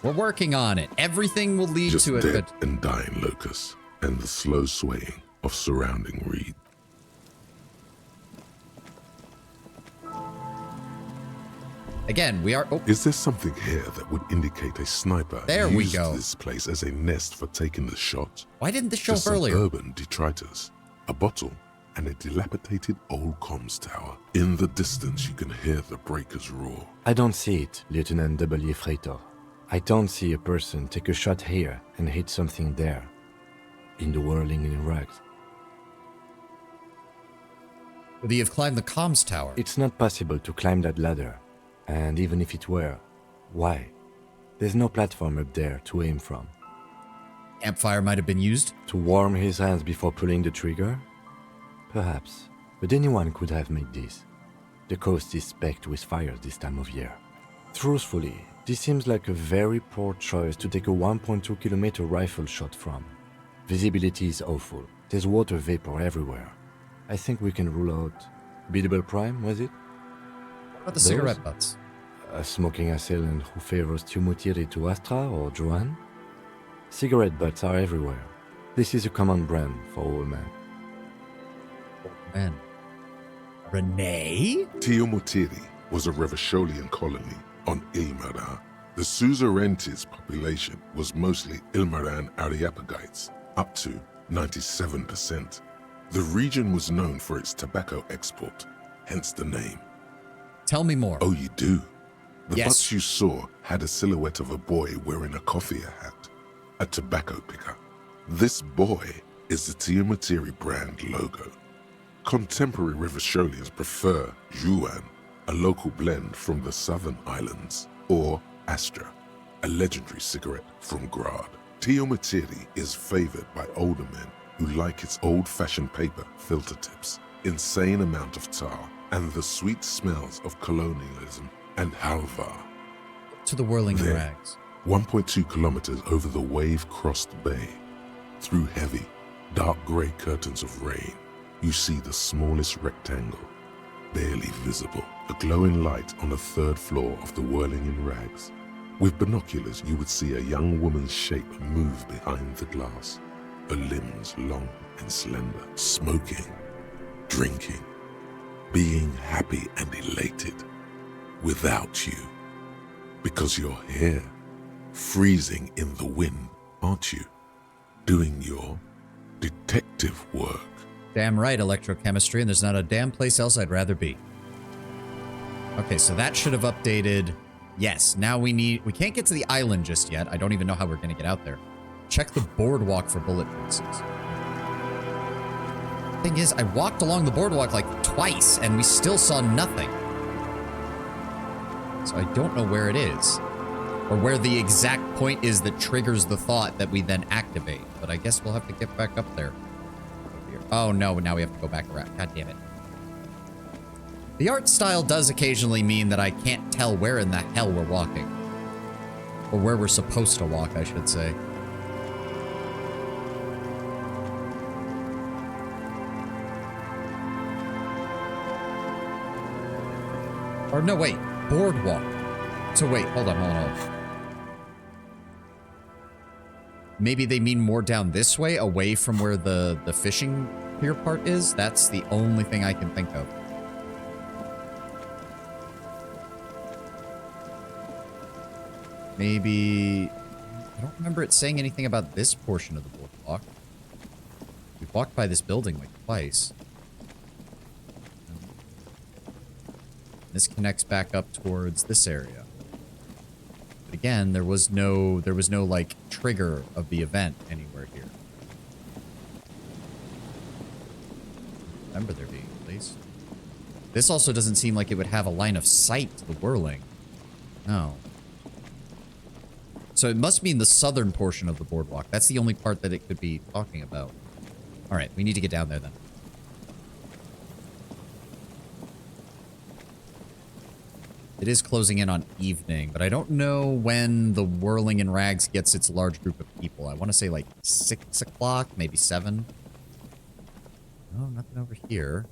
We're working on it. Everything will lead Just to it. Dead and dying locusts, and the slow swaying of surrounding reed. Again, we are... Oh. Is there something here that would indicate a sniper there used we go. This place as a nest for taking the shot? Why didn't this show up Just earlier? some urban detritus, a bottle, and a dilapidated old comms tower. In the distance, you can hear the breakers roar. I don't see it, Lieutenant W. Freighter. I don't see a person take a shot here and hit something there. In the whirling in rags. Would he have climbed the comms tower? It's not possible to climb that ladder. And even if it were, why? There's no platform up there to aim from. Campfire might have been used? To warm his hands before pulling the trigger? Perhaps. But anyone could have made this. The coast is specked with fires this time of year. Truthfully, this seems like a very poor choice to take a 1.2 kilometer rifle shot from. Visibility is awful. There's water vapor everywhere. I think we can rule out... Biddable Prime, was it? What about the cigarette butts? A smoking assailant who favors Tumutiri to Astra or Joanne? Cigarette butts are everywhere. This is a common brand for all men. Man. Renee? Tumutiri was a Revacholian colony on Ilmaran. The Suzerainty's population was mostly Ilmaran Areopagites, up to 97%. The region was known for its tobacco export, hence the name. Tell me more. Oh, you do? The Yes. butts you saw had a silhouette of a boy wearing a coffee hat, a tobacco picker. This boy is the Tumutiri brand logo. Contemporary Revacholians prefer Juan, a local blend from the southern islands, or Astra, a legendary cigarette from Grad. Tumutiri is favored by older men who like its old-fashioned paper filter tips, insane amount of tar, and the sweet smells of colonialism and halva. To the whirling Then, rags. 1.2 kilometers over the wave-crossed bay, through heavy, dark grey curtains of rain, you see the smallest rectangle, barely visible, a glowing light on the third floor of the whirling in rags. With binoculars, you would see a young woman's shape move behind the glass, her limbs long and slender, smoking, drinking, being happy and elated, without you. Because you're here, freezing in the wind, aren't you? Doing your detective work. Damn right, electrochemistry, and there's not a damn place else I'd rather be. Okay, so that should have updated. Yes, now we can't get to the island just yet. I don't even know how we're gonna get out there. Check the boardwalk for bullet traces. Thing is, I walked along the boardwalk like twice, and we still saw nothing. So I don't know where it is. Or where the exact point is that triggers the thought that we then activate. But I guess we'll have to get back up there. Oh no, now we have to go back around. God damn it. The art style does occasionally mean that I can't tell where in the hell we're walking. Or where we're supposed to walk, I should say. Or no, wait. Boardwalk. So wait, hold on. Maybe they mean more down this way, away from where the fishing pier part is? That's the only thing I can think of. Maybe... I don't remember it saying anything about this portion of the boardwalk. We've walked by this building like twice. This connects back up towards this area. But again, there was no like trigger of the event anywhere here. Remember there being, at least. This also doesn't seem like it would have a line of sight to the whirling. No. So it must mean the southern portion of the boardwalk. That's the only part that it could be talking about. All right, we need to get down there then. It is closing in on evening, but I don't know when the Whirling in Rags gets its large group of people. I want to say like 6 o'clock, maybe 7. No, nothing over here.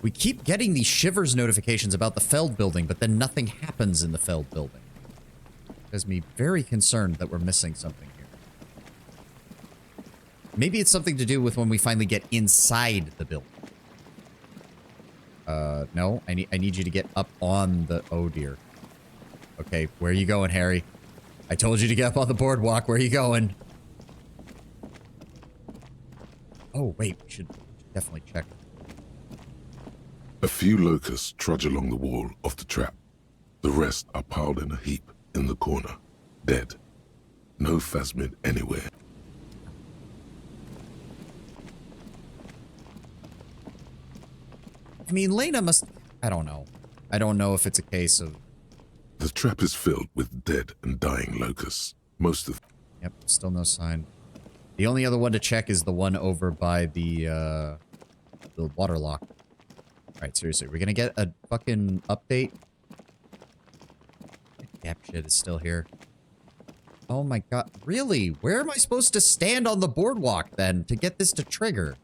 We keep getting these Shivers notifications about the Feld building, but then nothing happens in the Feld building. It has me very concerned that we're missing something here. Maybe it's something to do with when we finally get inside the building. No, I need you to get up on the... Oh, dear. Okay, where are you going, Harry? I told you to get up on the boardwalk. Where are you going? Oh, wait, we should definitely check. A few locusts trudge along the wall of the trap. The rest are piled in a heap in the corner, dead. No phasmid anywhere. I mean, Lena must... I don't know. I don't know if it's a case of... The trap is filled with dead and dying locusts. Most of... Yep, still no sign. The only other one to check is the one over by the water lock. Alright, seriously, we're gonna get a fucking update? Yep, shit is still here. Oh my god, really? Where am I supposed to stand on the boardwalk, then, to get this to trigger?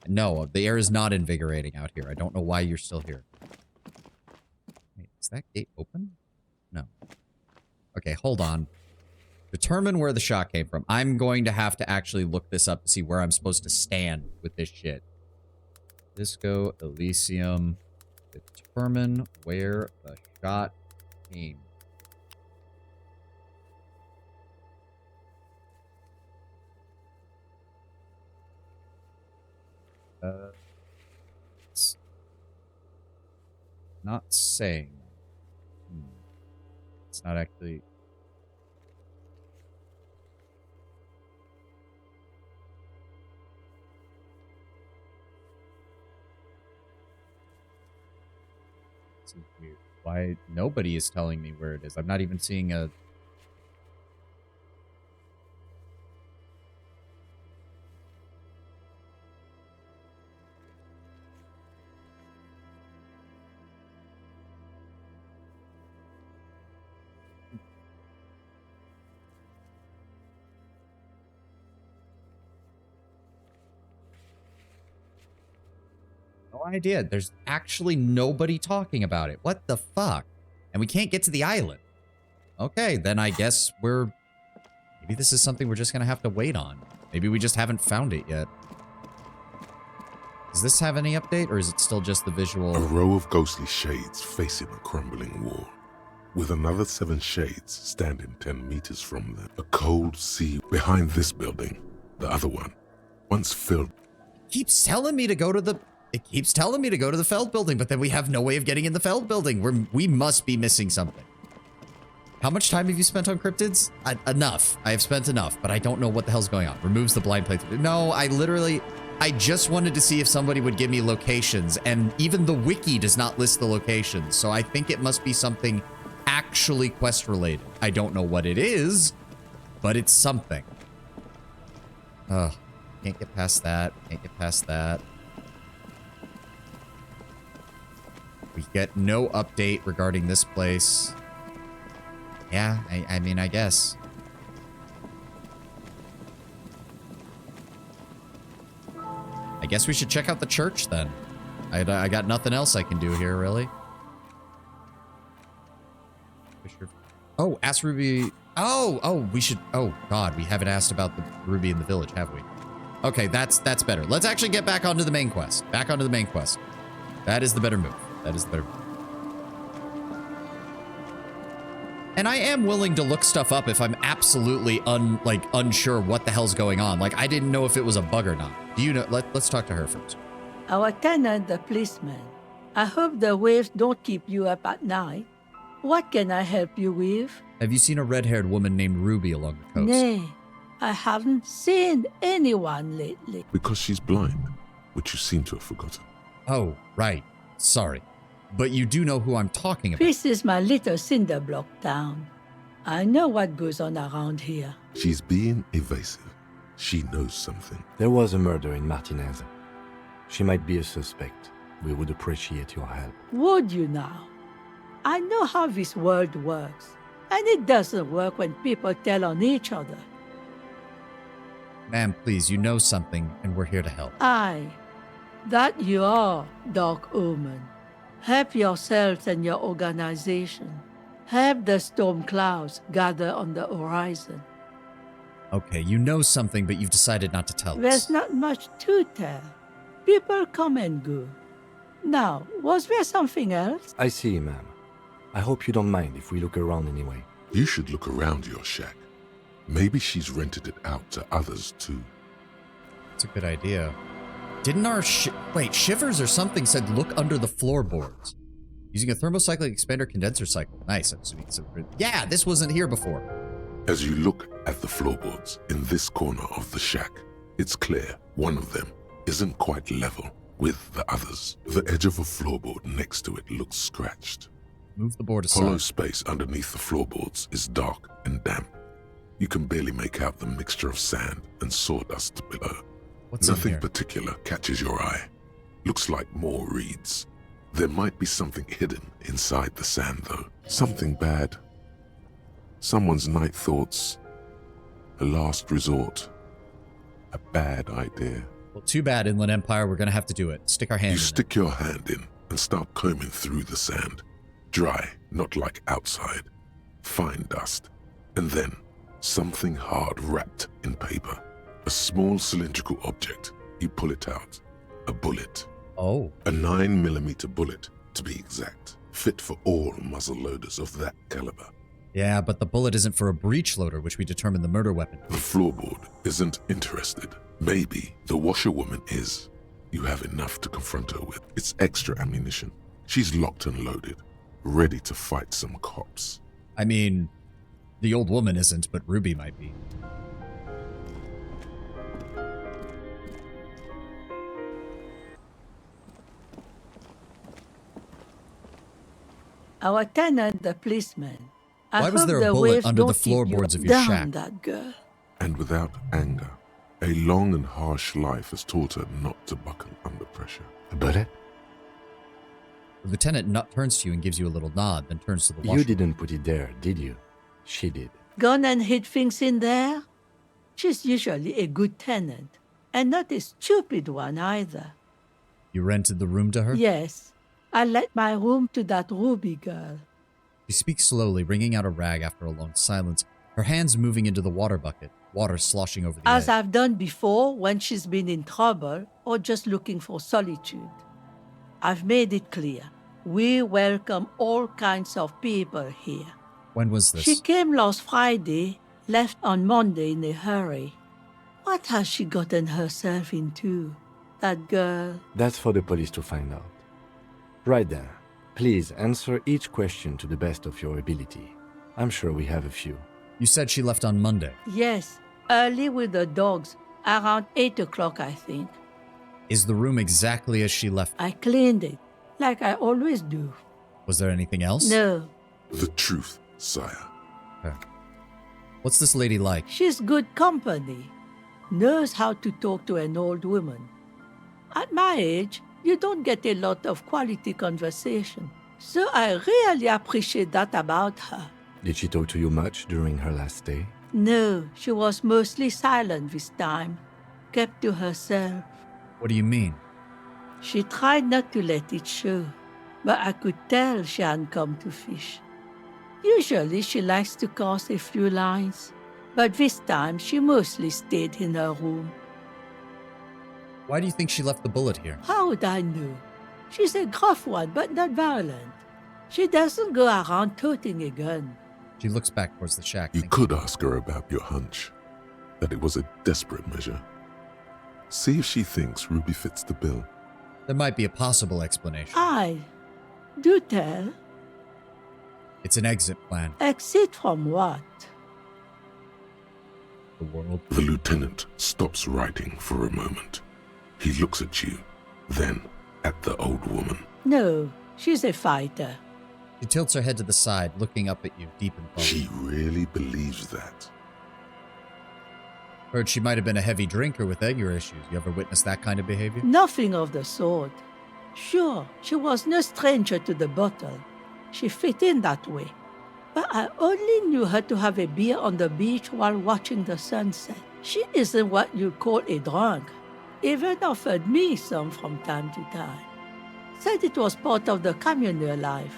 No, the air is not invigorating out here. I don't know why you're still here. Wait, is that gate open? No. Okay, hold on. Determine where the shot came from. I'm going to have to actually look this up to see where I'm supposed to stand with this shit. Disco Elysium. Determine where the shot came. It's not saying. It's not actually. This is weird. Why nobody is telling me where it is? I'm not even seeing a. No idea. There's actually nobody talking about it. What the fuck? And we can't get to the island. Okay, then I guess we're... Maybe this is something we're just gonna have to wait on. Maybe we just haven't found it yet. Does this have any update, or is it still just the visual? A row of ghostly shades facing a crumbling wall, with another 7 shades standing 10 meters from them. A cold sea behind this building. The other one, once filled... Keeps telling me to go to the... It keeps telling me to go to the Feld building, but then we have no way of getting in the Feld building. We must be missing something. How much time have you spent on cryptids? Enough. I have spent enough, but I don't know what the hell's going on. Removes the blind playthrough. No, I literally... I just wanted to see if somebody would give me locations, and even the wiki does not list the locations, so I think it must be something actually quest related. I don't know what it is, but it's something. Ugh, can't get past that, can't get past that. We get no update regarding this place. Yeah, I mean, I guess. I guess we should check out the church then. I got nothing else I can do here, really. Oh, ask Ruby. Oh, we should. Oh, God, we haven't asked about the Ruby in the village, have we? Okay, that's better. Let's actually get back onto the main quest. Back onto the main quest. That is the better move. That is the better move. And I am willing to look stuff up if I'm absolutely unsure what the hell's going on. Like, I didn't know if it was a bug or not. Do you know? Let's talk to her first. Our tenant, the policeman. I hope the waves don't keep you up at night. What can I help you with? Have you seen a red-haired woman named Ruby along the coast? Nay, I haven't seen anyone lately. Because she's blind, which you seem to have forgotten. Oh, right. Sorry. But you do know who I'm talking about. This is my little cinder block town. I know what goes on around here. She's being evasive. She knows something. There was a murder in Martinez. She might be a suspect. We would appreciate your help. Would you now? I know how this world works, and it doesn't work when people tell on each other. Ma'am, please, you know something, and we're here to help. Aye, that you are, Dark Omen. Help yourselves and your organization. Help the storm clouds gather on the horizon. Okay, you know something, but you've decided not to tell us. There's not much to tell. People come and go. Now, was there something else? I see, ma'am. I hope you don't mind if we look around anyway. You should look around your shack. Maybe she's rented it out to others too. That's a good idea. Didn't our Shivers or something said look under the floorboards? Using a thermocyclic expander condenser cycle. Nice. I'm assuming it's yeah, this wasn't here before. As you look at the floorboards in this corner of the shack, it's clear one of them isn't quite level with the others. The edge of a floorboard next to it looks scratched. Move the board aside. Hollow space underneath the floorboards is dark and damp. You can barely make out the mixture of sand and sawdust below. What's in Nothing here? particular catches your eye. Looks like more reeds. There might be something hidden inside the sand, though. Something bad. Someone's night thoughts. A last resort. A bad idea. Well, too bad, Inland Empire. We're going to have to do it. Stick our hand in. You stick your hand in and start combing through the sand. Dry, not like outside. Fine dust. And then something hard wrapped in paper. A small cylindrical object. You pull it out. A bullet. Oh. A 9mm bullet, to be exact. Fit for all muzzle loaders of that caliber. Yeah, but the bullet isn't for a breech loader, which we determined the murder weapon. The floorboard isn't interested. Maybe the washerwoman is. You have enough to confront her with. It's extra ammunition. She's locked and loaded, ready to fight some cops. I mean, the old woman isn't, but Ruby might be. Our tenant, the policeman. Why was there a bullet under the floorboards of your shack? That girl. And without anger, a long and harsh life has taught her not to buckle under pressure. A bullet? The lieutenant turns to you and gives you a little nod, then turns to the washer. You didn't put it there, did you? She did. Gone and hid things in there? She's usually a good tenant, and not a stupid one either. You rented the room to her? Yes. I let my room to that Ruby girl. She speaks slowly, wringing out a rag after a long silence, her hands moving into the water bucket, water sloshing over the As edge. I've done before when she's been in trouble or just looking for solitude. I've made it clear. We welcome all kinds of people here. When was this? She came last Friday, left on Monday in a hurry. What has she gotten herself into, that girl? That's for the police to find out. Right then. Please answer each question to the best of your ability. I'm sure we have a few. You said she left on Monday. Yes, early with the dogs, around 8 o'clock, I think. Is the room exactly as she left? I cleaned it, like I always do. Was there anything else? No. The truth, sire. Okay. What's this lady like? She's good company. Knows how to talk to an old woman. At my age, you don't get a lot of quality conversation. So I really appreciate that about her. Did she talk to you much during her last stay? No, she was mostly silent this time. Kept to herself. What do you mean? She tried not to let it show, but I could tell she hadn't come to fish. Usually she likes to cast a few lines, but this time she mostly stayed in her room. Why do you think she left the bullet here? How would I know? She's a gruff one, but not violent. She doesn't go around toting a gun. She looks back towards the shack. You could ask her about your hunch, that it was a desperate measure. See if she thinks Ruby fits the bill. There might be a possible explanation. Aye. Do tell. It's an exit plan. Exit from what? The world. The lieutenant stops writing for a moment. He looks at you, then at the old woman. No, she's a fighter. She tilts her head to the side, looking up at you, deep in thought. She really believes that. Heard she might have been a heavy drinker with anger issues. You ever witnessed that kind of behavior? Nothing of the sort. Sure, she was no stranger to the bottle. She fit in that way. But I only knew her to have a beer on the beach while watching the sunset. She isn't what you'd call a drunk. Even offered me some from time to time. Said it was part of the communal life.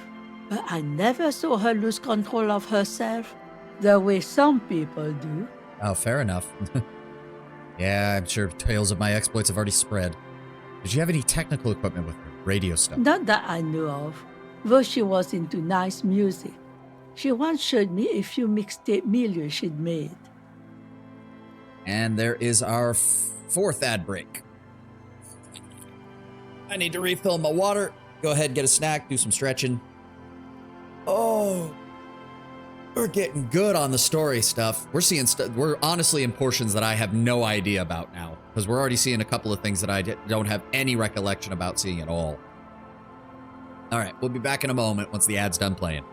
But I never saw her lose control of herself the way some people do. Oh, fair enough. Yeah, I'm sure tales of my exploits have already spread. Did you have any technical equipment with her? Radio stuff? Not that I knew of, though she was into nice music. She once showed me a few mixtape milieu she'd made. And there is our fourth ad break. I need to refill my water. Go ahead and get a snack, do some stretching. Oh, we're getting good on the story stuff. We're seeing we're honestly in portions that I have no idea about now, because we're already seeing a couple of things that I don't have any recollection about seeing at all. All right, we'll be back in a moment once the ad's done playing.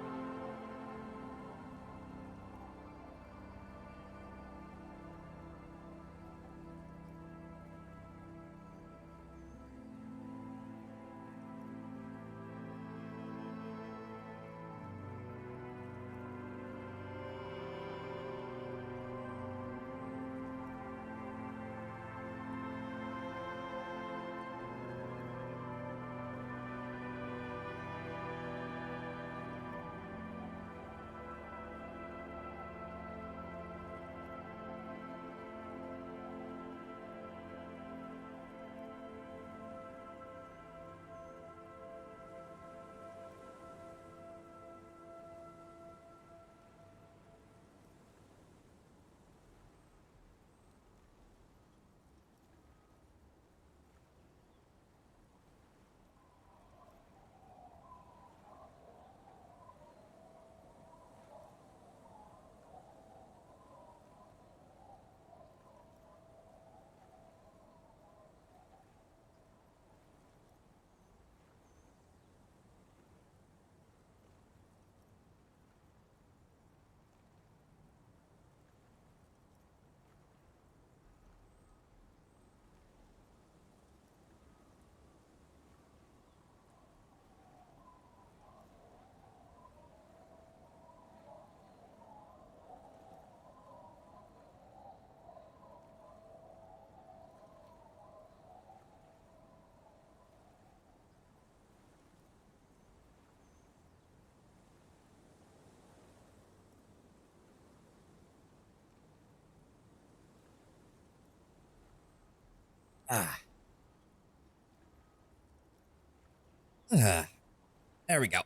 There we go.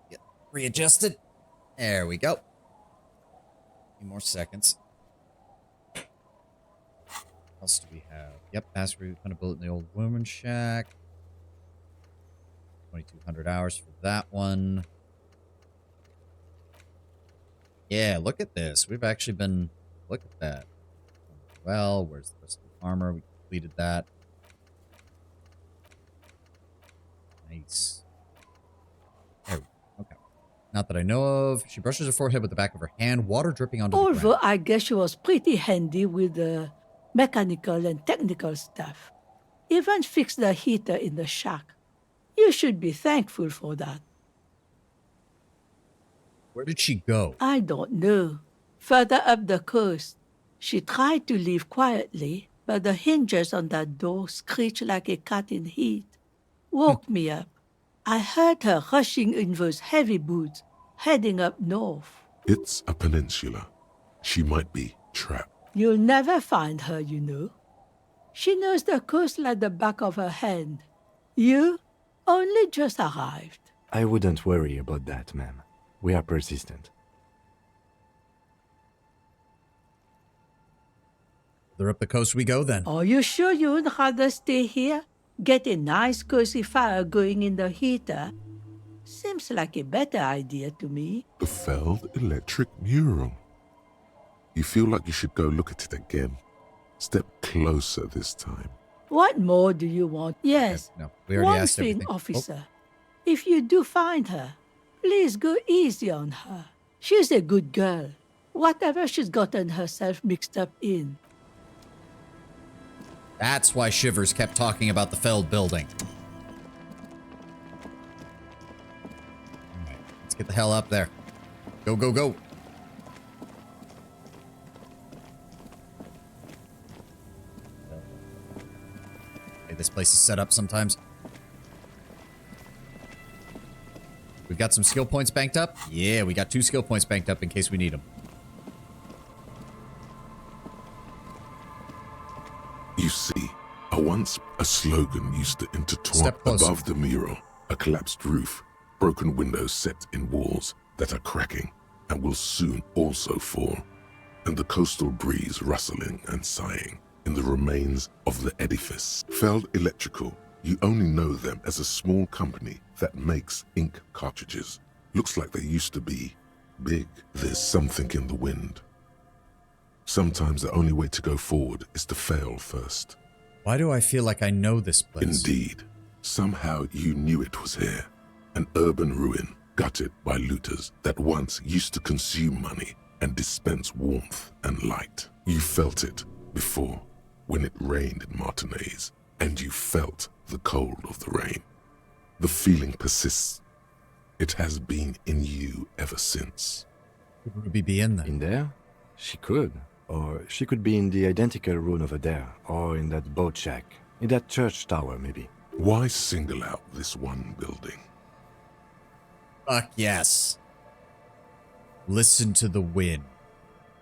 Get readjusted. There we go. A few more seconds. What else do we have? Yep, ask for a bullet in the old woman's shack. 2,200 hours for that one. Yeah, look at this. We've actually been... Look at that. Well, where's the rest of armor. We completed that. Nice. There we go. Okay. Not that I know of. She brushes her forehead with the back of her hand, water dripping onto the ground. Although I guess she was pretty handy with the mechanical and technical stuff. Even fixed the heater in the shack. You should be thankful for that. Where did she go? I don't know. Further up the coast. She tried to leave quietly, but the hinges on that door screeched like a cat in heat. Woke me up. I heard her rushing in those heavy boots, heading up north. It's a peninsula. She might be trapped. You'll never find her, you know. She knows the coast like the back of her hand. You only just arrived. I wouldn't worry about that, ma'am. We are persistent. Further up the coast we go, then. Are you sure you would rather stay here? Get a nice cozy fire going in the heater? Seems like a better idea to me. The Feld electric mural. You feel like you should go look at it again. Step closer this time. What more do you want? Yes. No, we already One asked thing, everything. officer. If you do find her, please go easy on her. She's a good girl. Whatever she's gotten herself mixed up in. That's why Shivers kept talking about the Feld building. Alright, let's get the hell up there. Go, go, go. Okay, this place is set up sometimes. We've got some skill points banked up. Yeah, we got 2 skill points banked up in case we need them. You see, once a slogan used to intertwine above the mural, a collapsed roof, broken windows set in walls that are cracking and will soon also fall, and the coastal breeze rustling and sighing in the remains of the edifice. Feld Electrical, you only know them as a small company that makes ink cartridges. Looks like they used to be big. There's something in the wind. Sometimes the only way to go forward is to fail first. Why do I feel like I know this place? Indeed. Somehow you knew it was here. An urban ruin, gutted by looters that once used to consume money and dispense warmth and light. You felt it before, when it rained in Martinez, and you felt the cold of the rain. The feeling persists. It has been in you ever since. Could Ruby be in there? In there? She could. Or she could be in the identical room over there, or in that boat shack, in that church tower, maybe. Why single out this one building? Fuck yes. Listen to the wind.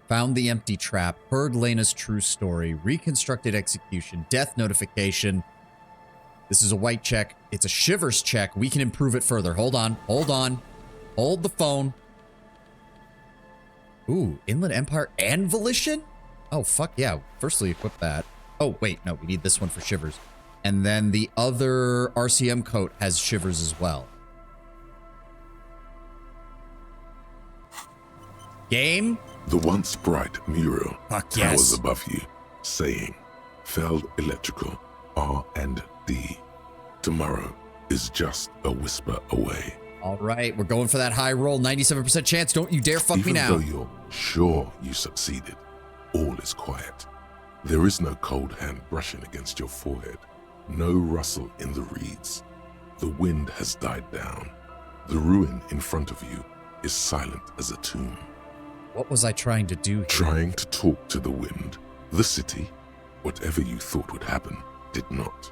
Found the empty trap, heard Lena's true story, reconstructed execution, death notification. This is a white check. It's a Shivers check. We can improve it further. Hold on. Hold on. Hold the phone. Ooh, Inland Empire and Volition? Oh, fuck yeah. Firstly, equip that. Oh, wait. No, we need this one for Shivers. And then the other RCM coat has Shivers as well. Game? The once bright mural Fuck towers yes. above you, saying, Feld Electrical, R&D. Tomorrow is just a whisper away. All right, we're going for that high roll. 97% chance. Don't you dare fuck me now. Even though you're sure you succeeded, all is quiet. There is no cold hand brushing against your forehead. No rustle in the reeds. The wind has died down. The ruin in front of you is silent as a tomb. What was I trying to do here? Trying to talk to the wind. The city, whatever you thought would happen, did not.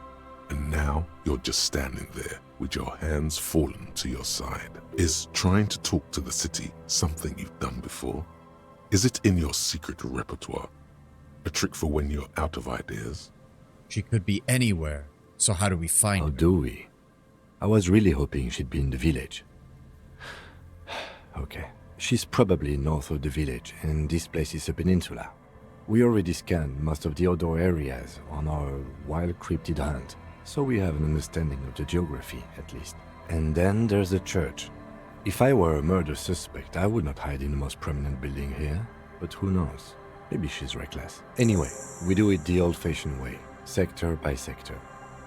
And now you're just standing there with your hands fallen to your side. Is trying to talk to the city something you've done before? Is it in your secret repertoire? A trick for when you're out of ideas? She could be anywhere. So how do we find her? How do we? I was really hoping she'd be in the village. Okay. She's probably north of the village, and this place is a peninsula. We already scanned most of the outdoor areas on our wild cryptid hunt, so we have an understanding of the geography, at least. And then there's the church. If I were a murder suspect, I would not hide in the most prominent building here, but who knows? Maybe she's reckless. Anyway, we do it the old-fashioned way, sector by sector.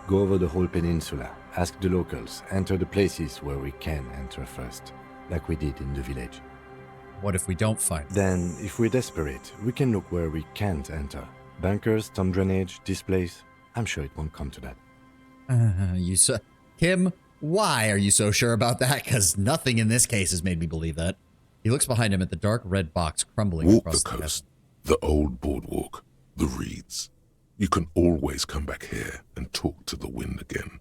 Go over the whole peninsula, ask the locals, enter the places where we can enter first, like we did in the village. What if we don't find them? Then, if we're desperate, we can look where we can't enter. Bunkers, storm drainage, this place. I'm sure it won't come to that. Kim, why are you so sure about that? Because nothing in this case has made me believe that. He looks behind him at the dark red box crumbling Walk across the the coast, the old boardwalk, the reeds. You can always come back here and talk to the wind again.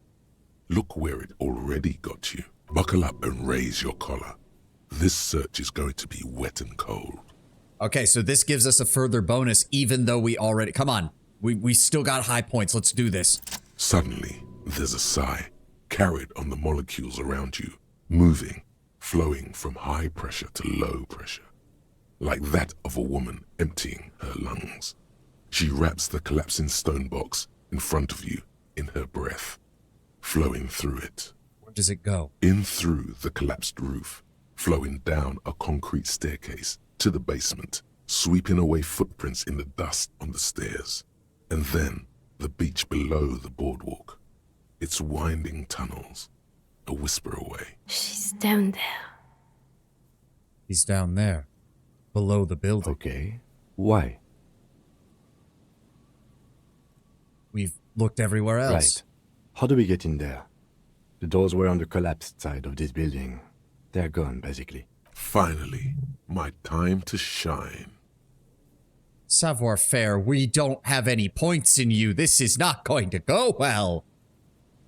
Look where it already got you. Buckle up and raise your collar. This search is going to be wet and cold. Okay, so this gives us a further bonus, even though we already... Come on. We still got high points. Let's do this. Suddenly, there's a sigh, carried on the molecules around you, moving, flowing from high pressure to low pressure, like that of a woman emptying her lungs. She wraps the collapsing stone box in front of you in her breath, flowing through it. Where does it go? In through the collapsed roof, flowing down a concrete staircase to the basement, sweeping away footprints in the dust on the stairs, and then the beach below the boardwalk, its winding tunnels, a whisper away. She's down there. He's down there, below the building. Okay. Why? We've looked everywhere else. Right. How do we get in there? The doors were on the collapsed side of this building. They're gone, basically. Finally, my time to shine. Savoir-faire, we don't have any points in you. This is not going to go well.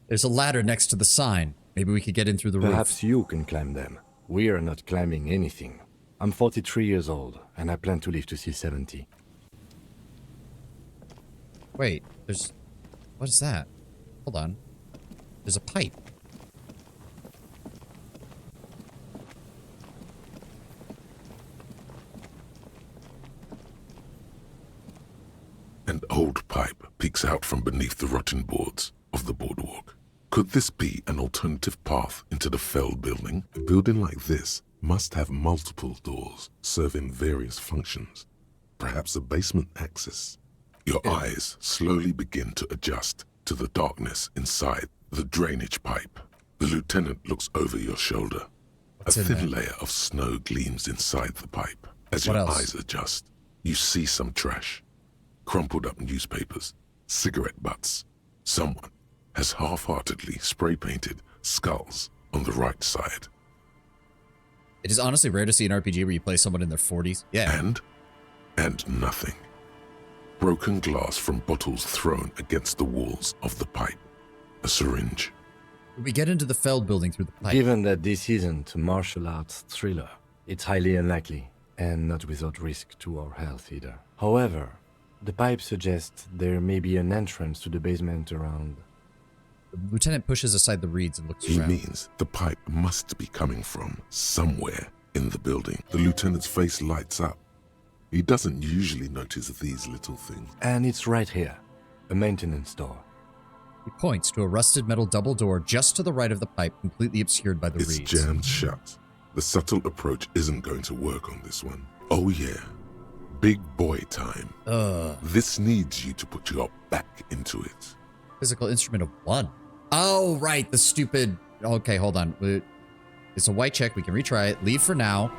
There's a ladder next to the sign. Maybe we could get in through the roof. Perhaps you can climb them. We are not climbing anything. I'm 43 years old, and I plan to live to see 70. Wait, what is that? Hold on. There's a pipe. An old pipe peeks out from beneath the rotten boards of the boardwalk. Could this be an alternative path into the felled building? A building like this must have multiple doors serving various functions. Perhaps a basement access. Your eyes slowly begin to adjust to the darkness inside the drainage pipe. The lieutenant looks over your shoulder. What's a in thin there? layer of snow gleams inside the pipe. As What your else? eyes adjust, you see some trash. Crumpled up newspapers, cigarette butts. Someone has half-heartedly spray-painted skulls on the right side. It is honestly rare to see an RPG where you play someone in their 40s. Yeah. And nothing. Broken glass from bottles thrown against the walls of the pipe. A syringe. We get into the felled building through the pipe. Given that this isn't a martial arts thriller, it's highly unlikely, and not without risk to our health either. However, the pipe suggests there may be an entrance to the basement around. The lieutenant pushes aside the reeds and looks He around. means the pipe must be coming from somewhere in the building. The lieutenant's face lights up. He doesn't usually notice these little things. And it's right here, a maintenance door. He points to a rusted metal double door just to the right of the pipe, completely obscured by the It's reeds. jammed shut. The subtle approach isn't going to work on this one. Oh yeah. Big boy time. This needs you to put your back into it. Physical instrument of 1. Oh, right, the stupid... Okay, hold on. It's a white check. We can retry it. Leave for now.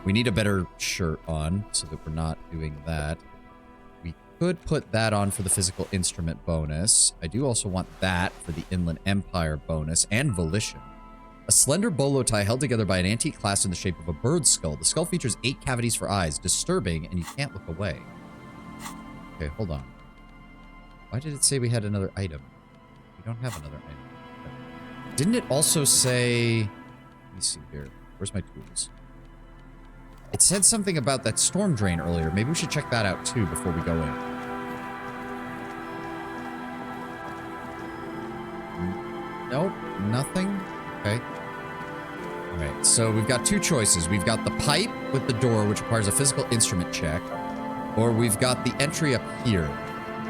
We need a better shirt on so that we're not doing that. We could put that on for the physical instrument bonus. I do also want that for the Inland Empire bonus and Volition. A slender bolo tie held together by an antique clasp in the shape of a bird's skull. The skull features 8 cavities for eyes, disturbing, and you can't look away. Okay, hold on. Why did it say we had another item? We don't have another item. Didn't it also say... Let me see here. Where's my tools? It said something about that storm drain earlier. Maybe we should check that out too before we go in. Nope, nothing. Okay. Alright, so we've got 2 choices. We've got the pipe with the door, which requires a physical instrument check, or we've got the entry up here.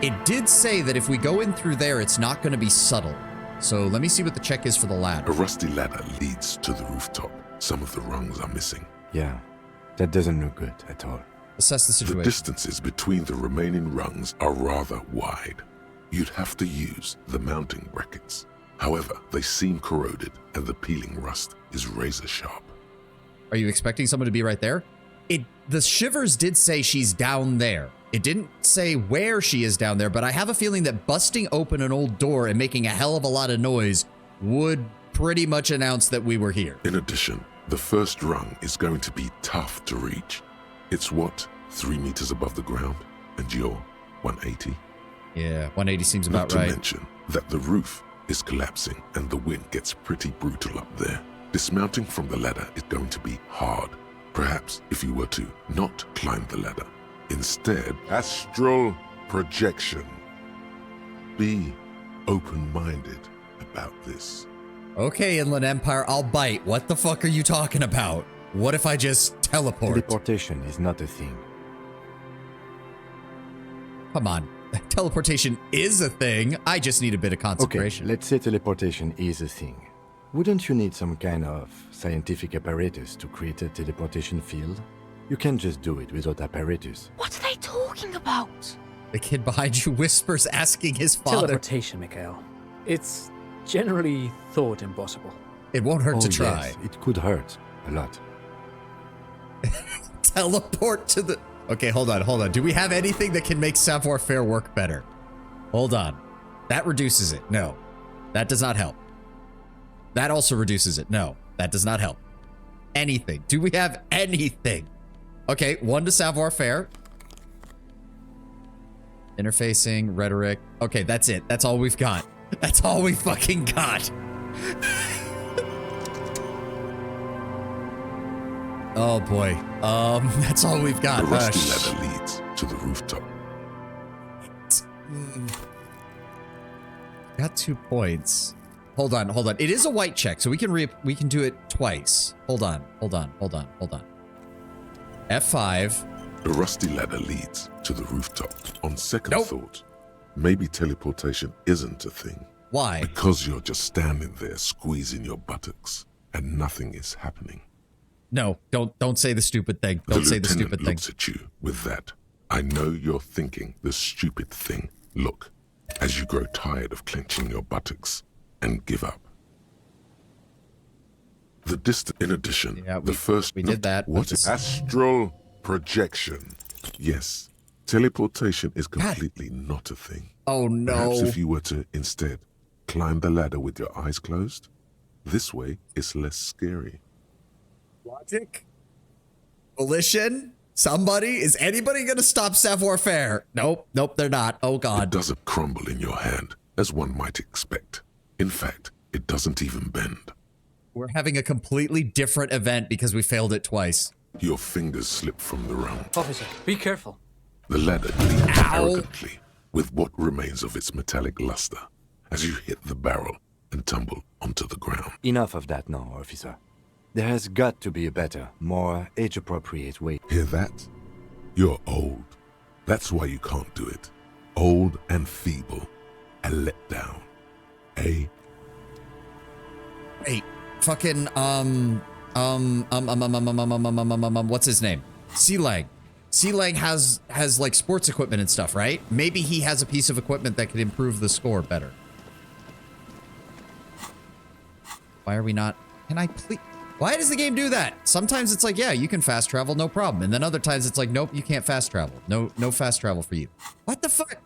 It did say that if we go in through there, it's not going to be subtle. So let me see what the check is for the ladder. A rusty ladder leads to the rooftop. Some of the rungs are missing. Yeah, that doesn't look good at all. Assess the situation. The distances between the remaining rungs are rather wide. You'd have to use the mounting brackets. However, they seem corroded and the peeling rust is razor sharp. Are you expecting someone to be right there? The shivers did say she's down there. It didn't say where she is down there, but I have a feeling that busting open an old door and making a hell of a lot of noise would pretty much announce that we were here. In addition, the first rung is going to be tough to reach. It's what, 3 meters above the ground, and you're 180? Yeah, 180 seems about right. Not to right. mention that the roof is collapsing and the wind gets pretty brutal up there. Dismounting from the ladder is going to be hard. Perhaps if you were to not climb the ladder. Instead, astral projection. Be open-minded about this. Okay, Inland Empire, I'll bite. What the fuck are you talking about? What if I just teleport? Teleportation is not a thing. Come on. Teleportation is a thing. I just need a bit of concentration. Okay, let's say teleportation is a thing. Wouldn't you need some kind of scientific apparatus to create a teleportation field? You can't just do it without apparatus. What are they talking about? The kid behind you whispers, asking his father. Teleportation, Mikhail. It's generally thought impossible. It won't hurt to try. Yes, it could hurt a lot. Teleport to the... Okay, hold on. Do we have anything that can make savoir-faire work better? Hold on. That reduces it. No. That does not help. That also reduces it. No. That does not help. Anything. Do we have anything? Okay, 1 to savoir-faire. Interfacing, rhetoric. Okay, that's it. That's all we've got. That's all we fucking got. Oh boy. That's all we've got. The rusty ladder leads to the rooftop. Got 2 points. Hold on. It is a white check, so we can do it twice. Hold on. F5. The rusty ladder leads to the rooftop. On second thought, maybe teleportation isn't a thing. Why? Because you're just standing there squeezing your buttocks and nothing is happening. No, don't say the stupid thing. Don't say the stupid thing. Looks at you with that. I know you're thinking the stupid thing. Look, as you grow tired of clenching your buttocks and give up. The distance, in addition, we did that. What is astral projection? Yes, teleportation is completely not a thing. Oh no. Perhaps if you were to instead climb the ladder with your eyes closed, this way it's less scary. Logic? Volition? Somebody? Is anybody gonna stop savoir-faire? Nope, they're not. Oh god. It doesn't crumble in your hand, as one might expect. In fact, it doesn't even bend. We're having a completely different event because we failed it twice. Your fingers slip from the rung. Officer, be careful. The ladder gleams arrogantly with what remains of its metallic luster as you hit the barrel and tumble onto the ground. Enough of that now, officer. There has got to be a better, more age-appropriate way. Hear that? You're old. That's why you can't do it. Old and feeble. A letdown. Hey, fucking, what's his name? Sealang. Sealang has like sports equipment and stuff, right? Maybe he has a piece of equipment that could improve the score better. Why are we not? Can I please? Why does the game do that? Sometimes it's like, yeah, you can fast travel, no problem. And then other times it's like, nope, you can't fast travel. No fast travel for you. What the fuck?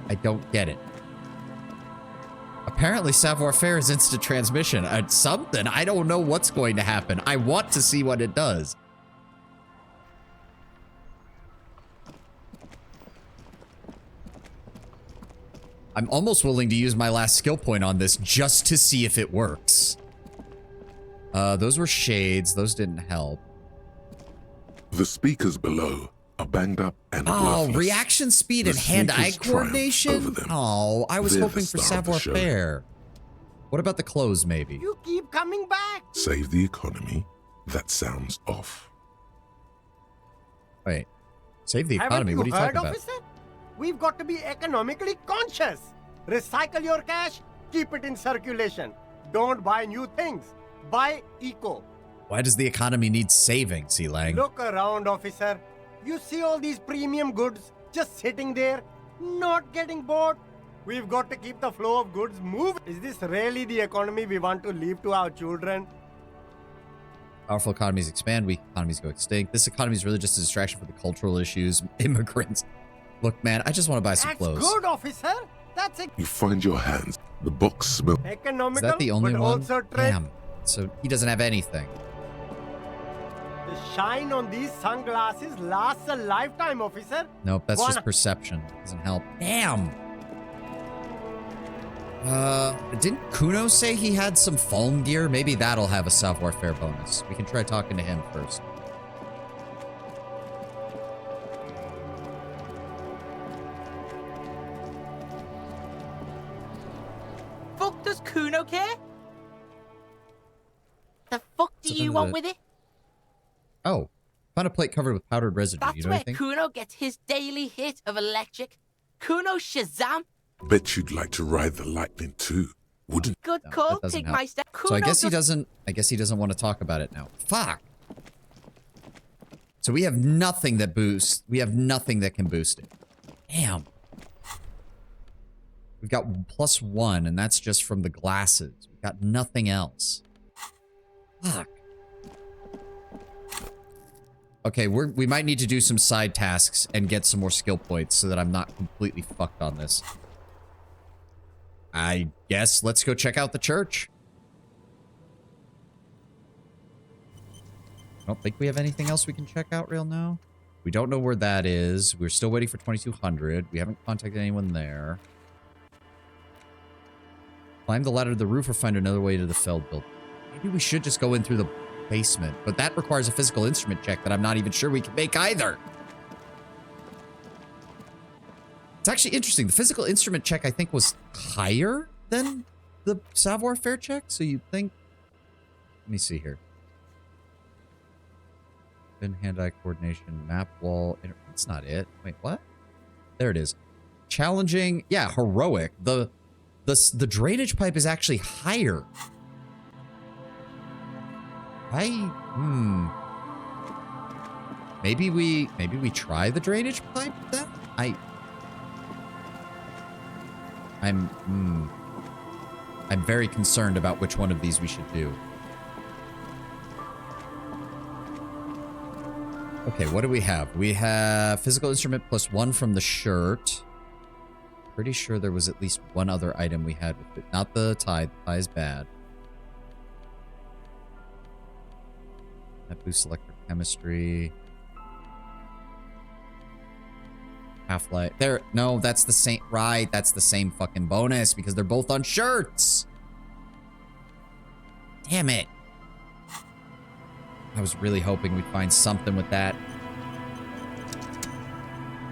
I don't get it. Apparently savoir-faire is instant transmission. Something. I don't know what's going to happen. I want to see what it does. I'm almost willing to use my last skill point on this just to see if it works. Those were shades. Those didn't help. The speakers below are banged up and Oh, worthless. reaction speed and hand-eye coordination? Oh, I was hoping for savoir-faire. What about the clothes, maybe? You keep coming back. Save the economy. That sounds off. Wait. Save the economy? What are you talking about? Officer? We've got to be economically conscious. Recycle your cash, keep it in circulation. Don't buy new things. Buy eco. Why does the economy need saving, Sealang? Look around, officer. You see all these premium goods just sitting there, not getting bought? We've got to keep the flow of goods moving. Is this really the economy we want to leave to our children? Powerful economies expand, weak economies go extinct. This economy is really just a distraction for the cultural issues, immigrants. Look, man, I just want to buy some clothes. That's good, officer. That's it. You find your hands. The box smells. Economical, Is that the only but one? also trade. Damn. So he doesn't have anything. The shine on these sunglasses lasts a lifetime, officer. Nope, that's Wanna- just perception. Doesn't help. Damn. Didn't Kuno say he had some foam gear? Maybe that'll have a savoir-faire bonus. We can try talking to him first. Fuck does Kuno care? The fuck do Something you want that- with it? Oh, found a plate covered with powdered residue. That's You know where anything? Kuno gets his daily hit of electric. Kuno Shazam. Bet you'd like to ride the lightning too, wouldn't Good No, call, that doesn't help. Pigmeister. Kuno So I guess he does- doesn't. I guess he doesn't want to talk about it now. Fuck. So we have nothing that boosts. We have nothing that can boost it. Damn. We've got +1, and that's just from the glasses. We've got nothing else. Fuck. Okay, we might need to do some side tasks and get some more skill points so that I'm not completely fucked on this. I guess let's go check out the church. I don't think we have anything else we can check out real now. We don't know where that is. We're still waiting for 2200. We haven't contacted anyone there. Climb the ladder to the roof or find another way to the Feld building. Maybe we should just go in through the basement, but that requires a physical instrument check that I'm not even sure we can make either. It's actually interesting. The physical instrument check, I think, was higher than the savoir-faire check, so you'd think... Let me see here. Hand-eye coordination, map wall... That's not it. Wait, what? There it is. Challenging... Yeah, heroic. The drainage pipe is actually higher. Maybe we try the drainage pipe then? I'm very concerned about which one of these we should do. Okay, what do we have? We have physical instrument +1 from the shirt. Pretty sure there was at least one other item we had with it. Not the tie. The tie is bad. That boosts electrochemistry. Half-life. There. No, that's the same. Right, that's the same fucking bonus because they're both on shirts. Damn it. I was really hoping we'd find something with that.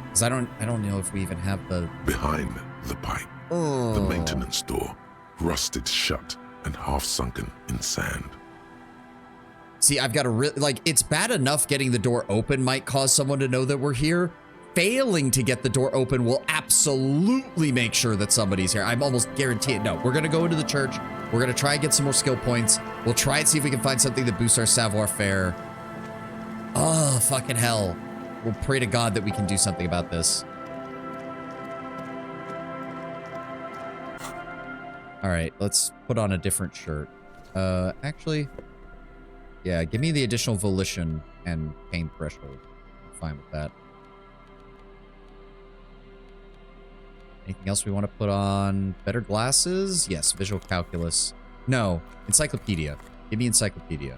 Because I don't know if we even have the... Behind the pipe, the maintenance door, rusted shut and half sunken in sand. See, I've got to it's bad enough getting the door open might cause someone to know that we're here. Failing to get the door open will absolutely make sure that somebody's here. I'm almost guaranteed. No, we're going to go into the church. We're going to try and get some more skill points. We'll try and see if we can find something that boosts our savoir-faire. Oh, fucking hell. We'll pray to God that we can do something about this. All right, let's put on a different shirt. Actually, yeah, give me the additional volition and pain threshold. I'm fine with that. Anything else we want to put on? Better glasses? Yes, visual calculus. No, encyclopedia. Give me encyclopedia.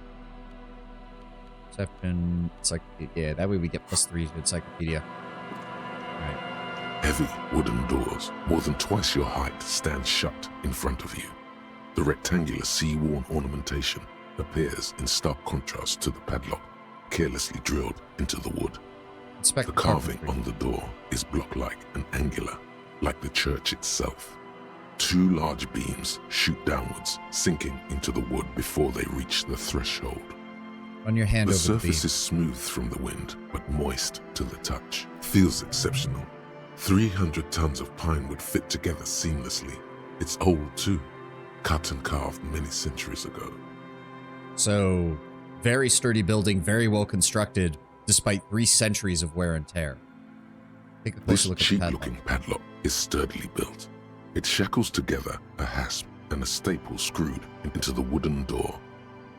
Perception, encyclopedia. Yeah, that way we get +3 to encyclopedia. Alright. Heavy wooden doors, more than twice your height, stand shut in front of you. The rectangular sea-worn ornamentation appears in stark contrast to the padlock, carelessly drilled into the wood. Inspect the carving on the door is block-like and angular, like the church itself. 2 large beams shoot downwards, sinking into the wood before they reach the threshold. On your hand the over the surface beam. is smooth from the wind, but moist to the touch. Feels exceptional. 300 tons of pine would fit together seamlessly. It's old too, cut and carved many centuries ago. So, Very sturdy building, very well constructed, despite 3 centuries of wear and tear. Take a This closer look at the cheap-looking padlock is sturdily built. It shackles together a hasp and a staple screwed into the wooden door.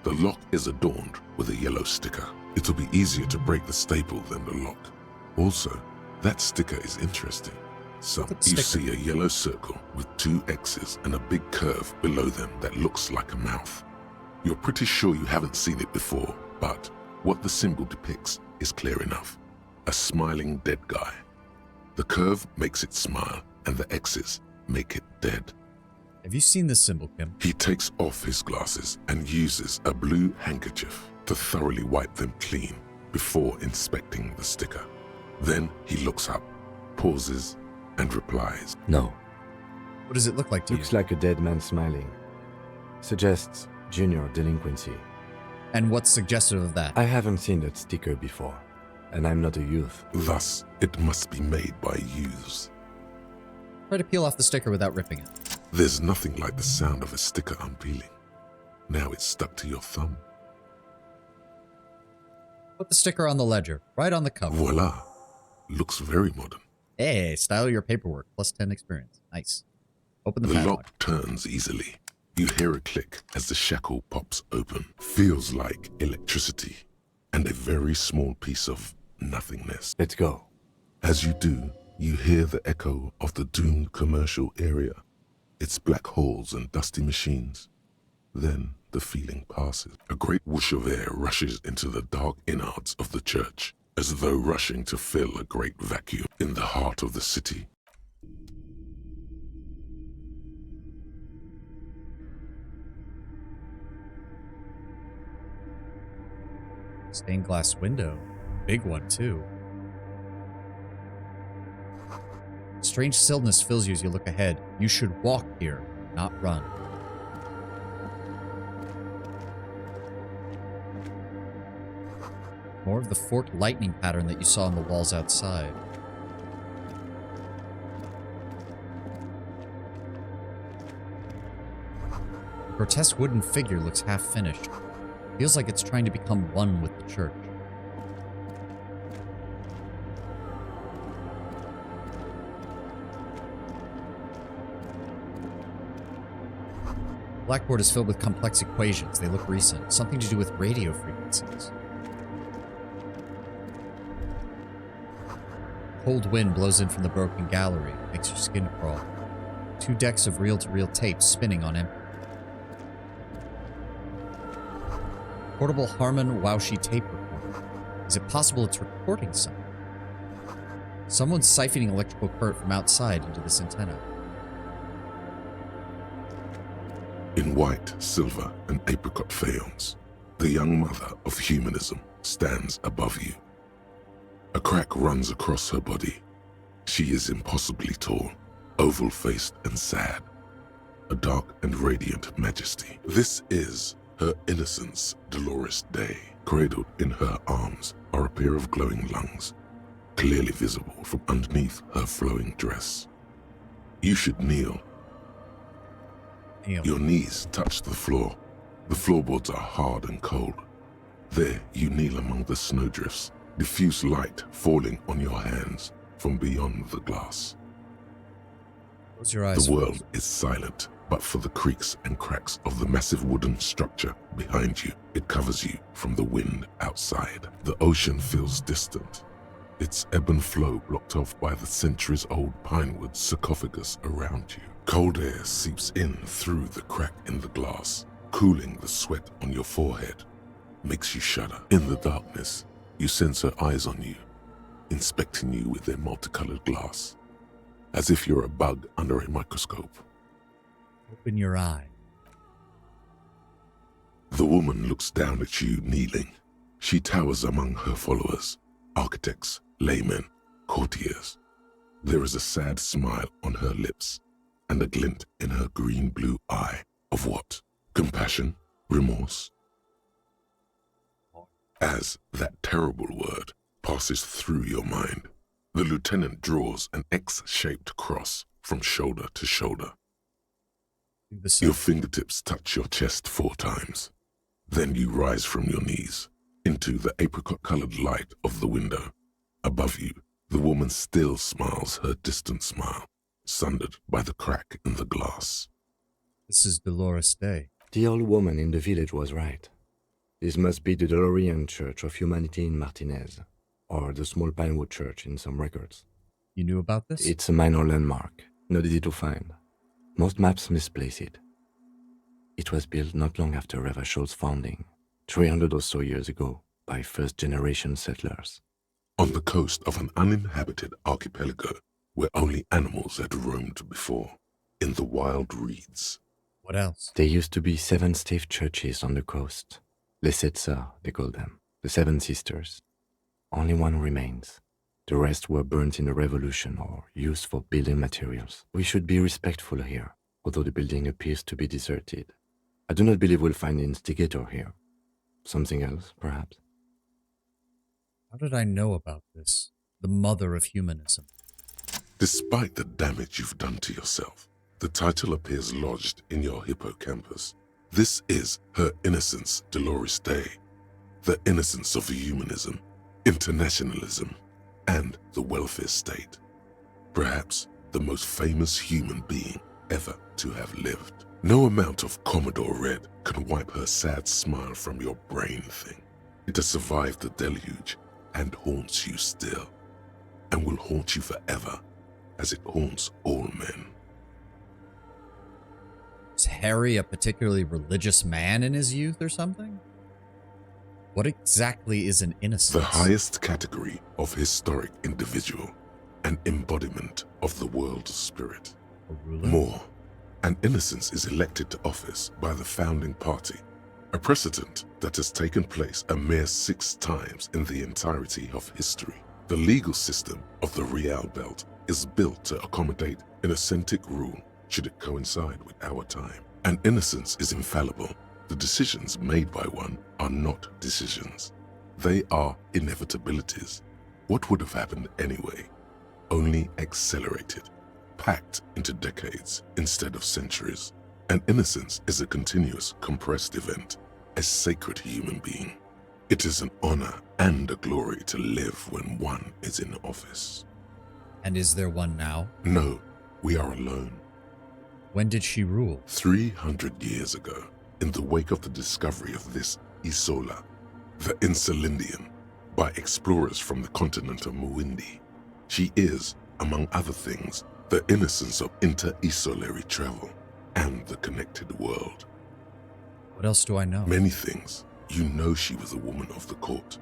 The lock is adorned with a yellow sticker. It'll be easier to break the staple than the lock. Also, that sticker is interesting. So you see a yellow circle with 2 X's and a big curve below them that looks like a mouth. You're pretty sure you haven't seen it before, but what the symbol depicts is clear enough. A smiling dead guy. The curve makes it smile, and the X's make it dead. Have you seen this symbol, Kim? He takes off his glasses and uses a blue handkerchief to thoroughly wipe them clean before inspecting the sticker. Then he looks up, pauses, and replies, No. What does it look like to Looks like a dead man smiling. Suggests junior delinquency. And what's suggestive of that? I haven't seen that sticker before, and I'm not a youth. Thus, it must be made by youths. Try to peel off the sticker without ripping it. There's nothing like the sound of a sticker unpeeling. Now it's stuck to your thumb. Put the sticker on the ledger, right on the cover. Voila. Looks very modern. Hey, style your paperwork, plus 10 experience. Nice. Open the The padlock. lock turns easily. You hear a click as the shackle pops open. Feels like electricity and a very small piece of nothingness. Let's go. As you do, you hear the echo of the doomed commercial area. Its black holes and dusty machines. Then the feeling passes. A great whoosh of air rushes into the dark innards of the church, as though rushing to fill a great vacuum in the heart of the city. Stained glass window. Big one, too. Strange stillness fills you as you look ahead. You should walk here, not run. More of the forked lightning pattern that you saw on the walls outside. A grotesque wooden figure looks half finished. Feels like it's trying to become one with the church. Blackboard is filled with complex equations. They look recent. Something to do with radio frequencies. Cold wind blows in from the broken gallery. Makes your skin crawl. 2 decks of reel-to-reel tape spinning on empty. Portable Harman Waushi tape recorder. Is it possible it's recording something? Someone's siphoning electrical current from outside into this antenna. In white, silver, and apricot faience, the young mother of humanism stands above you. A crack runs across her body. She is impossibly tall, oval-faced and sad. A dark and radiant majesty. This is her innocence, Dolores Day. Cradled in her arms are a pair of glowing lungs, clearly visible from underneath her flowing dress. You should kneel. Your knees touch the floor. The floorboards are hard and cold. There you kneel among the snowdrifts, diffuse light falling on your hands from beyond the glass. Close your eyes. The world is silent, but for the creaks and cracks of the massive wooden structure behind you. It covers you from the wind outside. The ocean feels distant, its ebb and flow blocked off by the centuries-old pinewood sarcophagus around you. Cold air seeps in through the crack in the glass, cooling the sweat on your forehead. Makes you shudder. In the darkness, you sense her eyes on you, inspecting you with their multicolored glass, as if you're a bug under a microscope. Open your eye. The woman looks down at you kneeling. She towers among her followers, architects, laymen, courtiers. There is a sad smile on her lips and a glint in her green-blue eye of what? Compassion? Remorse? As that terrible word passes through your mind, the lieutenant draws an X-shaped cross from shoulder to shoulder. Your fingertips touch your chest 4 times. Then you rise from your knees into the apricot-colored light of the window. Above you, the woman still smiles her distant smile, sundered by the crack in the glass. This is Dolores Day. The old woman in the village was right. This must be the Dolorian Church of Humanity in Martinez, or the small Pinewood Church in some records. You knew about this? It's a minor landmark, not easy to find. Most maps misplace it. It was built not long after Revachol's founding, 300 or so years ago, by first-generation settlers. On the coast of an uninhabited archipelago where only animals had roamed before, in the wild reeds. What else? There used to be 7 stave churches on the coast. Les Sept Sœurs, they call them, the 7 sisters. Only one remains. The rest were burnt in the revolution or used for building materials. We should be respectful here, although the building appears to be deserted. I do not believe we'll find the instigator here. Something else, perhaps? How did I know about this? The mother of humanism. Despite the damage you've done to yourself, the title appears lodged in your hippocampus. This is Her Innocence, Dolores Day. The innocence of humanism, internationalism, and the welfare state. Perhaps the most famous human being ever to have lived. No amount of Commodore Red can wipe her sad smile from your brain thing. It has survived the deluge and haunts you still, and will haunt you forever, as it haunts all men. Was Harry a particularly religious man in his youth or something? What exactly is an innocence? The highest category of historic individual, an embodiment of the world spirit. A ruler? More, an innocence is elected to office by the founding party, a precedent that has taken place a mere 6 times in the entirety of history. The legal system of the Real Belt is built to accommodate an authentic rule should it coincide with our time. An innocence is infallible. The decisions made by one are not decisions. They are inevitabilities. What would have happened anyway? Only accelerated, packed into decades instead of centuries. An innocence is a continuous, compressed event, a sacred human being. It is an honor and a glory to live when one is in office. And is there one now? No, we are alone. When did she rule? 300 years ago, in the wake of the discovery of this Isola, the Insulindian, by explorers from the continent of Muindi. She is, among other things, the innocence of inter-isolary travel and the connected world. What else do I know? Many things. You know she was a woman of the court,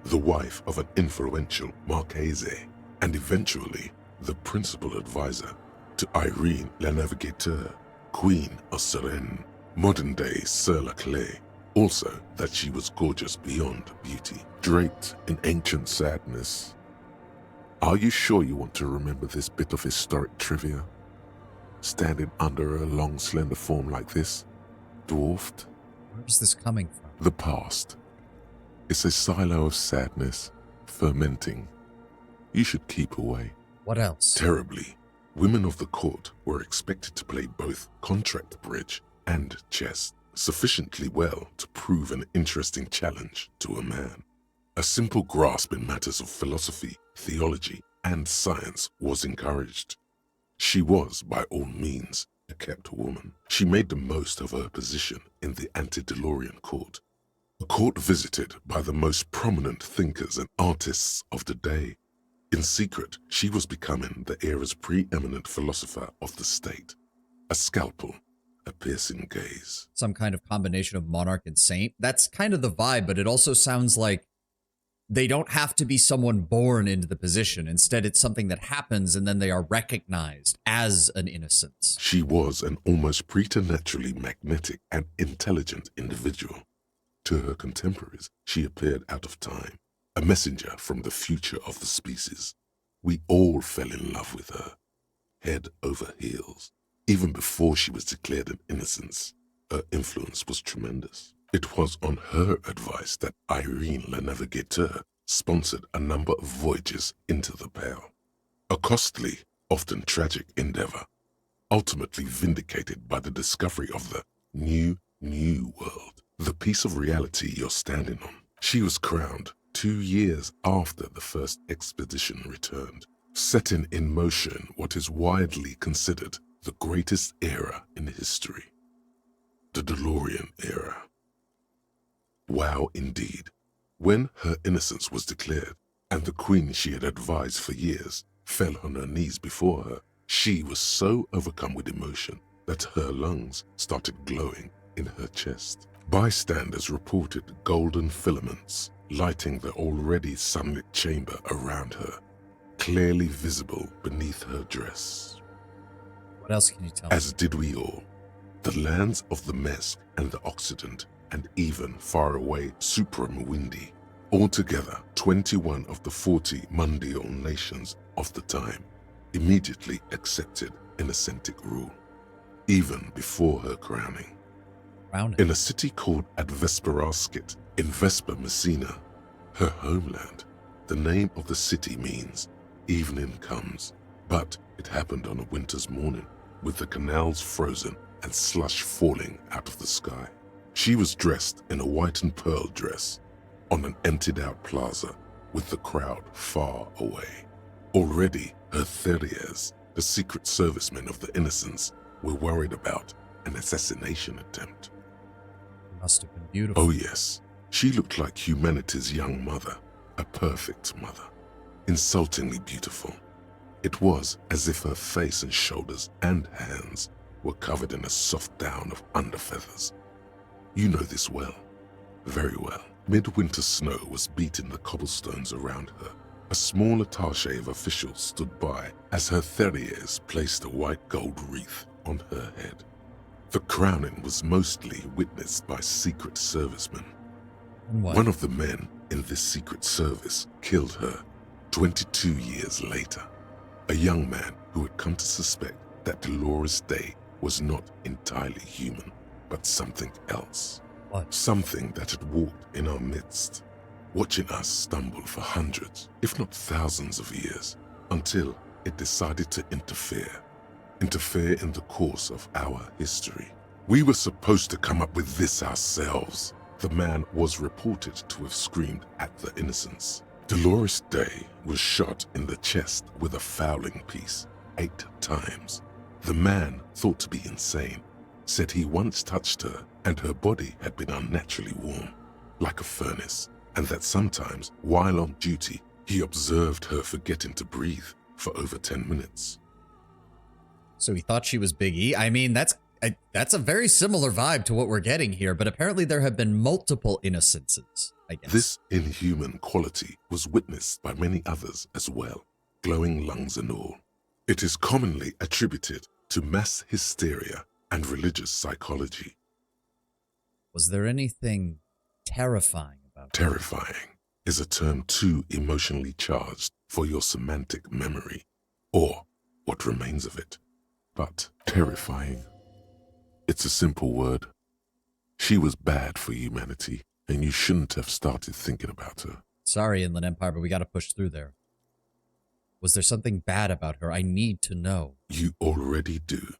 the wife of an influential Marchese, and eventually the principal advisor to Irene la Navigateur, Queen of Suresnes, modern-day Sir La Clé. Also that she was gorgeous beyond beauty, draped in ancient sadness. Are you sure you want to remember this bit of historic trivia? Standing under a long, slender form like this, dwarfed? Where is this coming from? The past. It's a silo of sadness, fermenting. You should keep away. What else? Terribly, women of the court were expected to play both contract bridge and chess sufficiently well to prove an interesting challenge to a man. A simple grasp in matters of philosophy, theology, and science was encouraged. She was, by all means, a kept woman. She made the most of her position in the antediluvian court, a court visited by the most prominent thinkers and artists of the day. In secret, she was becoming the era's preeminent philosopher of the state. A scalpel, a piercing gaze. Some kind of combination of monarch and saint? That's kind of the vibe, but it also sounds like they don't have to be someone born into the position. Instead, it's something that happens and then they are recognized as an innocence. She was an almost preternaturally magnetic and intelligent individual. To her contemporaries, she appeared out of time, a messenger from the future of the species. We all fell in love with her, head over heels. Even before she was declared an innocence, her influence was tremendous. It was on her advice that Irene la Navigateur sponsored a number of voyages into the Pale. A costly, often tragic endeavor, ultimately vindicated by the discovery of the new world. the piece of reality you're standing on. She was crowned 2 years after the first expedition returned, setting in motion what is widely considered the greatest era in history, the DeLorean era. Wow, indeed. When her innocence was declared, and the queen she had advised for years fell on her knees before her, she was so overcome with emotion that her lungs started glowing in her chest. Bystanders reported golden filaments lighting the already sunlit chamber around her, clearly visible beneath her dress. What else can you tell me? As did we all. The lands of the Mesk and the Occident, and even faraway Supremwindi, altogether 21 of the 40 mundial nations of the time, immediately accepted Innocentic rule, even before her crowning. In a city called Advesperaskit in Vesper Messina, her homeland, the name of the city means evening comes, but it happened on a winter's morning, with the canals frozen and slush falling out of the sky. She was dressed in a white and pearl dress on an emptied-out plaza with the crowd far away. Already, her Theriers, the secret servicemen of the Innocents, were worried about an assassination attempt. Must have been beautiful. Oh yes, she looked like humanity's young mother, a perfect mother, insultingly beautiful. It was as if her face and shoulders and hands were covered in a soft down of underfeathers. You know this well, very well. Midwinter snow was beating the cobblestones around her. A small attaché of officials stood by as her Theriers placed a white gold wreath on her head. The crowning was mostly witnessed by Secret Servicemen. One of the men in this Secret Service killed her 22 years later. A young man who had come to suspect that Dolores Day was not entirely human, but something else. What? Something that had walked in our midst, watching us stumble for hundreds, if not thousands of years, until it decided to interfere in the course of our history. We were supposed to come up with this ourselves. The man was reported to have screamed at the Innocents. Dolores Day was shot in the chest with a fowling piece 8 times. The man, thought to be insane, said he once touched her and her body had been unnaturally warm, like a furnace, and that sometimes, while on duty, he observed her forgetting to breathe for over 10 minutes. So he thought she was Big E? I mean, that's a very similar vibe to what we're getting here, but apparently there have been multiple innocences, I guess. This inhuman quality was witnessed by many others as well, glowing lungs and all. It is commonly attributed to mass hysteria and religious psychology. Was there anything terrifying about it? Terrifying is a term too emotionally charged for your semantic memory, or what remains of it. But terrifying, it's a simple word. She was bad for humanity, and you shouldn't have started thinking about her. Sorry, Inland Empire, but we gotta push through there. Was there something bad about her? I need to know. You already do.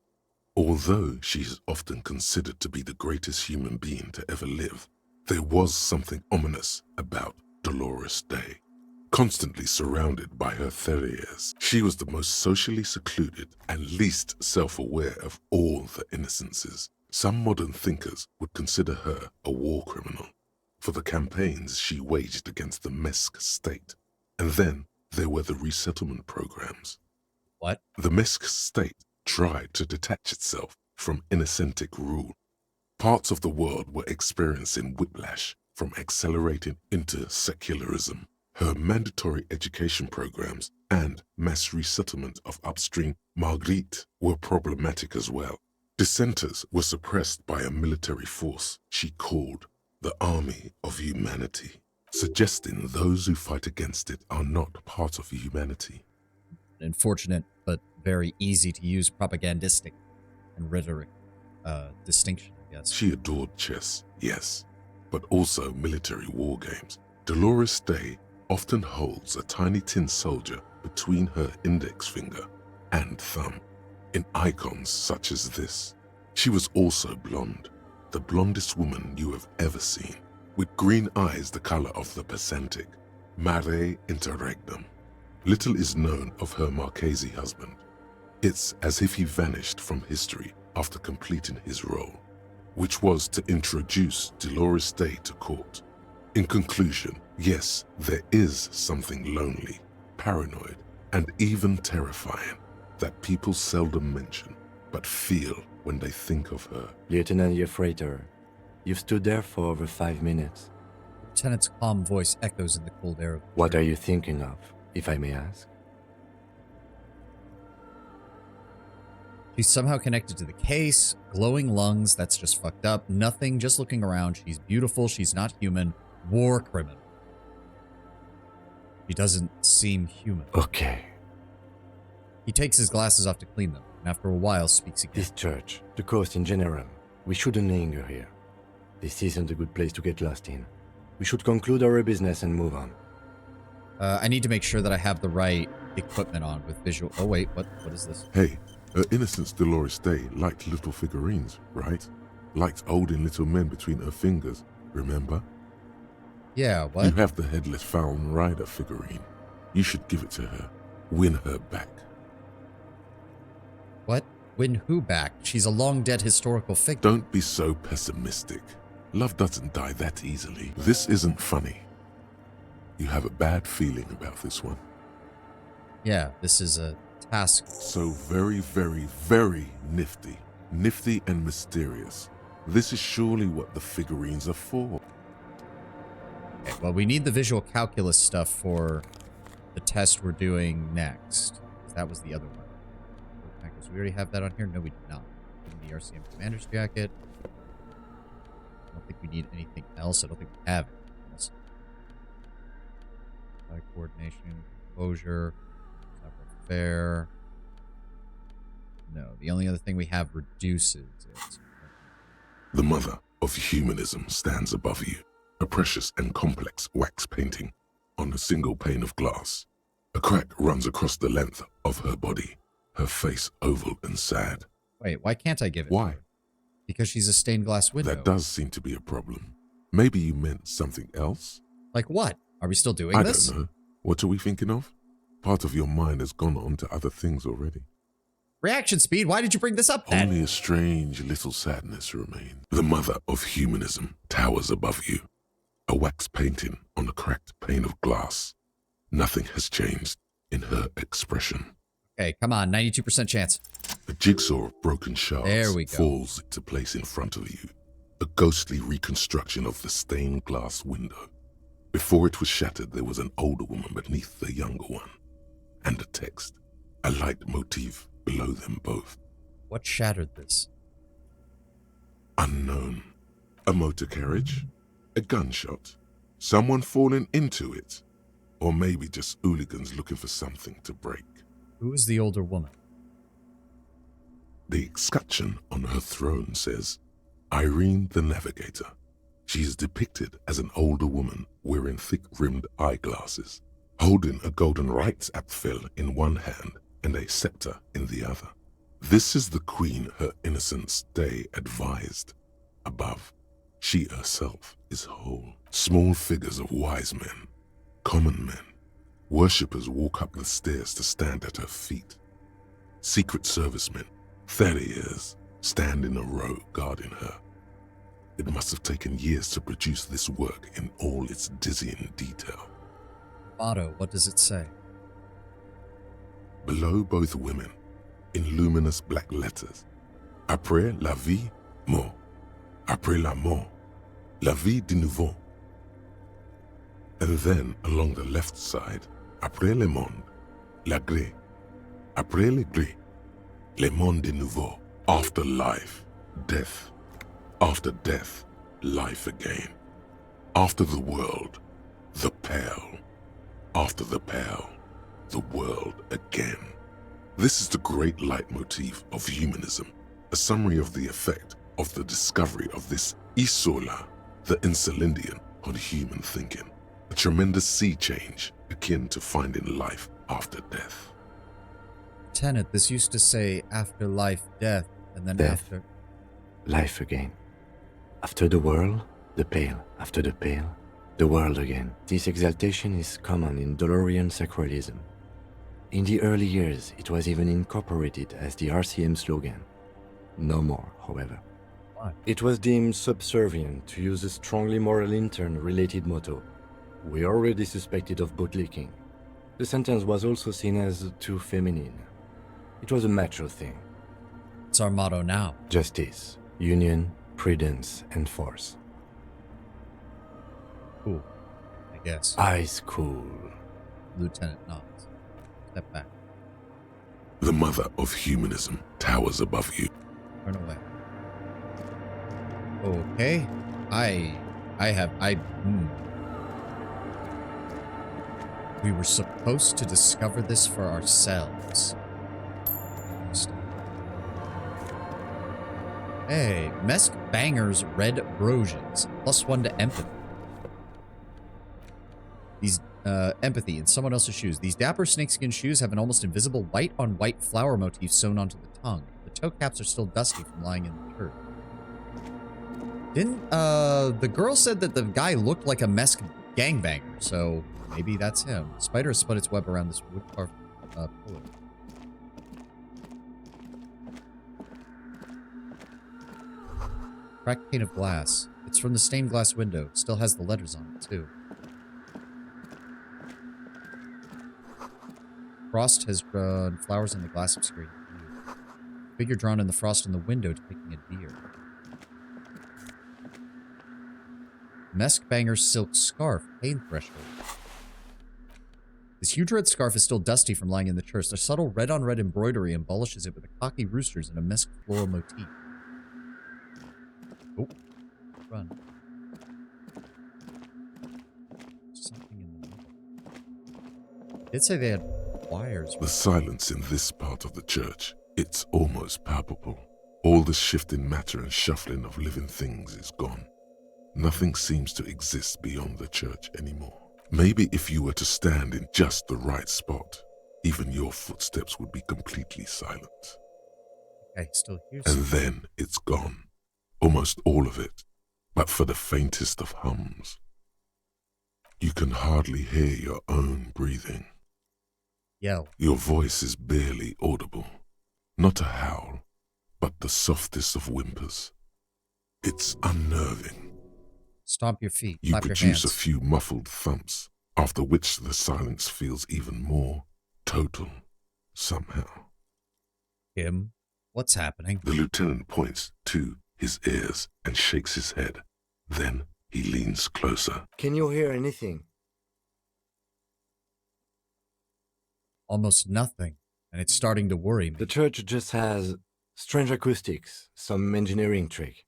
Although she is often considered to be the greatest human being to ever live, there was something ominous about Dolores Day. Constantly surrounded by her Theriers, she was the most socially secluded and least self-aware of all the Innocences. Some modern thinkers would consider her a war criminal for the campaigns she waged against the Mesk state. And then there were the resettlement programs. What? The Mesk state tried to detach itself from Innocentic rule. Parts of the world were experiencing whiplash from accelerating into secularism. Her mandatory education programs and mass resettlement of upstream Marguerite were problematic as well. Dissenters were suppressed by a military force she called the Army of Humanity, suggesting those who fight against it are not part of humanity. An unfortunate but very easy to use propagandistic and rhetoric distinction, I guess. She adored chess, yes, but also military war games. Dolores Day often holds a tiny tin soldier between her index finger and thumb in icons such as this. She was also blonde, the blondest woman you have ever seen, with green eyes the color of the Pacentic, mare interregnum. Little is known of her Marchese husband. It's as if he vanished from history after completing his role, which was to introduce Dolores Day to court. In conclusion, yes, there is something lonely, paranoid, and even terrifying that people seldom mention, but feel when they think of her. Lieutenant Yefrater, you've stood there for over 5 minutes. Lieutenant's calm voice echoes in the cold air of the What room. are you thinking of, if I may ask? She's somehow connected to the case. Glowing lungs, that's just fucked up. Nothing, just looking around. She's beautiful. She's not human. War criminal. She doesn't seem human. Okay. He takes his glasses off to clean them, and after a while speaks again. This church, the coast in general, we shouldn't linger here. This isn't a good place to get lost in. We should conclude our business and move on. I need to make sure that I have the right equipment on with visual... Oh, wait, what is this? Hey, her Innocence Dolores Day liked little figurines, right? Liked holding little men between her fingers, remember? Yeah, what? You have the headless Falcon Rider figurine. You should give it to her. Win her back. What? Win who back? She's a long-dead historical figure. Don't be so pessimistic. Love doesn't die that easily. This isn't funny. You have a bad feeling about this one. Yeah, this is a task. So very, very, very nifty. Nifty and mysterious. This is surely what the figurines are for. Okay, well, we need the visual calculus stuff for the test we're doing next. That was the other one. So we already have that on here? No, we do not. In the RCM Commander's Jacket. I don't think we need anything else. I don't think we have anything else. Eye coordination, composure, fair. No, the only other thing we have reduces it. The mother of humanism stands above you, a precious and complex wax painting on a single pane of glass. A crack runs across the length of her body, her face oval and sad. Wait, why can't I give it? Why? Because she's a stained glass window. That does seem to be a problem. Maybe you meant something else? Like what? Are we still doing this? I don't know. What are we thinking of? Part of your mind has gone on to other things already. Reaction speed, why did you bring this up then? Only a strange little sadness remains. The mother of humanism towers above you. A wax painting on a cracked pane of glass. Nothing has changed in her expression. Okay, come on, 92% chance. A jigsaw of broken shards There we go. falls into place in front of you. A ghostly reconstruction of the stained glass window. Before it was shattered, there was an older woman beneath the younger one. And a text, a light motif below them both. What shattered this? Unknown. A motor carriage? A gunshot? Someone falling into it? Or maybe just hooligans looking for something to break? Who is the older woman? The escutcheon on her throne says, Irene the Navigator. She is depicted as an older woman wearing thick-rimmed eyeglasses, holding a golden Reichsapfel in one hand and a scepter in the other. This is the queen her Innocence Day advised. Above, she herself is whole. Small figures of wise men, common men. Worshippers walk up the stairs to stand at her feet. Secret servicemen, farriers, stand in a row guarding her. It must have taken years to produce this work in all its dizzying detail. Motto, what does it say? Below both women, in luminous black letters, Après la vie, mort. Après la mort, la vie de nouveau. And then, along the left side, Après le monde, la gré. Après le gré, le monde de nouveau. After life, death. After death, life again. After the world, the pale. After the pale, the world again. This is the great leitmotif of humanism, a summary of the effect of the discovery of this isola, the Insulindian, on human thinking. A tremendous sea change akin to finding life after death. Tenet, this used to say after life, death, and then Death. after... Life again. After the world, the pale. After the pale, the world again. This exaltation is common in Dolorian sacralism. In the early years, it was even incorporated as the RCM slogan. No more, however. Why? It was deemed subservient to use a strongly moral intern-related motto. We already suspected of bootlicking. The sentence was also seen as too feminine. It was a macho thing. It's our motto now. Justice, union, prudence, and force. Cool, I guess. Eyes cool. Lieutenant nods. Step back. The mother of humanism towers above you. Turn away. Okay. We were supposed to discover this for ourselves. Hey, Mesk Banger's Red Brosians. +1 to empathy. These, empathy in someone else's shoes. These dapper snakeskin shoes have an almost invisible white-on-white flower motif sewn onto the tongue. The toe caps are still dusty from lying in the dirt. Didn't, the girl said that the guy looked like a Mesk gangbanger, so maybe that's him. Spider has spun its web around this wood-carved, pillar. Cracked pane of glass. It's from the stained glass window. Still has the letters on it, too. Frost has drawn flowers on the glass of screen. Figure drawn in the frost in the window depicting a deer. Mesk Banger's silk scarf, pain threshold. This huge red scarf is still dusty from lying in the church. A subtle red-on-red embroidery embellishes it with a cocky roosters and a Mesk floral motif. Oh, run. Something in the middle. Did say they had wires. The silence in this part of the church, it's almost palpable. All the shifting matter and shuffling of living things is gone. Nothing seems to exist beyond the church anymore. Maybe if you were to stand in just the right spot, even your footsteps would be completely silent. I still hear something. And then it's gone. Almost all of it, but for the faintest of hums. You can hardly hear your own breathing. Yell. Your voice is barely audible. Not a howl, but the softest of whimpers. It's unnerving. Stomp your feet. You Clap produce your hands. a few muffled thumps, after which the silence feels even more total, somehow. Kim, what's happening? The lieutenant points to his ears and shakes his head. Then he leans closer. Can you hear anything? Almost nothing, and it's starting to worry me. The church just has strange acoustics, some engineering trick.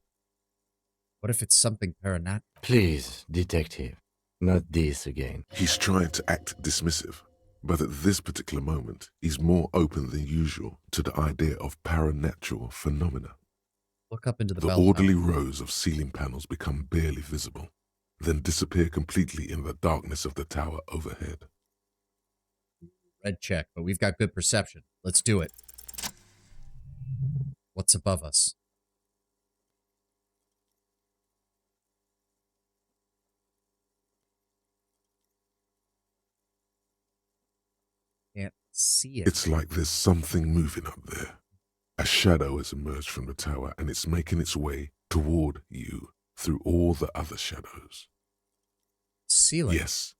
What if it's something paranatural? Please, detective, not this again. He's trying to act dismissive, but at this particular moment, he's more open than usual to the idea of paranatural phenomena. Look up into the The bell orderly tower. rows of ceiling panels become barely visible, then disappear completely in the darkness of the tower overhead. Red check, but we've got good perception. Let's do it. What's above us? Officer, Can't see it. It's like there's something moving up there. A shadow has emerged from the tower and it's making its way toward you through all the other shadows. Ceiling? Yes.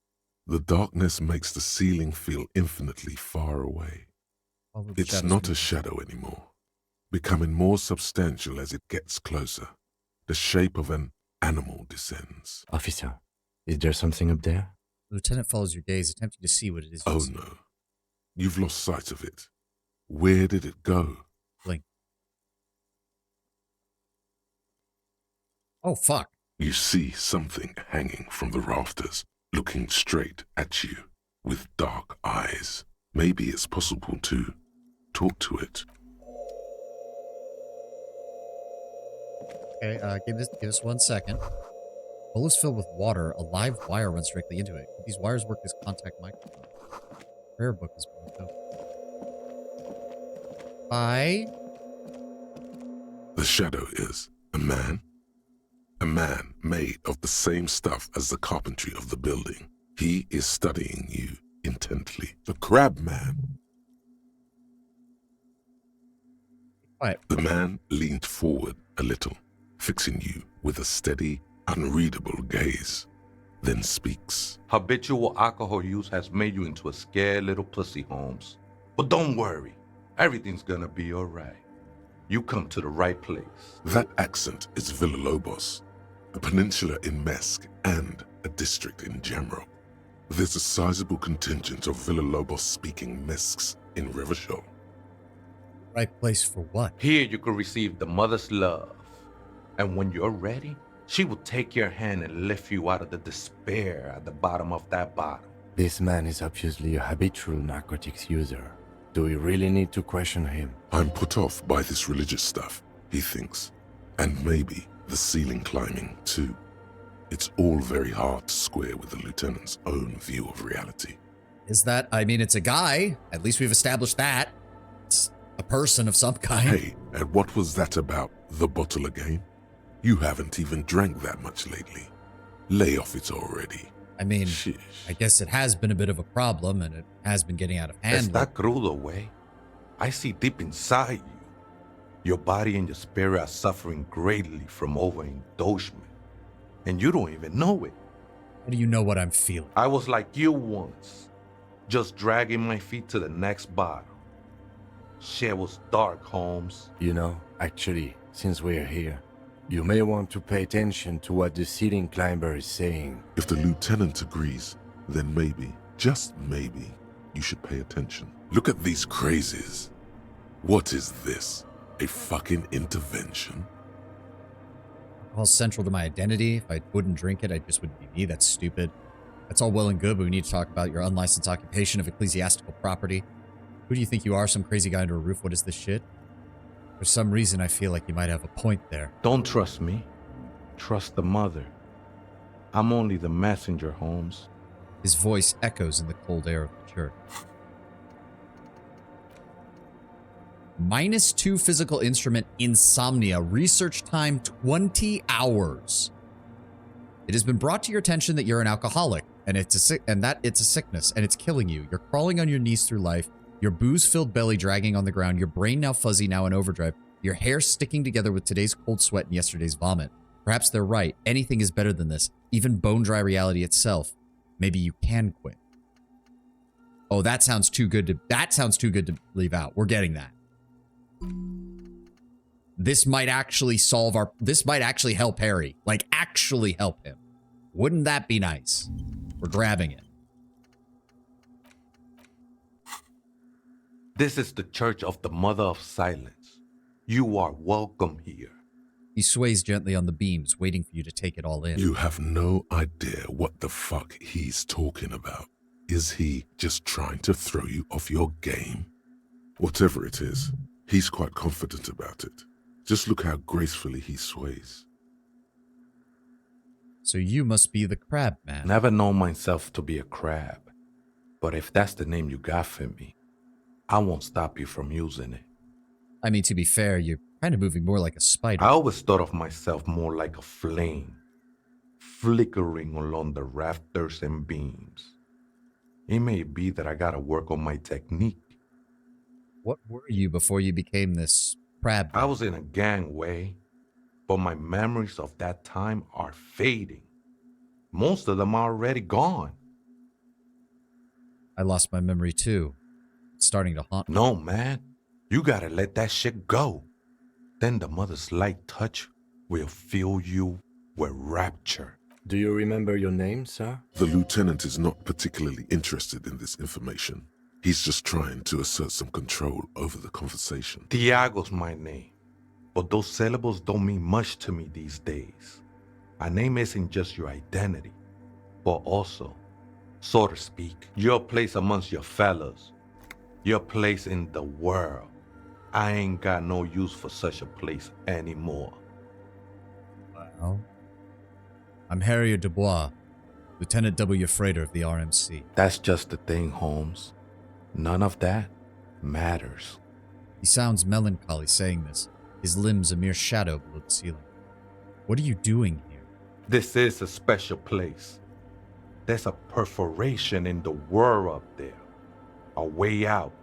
The darkness makes the ceiling feel infinitely far away. It's not a shadow anymore, becoming more substantial as it gets closer. The shape of an animal descends. Officer, is there something up there? The lieutenant follows your gaze, attempting to see what it is. Oh no. You've lost sight of it. Where did it go? Blink. Oh, fuck. You see something hanging from the rafters, looking straight at you with dark eyes. Maybe it's possible to talk to it. Okay, give us 1 second. Bowl is filled with water. A live wire runs directly into it. Could these wires work as contact microphones? Prayer book is broken. Bye. The shadow is a man. A man made of the same stuff as the carpentry of the building. He is studying you intently. The crab man. Right. The man leaned forward a little, fixing you with a steady, unreadable gaze, then speaks. Habitual alcohol use has made you into a scared little pussy, Holmes. But don't worry, everything's gonna be alright. You come to the right place. That accent is Villalobos, a peninsula in Mesk and a district in Jamrock. There's a sizable contingent of Villalobos-speaking Mesks in Revachol. Right place for what? Here you can receive the mother's love. And when you're ready, she will take your hand and lift you out of the despair at the bottom of that bottle. This man is obviously a habitual narcotics user. Do we really need to question him? I'm put off by this religious stuff, he thinks. And maybe the ceiling climbing, too. It's all very hard to square with the lieutenant's own view of reality. Is that, I mean, it's a guy. At least we've established that. It's a person of some kind. Hey, and what was that about the bottle again? You haven't even drank that much lately. Lay off it already. I mean, Sheesh. I guess it has been a bit of a problem, and it has been getting out of hand. Está crudo, way. I see deep inside you. Your body and your spirit are suffering greatly from overindulgence. And you don't even know it. How do you know what I'm feeling? I was like you once, just dragging my feet to the next bottle. Shit was dark, Holmes. You know, actually, since we're here, you may want to pay attention to what the ceiling climber is saying. If the lieutenant agrees, then maybe, just maybe, you should pay attention. Look at these crazies. What is this? A fucking intervention? Alcohol's central to my identity. If I wouldn't drink it, I just wouldn't be me. That's stupid. That's all well and good, but we need to talk about your unlicensed occupation of ecclesiastical property. Who do you think you are? Some crazy guy under a roof? What is this shit? For some reason, I feel like you might have a point there. Don't trust me. Trust the mother. I'm only the messenger, Holmes. His voice echoes in the cold air of the church. -2 physical instrument insomnia. Research time 20 hours. It has been brought to your attention that you're an alcoholic, and it's a sickness, and it's killing you. You're crawling on your knees through life. Your booze-filled belly dragging on the ground. Your brain now fuzzy, now in overdrive. Your hair sticking together with today's cold sweat and yesterday's vomit. Perhaps they're right. Anything is better than this. Even bone-dry reality itself. Maybe you can quit. Oh, that sounds too good to leave out. We're getting that. This might actually this might actually help Harry. Like, actually help him. Wouldn't that be nice? We're grabbing it. This is the Church of the Mother of Silence. You are welcome here. He sways gently on the beams, waiting for you to take it all in. You have no idea what the fuck he's talking about. Is he just trying to throw you off your game? Whatever it is, he's quite confident about it. Just look how gracefully he sways. So you must be the crab man. Never known myself to be a crab. But if that's the name you got for me, I won't stop you from using it. I mean, to be fair, you're kind of moving more like a spider. I always thought of myself more like a flame, flickering along the rafters and beams. It may be that I gotta work on my technique. What were you before you became this crab man? I was in a gangway, but my memories of that time are fading. Most of them are already gone. I lost my memory too. It's starting to haunt me. No, man. You gotta let that shit go. Then the mother's light touch will fill you with rapture. Do you remember your name, sir? The lieutenant is not particularly interested in this information. He's just trying to assert some control over the conversation. Tiago's my name, but those syllables don't mean much to me these days. A name isn't just your identity, but also, so to speak, your place amongst your fellows. Your place in the world. I ain't got no use for such a place anymore. Well, I'm Harrier Dubois, Lieutenant W. Freighter of the RMC. That's just the thing, Holmes. None of that matters. He sounds melancholy saying this, his limbs a mere shadow below the ceiling. What are you doing here? This is a special place. There's a perforation in the world up there, a way out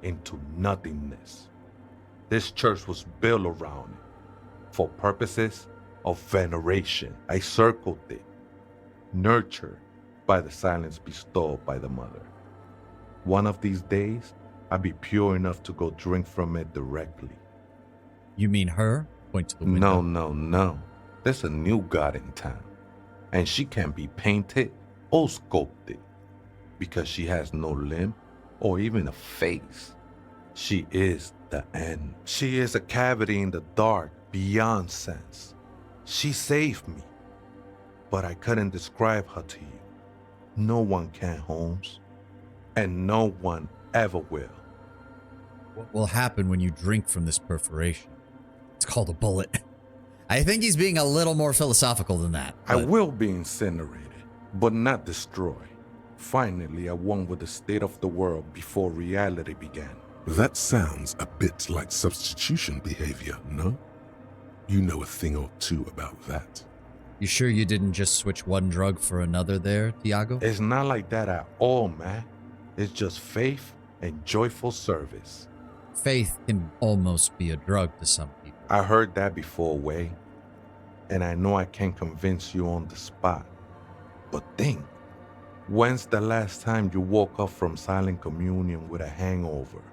into nothingness. This church was built around it for purposes of veneration. I circled it, nurtured by the silence bestowed by the mother. One of these days, I'll be pure enough to go drink from it directly. You mean her? Point to the window. No. There's a new god in town, and she can't be painted or sculpted because she has no limb or even a face. She is the end. She is a cavity in the dark beyond sense. She saved me, but I couldn't describe her to you. No one can, Holmes, and no one ever will. What will happen when you drink from this perforation? It's called a bullet. I think he's being a little more philosophical than that. I will be incinerated, but not destroyed. Finally, I won with the state of the world before reality began. That sounds a bit like substitution behavior, no? You know a thing or two about that. You sure you didn't just switch one drug for another there, Tiago? It's not like that at all, man. It's just faith and joyful service. Faith can almost be a drug to some people. I heard that before, Way. And I know I can't convince you on the spot. But think, when's the last time you woke up from silent communion with a hangover,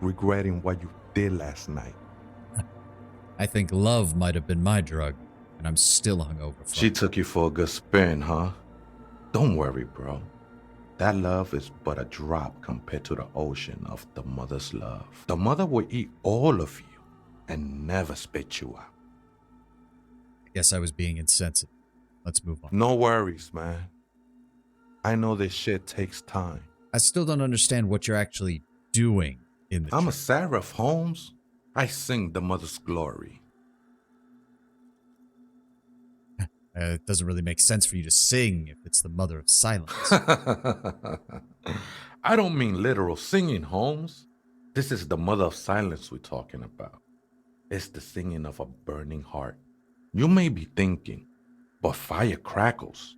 regretting what you did last night? I think love might have been my drug, and I'm still hungover from She it. took you for a good spin, huh? Don't worry, bro. That love is but a drop compared to the ocean of the mother's love. The mother will eat all of you and never spit you out. I guess I was being insensitive. Let's move on. No worries, man. I know this shit takes time. I still don't understand what you're actually doing in the I'm church. a seraph, Holmes. I sing the mother's glory. It doesn't really make sense for you to sing if it's the mother of silence. I don't mean literal singing, Holmes. This is the mother of silence we're talking about. It's the singing of a burning heart. You may be thinking, but fire crackles.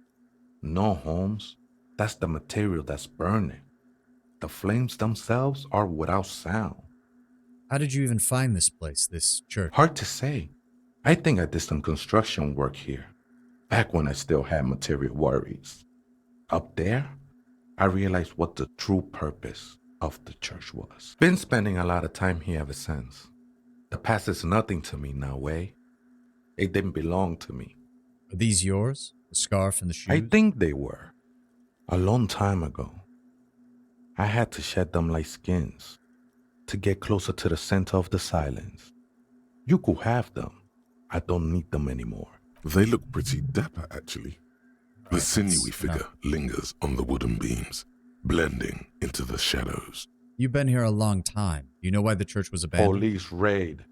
No, Holmes. That's the material that's burning. The flames themselves are without sound. How did you even find this place, this church? Hard to say. I think I did some construction work here, back when I still had material worries. Up there, I realized what the true purpose of the church was. Been spending a lot of time here ever since. The past is nothing to me now, eh? It didn't belong to me. Are these yours? The scarf and the shoes? I think they were. A long time ago. I had to shed them like skins to get closer to the center of the silence. You could have them. I don't need them anymore. They look pretty dapper, actually. The sinewy figure lingers on the wooden beams, blending into the shadows. You've been here a long time. You know why the church was abandoned? Police raid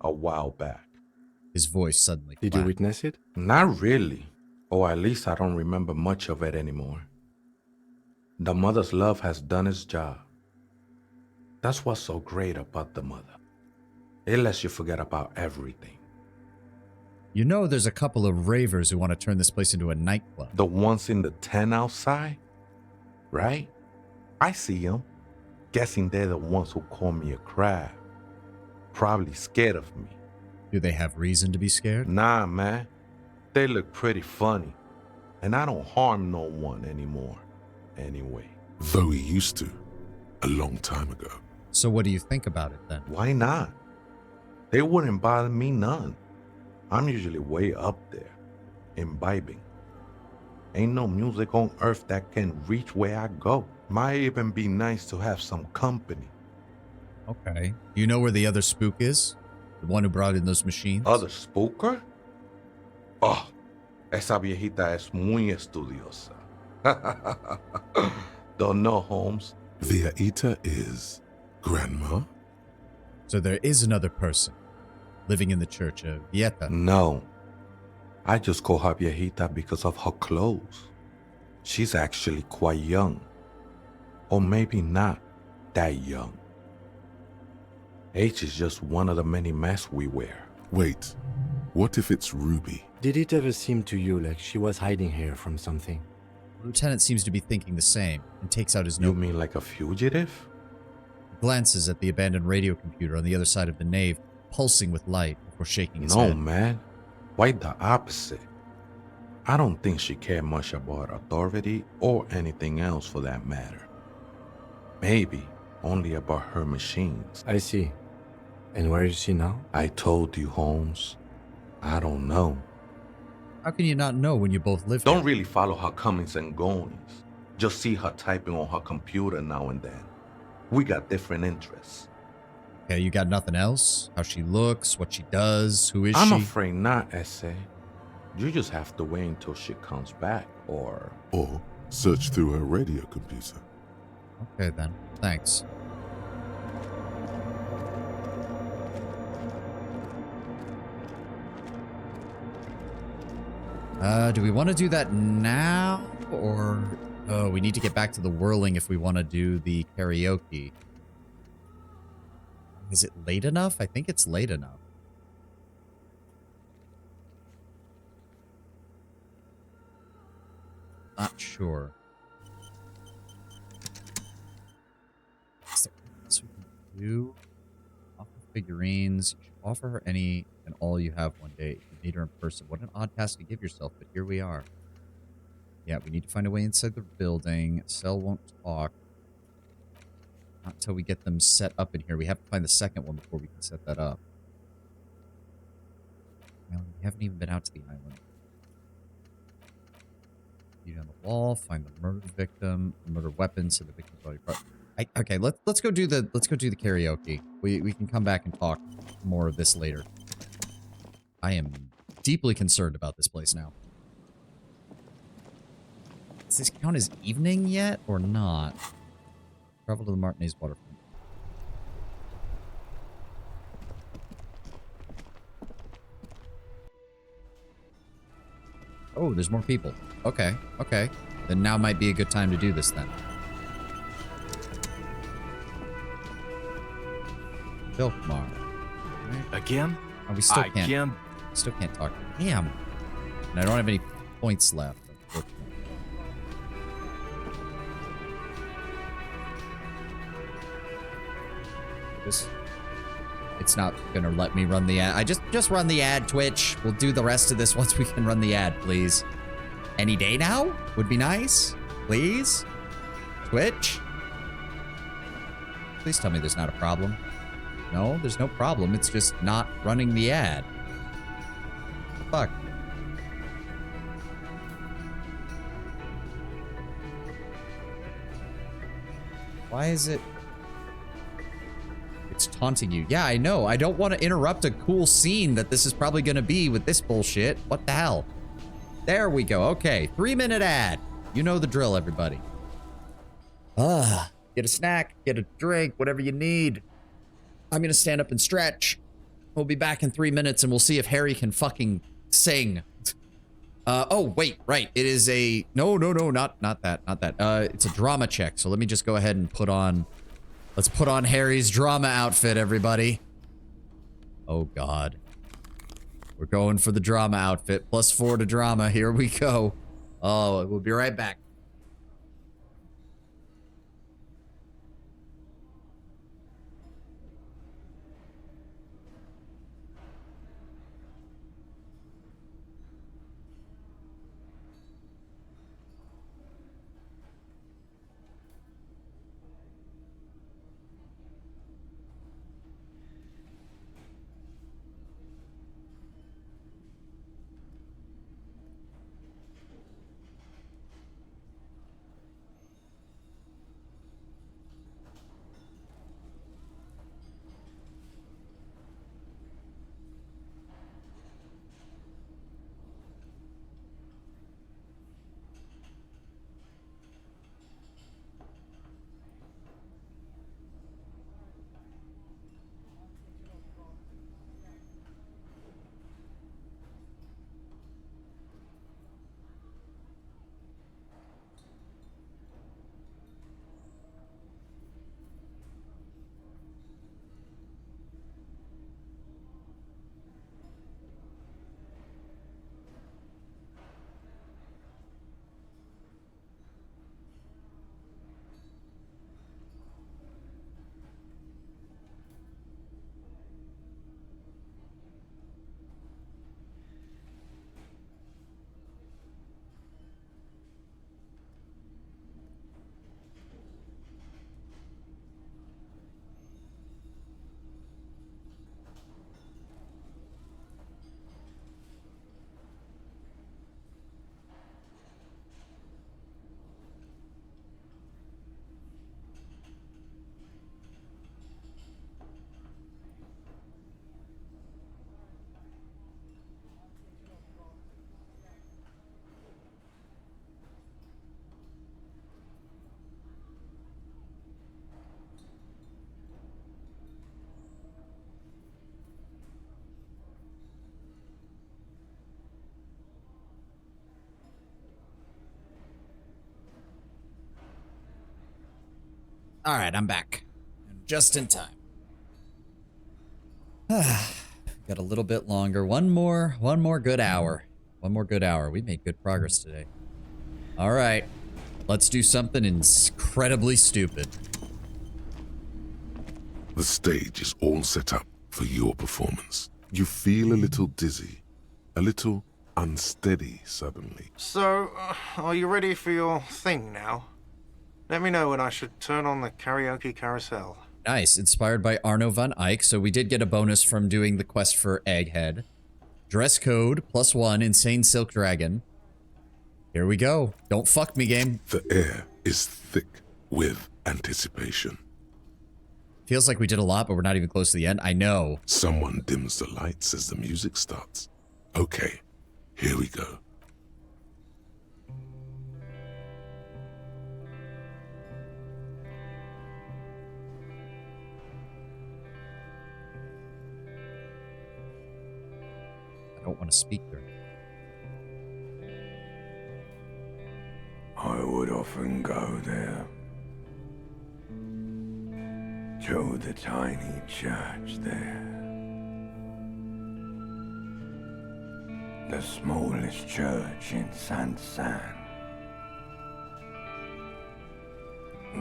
a while back. His voice suddenly Did you witness it? Not really. Or at least I don't remember much of it anymore. The mother's love has done its job. That's what's so great about the mother. It lets you forget about everything. You know there's a couple of ravers who want to turn this place into a nightclub. The ones in the tent outside? Right? I see them. Guessing they're the ones who call me a crab. Probably scared of me. Do they have reason to be scared? Nah, man. They look pretty funny. And I don't harm no one anymore. Anyway. Though he used to, a long time ago. So what do you think about it then? Why not? They wouldn't bother me none. I'm usually way up there, imbibing. Ain't no music on earth that can reach where I go. Might even be nice to have some company. Okay. You know where the other spook is? The one who brought in those machines? Other spooker? Oh, esa viejita es muy estudiosa. Don't know, Holmes. Viejita is grandma? So there is another person living in the church, a vieta. No. I just call her viejita because of her clothes. She's actually quite young. Or maybe not that young. Age is just one of the many masks we wear. Wait, What if it's Ruby? Did it ever seem to you like she was hiding here from something? The lieutenant seems to be thinking the same and takes out his You notebook. mean like a fugitive? Glances at the abandoned radio computer on the other side of the nave, pulsing with light before shaking his No, head. man. Quite the opposite. I don't think she cared much about authority or anything else for that matter. Maybe only about her machines. I see. And where is she now? I told you, Holmes. I don't know. How can you not know when you both live Don't here? really follow her comings and goings. Just see her typing on her computer now and then. We got different interests. Okay, you got nothing else? How she looks, what she does, who is she? I'm afraid not, Essay. You just have to wait until she comes back, or search through her radio computer. Okay then, thanks. Do we want to do that now, or... Oh, we need to get back to the whirling if we want to do the karaoke. Is it late enough? I think it's late enough. Not sure. Is there anything else we can do? Offer figurines. You should offer her any and all you have one day. You meet her in person. What an odd task to give yourself, but here we are. Yeah, we need to find a way inside the building. Cell won't talk. Not until we get them set up in here. We have to find the second one before we can set that up. Well, we haven't even been out to the island. Be on the wall, find the murder victim, murder weapons, so the victim's body part. Okay, let's go do the karaoke. We can come back and talk more of this later. I am deeply concerned about this place now. Does this count as evening yet or not? Travel to the Martinez waterfront. Oh, there's more people. Okay, okay. Then now might be a good time to do this then. Bilkmar. Right. Again? Oh, we still can't. Again? Still can't talk. Damn. And I don't have any points left, unfortunately. It's not gonna let me run the ad. I just run the ad, Twitch. We'll do the rest of this once we can run the ad, please. Any day now would be nice. Please? Twitch? Please tell me there's not a problem. No, there's no problem. It's just not running the ad. Fuck. Why is it... It's taunting you. Yeah, I know. I don't want to interrupt a cool scene that this is probably going to be with this bullshit. What the hell? There we go. Okay. 3-minute ad. You know the drill, everybody. Get a snack, get a drink, whatever you need. I'm going to stand up and stretch. We'll be back in 3 minutes and we'll see if Harry can fucking sing. Oh, wait, right. It is a... No, not that. It's a drama check. So let me just go ahead and put on... Let's put on Harry's drama outfit, everybody. Oh, God. We're going for the drama outfit. +4 to drama. Here we go. Oh, we'll be right back. All right, I'm back. Just in time. Got a little bit longer. One more good hour. One more good hour. We made good progress today. All right. Let's do something incredibly stupid. The stage is all set up for your performance. You feel a little dizzy, a little unsteady suddenly. So, are you ready for your thing now? Let me know when I should turn on the karaoke carousel. Nice. Inspired by Arno van Eyck. So we did get a bonus from doing the quest for Egghead. Dress code, +1, insane silk dragon. Here we go. Don't fuck me, game. The air is thick with anticipation. Feels like we did a lot, but we're not even close to the end. I know. Someone dims the lights as the music starts. Okay, here we go. I don't want to speak there. I would often go there, to the tiny church there, the smallest church in Saint-Saëns,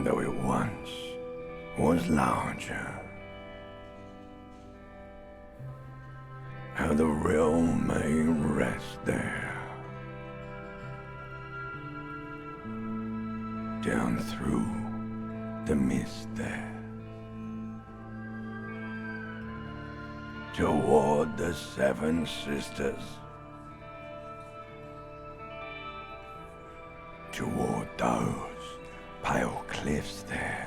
though it once was larger. How the real may rest there. Down through the mist there, toward the Seven Sisters, toward those pale cliffs there.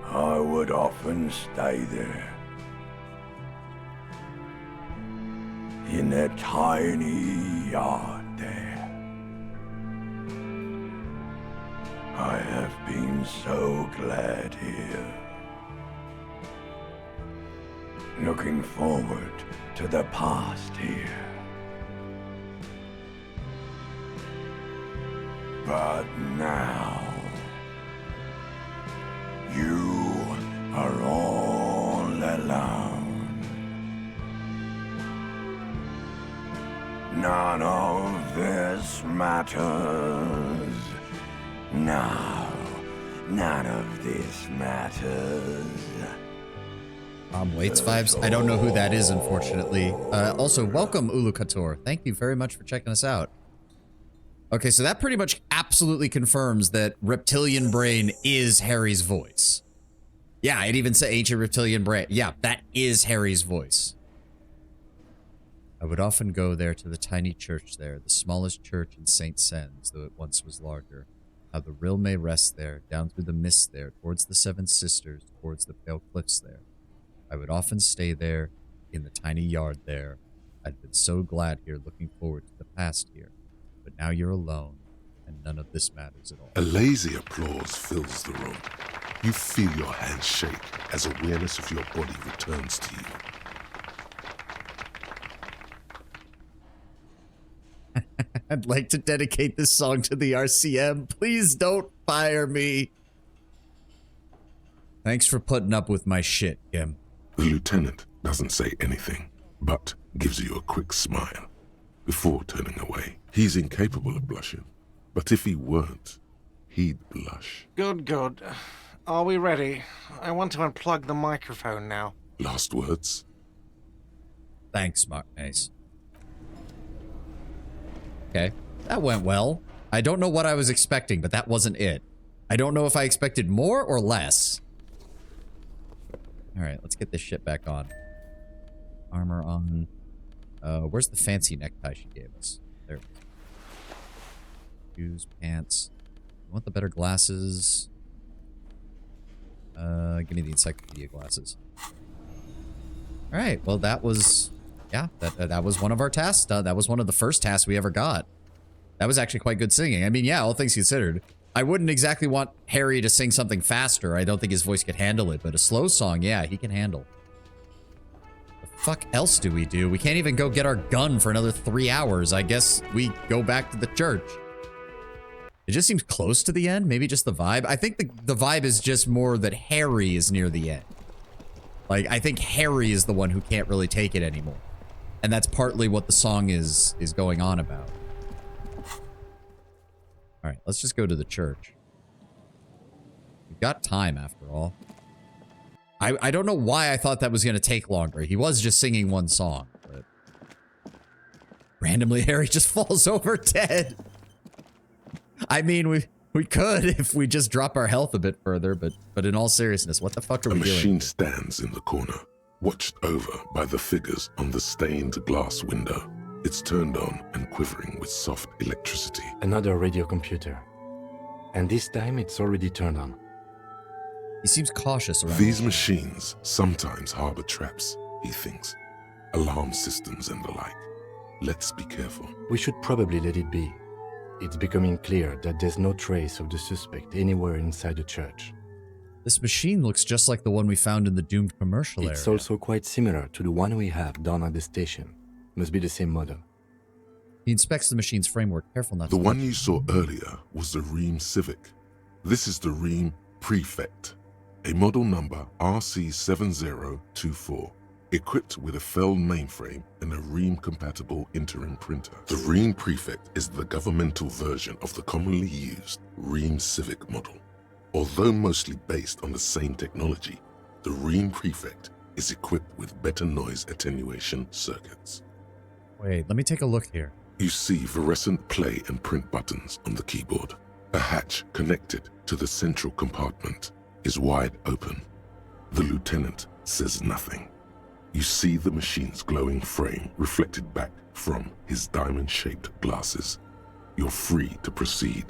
I would often stay there, in that tiny yard there. I have been so glad here, looking forward to the past here. But now, you are all alone. None of this matters. No, none of this matters. Waits vibes. I don't know who that is, unfortunately. Also, welcome, Ulukator. Thank you very much for checking us out. Okay, so that pretty much absolutely confirms that Reptilian Brain is Harry's voice. Yeah, it even said Ancient Reptilian Brain. Yeah, that is Harry's voice. I would often go there to the tiny church there, the smallest church in Saint-Saëns, though it once was larger. How the rill may rest there, down through the mist there, towards the Seven Sisters, towards the pale cliffs there. I would often stay there, in the tiny yard there. I'd been so glad here, looking forward to the past here. But now you're alone, and none of this matters at all. A lazy applause fills the room. You feel your hands shake as awareness of your body returns to you. I'd like to dedicate this song to the RCM. Please don't fire me. Thanks for putting up with my shit, Kim. The lieutenant doesn't say anything, but gives you a quick smile before turning away. He's incapable of blushing, but if he weren't, he'd blush. Good, good. Are we ready? I want to unplug the microphone now. Last words? Thanks, Mark Mace. Okay, that went well. I don't know what I was expecting, but that wasn't it. I don't know if I expected more or less. All right, let's get this shit back on. Armor on. Where's the fancy necktie she gave us? There it is. Shoes, pants. I want the better glasses. Give me the encyclopedia glasses. All right, well, that was... Yeah, that was one of our tasks. That was one of the first tasks we ever got. That was actually quite good singing. I mean, yeah, all things considered. I wouldn't exactly want Harry to sing something faster. I don't think his voice could handle it, but a slow song, yeah, he can handle. The fuck else do? We can't even go get our gun for another 3 hours. I guess we go back to the church. It just seems close to the end. Maybe just the vibe. I think the vibe is just more that Harry is near the end. Like, I think Harry is the one who can't really take it anymore. And that's partly what the song is going on about. All right, let's just go to the church. We've got time, after all. I don't know why I thought that was going to take longer. He was just singing one song, but... randomly, Harry just falls over dead. I mean, we could if we just drop our health a bit further, but in all seriousness, what the fuck are we doing? A machine stands in the corner, watched over by the figures on the stained glass window. It's turned on and quivering with soft electricity. Another radio computer. And this time it's already turned on. He seems cautious around These machines sometimes harbor traps, he thinks. Alarm systems and the like. Let's be careful. We should probably let it be. It's becoming clear that there's no trace of the suspect anywhere inside the church. This machine looks just like the one we found in the doomed commercial area. It's also quite similar to the one we have down at the station. Must be the same model. He inspects the machine's framework, careful not to The one you saw earlier was the Ream Civic. This is the Ream Prefect, a model number RC7024, equipped with a Fell mainframe and a Ream-compatible interim printer. The Ream Prefect is the governmental version of the commonly used Ream Civic model. Although mostly based on the same technology, the Ream Prefect is equipped with better noise attenuation circuits. Wait, let me take a look here. You see fluorescent play and print buttons on the keyboard. A hatch connected to the central compartment is wide open. The lieutenant says nothing. You see the machine's glowing frame reflected back from his diamond-shaped glasses. You're free to proceed.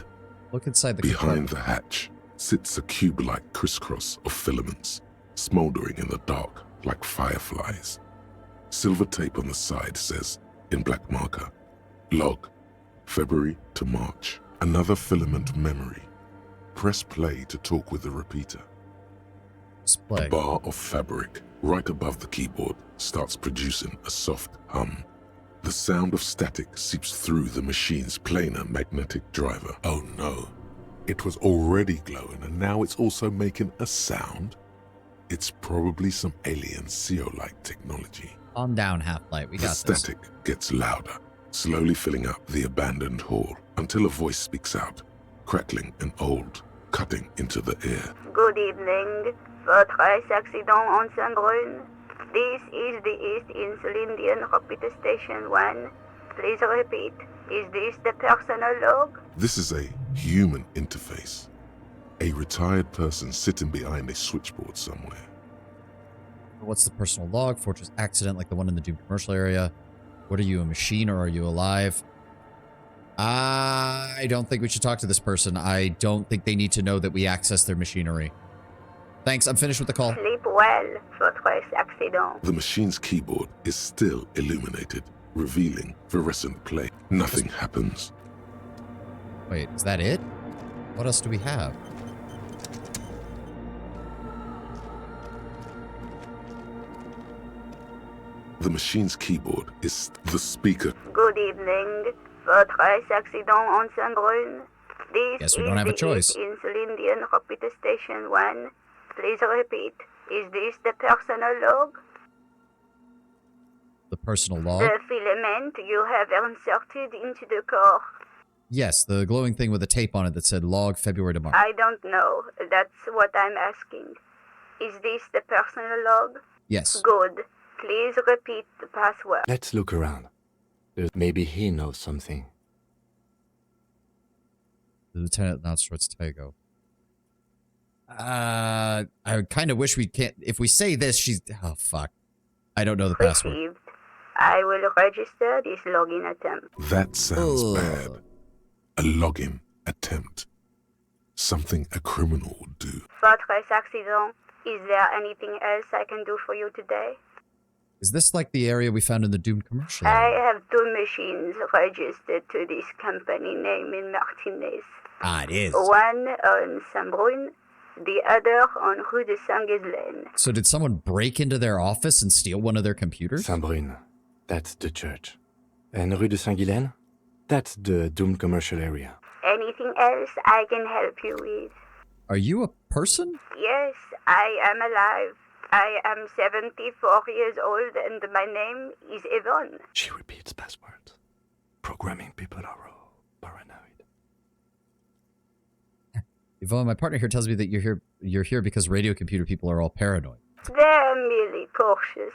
Look inside the Behind the hatch sits a cube-like crisscross of filaments, smoldering in the dark like fireflies. Silver tape on the side says, in black marker, log, February to March. Another filament memory. Press play to talk with the repeater. Display. A bar of fabric right above the keyboard starts producing a soft hum. The sound of static seeps through the machine's planar magnetic driver. Oh no, it was already glowing and now it's also making a sound? It's probably some alien SEO-like technology. Calm down, Half-Light, we got this. The static gets louder, slowly filling up the abandoned hall until a voice speaks out, crackling and old, cutting into the air. Good evening. Votre accident on Saint-Brun. This is the East Insulindian Repeater Station 1. Please repeat. Is this the personal log? This is a human interface. A retired person sitting behind a switchboard somewhere. What's the personal log? Fortress accident like the one in the doomed commercial area. What are you, a machine or are you alive? I don't think we should talk to this person. I don't think they need to know that we access their machinery. Thanks, I'm finished with the call. Sleep well, votre accident. The machine's keyboard is still illuminated, revealing fluorescent play. Nothing happens. Wait, is that it? What else do we have? The machine's keyboard is the speaker. Good evening. Votre accident on Saint-Brun. This Guess we don't have a choice. is the East Insulindian Repeater Station 1. Please repeat. Is this the personal log? The personal log? The filament you have inserted into the core. Yes, the glowing thing with a tape on it that said log February to March. I don't know. That's what I'm asking. Is this the personal log? Yes. Good. Please repeat the password. Let's look around. Maybe he knows something. The lieutenant now starts Tego. I kind of wish we can't. If we say this, she's. Oh, fuck. I don't know the password. Received. I will register this login attempt. That sounds bad. A login attempt. Something a criminal would do. Votre accident. Is there anything else I can do for you today? Is this like the area we found in the doomed commercial? I have 2 machines registered to this company name in Martinez. Ah, it is. One on Saint-Brun, the other on Rue de Saint-Ghislaine. So did someone break into their office and steal one of their computers? Saint-Brun. That's the church. And Rue de Saint-Ghislaine? That's the doomed commercial area. Anything else I can help you with? Are you a person? Yes, I am alive. I am 74 years old and my name is Yvonne. She repeats passwords. Programming people are all paranoid. Yvonne, my partner here tells me that you're here because radio computer people are all paranoid. They're merely cautious.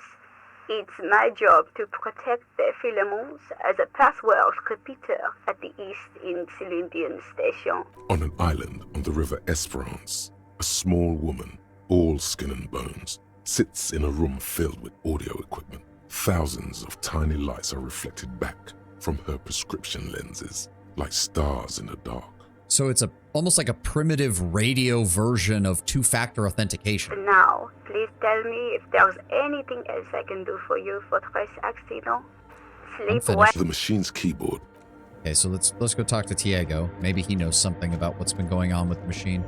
It's my job to protect their filaments as a password repeater at the East Insulindian Station. On an island on the river Esperance, a small woman, all skin and bones, sits in a room filled with audio equipment. Thousands of tiny lights are reflected back from her prescription lenses, like stars in the dark. So it's almost like a primitive radio version of two-factor authentication. Now, please tell me if there's anything else I can do for you for this accident. Sleep well. The machine's keyboard. Okay, so let's go talk to Tiago. Maybe he knows something about what's been going on with the machine.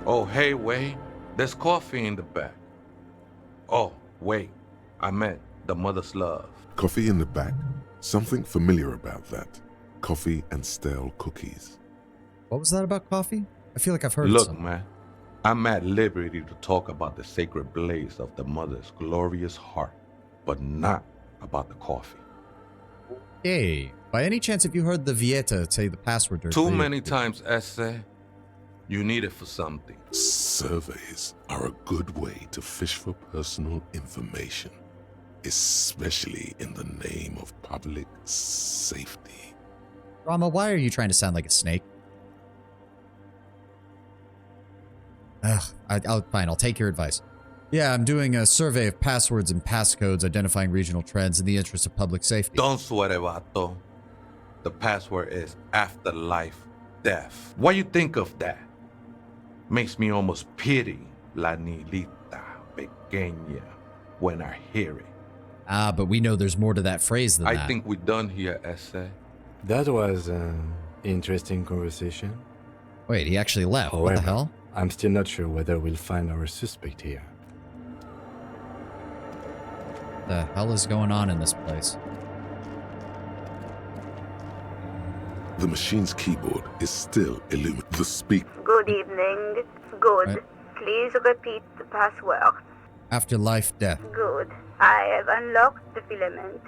Oh, hey, wait. There's coffee in the back. Oh, wait. I meant the mother's love. Coffee in the back. Something familiar about that. Coffee and stale cookies. What was that about coffee? I feel like I've heard Look, something. man. I'm at liberty to talk about the sacred blaze of the mother's glorious heart, but not about the coffee. Hey, by any chance have you heard the Vieta say the password? Too many times, Esse. You need it for something. Surveys are a good way to fish for personal information, especially in the name of public safety. Rama, why are you trying to sound like a snake? Fine, I'll take your advice. Yeah, I'm doing a survey of passwords and passcodes identifying regional trends in the interest of public safety. Don't sweat it, vato. The password is afterlife death. What you think of that? Makes me almost pity la niñita pequeña when I hear it. Ah, but we know there's more to that phrase than that. I think we're done here, Esse. That was an interesting conversation. Wait, he actually left. However, what the hell? I'm still not sure whether we'll find our suspect here. The hell is going on in this place? The machine's keyboard is still illuminated. The speaker. Good evening. Good. Right. Please repeat the password. Afterlife death. Good. I have unlocked the filament.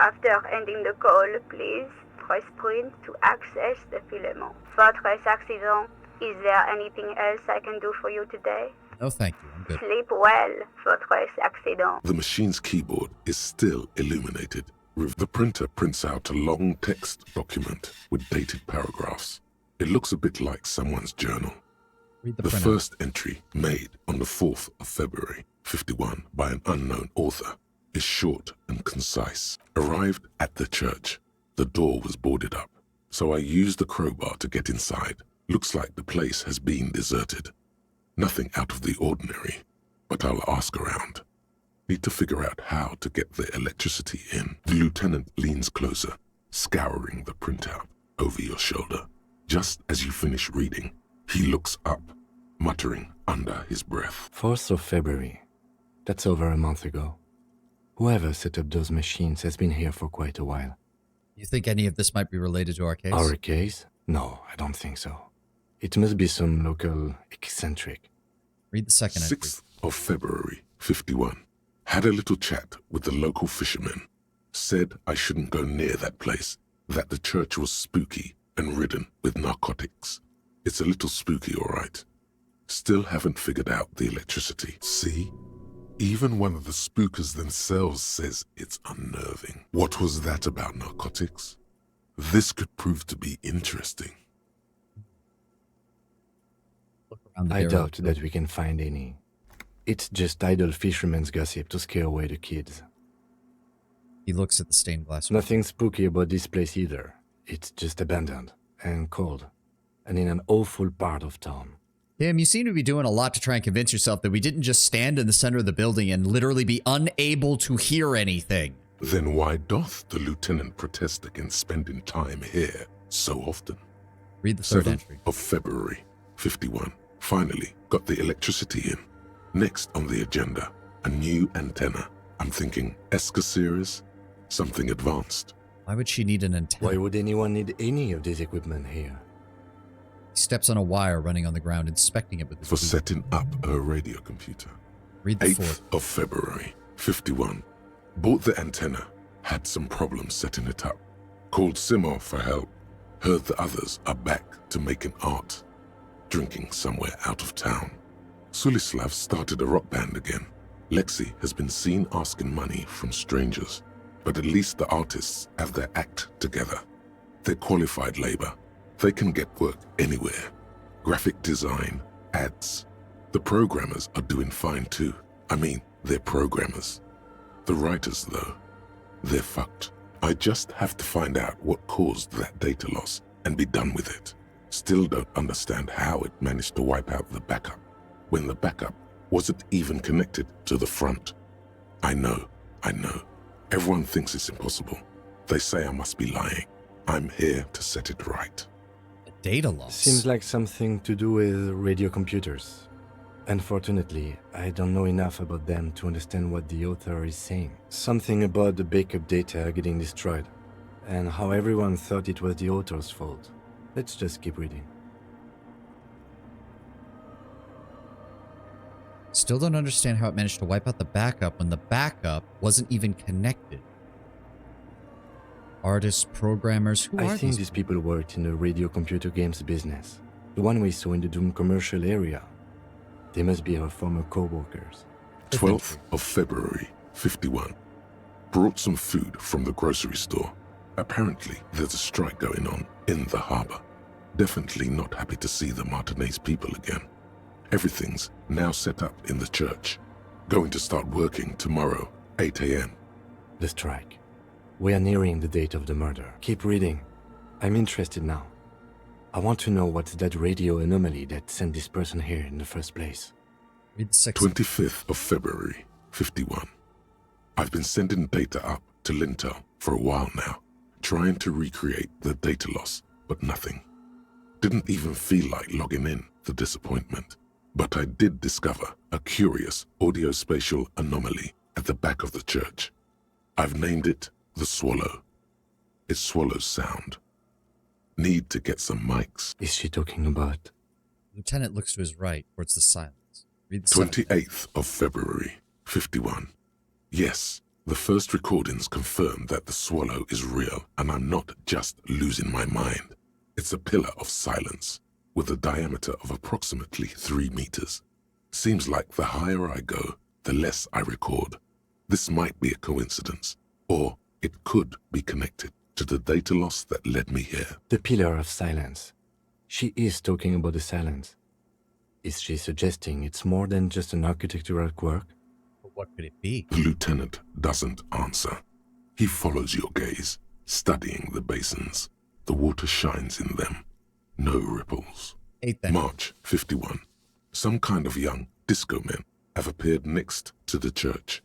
After ending the call, please press print to access the filament. For this accident, is there anything else I can do for you today? No, thank you. I'm good. Sleep well for this accident. The machine's keyboard is still illuminated. The printer prints out a long text document with dated paragraphs. It looks a bit like someone's journal. Read the The printout. first entry, made on the 4th of February, 51, by an unknown author, is short and concise. Arrived at the church. The door was boarded up, so I used the crowbar to get inside. Looks like the place has been deserted. Nothing out of the ordinary, but I'll ask around. Need to figure out how to get the electricity in. The lieutenant leans closer, scouring the printout over your shoulder. Just as you finish reading, he looks up, muttering under his breath. 4th of February. That's over a month ago. Whoever set up those machines has been here for quite a while. You think any of this might be related to our case? Our case? No, I don't think so. It must be some local eccentric. Read the second entry. 6th of February, 51. Had a little chat with the local fishermen. Said I shouldn't go near that place, that the church was spooky and ridden with narcotics. It's a little spooky, all right. Still haven't figured out the electricity. See? Even one of the spookers themselves says it's unnerving. What was that about narcotics? This could prove to be interesting. I doubt that we can find any. It's just idle fishermen's gossip to scare away the kids. He looks at the stained glass. Nothing spooky about this place either. It's just abandoned and cold, and in an awful part of town. Kim, you seem to be doing a lot to try and convince yourself that we didn't just stand in the center of the building and literally be unable to hear anything. Then why doth the lieutenant protest against spending time here so often? Read the third 7th entry. of February, 51. Finally got the electricity in. Next on the agenda, a new antenna. I'm thinking Esca series, something advanced. Why would she need an antenna? Why would anyone need any of this equipment here? He steps on a wire running on the ground, inspecting it with his For feet. setting up her radio computer. Read the 8th fourth. of February, 51. Bought the antenna. Had some problems setting it up. Called Simor for help. Heard the others are back to making art. Drinking somewhere out of town. Sulislav started a rock band again. Lexi has been seen asking money from strangers. But at least the artists have their act together. They're qualified labor. They can get work anywhere. Graphic design, ads. The programmers are doing fine too. I mean, they're programmers. The writers, though, they're fucked. I just have to find out what caused that data loss and be done with it. Still don't understand how it managed to wipe out the backup, when the backup wasn't even connected to the front. I know. Everyone thinks it's impossible. They say I must be lying. I'm here to set it right. Data loss? Seems like something to do with radio computers. Unfortunately, I don't know enough about them to understand what the author is saying. Something about the backup data getting destroyed, and how everyone thought it was the author's fault. Let's just keep reading. Still don't understand how it managed to wipe out the backup when the backup wasn't even connected. Artists, programmers, who I are think these people worked in the radio computer games business. The one we saw in the Doom commercial area. They must be our former co-workers. 12th of February, 51. Brought some food from the grocery store. Apparently, there's a strike going on in the harbor. Definitely not happy to see the Martinez people again. Everything's now set up in the church. Going to start working tomorrow, 8 a.m. The strike. We are nearing the date of the murder. Keep reading. I'm interested now. I want to know what's that radio anomaly that sent this person here in the first place. Read the 25th of February, 51. I've been sending data up to Lintel for a while now, trying to recreate the data loss, but nothing. Didn't even feel like logging in, the disappointment. But I did discover a curious audio-spatial anomaly at the back of the church. I've named it the Swallow. It swallows sound. Need to get some mics. Is she talking about? Lieutenant looks to his right, towards the silence. Read the 28th of February, 51. Yes, the first recordings confirm that the Swallow is real, and I'm not just losing my mind. It's a pillar of silence, with a diameter of approximately 3 meters. Seems like the higher I go, the less I record. This might be a coincidence, or it could be connected to the data loss that led me here. The pillar of silence. She is talking about the silence. Is she suggesting it's more than just an architectural quirk? But what could it be? The lieutenant doesn't answer. He follows your gaze, studying the basins. The water shines in them. No ripples. March 51. Some kind of young disco men have appeared next to the church.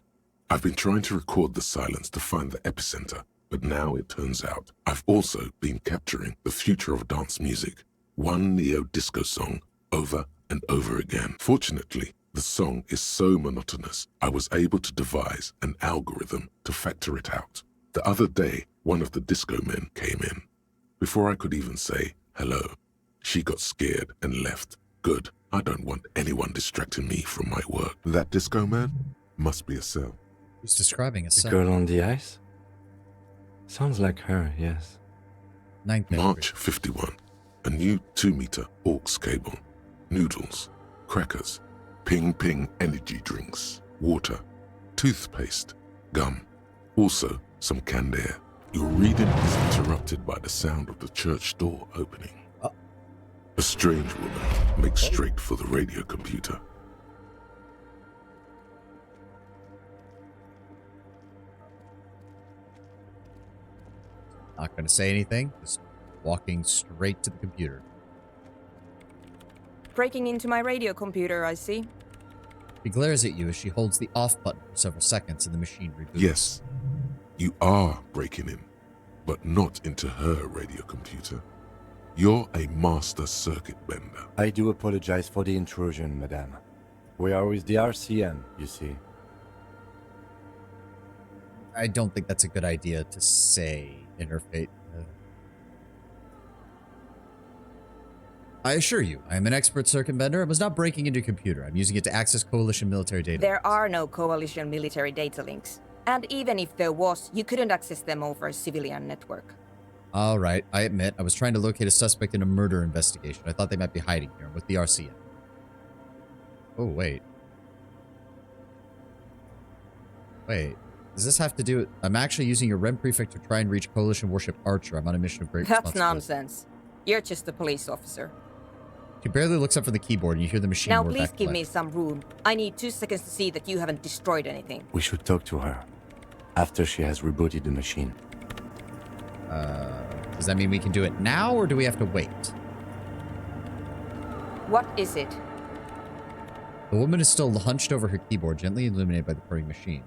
I've been trying to record the silence to find the epicenter, but now it turns out I've also been capturing the future of dance music, one neo-disco song over and over again. Fortunately, the song is so monotonous, I was able to devise an algorithm to factor it out. The other day, one of the disco men came in. Before I could even say hello, she got scared and left. Good. I don't want anyone distracting me from my work. That disco man must be a cell. Who's describing a The cell? girl on the ice? Sounds like her, yes. March 51. A new 2-meter aux cable. Noodles, crackers, ping energy drinks, water, toothpaste, gum. Also, some canned air. Your reading is interrupted by the sound of the church door opening. A strange woman makes straight for the radio computer. Not going to say anything, just walking straight to the computer. Breaking into my radio computer, I see. She glares at you as she holds the off button for several seconds and the machine reboots. Yes, you are breaking in, but not into her radio computer. You're a master circuit bender. I do apologize for the intrusion, madame. We are with the RCM, you see. I don't think that's a good idea to say in her fate. I assure you, I am an expert circumventer and was not breaking into a computer. I'm using it to access Coalition military data. There are no Coalition military data links. And even if there was, you couldn't access them over a civilian network. All right, I admit, I was trying to locate a suspect in a murder investigation. I thought they might be hiding here with the RCM. Oh, wait. Wait, does this have to do with... I'm actually using your REM prefect to try and reach Coalition warship Archer. I'm on a mission of great That's responsibility. nonsense. You're just a police officer. She barely looks up from the keyboard and you hear the machine Now roar please back give to me life. some room. I need 2 seconds to see that you haven't destroyed anything. We should talk to her after she has rebooted the machine. Does that mean we can do it now or do we have to wait? What is it? The woman is still hunched over her keyboard, gently illuminated by the purring machine.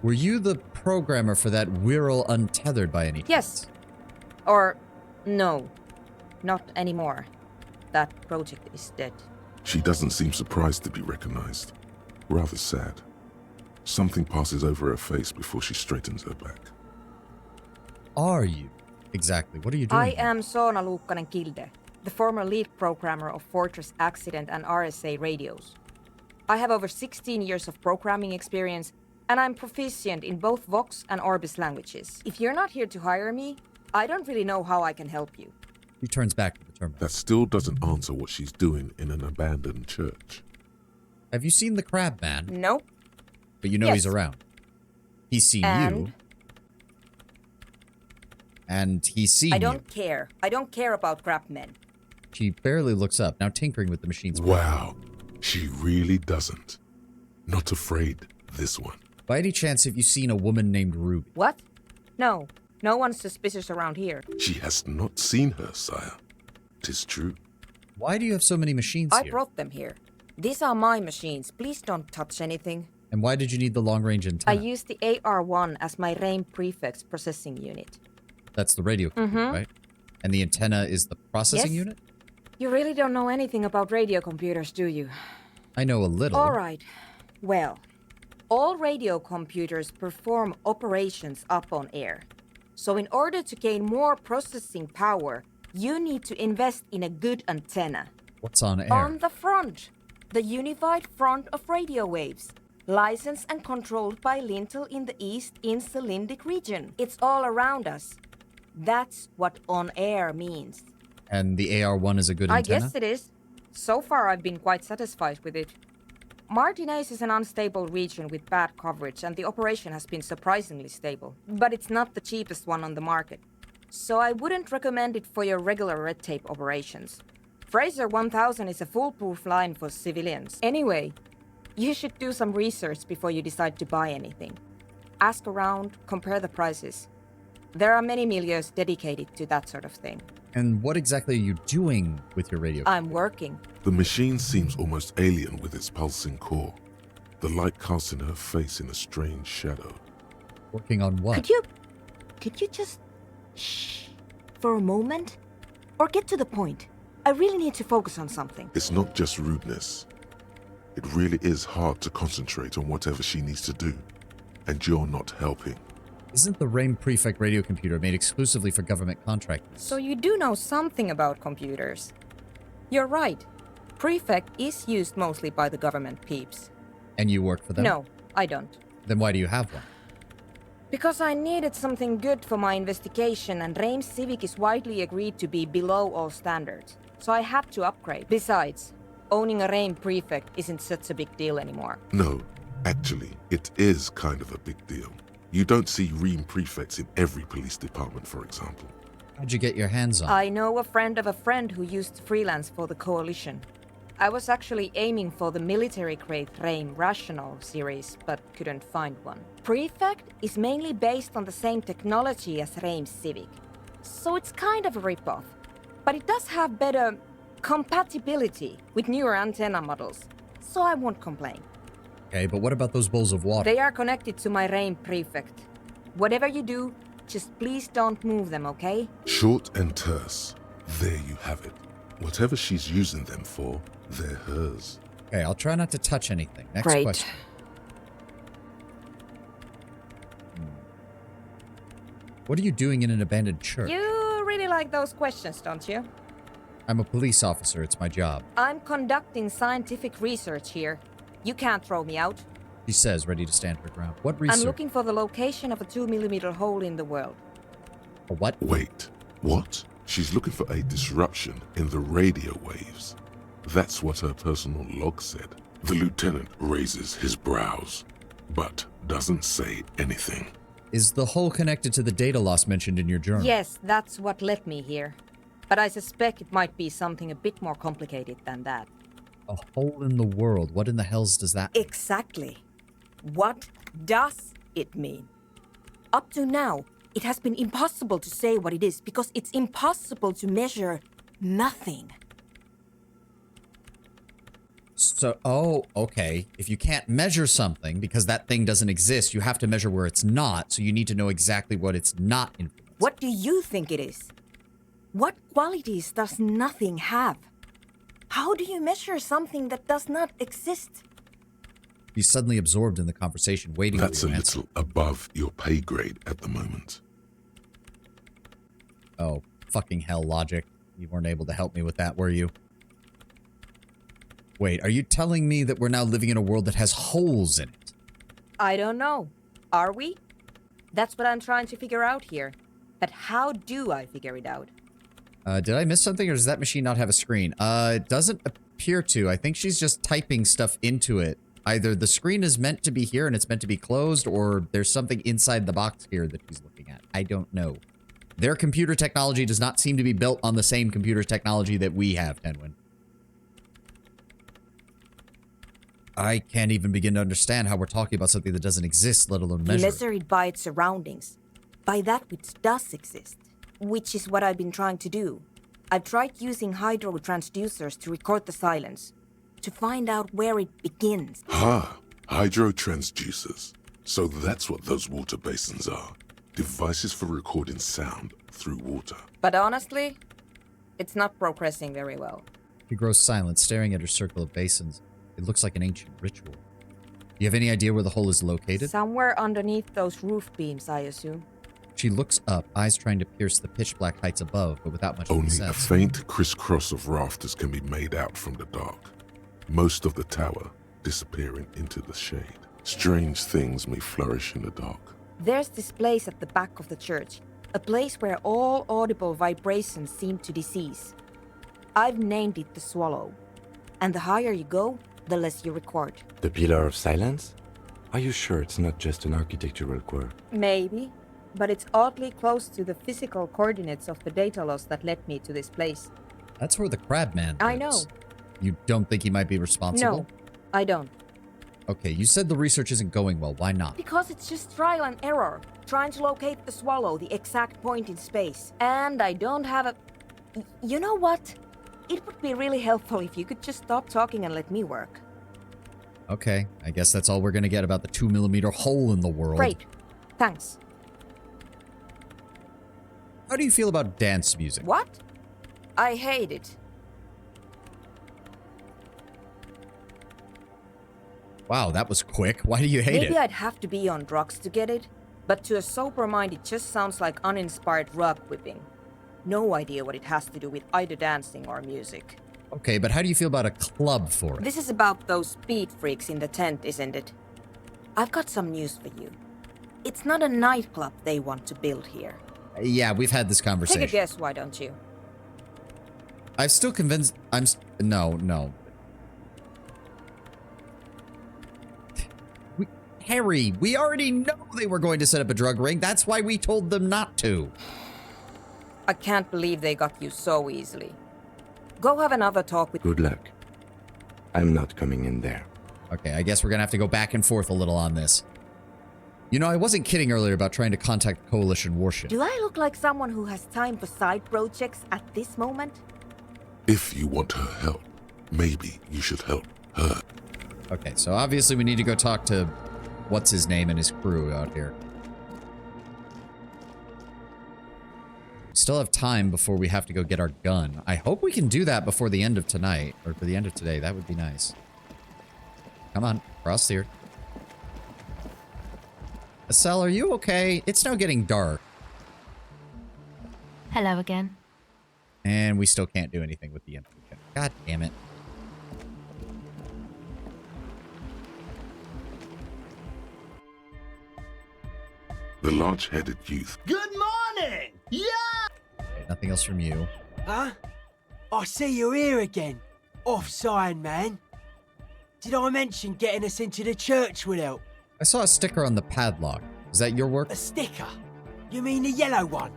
Were you the programmer for that Wirral Untethered by any chance? Yes. Or no. Not anymore. That project is dead. She doesn't seem surprised to be recognized. Rather sad. Something passes over her face before she straightens her back. Are you? Exactly. What are you doing? I am Soona Luukkanen-Kilde, the former lead programmer of Fortress Accident and RSA radios. I have over 16 years of programming experience, and I'm proficient in both Vox and Orbis languages. If you're not here to hire me, I don't really know how I can help you. He turns back to the terminal. That still doesn't answer what she's doing in an abandoned church. Have you seen the Crab Man? Nope. But you know he's around. He's seen you. And he's seen I don't care. I don't care about crab men. She barely looks up, now tinkering with the machine's Wow. She really doesn't. Not afraid, this one. By any chance, have you seen a woman named Ruby? What? No. No one's suspicious around here. She has not seen her, sire. 'Tis true. Why do you have so many machines I here? brought them here. These are my machines. Please don't touch anything. And why did you need the long-range I antenna? use the AR-1 as my RAIN prefix processing unit. That's the radio computer, right? And the antenna is the processing Yes? unit? You really don't know anything about radio computers, do you? I know a little. All right. Well, all radio computers perform operations up on air. So in order to gain more processing power, you need to invest in a good antenna. What's on air? On the front. The unified front of radio waves. Licensed and controlled by Lintel in the East Insulindic region. It's all around us. That's what on air means. And the AR-1 is a good I antenna? guess it is. So far, I've been quite satisfied with it. Martinez is an unstable region with bad coverage, and the operation has been surprisingly stable. But it's not the cheapest one on the market. So I wouldn't recommend it for your regular red tape operations. Fraser 1000 is a foolproof line for civilians. Anyway, you should do some research before you decide to buy anything. Ask around, compare the prices. There are many milieus dedicated to that sort of thing. And what exactly are you doing with your radio? I'm working. The machine seems almost alien with its pulsing core. The light casting her face in a strange shadow. Working on what? Could you just shh for a moment? Or get to the point. I really need to focus on something. It's not just rudeness. It really is hard to concentrate on whatever she needs to do. And you're not helping. Isn't the RAIN Prefect radio computer made exclusively for government contractors? So you do know something about computers. You're right. Prefect is used mostly by the government peeps. And you work for them? No, I don't. Then why do you have one? Because I needed something good for my investigation, and RAIN Civic is widely agreed to be below all standards. So I had to upgrade. Besides, owning a RAIN Prefect isn't such a big deal anymore. No, actually, it is kind of a big deal. You don't see REAM prefects in every police department, for example. How'd you get your hands on? I know a friend of a friend who used to freelance for the Coalition. I was actually aiming for the military-grade RAIN Rational series, but couldn't find one. Prefect is mainly based on the same technology as RAIN Civic, so it's kind of a rip-off. But it does have better compatibility with newer antenna models, so I won't complain. Okay, but what about those bowls of water? They are connected to my RAIN Prefect. Whatever you do, just please don't move them, okay? Short and terse. There you have it. Whatever she's using them for, they're hers. Okay, I'll try not to touch anything. Next Great. question. What are you doing in an abandoned church? You really like those questions, don't you? I'm a police officer. It's my job. I'm conducting scientific research here. You can't throw me out. She says, ready to stand her ground. What research? I'm looking for the location of a 2mm hole in the world. A what? Wait, what? She's looking for a disruption in the radio waves. That's what her personal log said. The lieutenant raises his brows, but doesn't say anything. Is the hole connected to the data loss mentioned in your journal? Yes, that's what led me here. But I suspect it might be something a bit more complicated than that. A hole in the world. What in the hells does that mean? Exactly. What does it mean? Up to now, it has been impossible to say what it is because it's impossible to measure nothing. So, oh, okay. If you can't measure something because that thing doesn't exist, you have to measure where it's not, so you need to know exactly what it's not influencing. What do you think it is? What qualities does nothing have? How do you measure something that does not exist? He's suddenly absorbed in the conversation, waiting That's for a your answer. little above your pay grade at the moment. Oh, fucking hell, logic. You weren't able to help me with that, were you? Wait, are you telling me that we're now living in a world that has holes in it? I don't know. Are we? That's what I'm trying to figure out here. But how do I figure it out? Did I miss something, or does that machine not have a screen? It doesn't appear to. I think she's just typing stuff into it. Either the screen is meant to be here and it's meant to be closed, or there's something inside the box here that she's looking at. I don't know. Their computer technology does not seem to be built on the same computer technology that we have, Tenwin. I can't even begin to understand how we're talking about something that doesn't exist, let alone You measure. measure it by its surroundings, by that which does exist, which is what I've been trying to do. I've tried using hydro transducers to record the silence, to find out where it begins. Hydro transducers. So that's what those water basins are. Devices for recording sound through water. But honestly, it's not progressing very well. She grows silent, staring at her circle of basins. It looks like an ancient ritual. You have any idea where the hole is located? Somewhere underneath those roof beams, I assume. She looks up, eyes trying to pierce the pitch-black heights above, but without much Only a success. faint crisscross of rafters can be made out from the dark. Most of the tower disappearing into the shade. Strange things may flourish in the dark. There's this place at the back of the church, a place where all audible vibrations seem to decease. I've named it the Swallow, and the higher you go, the less you record. The Pillar of Silence? Are you sure it's not just an architectural quirk? Maybe, but it's oddly close to the physical coordinates of the data loss that led me to this place. That's where the Crabman lives. I know. You don't think he might be responsible? No, I don't. Okay, you said the research isn't going well. Why not? Because it's just trial and error, trying to locate the Swallow, the exact point in space. And I don't have a... You know what? It would be really helpful if you could just stop talking and let me work. Okay, I guess that's all we're gonna get about the 2mm hole in the world. Great. Thanks. How do you feel about dance music? What? I hate it. Wow, that was quick. Why do you hate it? Maybe I'd have to be on drugs to get it, but to a sober mind it just sounds like uninspired rug whipping. No idea what it has to do with either dancing or music. Okay, but how do you feel about a club for it? This is about those speed freaks in the tent, isn't it? I've got some news for you. It's not a nightclub they want to build here. Yeah, we've had this conversation. Take a guess, why don't you? I'm still convinced... No. Harry, we already know they were going to set up a drug ring. That's why we told them not to. I can't believe they got you so easily. Go have another talk with... Good luck. I'm not coming in there. Okay, I guess we're gonna have to go back and forth a little on this. You know, I wasn't kidding earlier about trying to contact Coalition warship. Do I look like someone who has time for side projects at this moment? If you want her help, maybe you should help her. Okay, so obviously we need to go talk to what's-his-name and his crew out here. We still have time before we have to go get our gun. I hope we can do that before the end of tonight, or for the end of today. That would be nice. Come on, cross here. Estelle, are you okay? It's now getting dark. Hello again. And we still can't do anything with the info check. God damn it. The large-headed youth. Good morning! Yeah! Okay, nothing else from you. Huh? I see you're here again. Off-sign, man. Did I mention getting us into the church would help? I saw a sticker on the padlock. Is that your work? A sticker? You mean the yellow one?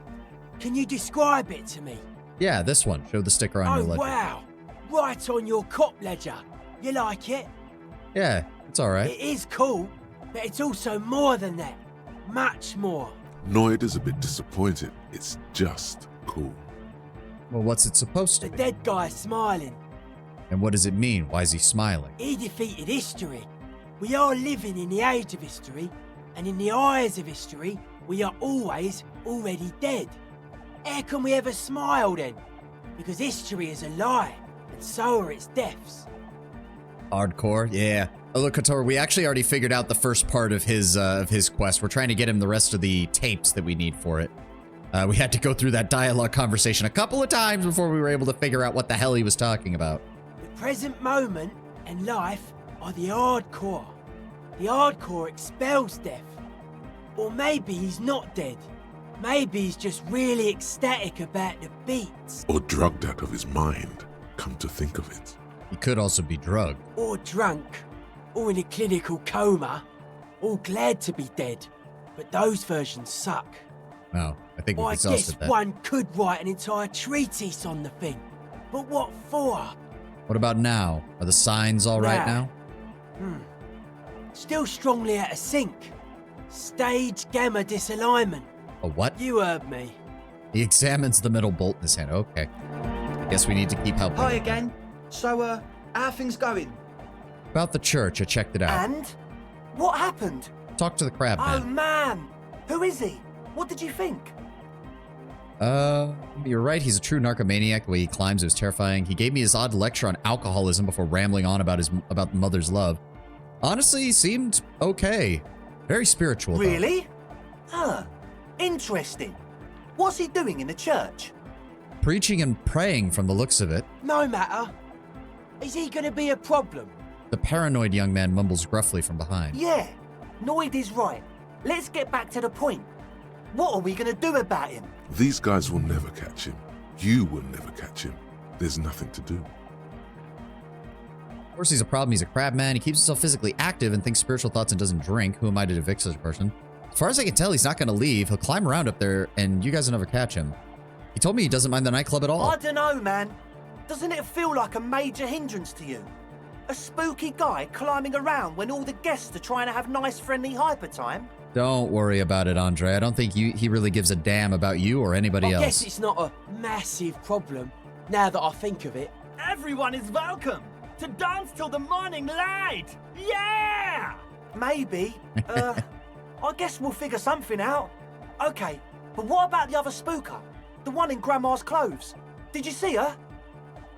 Can you describe it to me? Yeah, this one. Show the sticker on your ledger. Wow! Right on your cop ledger. You like it? Yeah, it's alright. It is cool, but it's also more than that. Much more. Noid is a bit disappointed. It's just cool. Well, what's it supposed to The be? dead guy smiling. And what does it mean? Why is he smiling? He defeated history. We are living in the age of history, and in the eyes of history, we are always already dead. How can we ever smile then? Because history is a lie, and so are its deaths. Hardcore? Yeah. Oh, look, Kotor, we actually already figured out the first part of his quest. We're trying to get him the rest of the tapes that we need for it. We had to go through that dialogue conversation a couple of times before we were able to figure out what the hell he was talking about. The present moment and life are the hardcore. The hardcore expels death. Or maybe he's not dead. Maybe he's just really ecstatic about the beats. Or drugged out of his mind, come to think of it. He could also be drugged. Or drunk. Or in a clinical coma. Or glad to be dead. But those versions suck. Oh, I think we've I guess exhausted that. one could write an entire treatise on the thing. But what for? What about now? Are the signs all right now? Still strongly out of sync. Stage gamma disalignment. A what? You heard me. He examines the middle bolt in his hand. Okay. Guess we need to keep helping. Hi again. So, how are things going? About the church, I checked it out. And? What happened? Talk to the crab man. Oh, man. Who is he? What did you think? You're right. He's a true narcomaniac. The way he climbs, it was terrifying. He gave me his odd lecture on alcoholism before rambling on about mother's love. Honestly, he seemed okay. Very spiritual, though. Really? Huh. Interesting. What's he doing in the church? Preaching and praying from the looks of it. No matter. Is he gonna be a problem? The paranoid young man mumbles gruffly from behind. Yeah. Noid is right. Let's get back to the point. What are we going to do about him? These guys will never catch him. You will never catch him. There's nothing to do. Of course, he's a problem. He's a crab man. He keeps himself physically active and thinks spiritual thoughts and doesn't drink. Who am I to evict such a person? As far as I can tell, he's not going to leave. He'll climb around up there, and you guys will never catch him. He told me he doesn't mind the nightclub at all. I don't know, man. Doesn't it feel like a major hindrance to you? A spooky guy climbing around when all the guests are trying to have nice, friendly hyper time? Don't worry about it, Andre. I don't think he really gives a damn about you or anybody else. I guess it's not a massive problem, now that I think of it. Everyone is welcome to dance till the morning light! Yeah! Maybe. I guess we'll figure something out. Okay, but what about the other spooker? The one in Grandma's clothes? Did you see her?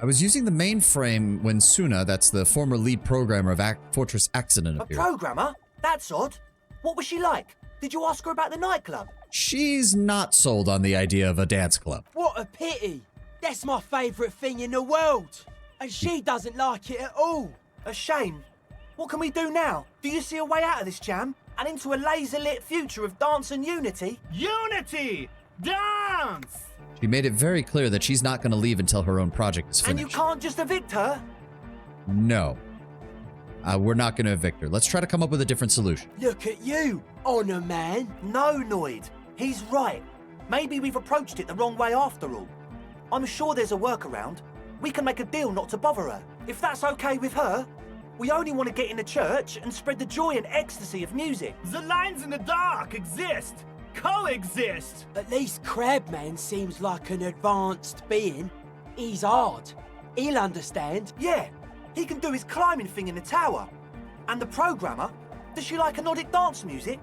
I was using the mainframe when Suna, that's the former lead programmer of Fortress Accident, A appeared. programmer? That's odd. What was she like? Did you ask her about the nightclub? She's not sold on the idea of a dance club. What a pity. That's my favourite thing in the world. And she doesn't like it at all. A shame. What can we do now? Do you see a way out of this jam? And into a laser-lit future of dance and unity? Unity! Dance! She made it very clear that she's not going to leave until her own project is And finished. you can't just evict her? No. We're not going to evict her. Let's try to come up with a different solution. Look at you, Honor Man. No, Noid. He's right. Maybe we've approached it the wrong way after all. I'm sure there's a workaround. We can make a deal not to bother her. If that's okay with her, we only want to get in the church and spread the joy and ecstasy of music. The lines in the dark exist. Coexist. At least Crabman seems like an advanced being. He's hard. He'll understand. Yeah, he can do his climbing thing in the tower. And the programmer, does she like Nordic dance music?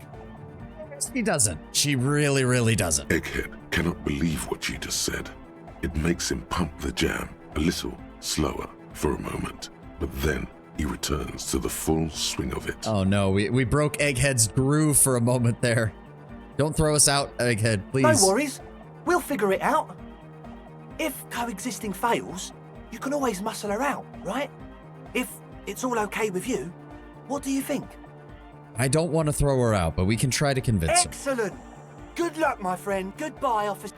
He doesn't. She really, really doesn't. Egghead cannot believe what you just said. It makes him pump the jam a little slower for a moment, but then he returns to the full swing of it. Oh no, we broke Egghead's groove for a moment there. Don't throw us out, Egghead, please. No worries. We'll figure it out. If coexisting fails, you can always muscle her out, right? If it's all okay with you, what do you think? I don't want to throw her out, but we can try to convince her. Excellent. Good luck, my friend. Goodbye, officer.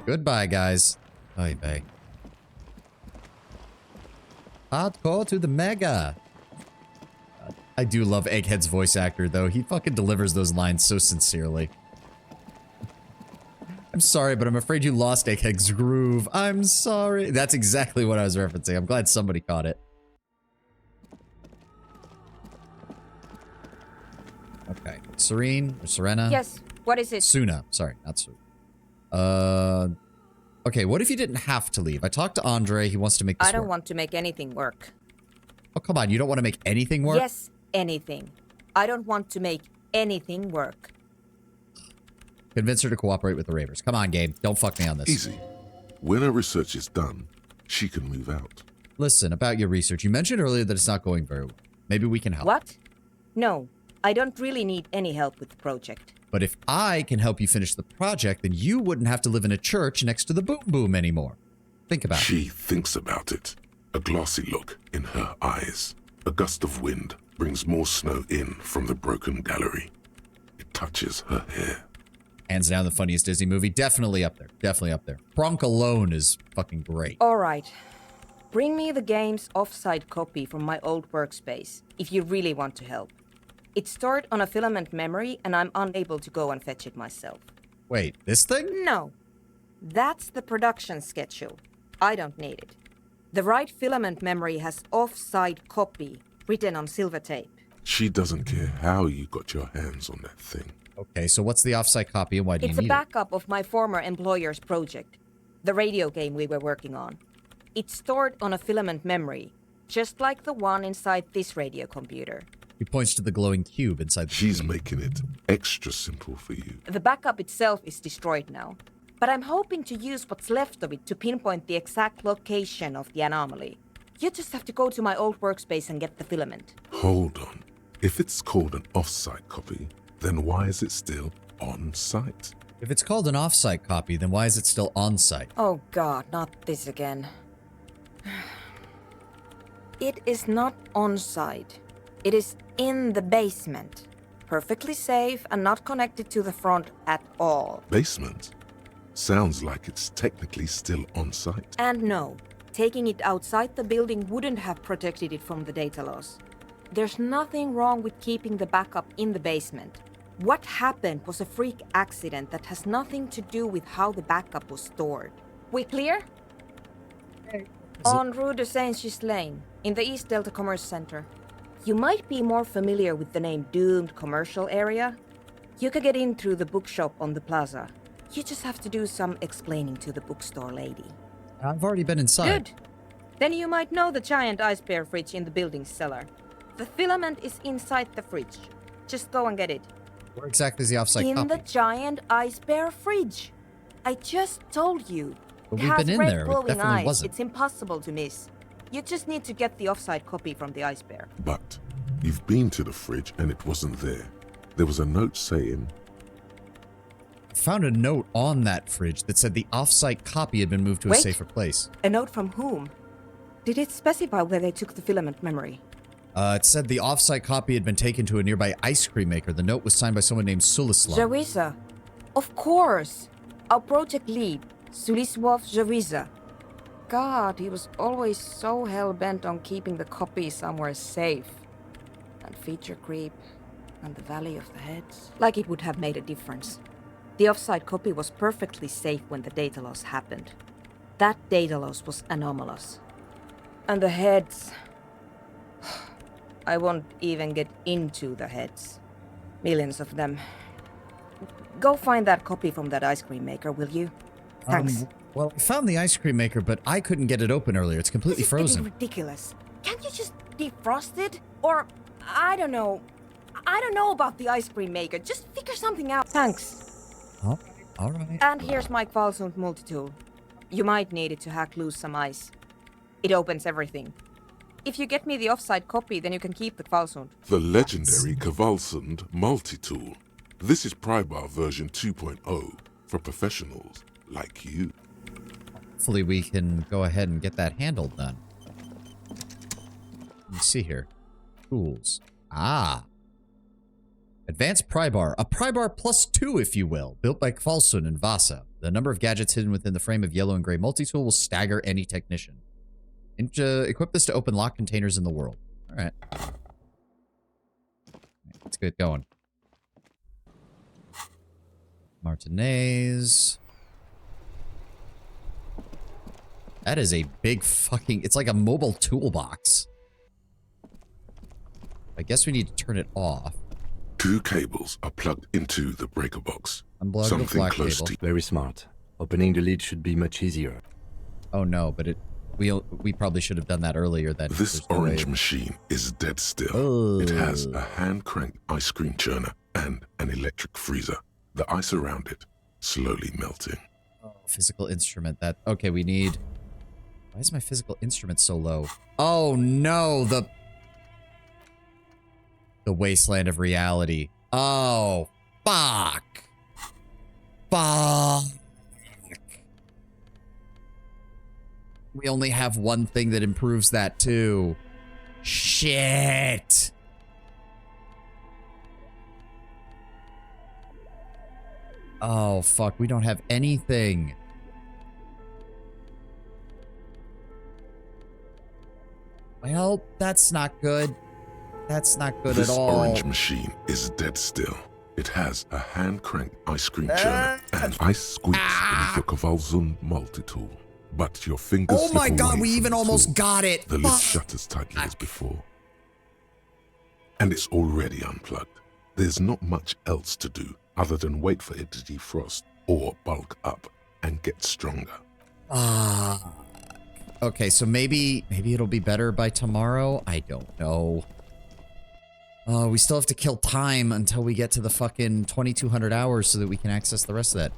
Goodbye, guys. Bye bye. Hardcore to the mega. I do love Egghead's voice actor, though. He fucking delivers those lines so sincerely. I'm sorry, but I'm afraid you lost Egghead's groove. I'm sorry. That's exactly what I was referencing. I'm glad somebody caught it. Okay. Serene or Serena? Yes, what is it? Suna. Sorry, not Suna. Okay, what if you didn't have to leave? I talked to Andre. He wants to make this I don't work. want to make anything work. Oh, come on. You don't want to make anything work? Yes, anything. I don't want to make anything work. Convince her to cooperate with the Ravers. Come on, game. Don't fuck me on this. Easy. When her research is done, she can move out. Listen, about your research. You mentioned earlier that it's not going very well. Maybe we can help. What? No, I don't really need any help with the project. But if I can help you finish the project, then you wouldn't have to live in a church next to the Boom Boom anymore. Think about it. She thinks about it. A glassy look in her eyes. A gust of wind brings more snow in from the broken gallery. It touches her hair. Hands down the funniest Disney movie. Definitely up there. Definitely up there. Bronk alone is fucking great. All right. Bring me the game's offsite copy from my old workspace, if you really want to help. It's stored on a filament memory, and I'm unable to go and fetch it myself. Wait, this thing? No. That's the production schedule. I don't need it. The right filament memory has offsite copy written on silver tape. She doesn't care how you got your hands on that thing. Okay, so what's the offsite copy and why do you It's a need backup of my former employer's project, the radio game we were working on. It's stored on a filament memory, just like the one inside this radio computer. He points to the glowing cube inside the She's making it extra simple for you. The backup itself is destroyed now, but I'm hoping to use what's left of it to pinpoint the exact location of the anomaly. You just have to go to my old workspace and get the filament. Hold on. If it's called an off-site copy, then why is it still on-site? If it's called an off-site copy, then why is it still on-site? Oh god, not this again. It is not on-site. It is in the basement. Perfectly safe and not connected to the front at all. Basement? Sounds like it's technically still on-site. And no, taking it outside the building wouldn't have protected it from the data loss. There's nothing wrong with keeping the backup in the basement. What happened was a freak accident that has nothing to do with how the backup was stored. We clear? On Rue de Saint-Just Lane, in the East Delta Commerce Center. You might be more familiar with the name Doomed Commercial Area. You could get in through the bookshop on the plaza. You just have to do some explaining to the bookstore lady. I've already been inside. Good. Then you might know the giant ice bear fridge in the building's cellar. The filament is inside the fridge. Just go and get it. Where exactly is the offsite In copy? the giant ice bear fridge. I just told you. But It we've has been in red there. It glowing definitely eyes. wasn't. It's impossible to miss. You just need to get the offsite copy from the ice bear. But you've been to the fridge and it wasn't there. There was a note saying... I found a note on that fridge that said the offsite copy had been moved to a Wait. safer place. A note from whom? Did it specify where they took the filament memory? It said the offsite copy had been taken to a nearby ice cream maker. The note was signed by someone named Sulislav. Jawiza. Of course. Our project lead, Sulislav Jawiza. God, he was always so hell-bent on keeping the copy somewhere safe. And feature creep, and the Valley of the Heads. Like it would have made a difference. The offsite copy was perfectly safe when the data loss happened. That data loss was anomalous. And the heads... I won't even get into the heads. Millions of them. Go find that copy from that ice cream maker, will you? Thanks. Well, I found the ice cream maker, but I couldn't get it open earlier. It's completely This is frozen. getting ridiculous. Can't you just defrost it? Or, I don't know. I don't know about the ice cream maker. Just figure something out. Thanks. Oh, all right. And here's my Kvalsund multi-tool. You might need it to hack loose some ice. It opens everything. If you get me the offsite copy, then you can keep the Kvalsund. The legendary Kvalsund multi-tool. This is Prybar version 2.0 for professionals like you. Hopefully we can go ahead and get that handled then. Let me see here. Tools. Ah. Advanced pry bar. A pry bar +2, if you will. Built by Kvalsund and Vasa. The number of gadgets hidden within the frame of yellow and gray multi-tool will stagger any technician. Equip this to open lock containers in the world. Alright. Let's get going. Martinez. That is a big fucking... It's like a mobile toolbox. I guess we need to turn it off. 2 cables are plugged into the breaker box. Unplug the Something black close cable. to... Very smart. Opening the lid should be much easier. Oh no, but we probably should have done that earlier. This orange machine is dead still. It has a hand-cranked ice cream churner and an electric freezer. The ice around it slowly melting. Physical instrument. Okay, we need... Why is my physical instrument so low? Oh no, the wasteland of reality. Oh, fuck. Fuck. We only have one thing that improves that too. Shit. Oh, fuck. We don't have anything. Well, that's not good. That's not good at all. This orange machine is dead still. It has a hand-cranked ice cream churner and ice squeaks beneath the Kvalsund multi-tool. But your fingers Oh my slip god, away we from even the almost tool. got it. The lid shutters tightly as before. And it's already unplugged. There's not much else to do other than wait for it to defrost or bulk up and get stronger. Okay, so maybe it'll be better by tomorrow? I don't know. We still have to kill time until we get to the fucking 2200 hours so that we can access the rest of that.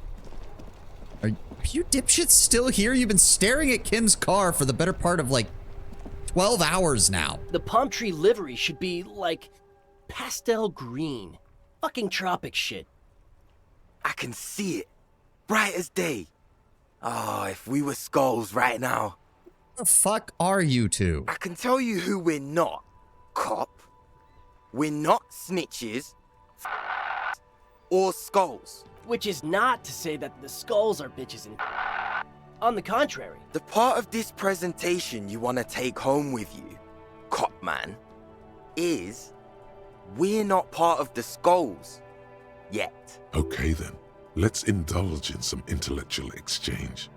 Are you dipshits still here? You've been staring at Kim's car for the better part of like 12 hours now. The palm tree livery should be like pastel green. Fucking tropic shit. I can see it. Bright as day. Oh, if we were skulls right now. What the fuck are you two? I can tell you who we're not. Cop. We're not snitches. Or skulls. Which is not to say that the skulls are bitches and... On the contrary. The part of this presentation you want to take home with you, Cop Man, is we're not part of the skulls. Yet. Okay then, let's indulge in some intellectual exchange.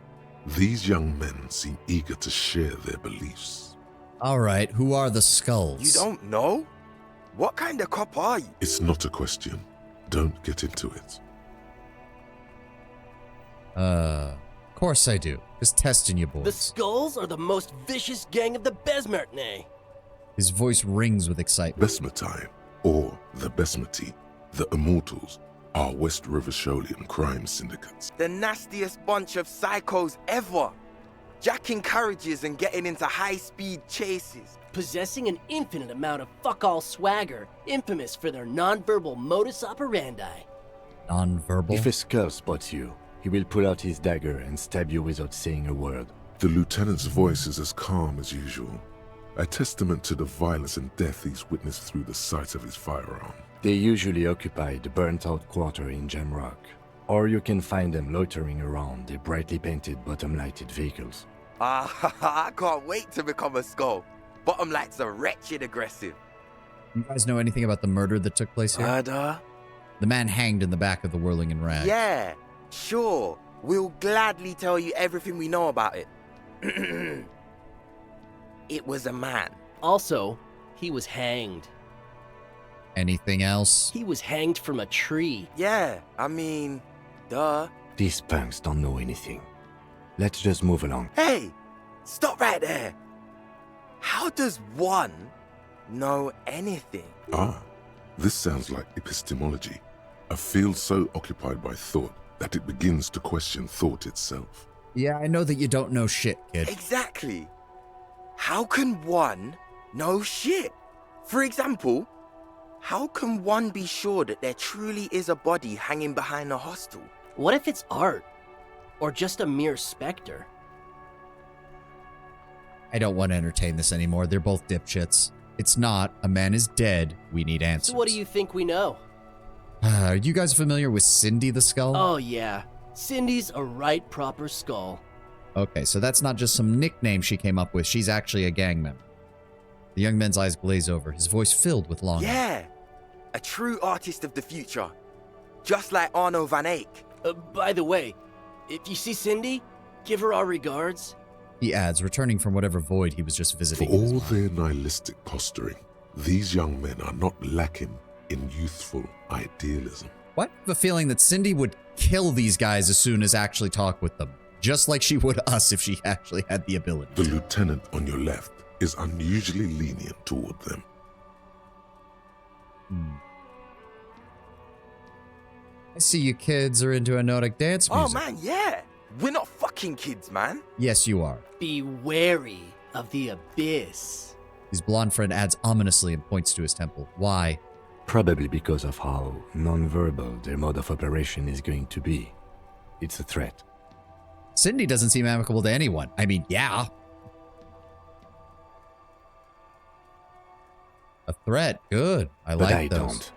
These young men seem eager to share their beliefs. Alright, who are the skulls? You don't know? What kind of cop are you? It's not a question. Don't get into it. Of course I do. Just testing you boys. The skulls are the most vicious gang of the Besmertne. His voice rings with excitement. Besmetine, or the Besmeti, the Immortals, are West Rivisholian crime syndicates. The nastiest bunch of psychos ever. Jacking carriages and getting into high-speed chases. Possessing an infinite amount of fuck-all swagger, infamous for their non-verbal modus operandi. Non-verbal? If a skull spots you, he will pull out his dagger and stab you without saying a word. The lieutenant's voice is as calm as usual, a testament to the violence and death he's witnessed through the sight of his firearm. They usually occupy the burnt-out quarter in Jamrock, or you can find them loitering around their brightly painted bottom-lighted vehicles. I can't wait to become a skull. Bottom lights are wretched aggressive. You guys know anything about the murder that took place here? Murder? The man hanged in the back of the Whirling in Rags. Yeah, sure. We'll gladly tell you everything we know about it. It was a man. Also, he was hanged. Anything else? He was hanged from a tree. Yeah, I mean, duh. These punks don't know anything. Let's just move along. Hey, stop right there. How does one know anything? This sounds like epistemology, a field so occupied by thought that it begins to question thought itself. Yeah, I know that you don't know shit, kid. Exactly. How can one know shit? For example, how can one be sure that there truly is a body hanging behind a hostel? What if it's art? Or just a mere specter? I don't want to entertain this anymore. They're both dipshits. It's not. A man is dead. We need answers. So what do you think we know? Are you guys familiar with Cindy the Skull? Oh, yeah. Cindy's a right proper skull. Okay, so that's not just some nickname she came up with. She's actually a gang member. The young man's eyes glaze over, his voice filled with longing. Yeah, a true artist of the future. Just like Arno van Eyck. By the way, if you see Cindy, give her our regards. He adds, returning from whatever void he was just visiting. For all their nihilistic posturing, these young men are not lacking in youthful idealism. What? I have a feeling that Cindy would kill these guys as soon as actually talk with them. Just like she would us if she actually had the ability. The lieutenant on your left is unusually lenient toward them. I see you kids are into a Nordic dance music. Oh man, yeah. We're not fucking kids, man. Yes, you are. Be wary of the abyss. His blonde friend adds ominously and points to his temple. Why? Probably because of how non-verbal their mode of operation is going to be. It's a threat. Cindy doesn't seem amicable to anyone. I mean, yeah. A threat. Good. I but like I those. don't.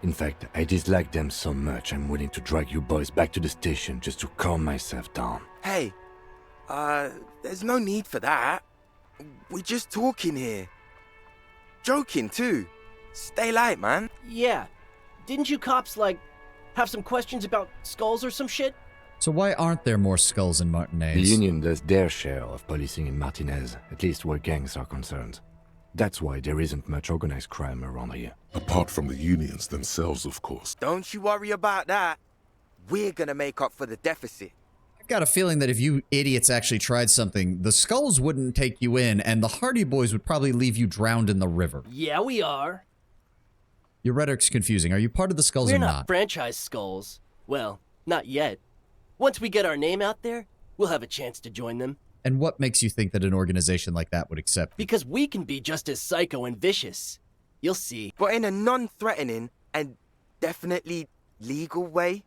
In fact, I dislike them so much I'm willing to drag you boys back to the station just to calm myself down. Hey, there's no need for that. We're just talking here. Joking too. Stay light, man. Yeah. Didn't you cops, have some questions about skulls or some shit? So why aren't there more skulls in Martinez? The Union does their share of policing in Martinez, at least where gangs are concerned. That's why there isn't much organized crime around here. Apart from the unions themselves, of course. Don't you worry about that. We're gonna make up for the deficit. I've got a feeling that if you idiots actually tried something, the skulls wouldn't take you in, and the Hardy Boys would probably leave you drowned in the river. Yeah, we are. Your rhetoric's confusing. Are you part of the skulls We're or not not? franchise skulls. Well, not yet. Once we get our name out there, we'll have a chance to join them. And what makes you think that an organization like that would accept you? Because we can be just as psycho and vicious. You'll see. But in a non-threatening and definitely legal way.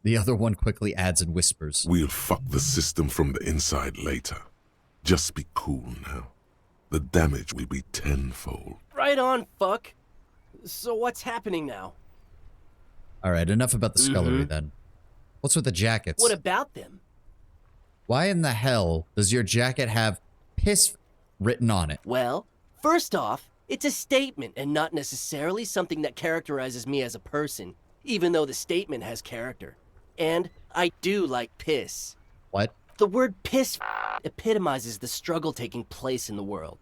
The other one quickly adds and whispers. We'll fuck the system from the inside later. Just be cool now. The damage will be tenfold. Right on, fuck. So what's happening now? All right, enough about the scullery then. What's with the jackets? What about them? Why in the hell does your jacket have piss written on it? Well, first off, it's a statement and not necessarily something that characterizes me as a person, even though the statement has character. And I do like piss. What? The word piss epitomizes the struggle taking place in the world.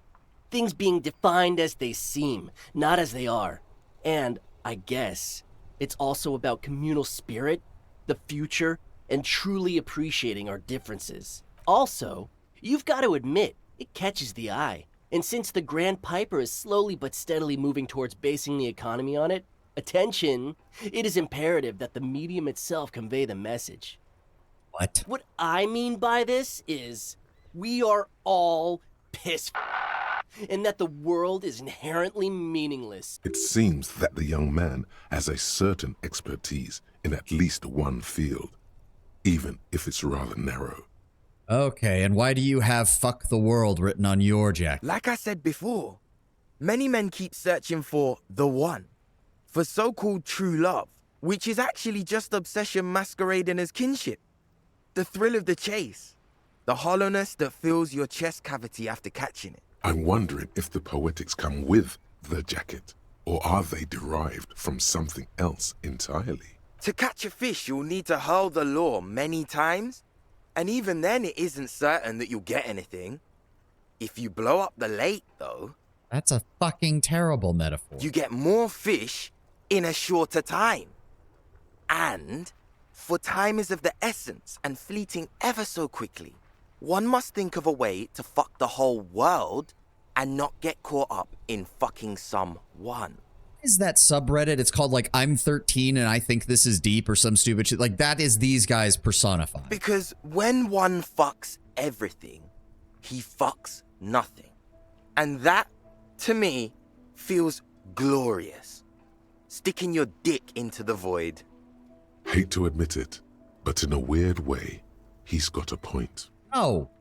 Things being defined as they seem, not as they are. And, I guess, it's also about communal spirit, the future, and truly appreciating our differences. Also, you've got to admit, it catches the eye. And since the Grand Piper is slowly but steadily moving towards basing the economy on it, attention, it is imperative that the medium itself convey the message. What? What I mean by this is, we are all piss and that the world is inherently meaningless. It seems that the young man has a certain expertise in at least one field, even if it's rather narrow. Okay, and why do you have fuck the world written on your jacket? Like I said before, many men keep searching for the one, for so-called true love, which is actually just obsession masquerading as kinship. The thrill of the chase, the hollowness that fills your chest cavity after catching it. I'm wondering if the poetics come with the jacket, or are they derived from something else entirely? To catch a fish, you'll need to hurl the lure many times, and even then it isn't certain that you'll get anything. If you blow up the lake, though... That's a fucking terrible metaphor. You get more fish in a shorter time. And, for time is of the essence and fleeting ever so quickly, one must think of a way to fuck the whole world and not get caught up in fucking someone. Is that subreddit? It's called I'm 13 and I think this is deep or some stupid shit. That is these guys personified. Because when one fucks everything, he fucks nothing. And that, to me, feels glorious. Sticking your dick into the void. Hate to admit it, but in a weird way, he's got a point.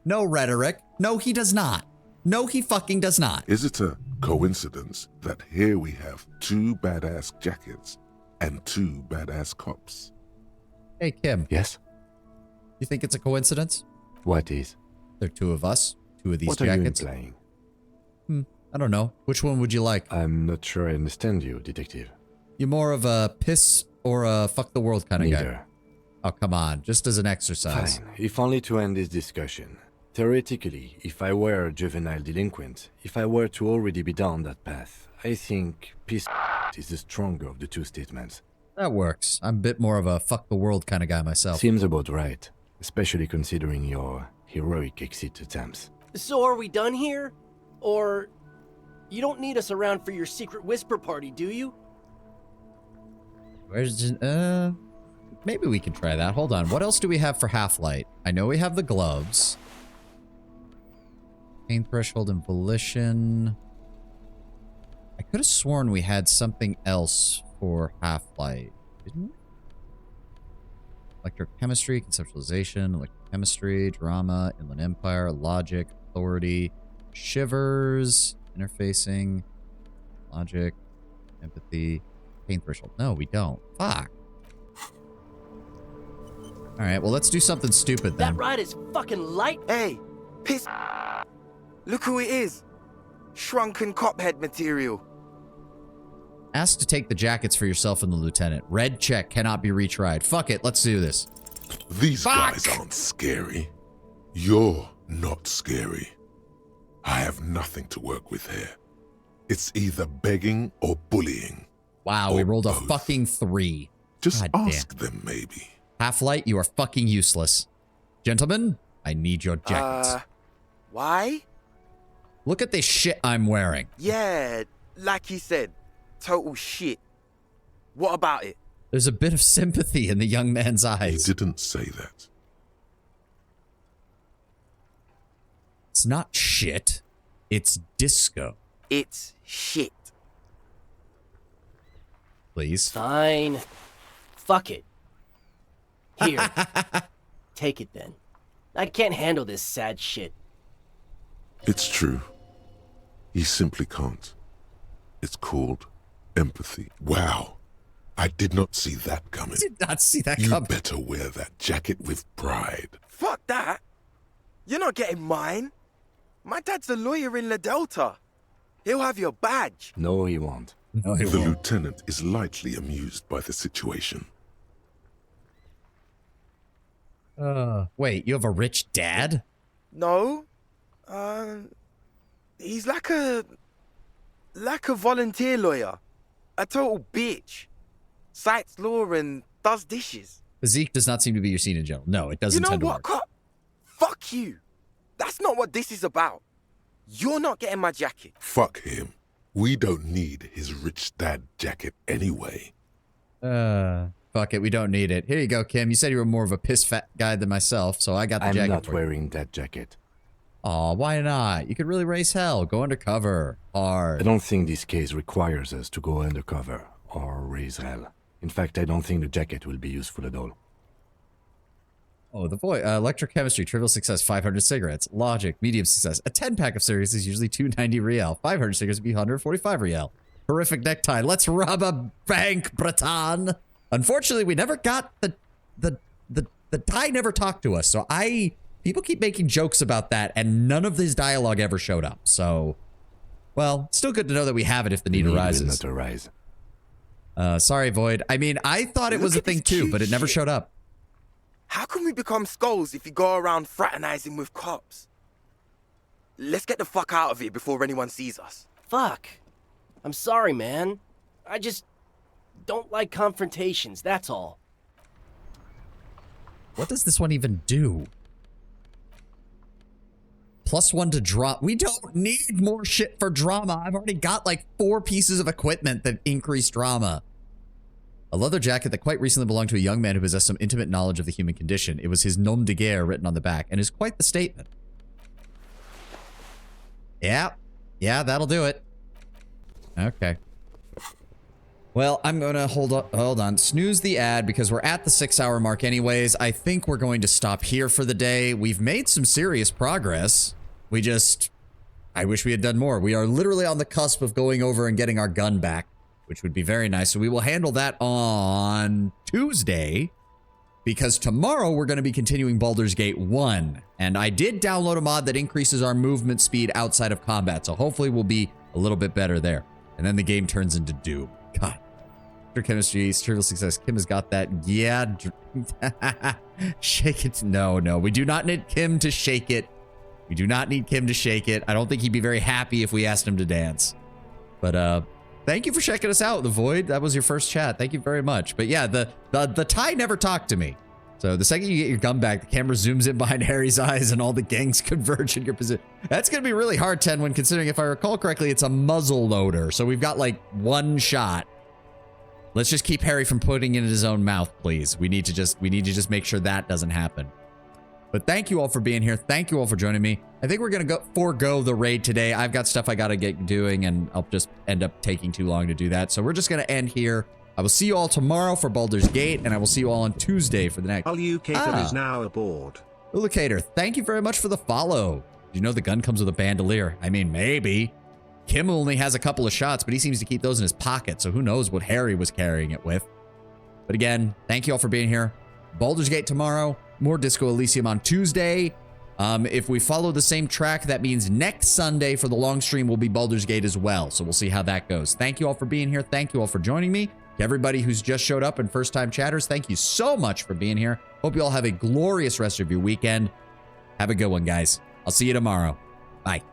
No rhetoric. No, he does not. No, he fucking does not. Is it a coincidence that here we have 2 badass jackets and 2 badass cops? Hey, Kim. Yes? You think it's a coincidence? What is? There are 2 of us, 2 of these What jackets. are you implying? I don't know. Which one would you like? I'm not sure I understand you, detective. You more of a piss or a fuck the world kind of guy? Neither. Oh, come on. Just as an exercise. Fine. If only to end this discussion. Theoretically, if I were a juvenile delinquent, if I were to already be down that path, I think piss is the stronger of the 2 statements. That works. I'm a bit more of a fuck the world kind of guy myself. Seems about right, especially considering your heroic exit attempts. So are we done here? Or you don't need us around for your secret whisper party, do you? Where's maybe we can try that. Hold on. What else do we have for Half-Light? I know we have the gloves. Pain threshold and volition. I could have sworn we had something else for Half-Light, didn't we? Electrochemistry, conceptualization, electrochemistry, drama, Inland Empire, logic, authority, shivers, interfacing, logic, empathy, pain threshold. No, we don't. Fuck. All right, well, let's do something stupid then. That ride is fucking light. Hey, piss. Look who it is. Shrunken cophead material. Ask to take the jackets for yourself and the lieutenant. Red check cannot be retried. Fuck it, let's do this. These guys aren't scary. You're not scary. I have nothing to work with here. It's either begging or bullying. Wow, we rolled a fucking 3. Just God ask them, maybe. Half-Light, you are fucking useless. Gentlemen, I need your jackets. Why? Look at this shit I'm wearing. Yeah, like he said, total shit. What about it? There's a bit of sympathy in the young man's eyes. He didn't say that. It's not shit. It's disco. It's shit. Please. Fine. Fuck it. Here. Take it then. I can't handle this sad shit. It's true. He simply can't. It's called empathy. Wow. I did not see that coming. Did not see that you coming. You better wear that jacket with pride. Fuck that. You're not getting mine. My dad's a lawyer in La Delta. He'll have your badge. No, he won't. No, he the won't. lieutenant is lightly amused by the situation. Wait, you have a rich dad? No. He's like a volunteer lawyer. A total bitch. Cites law and does dishes. Physique does not seem to be your scene in general. No, it doesn't You know tend to what, work. cop? Fuck you. That's not what this is about. You're not getting my jacket. Fuck him. We don't need his rich dad jacket anyway. Fuck it, we don't need it. Here you go, Kim. You said you were more of a piss fat guy than myself, so I got the jacket. I'm not for you. wearing that jacket. Aw, why not? You could really raise hell. Go undercover. Hard. I don't think this case requires us to go undercover or raise hell. In fact, I don't think the jacket will be useful at all. Oh, the boy. Electrochemistry, trivial success, 500 cigarettes. Logic, medium success. A 10-pack of cigarettes is usually 290 real. 500 cigarettes would be 145 real. Horrific necktie. Let's rob a bank, Breton. Unfortunately, we never got the guy never talked to us. So people keep making jokes about that, and none of this dialogue ever showed up. So, well, still good to know that we have it if the need arises. Will not arise. Sorry, Void. I mean, I thought it was a thing too, but it never showed up. How can we become skulls if you go around fraternizing with cops? Let's get the fuck out of here before anyone sees us. Fuck. I'm sorry, man. I just don't like confrontations, that's all. What does this one even do? +1 to draw. We don't need more shit for drama. I've already got like 4 pieces of equipment that increase drama. A leather jacket that quite recently belonged to a young man who possessed some intimate knowledge of the human condition. It was his nom de guerre written on the back, and is quite the statement. Yeah, that'll do it. Okay. Well, I'm gonna hold on, snooze the ad because we're at the 6-hour mark anyways. I think we're going to stop here for the day. We've made some serious progress. We just I wish we had done more. We are literally on the cusp of going over and getting our gun back, which would be very nice. So we will handle that on Tuesday, because tomorrow we're going to be continuing Baldur's Gate 1. And I did download a mod that increases our movement speed outside of combat. So hopefully we'll be a little bit better there. And then the game turns into Doom. God. Chemistry, trivial success. Kim has got that. Yeah. Shake it. No. We do not need Kim to shake it. We do not need Kim to shake it. I don't think he'd be very happy if we asked him to dance. But thank you for checking us out, The Void. That was your first chat. Thank you very much. But yeah, the Thai never talked to me. So the second you get your gun back, the camera zooms in behind Harry's eyes and all the gangs converge in your position. That's going to be really hard, Ten, when considering, if I recall correctly, it's a muzzle loader. So we've got like one shot. Let's just keep Harry from putting it in his own mouth, please. We need to just make sure that doesn't happen. But thank you all for being here. Thank you all for joining me. I think we're going to forego the raid today. I've got stuff I got to get doing, and I'll just end up taking too long to do that. So we're just going to end here. I will see you all tomorrow for Baldur's Gate, and I will see you all on Tuesday for the next. Ulucator is now aboard. Ulucator, thank you very much for the follow. Did you know the gun comes with a bandolier? I mean, maybe. Kim only has a couple of shots, but he seems to keep those in his pocket, so who knows what Harry was carrying it with. But again, thank you all for being here. Baldur's Gate tomorrow, more Disco Elysium on Tuesday. If we follow the same track, that means next Sunday for the long stream will be Baldur's Gate as well, so we'll see how that goes. Thank you all for being here. Thank you all for joining me. To everybody who's just showed up and first-time chatters, thank you so much for being here. Hope you all have a glorious rest of your weekend. Have a good one, guys. I'll see you tomorrow. Bye.